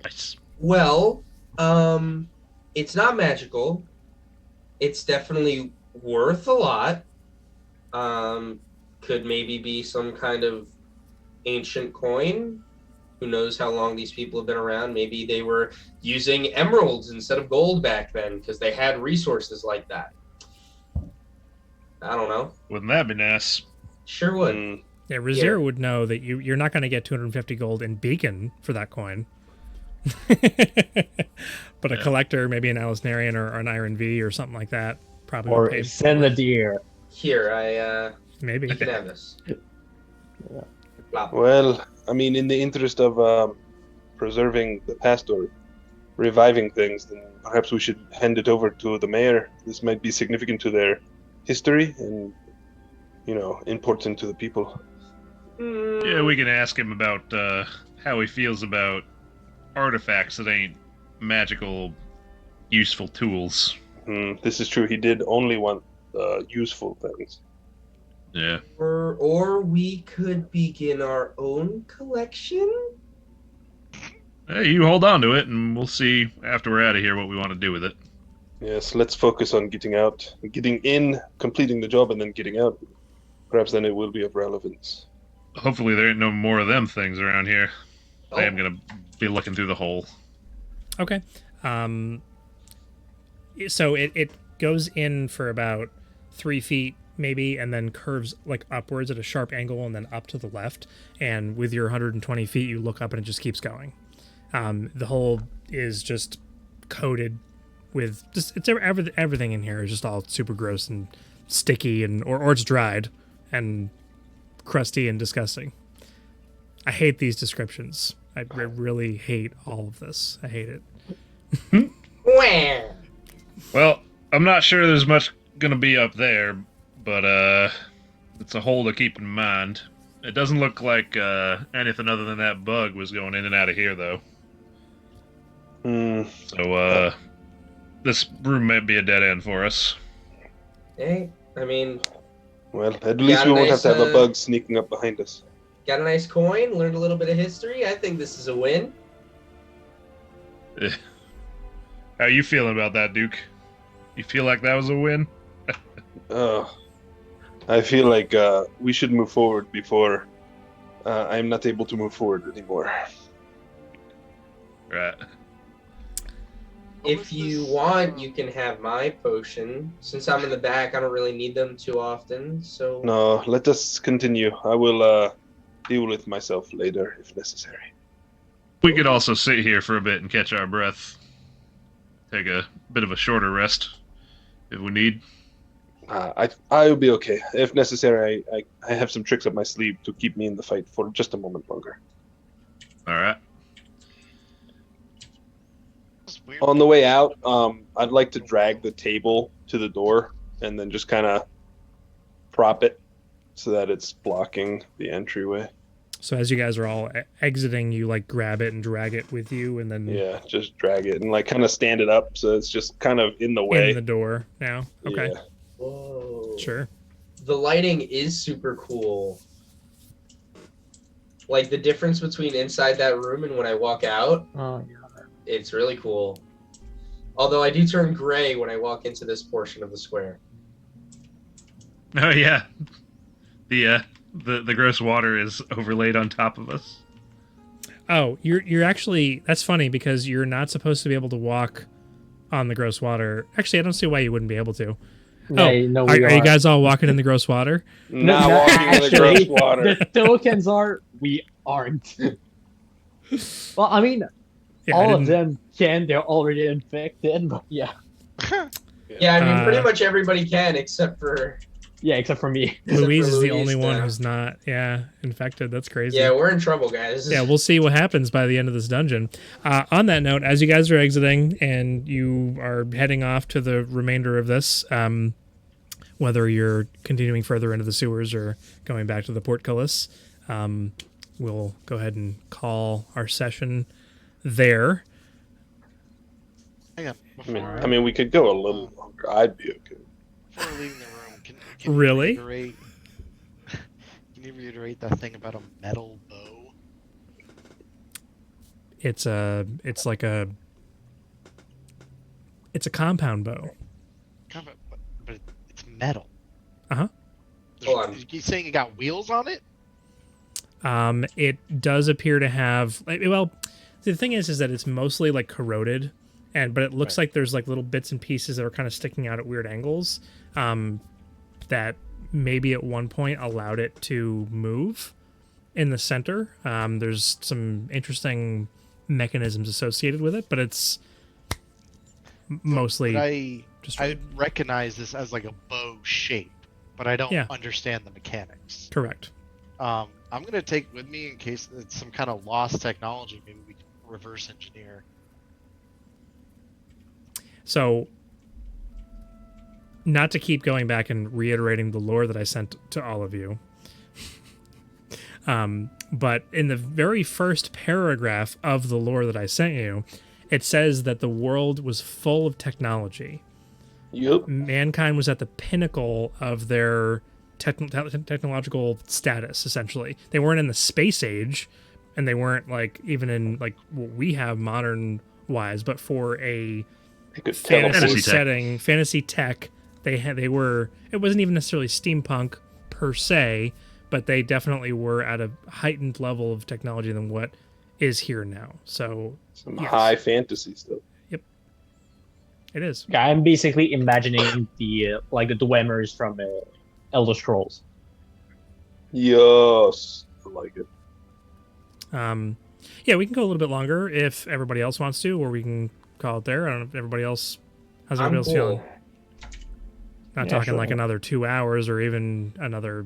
S4: Nice.
S7: Well, it's not magical. It's definitely worth a lot. Could maybe be some kind of ancient coin. Who knows how long these people have been around? Maybe they were using emeralds instead of gold back then because they had resources like that. I don't know.
S4: Wouldn't that be nice?
S7: Sure would.
S1: Yeah, Razir would know that you're not going to get 250 gold in Beacon for that coin. But a collector, maybe an Alisnarian or an Iron V or something like that, probably
S6: Or
S1: would pay.
S6: send the deer.
S7: Here,
S1: Maybe.
S7: you can have this. Plop.
S2: Well, I mean, in the interest of preserving the past or reviving things, then perhaps we should hand it over to the mayor. This might be significant to their history and, important to the people.
S4: Yeah, we can ask him about how he feels about artifacts that ain't magical, useful tools.
S2: This is true. He did only want useful things.
S4: Yeah.
S7: Or we could begin our own collection.
S4: Hey, you hold on to it, and we'll see after we're out of here what we want to do with it.
S2: Yes, let's focus on getting in, completing the job, and then getting out. Perhaps then it will be of relevance.
S4: Hopefully there ain't no more of them things around here.
S7: Oh.
S4: I am gonna be looking through the hole.
S1: Okay. So it goes in for about 3 feet maybe, and then curves like upwards at a sharp angle and then up to the left. And with your 120 feet, you look up and it just keeps going. The hole is just coated with everything in here is just all super gross and sticky or it's dried and crusty and disgusting. I hate these descriptions. I really hate all of this. I hate it.
S7: Where?
S4: Well, I'm not sure there's much gonna be up there, but it's a hole to keep in mind. It doesn't look like anything other than that bug was going in and out of here, though. So this room might be a dead end for us.
S7: Hey, I mean,
S2: Well, at least we won't have to have a bug sneaking up behind us.
S7: got a nice coin, learned a little bit of history. I think this is a win.
S4: How you feeling about that, Duke? You feel like that was a win?
S2: I feel like we should move forward before I'm not able to move forward anymore.
S4: Right.
S7: If you want, you can have my potion. Since I'm in the back, I don't really need them too often, so...
S2: No, let us continue. I will deal with myself later if necessary.
S4: We could also sit here for a bit and catch our breath. Take a bit of a shorter rest if we need.
S2: I will be okay. If necessary, I have some tricks up my sleeve to keep me in the fight for just a moment longer.
S4: All right.
S2: On the way out, I'd like to drag the table to the door and then just kind of prop it so that it's blocking the entryway.
S1: So as you guys are all exiting, you like grab it and drag it with you, and then
S2: Yeah, just drag it and like kind of stand it up so it's just kind of in the way.
S1: in the door now. Okay,
S2: Yeah.
S7: Whoa.
S1: sure.
S7: The lighting is super cool. Like the difference between inside that room and when I walk out,
S6: Oh yeah.
S7: it's really cool. Although I do turn gray when I walk into this portion of the square.
S4: Oh yeah, the gross water is overlaid on top of us.
S1: Oh, you're actually, that's funny because you're not supposed to be able to walk on the gross water. Actually, I don't see why you wouldn't be able to.
S6: Yeah, no,
S1: are you guys all walking in the gross water?
S2: Not walking in the gross water.
S6: The tokens are we aren't. Well, I mean,
S1: Yeah,
S6: all of them can. They're already infected, but yeah.
S7: Yeah, I mean, pretty much everybody can except for...
S6: Yeah, except for me.
S1: Louise is the
S7: Louise,
S1: only one who's not, infected. That's crazy.
S7: Yeah, we're in trouble, guys.
S1: Yeah, we'll see what happens by the end of this dungeon. On that note, as you guys are exiting and you are heading off to the remainder of this, whether you're continuing further into the sewers or going back to the portcullis, we'll go ahead and call our session there.
S5: Hang on.
S2: I mean, we could go a little longer. I'd be okay.
S5: Before leaving the room, can
S1: Really?
S5: Can you reiterate that thing about a metal bow?
S1: It's a compound bow.
S5: But it's metal.
S1: Uh-huh.
S7: Hold on.
S5: You saying it got wheels on it?
S1: It does appear to have, well, the thing is that it's mostly like corroded, but it looks like there's like little bits and pieces that are kind of sticking out at weird angles, that maybe at one point allowed it to move in the center. There's some interesting mechanisms associated with it, but it's mostly
S5: I recognize this as like a bow shape, but I don't understand the mechanics.
S1: Correct.
S5: I'm gonna take with me in case it's some kind of lost technology. Maybe we can reverse engineer.
S1: So, not to keep going back and reiterating the lore that I sent to all of you, but in the very first paragraph of the lore that I sent you, it says that the world was full of technology.
S2: Yep.
S1: Mankind was at the pinnacle of their technological status, essentially. They weren't in the space age, and they weren't like even in like what we have modern wise, but for a fantasy setting, fantasy tech, they were, it wasn't even necessarily steampunk per se, but they definitely were at a heightened level of technology than what is here now. So
S2: some high fantasy stuff.
S1: Yep, it is.
S6: Yeah, I'm basically imagining the Dwemer from Elder Scrolls.
S2: Yes, I like it.
S1: Yeah, we can go a little bit longer if everybody else wants to, or we can call it there. I don't know if everybody else, how's everybody else feeling? Not talking like another 2 hours or even another.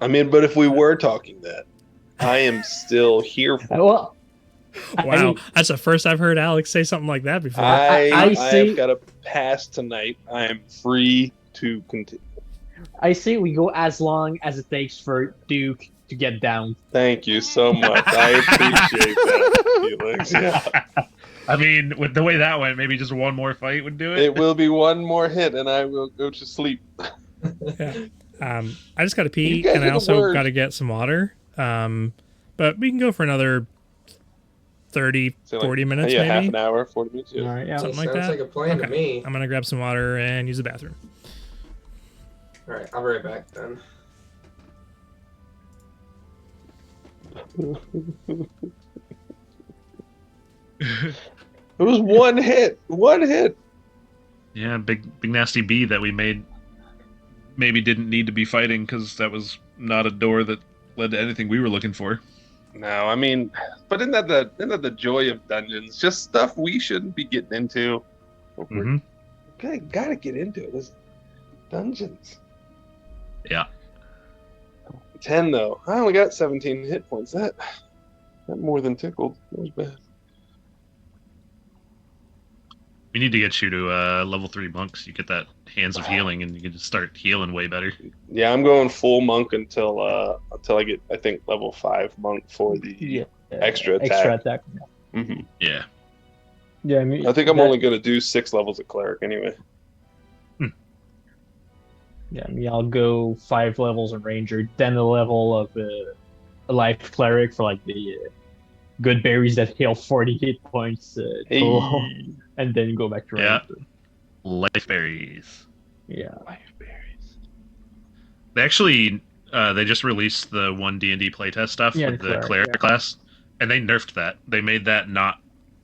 S2: I mean, but if we were talking that, I am still here for.
S6: Well,
S1: wow, that's the first I've heard Alex say something like that before.
S2: I've got a pass tonight. I am free to continue.
S6: I say we go as long as it takes for Duke to get down.
S2: Thank you so much. I appreciate that, Felix. Yeah.
S4: I mean, with the way that went, maybe just one more fight would do it.
S2: It will be one more hit, and I will go to sleep.
S1: Yeah. I just got to pee, and I also got to get some water. But we can go for another 30, 40 minutes, maybe.
S2: Half an hour, 40 minutes. Yeah.
S6: All right, yeah.
S1: Something like that.
S7: Sounds like a plan to me.
S1: I'm going to grab some water and use the bathroom.
S7: All right, I'll be right back then.
S2: It was one hit. One hit.
S4: Yeah, big nasty bee that we maybe didn't need to be fighting because that was not a door that led to anything we were looking for.
S2: No, I mean, but isn't that the joy of dungeons? Just stuff we shouldn't be getting into.
S4: Mm-hmm.
S2: Okay, gotta get into it. It's dungeons.
S4: Yeah.
S2: 10 though. I only got 17 hit points. That more than tickled. That was bad.
S4: We need to get you to level 3 monks. You get that Hands of Healing, and you can just start healing way better.
S2: Yeah, I'm going full monk until I get, I think, level 5 monk for the extra attack.
S6: Extra attack.
S2: Hmm.
S4: Yeah.
S6: Yeah, I mean,
S2: I think I'm only going to do 6 levels of cleric anyway.
S6: Yeah, I mean, I'll go 5 levels of ranger, then a level of a life cleric for like the good berries that heal 40 hit points total, and then go back to
S4: Yeah.
S6: ranger.
S4: Life berries.
S6: Yeah.
S2: Life berries.
S4: They actually they just released the 1 D&D playtest stuff
S6: Yeah,
S4: with
S6: the
S4: the cleric
S6: cleric,
S4: class, and they nerfed that. They made that not.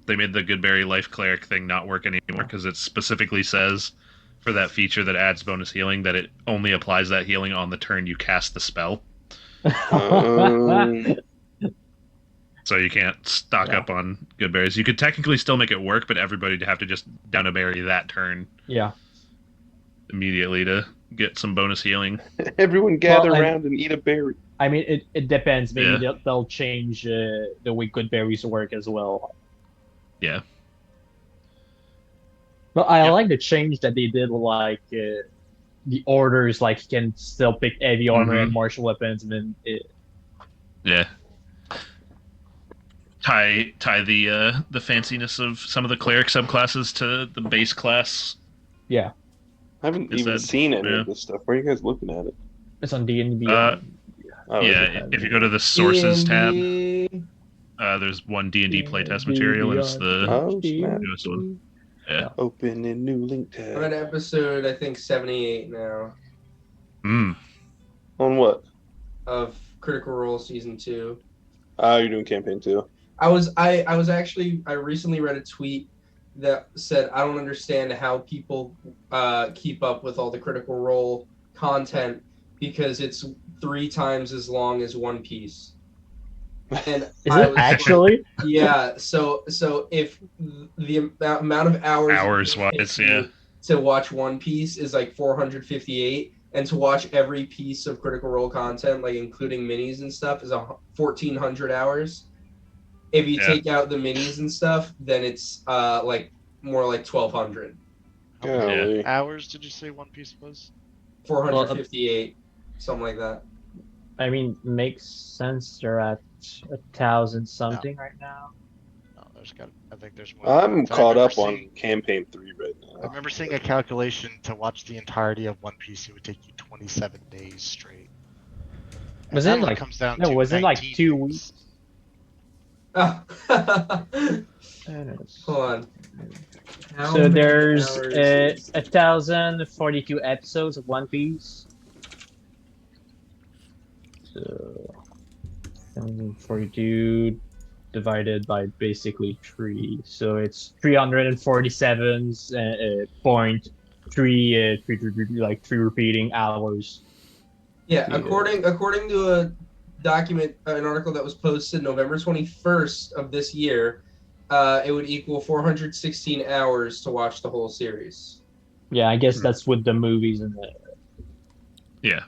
S4: They made the Goodberry Life Cleric thing not work anymore because it specifically says for that feature that adds bonus healing that it only applies that healing on the turn you cast the spell. So you can't stock up on good berries. You could technically still make it work, but everybody would have to just down a berry that turn
S6: Yeah.
S4: immediately to get some bonus healing.
S2: Everyone gather around and eat a berry.
S6: I mean, it depends. Maybe
S4: Yeah.
S6: they'll change the way good berries work as well.
S4: Yeah.
S6: But I
S4: Yep.
S6: like the change that they did, like the orders, like you can still pick heavy armor and martial weapons, and then
S4: Yeah. Tie the fanciness of some of the cleric subclasses to the base class.
S6: Yeah.
S2: I haven't
S4: Is
S2: even
S4: that-
S2: seen any
S4: yeah.
S2: of this stuff. Where are you guys looking at it?
S6: It's on D&D.
S4: Oh,
S2: okay.
S4: yeah, if you go to the sources tab,
S7: D&D.
S4: there's 1 D&D playtest material, and it's the
S2: Oh, snap.
S4: newest one. Yeah.
S2: Open a new link
S7: I'm at
S2: tab.
S7: episode, I think, 78 now
S4: Mm.
S2: On what?
S7: of Critical Role Season 2.
S2: Oh, you're doing campaign 2.
S7: I recently read a tweet that said, I don't understand how people keep up with all the Critical Role content because it's 3 times as long as One Piece. And
S6: Is it actually?
S7: Yeah. So if the amount of hours
S4: Wise, yeah.
S7: to watch One Piece is like 458, and to watch every piece of Critical Role content, like including minis and stuff, is 1,400 hours. If you take out the minis and stuff, then it's like more like 1,200.
S5: How many
S2: Golly.
S5: hours did you say One Piece was?
S7: 458, something like that.
S6: I mean, makes sense. They're at 1,000 something right now.
S5: No, I think there's more.
S2: I'm
S5: I
S2: caught
S5: remember
S2: up on
S5: seeing-
S2: campaign 3 right
S5: I
S2: now.
S5: remember seeing a calculation to watch the entirety of One Piece. It would take you 27 days straight. And
S6: Was
S5: that
S6: it
S5: only
S6: like
S5: comes down
S6: no?
S5: to
S6: Was it like
S5: 19
S6: 2
S5: days.
S6: weeks?
S7: Oh. Hold on. How
S6: So
S7: many
S6: there's
S7: hours is-
S6: 1,042 episodes of One Piece. So 1,042 divided by basically 3, so it's 347.3 like 3 repeating hours.
S7: Yeah, according to a document, an article that was posted November 21st of this year, it would equal 416 hours to watch the whole series.
S6: Yeah, I guess that's with the movies and the.
S4: Yeah.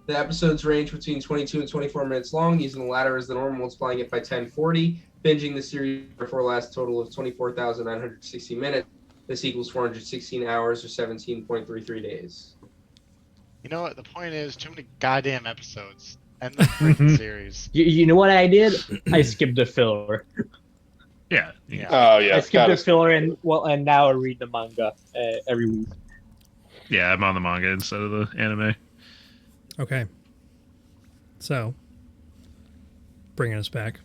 S7: The episodes range between 22 and 24 minutes long, using the latter as the norm, multiplying it by 1040. Binging the series therefore lasts a total of 24,960 minutes. This equals 416 hours or 17.33 days.
S5: You know what? The point is, too many goddamn episodes. End the freaking series.
S6: You know what I did? I skipped the filler.
S4: Yeah.
S5: Yeah.
S2: Oh, yeah.
S6: I skipped the
S2: gotta-
S6: filler and now I read the manga every week.
S4: Yeah, I'm on the manga instead of the anime.
S1: Okay. So, bringing us back.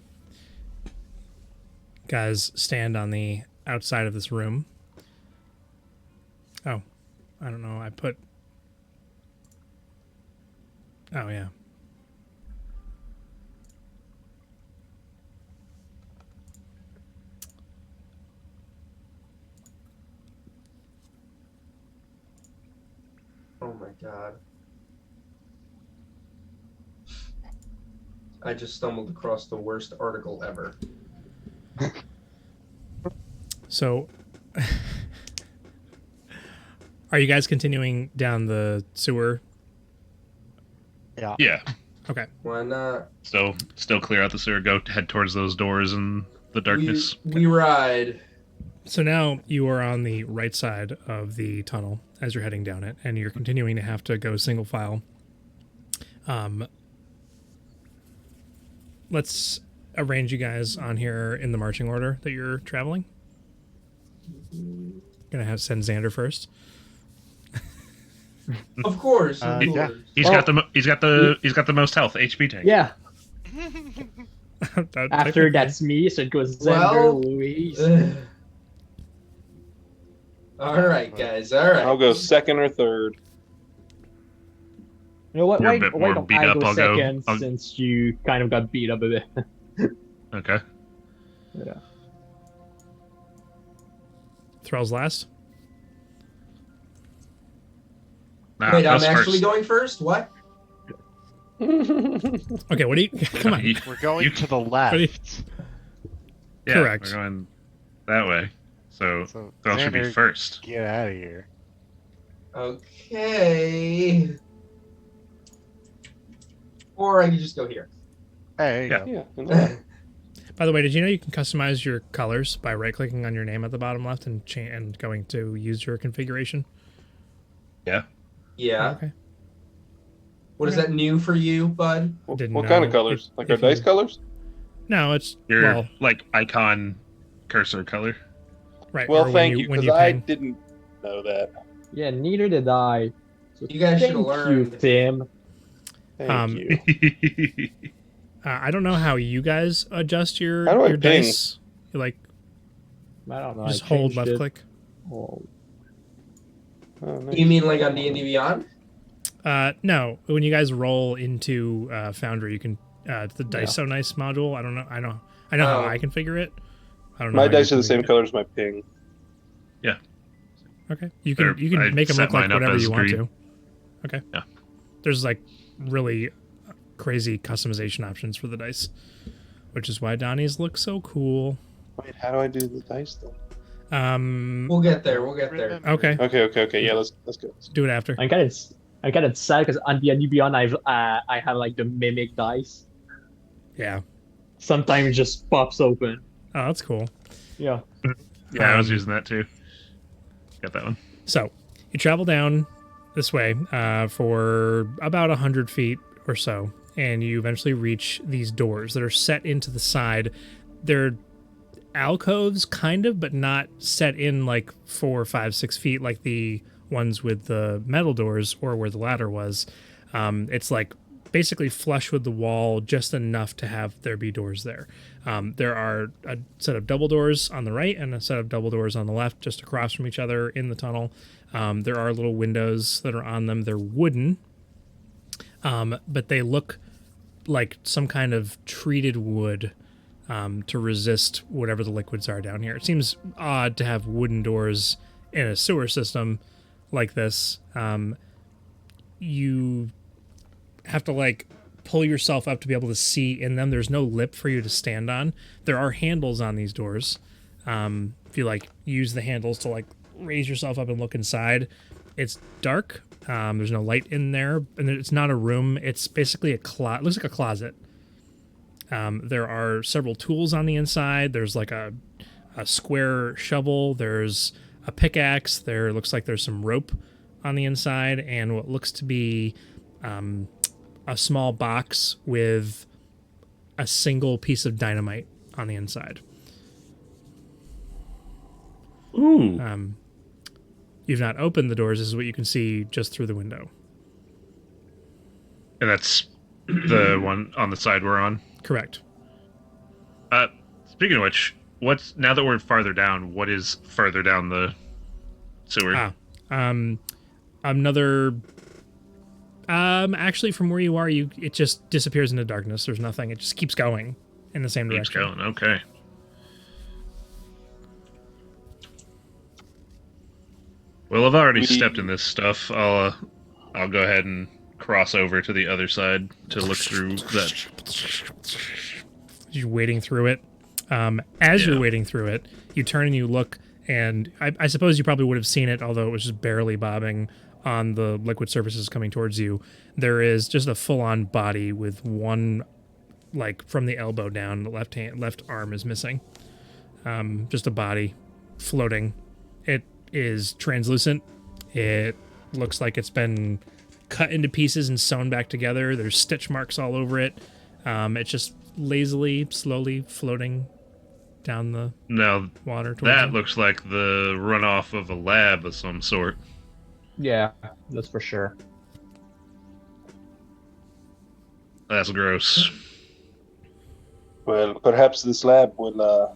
S1: Guys stand on the outside of this room. Oh, I don't know. I put. Oh, yeah.
S7: Oh my god. I just stumbled across the worst article ever.
S1: So, are you guys continuing down the sewer?
S5: Yeah.
S4: Yeah.
S1: Okay.
S7: Why not?
S4: Still clear out the sewer. Head towards those doors in the darkness.
S7: We ride.
S1: So now you are on the right side of the tunnel as you're heading down it, and you're continuing to have to go single file. Let's arrange you guys on here in the marching order that you're traveling. Gonna have send Xander first.
S7: Of course. Of
S5: Yeah.
S7: course.
S4: He's got the most health HP tank.
S6: Yeah.
S1: That-
S6: After
S1: technically-
S6: that's me, so it goes Xander,
S7: Well,
S6: Luis.
S7: All right, guys. All right.
S2: I'll go second or third.
S6: You know what?
S4: You're a
S6: Why
S4: bit
S6: why
S4: more
S6: don't
S4: beat
S6: I
S4: up,
S6: go
S4: I'll go-
S6: second
S4: I'll-
S6: since you kind of got beat up a bit?
S4: Okay.
S6: Yeah.
S1: Thrall's last.
S4: Nah,
S7: Wait, I'm
S4: Phil's
S7: actually
S4: first.
S7: going first. What?
S1: Okay, what do you? Come on.
S5: We're going
S4: You-
S5: to the
S1: What do you-
S5: left.
S4: Yeah,
S1: Correct.
S4: We're going that way. So
S5: So
S4: Phil should be
S5: Xander,
S4: first.
S5: get out of here.
S7: Okay. Or I can just go here.
S5: Hey,
S4: Yeah.
S2: Yeah. in the left.
S1: By the way, did you know you can customize your colors by right-clicking on your name at the bottom left and and going to use your configuration?
S4: Yeah.
S7: Yeah.
S1: Okay.
S7: What is that new for you, bud?
S1: Didn't
S2: What kind of
S1: know
S2: colors?
S1: if-
S2: Like our
S1: if you-
S2: dice colors?
S1: No, it's
S4: Your
S1: well,
S4: like icon cursor color.
S1: right.
S2: Well,
S1: or when
S2: thank you,
S1: when
S2: because I
S1: ping.
S2: didn't know that.
S6: Yeah, neither did I. So
S7: You guys should've
S6: thank
S7: learned.
S6: you, Tim.
S2: Thank you.
S1: I don't know how you guys adjust your
S2: How do I
S1: your
S2: ping?
S1: dice. You like
S6: I don't know.
S1: just
S6: I
S1: hold
S6: changed
S1: left
S6: it.
S1: click.
S6: Oh,
S2: Oh, nice.
S7: You mean like on D&D Beyond?
S1: No, when you guys roll into Foundry, you can the dice so nice module. I don't know. I know how
S7: Oh.
S1: I configure it. I don't know.
S2: My
S1: how you
S2: dice are the same
S1: configure
S2: color as my ping.
S1: it. Okay, you can
S4: I
S1: make them
S4: set
S1: look like
S4: mine up
S1: whatever
S4: as
S1: you want
S4: green.
S1: to. Okay.
S4: Yeah.
S1: There's like really crazy customization options for the dice, which is why Donnie's look so cool.
S2: Wait, how do I do the dice then?
S7: We'll get there. We'll get there.
S5: remember.
S1: Okay,
S2: Okay. Yeah, let's go.
S1: do it after.
S6: I'm kind of sad because on D&D Beyond I have like the mimic dice.
S1: Yeah.
S6: Sometimes it just pops open.
S1: Oh, that's cool.
S6: Yeah.
S4: Yeah, I was using that too. Got that one.
S1: So you travel down this way for about 100 feet or so, and you eventually reach these doors that are set into the side. They're alcoves, kind of, but not set in like 4, 5, 6 feet like the ones with the metal doors or where the ladder was. It's like basically flush with the wall, just enough to have there be doors there. There are a set of double doors on the right and a set of double doors on the left, just across from each other in the tunnel. There are little windows that are on them. They're wooden, but they look like some kind of treated wood to resist whatever the liquids are down here. It seems odd to have wooden doors in a sewer system like this. You have to like pull yourself up to be able to see in them. There's no lip for you to stand on. There are handles on these doors. If you like use the handles to like raise yourself up and look inside, it's dark. There's no light in there, and it's not a room. It's basically it looks like a closet. There are several tools on the inside. There's like a square shovel. There's a pickaxe. There looks like there's some rope on the inside, and what looks to be a small box with a single piece of dynamite on the inside.
S8: Ooh.
S1: You've not opened the doors. This is what you can see just through the window.
S4: And that's the one on the side we're on.
S1: Correct.
S4: Speaking of which, what's now that we're farther down? What is further down the sewer?
S1: Another. Actually, from where you are, it just disappears into darkness. There's nothing. It just keeps going in the same
S4: Keeps
S1: direction.
S4: going. Okay. Well, I've already stepped in this stuff. I'll go ahead and cross over to the other side to look through that.
S1: You're wading through it. As
S4: Yeah.
S1: you're wading through it, you turn and you look, and I suppose you probably would have seen it, although it was just barely bobbing on the liquid surfaces coming towards you. There is just a full-on body with one, like from the elbow down, the left arm is missing. Just a body floating. It is translucent. It looks like it's been cut into pieces and sewn back together. There's stitch marks all over it. It's just lazily, slowly floating down the water.
S4: That
S1: them.
S4: looks like the runoff of a lab of some sort.
S6: Yeah, that's for sure.
S4: That's gross.
S2: Well, perhaps this lab will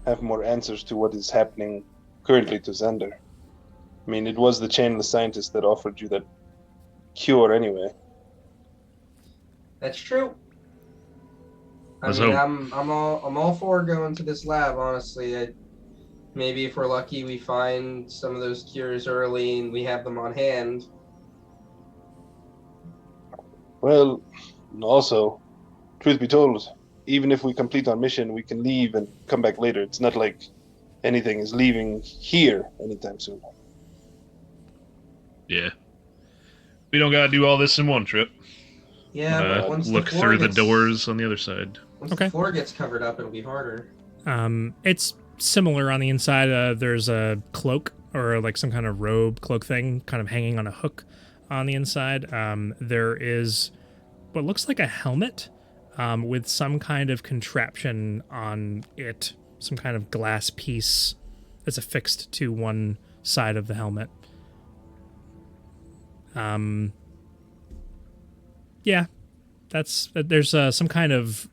S2: have more answers to what is happening currently to Xander. I mean, it was the chainless scientist that offered you that cure anyway.
S7: That's true.
S4: Let's
S7: I mean,
S4: hope.
S7: I'm all for going to this lab. Honestly, maybe if we're lucky, we find some of those cures early and we have them on hand.
S2: Well, also, truth be told, even if we complete our mission, we can leave and come back later. It's not like anything is leaving here anytime soon.
S4: Yeah. We don't gotta do all this in one trip.
S7: Yeah, but once
S4: Look
S7: the floor
S4: through the
S7: gets,
S4: doors on the other side.
S7: Once the floor gets covered up, it'll be harder.
S1: It's similar on the inside. There's a cloak or like some kind of robe cloak thing kind of hanging on a hook on the inside. There is what looks like a helmet with some kind of contraption on it, some kind of glass piece that's affixed to one side of the helmet. Yeah, there's some kind of,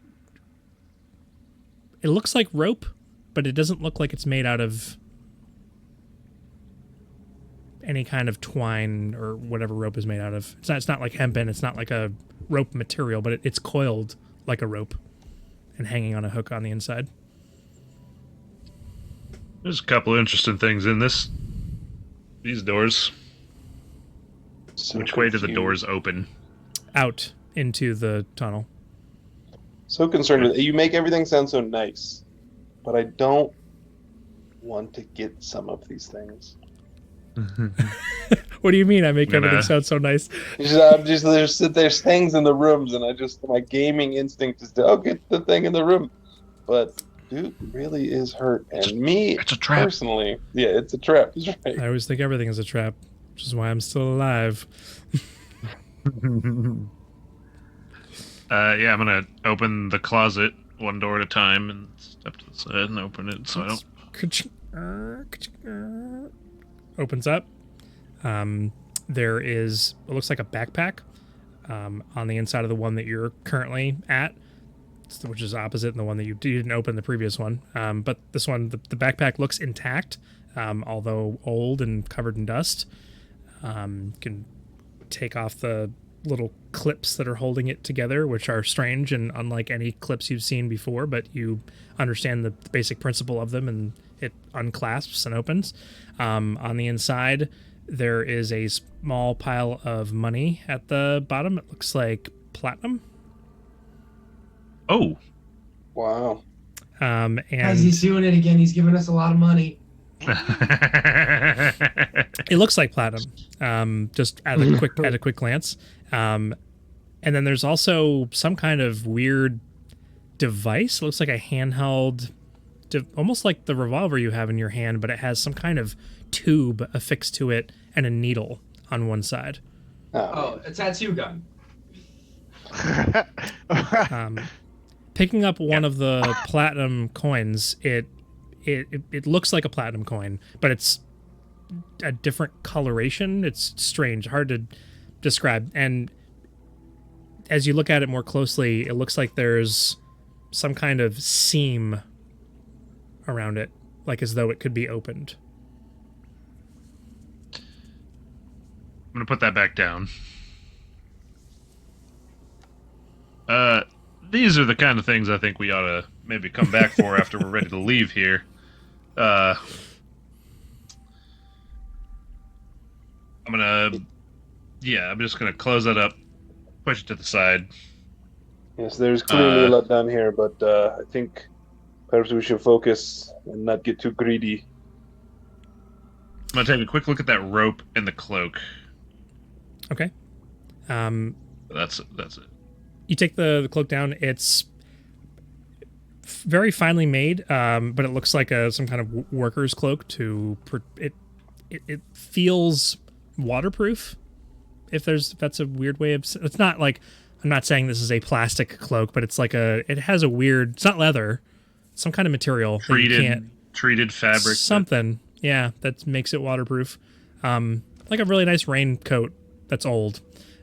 S1: it looks like rope, but it doesn't look like it's made out of any kind of twine or whatever rope is made out of. It's not like hempen, it's not like a rope material, but it's coiled like a rope and hanging on a hook on the inside.
S4: There's a couple of interesting things in these doors.
S2: So
S4: Which way do the
S2: confused.
S4: doors open?
S1: Out into the tunnel.
S2: So concerned with you make everything sound so nice, but I don't want to get some of these things.
S1: What do you mean I make
S4: I'm gonna-
S1: everything sound so nice?
S2: There's things in the rooms, and my gaming instinct is to get the thing in the room, but Duke really is hurt, and me
S4: It's a trap.
S2: personally, yeah, it's a trap. That's right.
S1: I always think everything is a trap, which is why I'm still alive.
S4: Yeah, I'm gonna open the closet one door at a time and step to the side and open it so I don't.
S1: Opens up. There is, it looks like a backpack on the inside of the one that you're currently at, which is opposite in the one that you didn't open the previous one. But this one, the backpack looks intact, although old and covered in dust. You can take off the little clips that are holding it together, which are strange and unlike any clips you've seen before, but you understand the basic principle of them, and it unclasps and opens. On the inside, there is a small pile of money at the bottom. It looks like platinum.
S4: Oh,
S2: Wow.
S1: And
S3: Guys, he's doing it again. He's giving us a lot of money.
S1: it looks like platinum, just at a quick glance. And then there's also some kind of weird device. It looks like a handheld, almost like the revolver you have in your hand, but it has some kind of tube affixed to it and a needle on one side.
S3: Oh, a tattoo gun.
S1: Picking up one of the platinum coins, it looks like a platinum coin, but it's a different coloration. It's strange, hard to describe. And as you look at it more closely, it looks like there's some kind of seam around it, like as though it could be opened.
S4: I'm gonna put that back down. These are the kind of things I think we ought to maybe come back for after we're ready to leave here. I'm just gonna close that up, push it to the side.
S2: Yes, there's clearly a lot down here, but I think perhaps we should focus and not get too greedy.
S4: I'm gonna take a quick look at that rope and the cloak.
S1: Okay.
S4: That's it.
S1: You take the cloak down. It's very finely made, but it looks like some kind of worker's cloak. It feels waterproof. If that's a weird way of, it's not like, I'm not saying this is a plastic cloak, but it's like it has a weird. It's not leather, some kind of material.
S4: Treated fabric.
S1: Something, yeah, that makes it waterproof. Like a really nice raincoat that's old.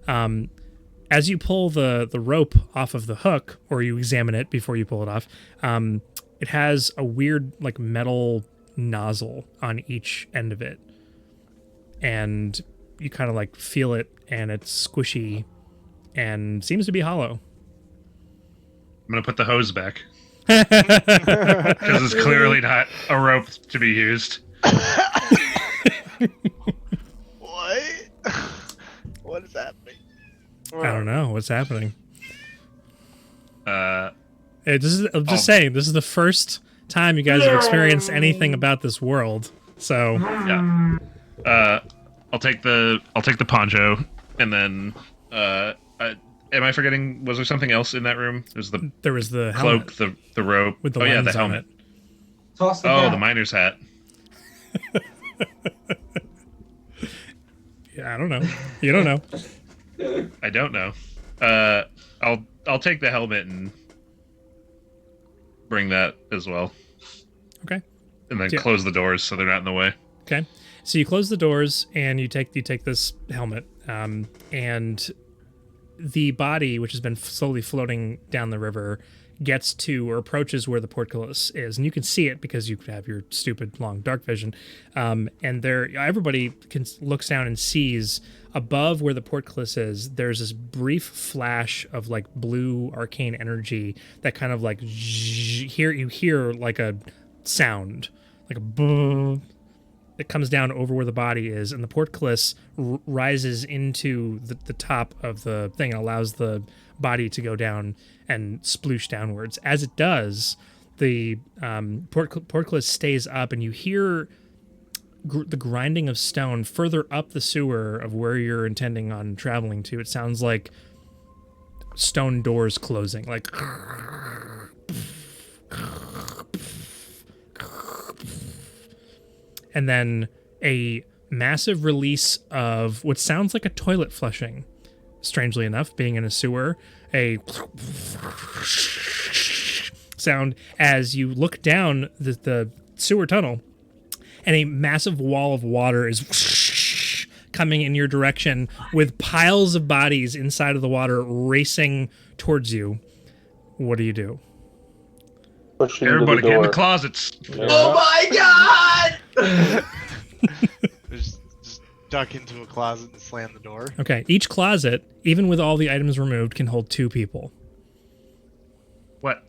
S1: As you pull the rope off of the hook, or you examine it before you pull it off, it has a weird like metal nozzle on each end of it, and you kind of like feel it, and it's squishy and seems to be hollow.
S4: I'm gonna put the hose back because it's clearly not a rope to be used.
S5: What? What is happening?
S1: I don't know what's happening.
S4: Uh,
S1: I'm just saying, this is the first time you guys have experienced anything about this world. So
S4: yeah. I'll take the poncho, and then am I forgetting? Was there something else in that room?
S1: There was the
S4: cloak,
S1: helmet
S4: the rope
S1: with the
S4: the
S1: lens on
S4: helmet.
S1: it.
S7: Toss the hat.
S4: The miner's hat.
S1: Yeah, I don't know. You don't know.
S4: I don't know. I'll take the helmet and bring that as well.
S1: Okay.
S4: And then close the doors so they're not in the way.
S1: Okay. So you close the doors and you take this helmet, and the body, which has been slowly floating down the river, gets to or approaches where the portcullis is, and you can see it because you have your stupid long dark vision. And there, everybody looks down and sees above where the portcullis is. There's this brief flash of like blue arcane energy that kind of like you hear like a sound, like a boom. It comes down over where the body is, and the portcullis rises into the top of the thing and allows the body to go down and sploosh downwards. As it does, the portcullis stays up, and you hear the grinding of stone further up the sewer of where you're intending on traveling to. It sounds like stone doors closing, like... And then a massive release of what sounds like a toilet flushing. Strangely enough, being in a sewer, a sound as you look down the sewer tunnel, and a massive wall of water is coming in your direction with piles of bodies inside of the water racing towards you. What do you do?
S4: Everybody get in the closets.
S3: Yeah. Oh my god!
S5: just duck into a closet and slam the door.
S1: Okay, each closet, even with all the items removed, can hold 2 people.
S4: What?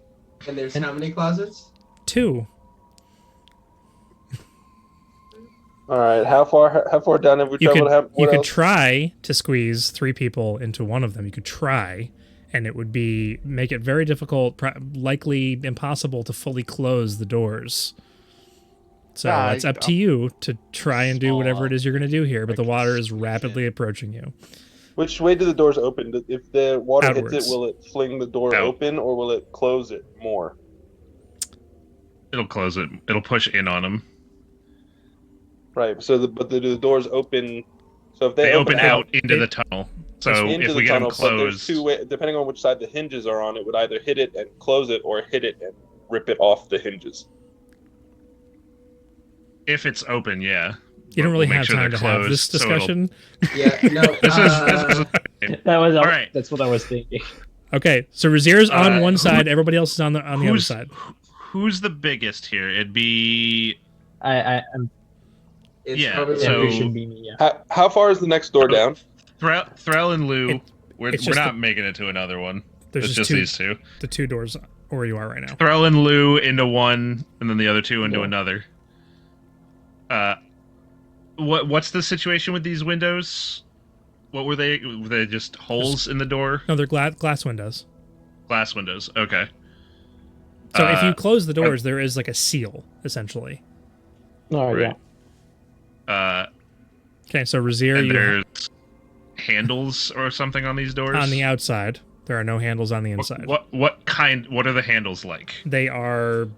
S7: And there's how many closets?
S1: 2.
S2: All right, how far down have we traveled?
S1: You could try to squeeze 3 people into one of them. You could try, and it would make it very difficult, likely impossible to fully close the doors. So it's up to you to try and do whatever it is you're going to do here, but the water is rapidly approaching you.
S2: Which way do the doors open? If the water
S1: Outwards.
S2: hits it, will it fling the door open, or will it close it more?
S4: It'll close it. It'll push in on them.
S2: Right. So, the doors open. So if they
S4: open out into the tunnel. So if we get them closed,
S2: depending on which side the hinges are on, it would either hit it and close it, or hit it and rip it off the hinges.
S4: If it's open, yeah.
S1: You don't really have time to have this discussion.
S7: Yeah, no.
S4: This is
S6: that was
S4: all right.
S6: That's what I was thinking.
S1: Okay, so Razier's on one side, everybody else is on the other side.
S4: Who's the biggest here? It'd be.
S6: I'm.
S4: So
S6: it should be me. Yeah.
S2: How far is the next door down?
S4: Threll and Lou. We're
S1: just
S4: not making it to another one.
S1: There's
S4: it's just these 2.
S1: The 2 doors where you are right now.
S4: Threll and Lou into one, and then the other 2 into another. What's the situation with these windows? What were they? Were they just holes in the door?
S1: No, they're glass windows.
S4: Glass windows. Okay.
S1: So if you close the doors, there is like a seal, essentially.
S6: Oh, right.
S4: Yeah.
S1: Okay, so Razier,
S4: there's handles or something on these doors?
S1: On the outside. There are no handles on the inside.
S4: What What are the handles like?
S1: They are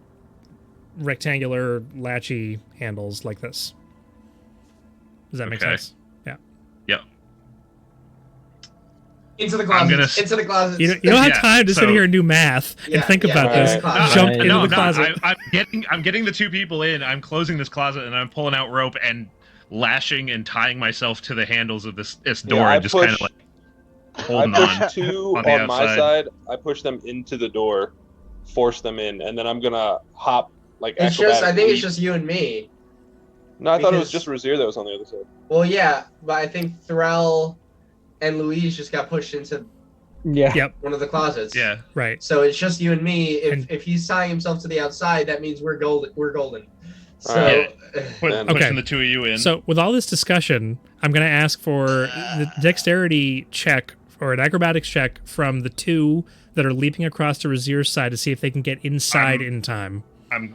S1: rectangular, latchy handles like this. Does that make
S4: Okay.
S1: sense? Yeah.
S4: Yep.
S7: Into the closet.
S4: gonna
S7: Into the closet.
S1: You don't have
S4: Yeah,
S1: time to sit
S4: so-
S1: here and do math
S7: Yeah,
S1: and think
S7: yeah,
S1: about
S2: yeah,
S1: this.
S2: yeah.
S7: Closet.
S1: Jump
S6: Right.
S1: into the closet.
S4: I'm getting the two people in. I'm closing this closet and I'm pulling out rope and lashing and tying myself to the handles of this door
S2: I
S4: and just kind of
S2: push-
S4: like holding
S2: I push
S4: on.
S2: 2
S4: on the
S2: on my
S4: outside.
S2: side. I push them into the door, force them in, and then I'm gonna hop like
S7: It's
S2: acrobatic
S7: just, I think it's
S2: leap.
S7: just you and me.
S2: No, I thought it was
S7: because-
S2: just Razier that was on the other side.
S7: Well, yeah, but I think Thrall and Louise just got pushed into
S6: Yeah.
S1: Yep.
S7: one of the closets.
S1: Right.
S7: So it's just you and me.
S1: And-
S7: If he's tying himself to the outside, that means we're golden. We're golden. So
S2: Man.
S1: Okay.
S4: Pushing the two of you in.
S1: So with all this discussion, I'm going to ask for the dexterity check or an acrobatics check from the two that are leaping across to Razir's side to see if they can get inside in time.
S4: I'm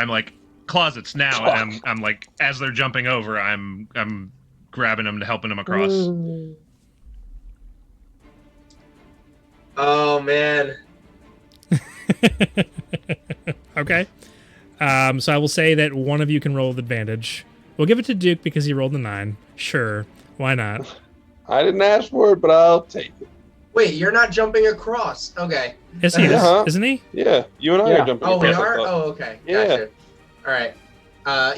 S4: like closets now, and I'm like as they're jumping over, I'm grabbing them to helping them across.
S7: oh man.
S1: Okay. So I will say that one of you can roll with advantage. We'll give it to Duke because he rolled a 9. Sure. Why not?
S2: I didn't ask for it, but I'll take it.
S7: Wait, you're not jumping across. Okay.
S1: Yes, he is.
S2: Uh-huh.
S1: Isn't he?
S2: Yeah, you and I
S6: Yeah.
S2: are jumping.
S7: Oh, we
S2: across, I
S7: are?
S2: thought.
S7: Oh, okay.
S2: Yeah.
S7: Gotcha. All right.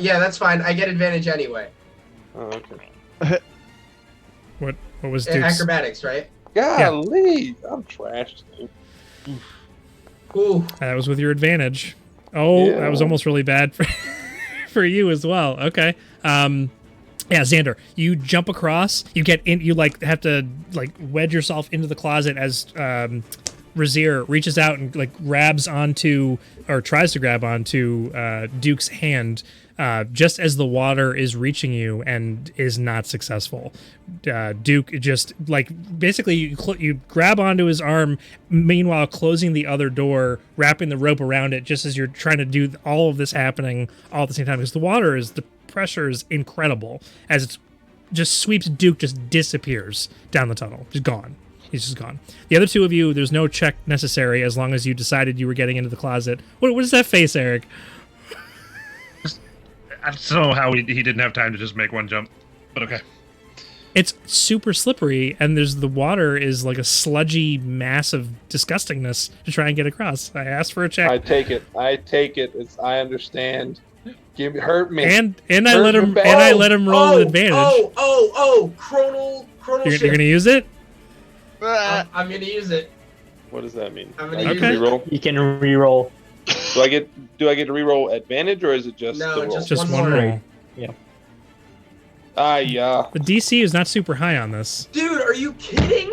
S7: Yeah, that's fine. I get advantage anyway.
S2: Oh, okay.
S1: What was Duke's?
S7: Acrobatics, right?
S2: Golly, I'm trashed. Dude.
S7: Ooh.
S1: That was with your advantage. Oh,
S2: Yeah.
S1: that was almost really bad for, for you as well. Okay. Yeah, Xander, you jump across, you get in, you like have to like wedge yourself into the closet as Razir reaches out and like grabs onto or tries to grab onto Duke's hand just as the water is reaching you and is not successful. Duke just like basically you grab onto his arm, meanwhile closing the other door, wrapping the rope around it just as you're trying to do all of this happening all at the same time because the pressure is incredible as it just sweeps. Duke just disappears down the tunnel, just gone. He's just gone. The other two of you, there's no check necessary as long as you decided you were getting into the closet. What is that face, Eric?
S4: I don't know how he didn't have time to just make one jump, but okay.
S1: It's super slippery, and the water is like a sludgy mass of disgustingness to try and get across. I asked for a check,
S2: I take it. I understand. Hurt me.
S1: and I
S2: Hurt
S1: let him
S2: me
S1: and I
S2: bad.
S1: let him roll with advantage.
S7: Chronal
S1: You're
S7: shift.
S1: gonna use it?
S7: I'm gonna use it.
S2: What does that mean?
S7: I'm
S2: I
S7: gonna
S2: get
S7: use
S2: to
S1: Okay.
S2: reroll.
S6: You can reroll.
S2: Do I get to reroll advantage or is it just
S7: No,
S2: the roll?
S7: just-
S1: Just
S7: One
S1: one
S7: more.
S1: roll.
S2: Yeah.
S1: The DC is not super high on this.
S7: Dude, are you kidding?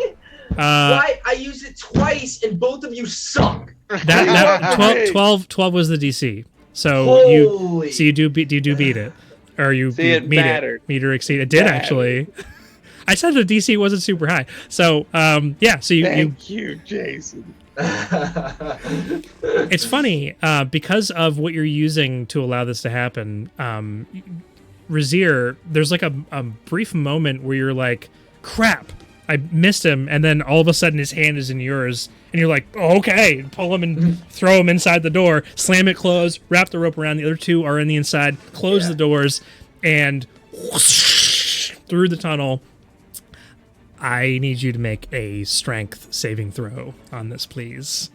S7: Why? I used it twice and both of you suck.
S1: That 12 was the DC. So
S7: Holy.
S1: you do beat it, or you
S2: See, it
S1: meet
S2: mattered.
S1: it, meet or exceed. It did
S2: Mattered.
S1: actually. I said the DC wasn't super high. So yeah. So you
S2: Thank you, Jason.
S1: it's funny because of what you're using to allow this to happen. Razir, there's like a brief moment where you're like, crap, I missed him, and then all of a sudden his hand is in yours, and you're like, oh, okay, pull him and throw him inside the door, slam it closed, wrap the rope around. The other two are in the inside, close the doors, and whoosh, through the tunnel. I need you to make a strength saving throw on this, please.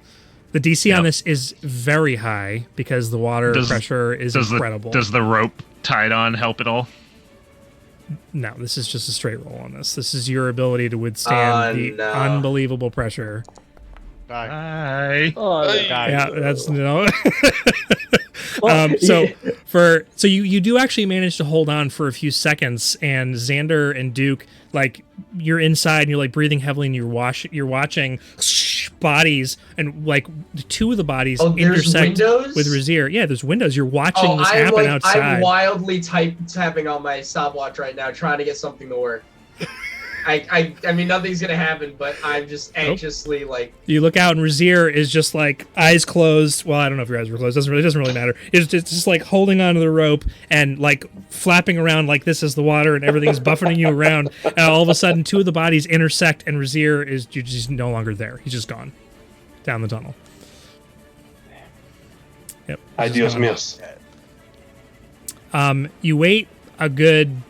S1: The DC on this is very high because the water pressure is incredible.
S4: Does the rope tied on help at all?
S1: No, this is just a straight roll on this. This is your ability to withstand the
S7: no.
S1: unbelievable pressure.
S4: Bye.
S6: Oh,
S1: Yeah, that's no.
S6: Well,
S1: So you do actually manage to hold on for a few seconds, and Xander and Duke, like, you're inside and you're like breathing heavily, and you're watching bodies, and like two of the bodies
S7: Oh, there's
S1: intersect
S7: windows?
S1: with Razir. Yeah, there's windows. You're watching this
S7: I'm
S1: happen outside.
S7: I'm wildly tapping on my stopwatch right now, trying to get something to work. I mean, nothing's gonna happen, but I'm just anxiously like.
S1: You look out, and Razir is just like eyes closed. Well, I don't know if your eyes were closed. It doesn't really matter. It's just like holding onto the rope and like flapping around like this is the water, and everything's buffeting you around. And all of a sudden, two of the bodies intersect, and Razir is just no longer there. He's just gone down the tunnel. Yep.
S2: Adios, míos.
S1: You wait a good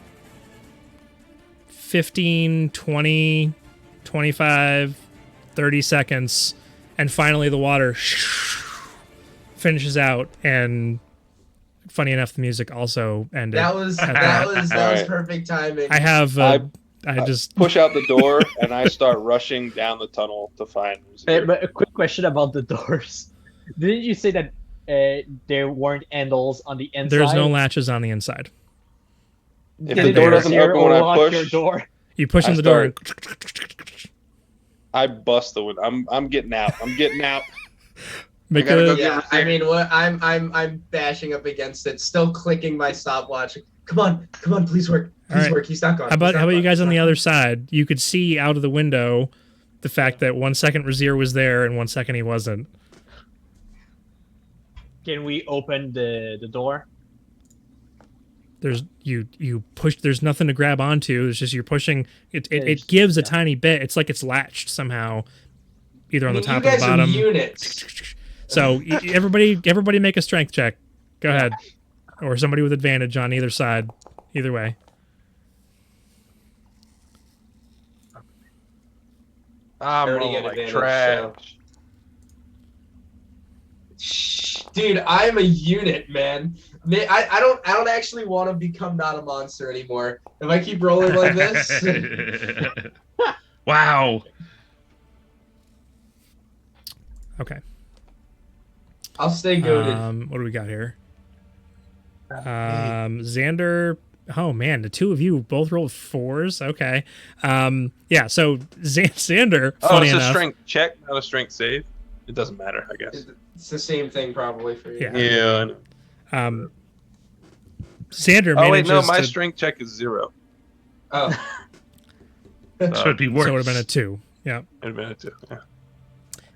S1: 15, 20, 25, 30 seconds, and finally the water finishes out, and funny enough, the music also ended.
S7: That was perfect timing.
S1: I have I just
S2: push out the door and I start rushing down the tunnel to find Razir.
S6: But a quick question about the doors. Didn't you say that there weren't handles on the inside?
S1: There's no latches on the inside.
S2: If the door doesn't open when I push,
S6: your door?
S1: You push in the door. And
S2: I bust the window. I'm getting out. I'm getting out.
S1: make
S2: gotta
S1: a,
S2: go
S7: Yeah, I mean, what I'm bashing up against it, still clicking my stopwatch. Come on, please work, please
S1: right.
S7: work. He's not gone.
S1: How about you guys on the other side? You could see out of the window the fact that 1 second Razir was there and 1 second he wasn't.
S6: Can we open the door?
S1: There's you push. There's nothing to grab onto. It's just you're pushing. It gives a tiny bit. It's like it's latched somehow, either on the top or the bottom.
S7: You guys are units.
S1: So everybody make a strength check. Go ahead, or somebody with advantage on either side. Either way.
S2: I'm
S7: Already
S2: rolling
S7: get
S2: like
S7: advantage,
S2: trash.
S7: Dude, I'm a unit, man. I don't actually want to become not a monster anymore. If I keep rolling like this.
S4: Wow.
S1: Okay.
S7: I'll stay goaded.
S1: What do we got here? Xander. Oh man, the two of you both rolled 4s. Okay. Yeah. So Xander. Funny
S2: It's
S1: enough,
S2: a strength check, not a strength save. It doesn't matter, I guess.
S7: It's the same thing probably for you.
S1: Yeah.
S2: Yeah. I know.
S1: Xander
S2: Oh wait,
S1: manages
S2: no, my
S1: to,
S2: strength check is 0.
S7: Oh.
S4: Should be worse.
S1: so it would have been a 2. Yeah.
S2: In a minute too. Yeah.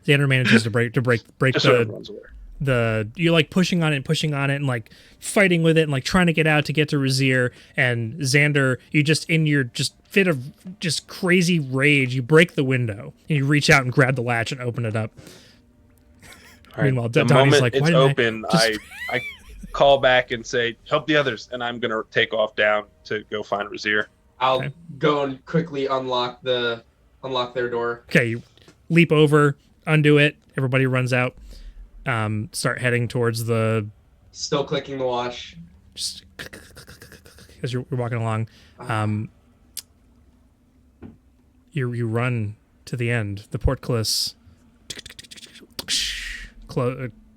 S1: Xander manages to break
S2: Just so everyone's aware.
S1: you're like pushing on it and like fighting with it and like trying to get out to get to Razir, and Xander, you just in your just fit of just crazy rage, you break the window and you reach out and grab the latch and open it up.
S2: All right.
S1: Meanwhile,
S2: The
S1: Donnie's
S2: moment
S1: like,
S2: it's
S1: why did
S2: open,
S1: just-
S2: I call back and say, "Help the others," and I'm gonna take off down to go find Razir.
S7: I'll
S1: Okay.
S7: go and quickly unlock their door.
S1: Okay, you leap over, undo it. Everybody runs out. Start heading towards the.
S7: Still clicking the watch.
S1: Just as you're walking along, you run to the end. The portcullis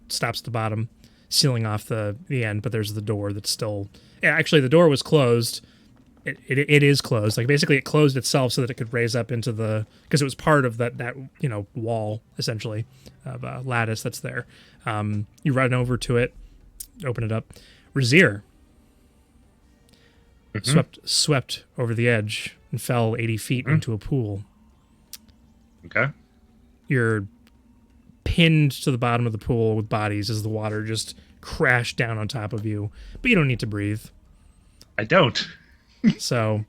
S1: stops at the bottom, sealing off the end. But there's the door that's still. Actually, the door was closed. It is closed. Like basically, it closed itself so that it could raise up into the because it was part of that wall essentially of lattice that's there. You run over to it, open it up. Razir swept over the edge and fell 80 feet into a pool.
S4: Okay.
S1: You're pinned to the bottom of the pool with bodies as the water just crashed down on top of you, but you don't need to breathe.
S4: I don't.
S1: So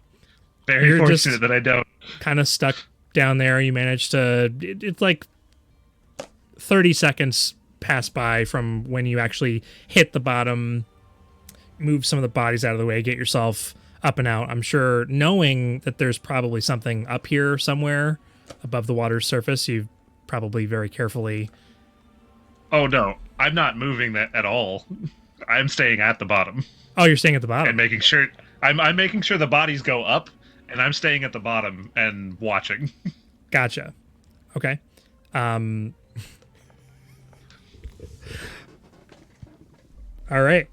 S4: Very
S1: You're
S4: fortunate
S1: just-
S4: that I don't.
S1: kind of stuck down there. You managed to. It's like 30 seconds pass by from when you actually hit the bottom, move some of the bodies out of the way, get yourself up and out. I'm sure, knowing that there's probably something up here somewhere above the water's surface, you've probably very carefully.
S4: Oh no, I'm not moving that at all. I'm staying at the bottom
S1: Oh, you're staying at the bottom.
S4: and making sure I'm making sure the bodies go up, and I'm staying at the bottom and watching.
S1: Gotcha. Okay. All right.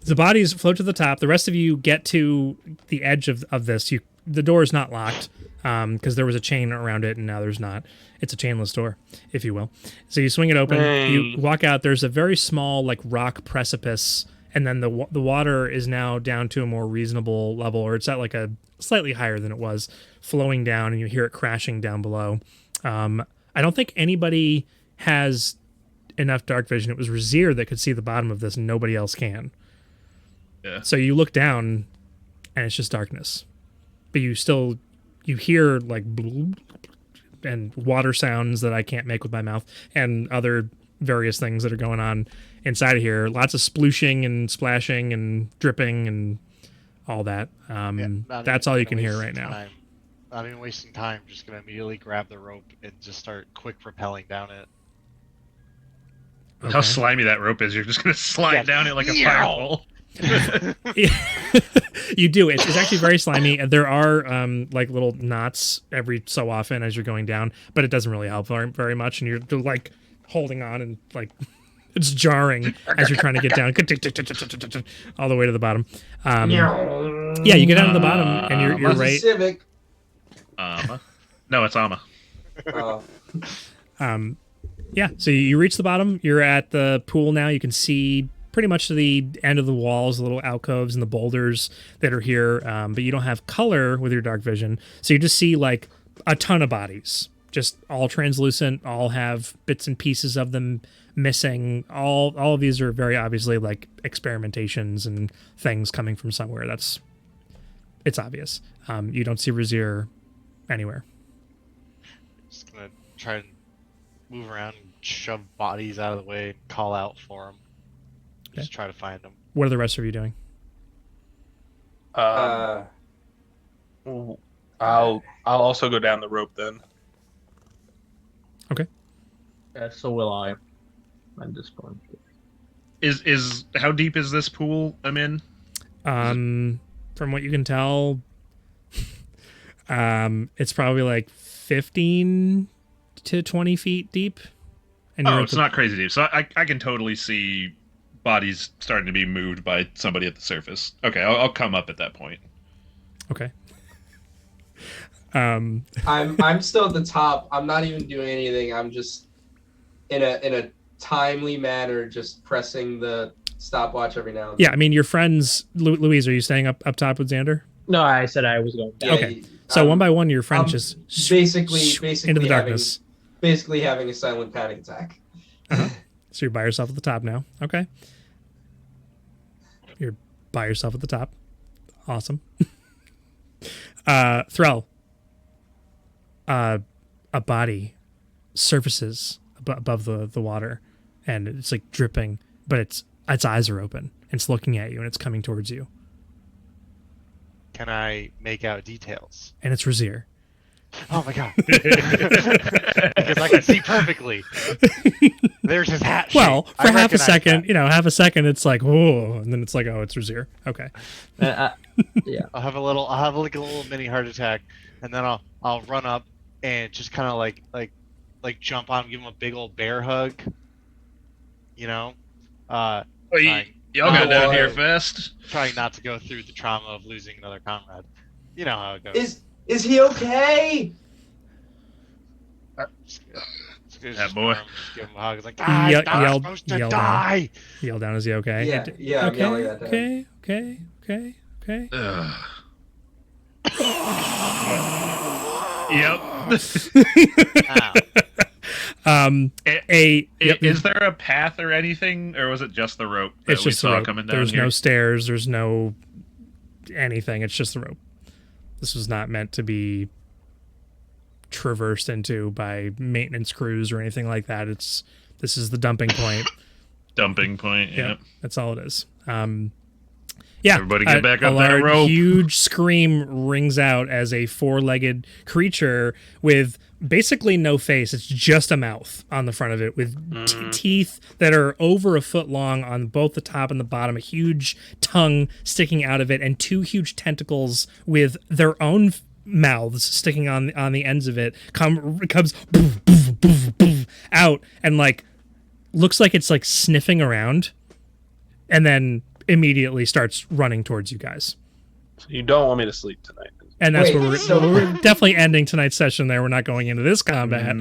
S1: The bodies float to the top. The rest of you get to the edge of this. The door is not locked because there was a chain around it, and now there's not. It's a chainless door, if you will. So you swing it open.
S2: Hey.
S1: You walk out. There's a very small, like, rock precipice, and then the water is now down to a more reasonable level, or it's at like a slightly higher than it was, flowing down, and you hear it crashing down below. I don't think anybody has enough dark vision. It was Razir that could see the bottom of this, and nobody else can.
S4: Yeah.
S1: So you look down, and it's just darkness. But you hear like and water sounds that I can't make with my mouth, and other various things that are going on inside of here. Lots of splooshing and splashing and dripping and all that. That's all you can hear right now.
S5: Not even wasting time. Just gonna immediately grab the rope and just start quick rappelling down it.
S1: Okay.
S4: How slimy that rope is! You're just gonna slide down it like a fireball.
S1: You do. It's actually very slimy. There are like little knots every so often as you're going down, but it doesn't really help very much. And you're like holding on and like it's jarring as you're trying to get down all the way to the bottom. Yeah, you get down to the bottom and you're right.
S7: Civic.
S4: No, it's Ama.
S1: Yeah, so you reach the bottom. You're at the pool now. You can see pretty much to the end of the walls, the little alcoves and the boulders that are here, but you don't have color with your dark vision. So you just see like a ton of bodies, just all translucent, all have bits and pieces of them missing. All of these are very obviously like experimentations and things coming from somewhere. It's obvious. You don't see Razir anywhere.
S5: Just gonna try and move around and shove bodies out of the way and call out for them. Just try to find them.
S1: What are the rest of you doing?
S2: I'll also go down the rope then.
S1: Okay.
S6: So will I. At this point.
S4: Is how deep is this pool I'm in?
S1: From what you can tell, it's probably like 15 to 20 feet deep. And
S4: It's not crazy deep. So I can totally see bodies starting to be moved by somebody at the surface. Okay, I'll come up at that point.
S1: Okay.
S7: I'm still at the top. I'm not even doing anything. I'm just in a timely manner, just pressing the stopwatch every now and then.
S1: Yeah, I mean, your friends, Louise, are you staying up top with Xander?
S6: No, I said I was going down.
S1: Okay. So one by one, your friends just
S7: basically
S1: into the darkness.
S7: Basically having a silent panic attack.
S1: Uh-huh. So you're by yourself at the top now. Okay. You're by yourself at the top. Awesome. Thrall. A body surfaces above the water, and it's like dripping, but its eyes are open. And it's looking at you, and it's coming towards you.
S5: Can I make out details?
S1: And it's Razir.
S5: Oh my god! Because I can see perfectly. There's his hat.
S1: Well,
S5: shape.
S1: for
S5: I
S1: half a
S5: recognize
S1: second,
S5: that.
S1: half a second, it's like whoa, and then it's like oh, it's Razir. Okay.
S6: Yeah.
S5: I'll have a little mini heart attack, and then I'll run up and just kind of like jump on him, give him a big old bear hug. You know.
S4: Y'all got down here fast.
S5: Trying not to go through the trauma of losing another comrade. You know how it goes.
S7: Is he okay?
S4: That boy.
S5: Just give him a hug. It's like, I'm not supposed to die.
S1: Yell down, is he okay?
S7: Yeah, I'm yelling that down.
S1: Okay.
S4: Yep. Is there a path or anything, or was it just the rope that
S1: it's
S4: we
S1: just
S4: saw
S1: the rope.
S4: coming down
S1: There's
S4: here?
S1: no stairs. There's no anything. It's just the rope. This was not meant to be traversed into by maintenance crews or anything like that. This is the dumping point.
S4: Dumping point. Yeah.
S1: That's all it is.
S4: Everybody get back up that rope.
S1: A huge scream rings out as a four-legged creature with basically no face. It's just a mouth on the front of it with teeth that are over a foot long on both the top and the bottom, a huge tongue sticking out of it, and two huge tentacles with their own mouths sticking on the ends of it comes out and like looks like it's like sniffing around and then immediately starts running towards you guys.
S2: You don't want me to sleep tonight.
S1: And that's where we're definitely ending tonight's session there. We're not going into this combat.